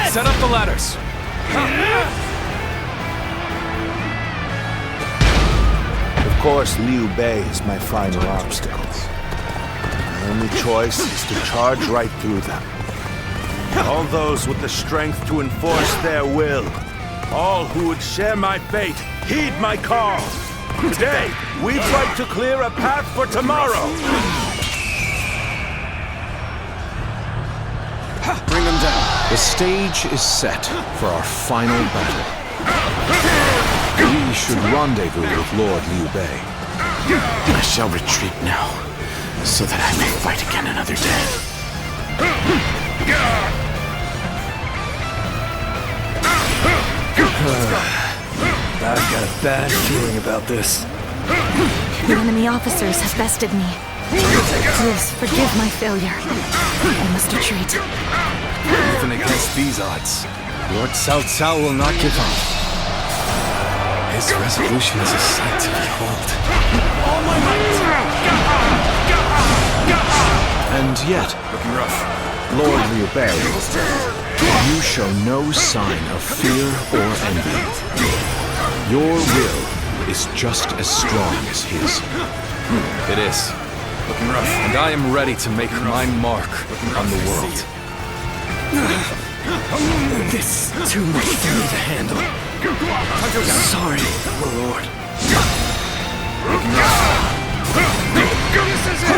Set up the ladders. Of course, Liu Bei is my final obstacle. My only choice is to charge right through them. All those with the strength to enforce their will, all who would share my fate, heed my call. Today, we fight to clear a path for tomorrow. Bring them down. The stage is set for our final battle. We should rendezvous with Lord Liu Bei. I shall retreat now, so that I may fight again another day. I've got a bad feeling about this. The enemy officers have bested me. Please forgive my failure. I must retreat. Even against these odds, Lord Cao Cao will not give up. His resolution is a sight to behold. All my might. And yet, Looking rough. Lord Liu Bei, you show no sign of fear or envy. Your will is just as strong as his. It is. Looking rough. And I am ready to make my mark on the world. This is too much for me to handle. Sorry, Lord. Looking rough. This is it!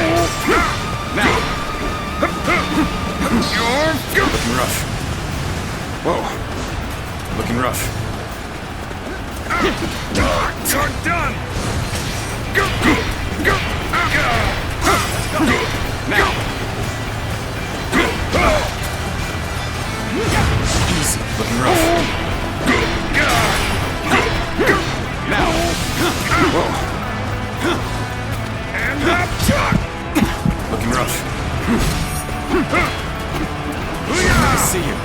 Now. Looking rough. Whoa. Looking rough. You're done! Now. Easy. Looking rough. Now. Whoa. And up, shot! Looking rough. I see you.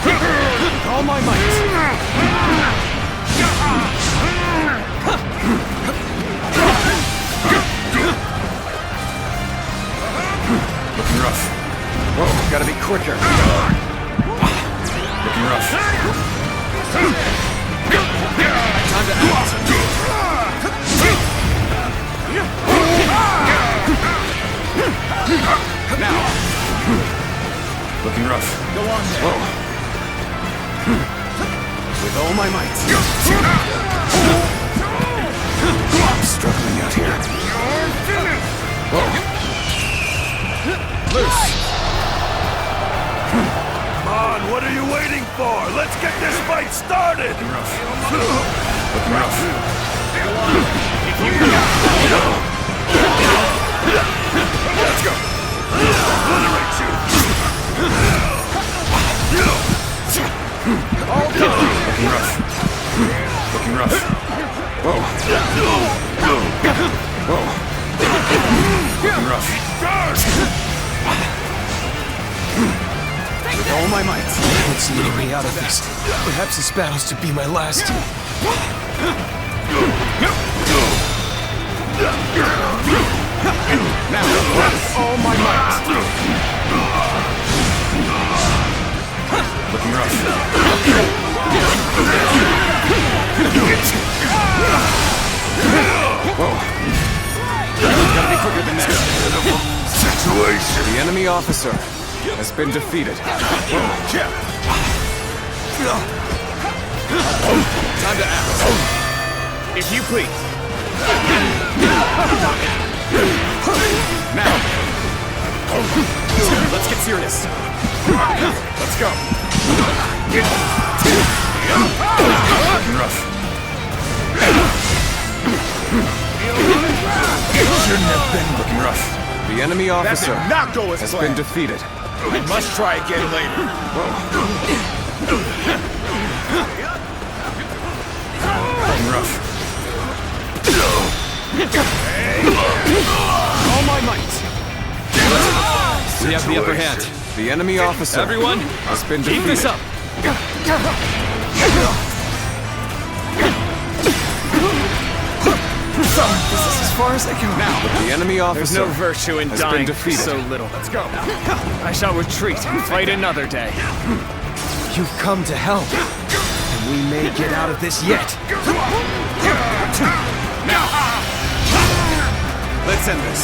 With all my might. Looking rough. Whoa, gotta be quicker. Looking rough. Time to act. Now. Looking rough. Go on there. Whoa. With all my might. I'm struggling out here. Whoa. Loose! Come on, what are you waiting for? Let's get this fight started! Looking rough. Looking rough. Let's go! Obliterate you! All done! Looking rough. Looking rough. Whoa. Whoa. Looking rough. With all my might. I don't see any way out of this. Perhaps this battle's to be my last. Now, all my might. Looking rough. Whoa. Gotta be quicker than that. Situation. The enemy officer has been defeated. Time to act. If you please. Now. Let's get serious. Let's go. Looking rough. Shouldn't have been looking rough. The enemy officer not go as has planned. been defeated. I must try again later. Looking rough. All my might. We have the upper hand. The enemy officer Everyone, has been keep defeated. this up. This is as far as I go. Now, the enemy There's officer no virtue in has dying been defeated. so little. Let's go. I shall retreat and fight another day. You've come to help, and we may get out of this yet. Now, let's end this.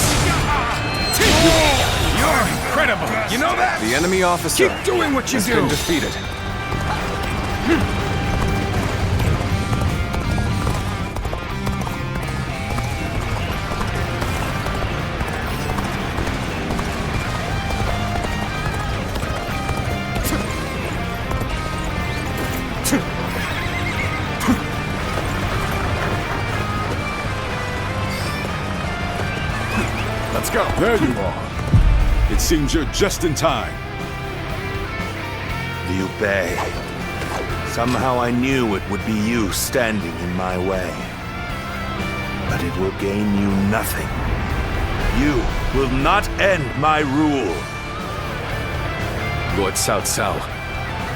You're incredible. You know that? The enemy officer Keep doing what you has do. been defeated. Let's go. There you are. It seems you're just in time. Liu Bei. Somehow I knew it would be you standing in my way. But it will gain you nothing. You will not end my rule. Lord Cao Cao,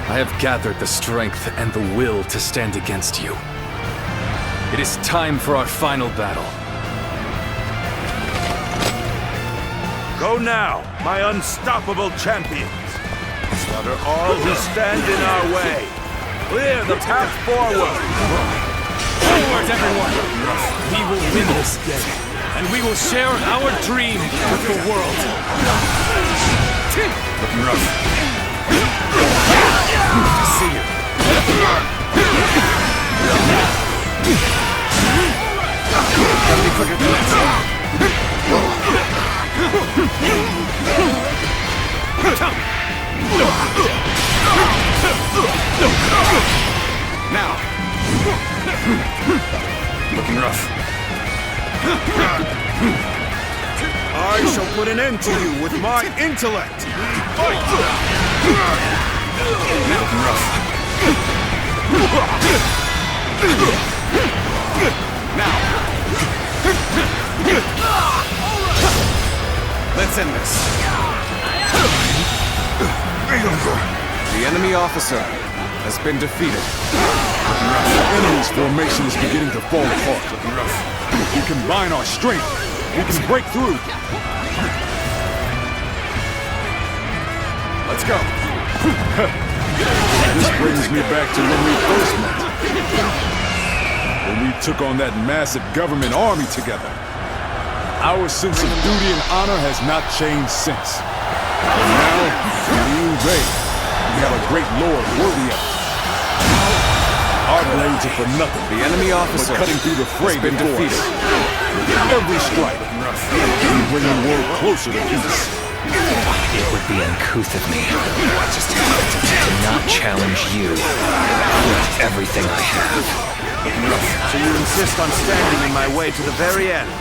I have gathered the strength and the will to stand against you. It is time for our final battle. Go now, my unstoppable champions. Slaughter all who stand in our way. Clear the path forward. Forward, everyone! We will win this day, and we will share our dream with the world. Looking rough. I see you. Gotta be quicker than that. put an end to you with my intellect! Now! Let's end this. The enemy officer has been defeated. The enemy's formation is beginning to fall apart. We combine our strength. We can break through. Let's go. This brings me back to when we first met. When we took on that massive government army together. Our sense of duty and honor has not changed since. And now, Liu Bei, we have a great lord worthy of it. Our blades are for nothing. The enemy officer but cutting through the fray has been defeated. With every strike, we bring the world closer to peace. It would be uncouth of me to not challenge you with everything I have. So you insist on standing in my way to the very end?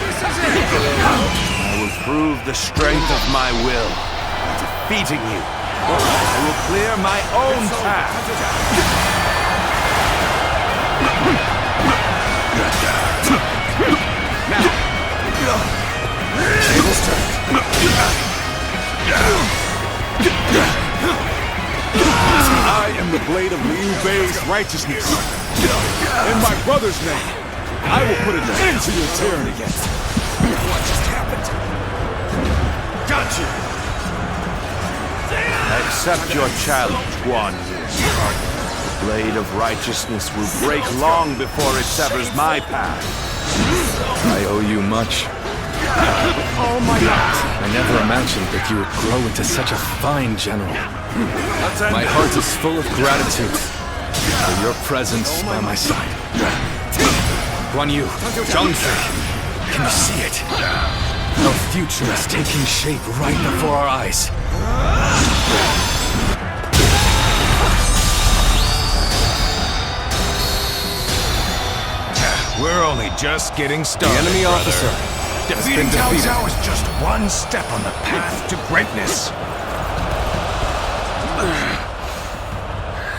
I will prove the strength of my will by defeating you. I will clear my own path. Table's turned. I am the blade of Liu Bei's righteousness. In my brother's name, I will put an end to your tyranny. What just happened? Got you! I accept your challenge, Guan Yu. The blade of righteousness will break long before it severs my path. I owe you much. Oh my God! I never imagined that you would grow into such a fine general. My heart is full of gratitude for your presence by my side. Guan Yu, Zhangfei, can you see it? Our future is taking shape right before our eyes. We're only just getting started. The enemy officer. Defeating Cao Cao is just one step on the path to greatness.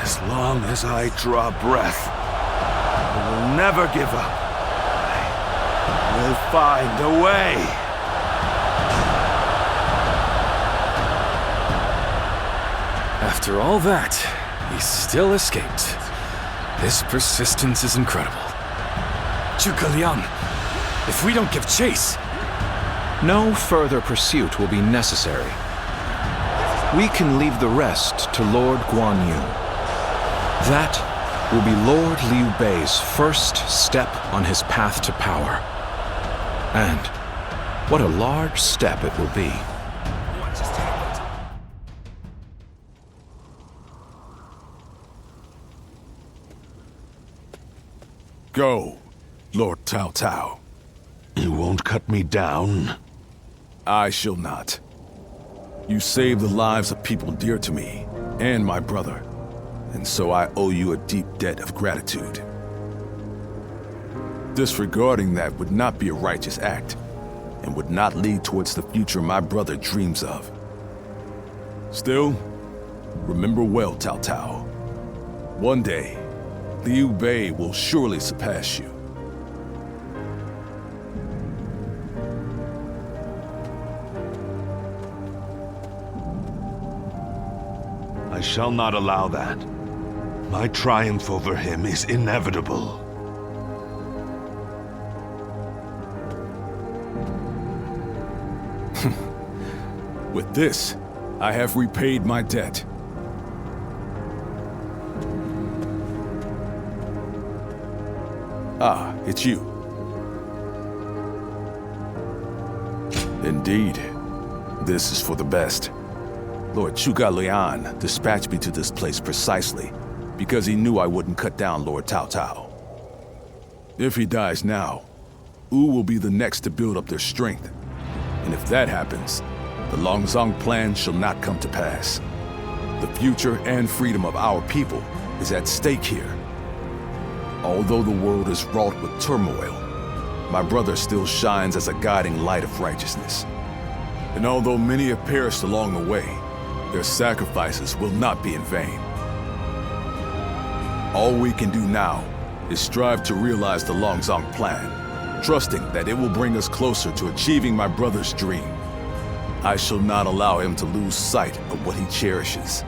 As long as I draw breath, I will never give up. I will find a way. After all that, he still escaped. His persistence is incredible. Zhuge Liang, if we don't give chase... No further pursuit will be necessary. We can leave the rest to Lord Guan Yu. That will be Lord Liu Bei's first step on his path to power. And what a large step it will be. Go, Lord Cao Cao. You won't cut me down? I shall not. You saved the lives of people dear to me, and my brother, and so I owe you a deep debt of gratitude. Disregarding that would not be a righteous act, and would not lead towards the future my brother dreams of. Still, remember well, Cao Cao. One day, Liu Bei will surely surpass you. I shall not allow that. My triumph over him is inevitable. With this, I have repaid my debt. Ah, it's you. Indeed. This is for the best. Lord Zhuge Liang dispatched me to this place precisely because he knew I wouldn't cut down Lord Cao Cao. If he dies now, Wu will be the next to build up their strength. And if that happens, the Longzong plan shall not come to pass. The future and freedom of our people is at stake here. Although the world is wrought with turmoil, my brother still shines as a guiding light of righteousness. And although many have perished along the way, their sacrifices will not be in vain. All we can do now is strive to realize the Longzong plan, trusting that it will bring us closer to achieving my brother's dream. I shall not allow him to lose sight of what he cherishes.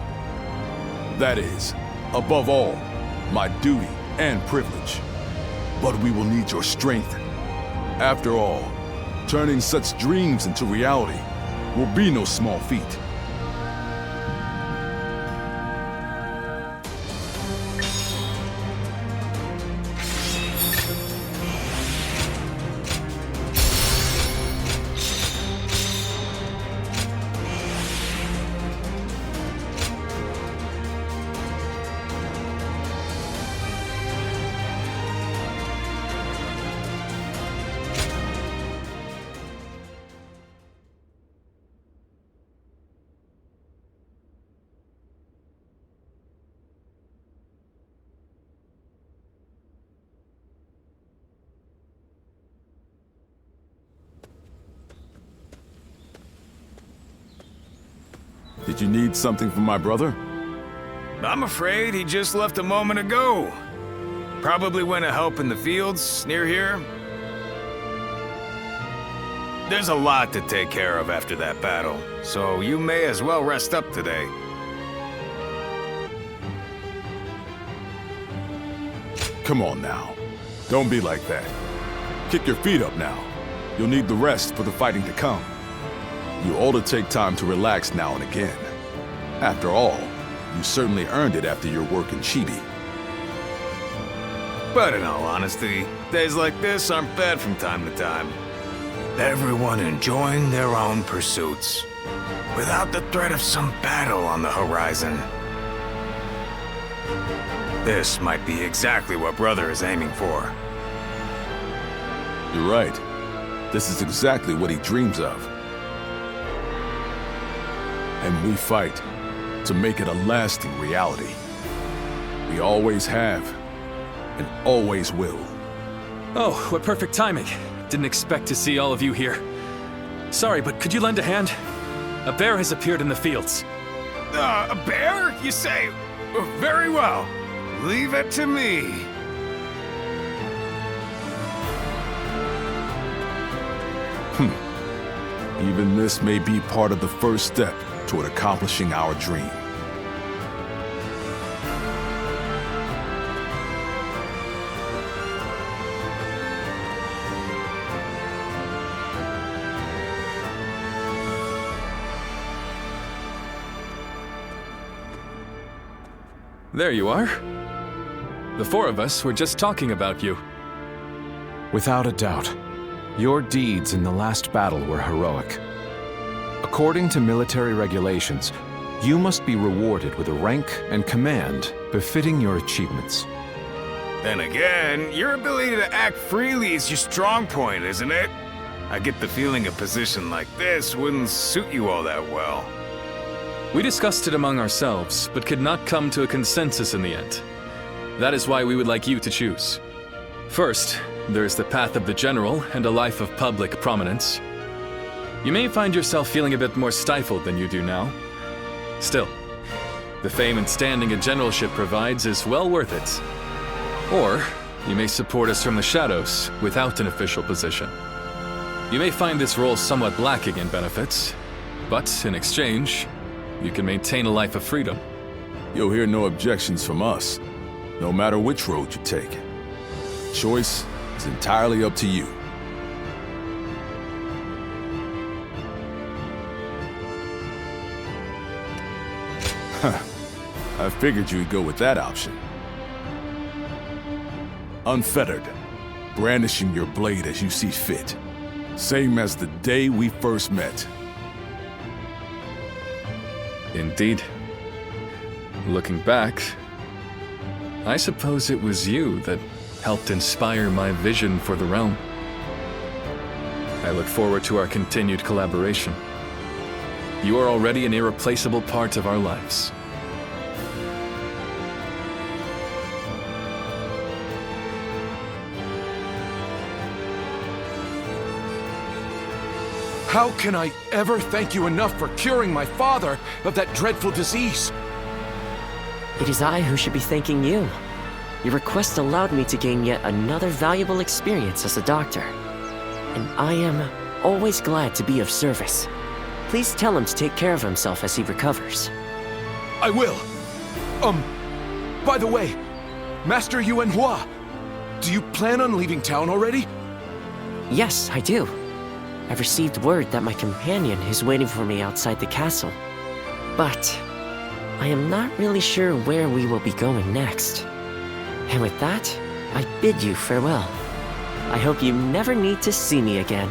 That is, above all, my duty and privilege. But we will need your strength. After all, turning such dreams into reality will be no small feat. Did you need something from my brother? I'm afraid he just left a moment ago. Probably went to help in the fields near here. There's a lot to take care of after that battle, so you may as well rest up today. Come on now. Don't be like that. Kick your feet up now. You'll need the rest for the fighting to come. You ought to take time to relax now and again. After all, you certainly earned it after your work in Chibi. But in all honesty, days like this aren't bad from time to time. Everyone enjoying their own pursuits, without the threat of some battle on the horizon. This might be exactly what Brother is aiming for. You're right. This is exactly what he dreams of. And we fight to make it a lasting reality. We always have, and always will. Oh, what perfect timing. Didn't expect to see all of you here. Sorry, but could you lend a hand? A bear has appeared in the fields. A bear, you say? Very well. Leave it to me. Even this may be part of the first step toward accomplishing our dream. There you are. The four of us were just talking about you. Without a doubt, your deeds in the last battle were heroic. According to military regulations, you must be rewarded with a rank and command befitting your achievements. Then again, your ability to act freely is your strong point, isn't it? I get the feeling a position like this wouldn't suit you all that well. We discussed it among ourselves, but could not come to a consensus in the end. That is why we would like you to choose. First, there is the path of the general and a life of public prominence. You may find yourself feeling a bit more stifled than you do now. Still, the fame and standing a generalship provides is well worth it. Or, you may support us from the shadows without an official position. You may find this role somewhat lacking in benefits, but in exchange, you can maintain a life of freedom. You'll hear no objections from us, no matter which road you take. Choice is entirely up to you. I figured you'd go with that option. Unfettered, brandishing your blade as you see fit. Same as the day we first met. Indeed. Looking back, I suppose it was you that helped inspire my vision for the realm. I look forward to our continued collaboration. You are already an irreplaceable part of our lives. How can I ever thank you enough for curing my father of that dreadful disease? It is I who should be thanking you. Your request allowed me to gain yet another valuable experience as a doctor. And I am always glad to be of service. Please tell him to take care of himself as he recovers. I will. By the way, Master Yuan Hua, do you plan on leaving town already? Yes, I do. I've received word that my companion is waiting for me outside the castle. But I am not really sure where we will be going next. And with that, I bid you farewell. I hope you never need to see me again.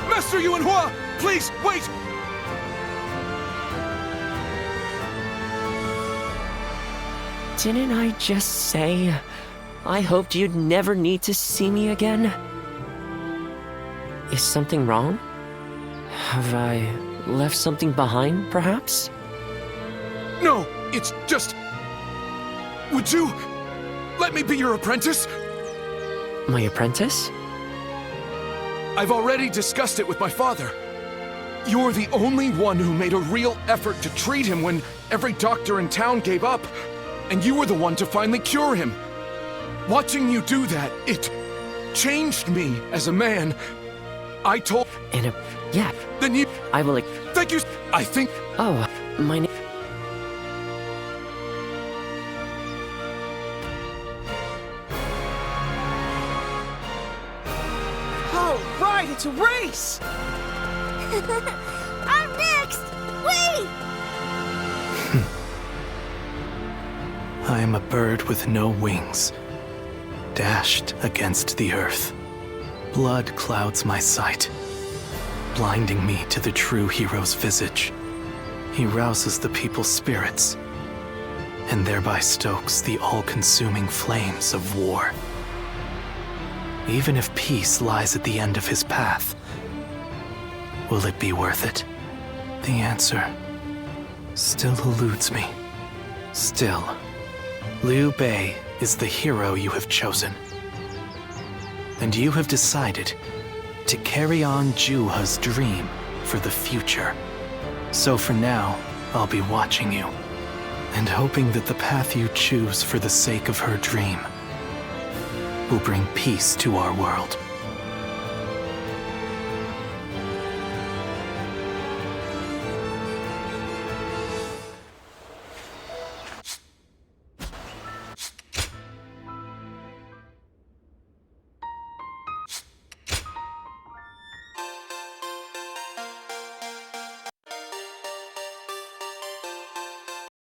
Master Yuan Hua, please, wait! Didn't I just say I hoped you'd never need to see me again? Is something wrong? Have I left something behind, perhaps? No, it's just... Would you let me be your apprentice? My apprentice? I've already discussed it with my father. You're the only one who made a real effort to treat him when every doctor in town gave up. And you were the one to finally cure him. Watching you do that, it changed me as a man. I told... Yeah. Then you... I will... Thank you... I think... Oh, my name... All right, it's a race! I'm next! Wait! I am a bird with no wings, dashed against the earth. Blood clouds my sight, blinding me to the true hero's visage. He rouses the people's spirits, and thereby stokes the all-consuming flames of war. Even if peace lies at the end of his path, will it be worth it? The answer still eludes me. Still, Liu Bei is the hero you have chosen. And you have decided to carry on Juha's dream for the future. So for now, I'll be watching you, and hoping that the path you choose for the sake of her dream will bring peace to our world.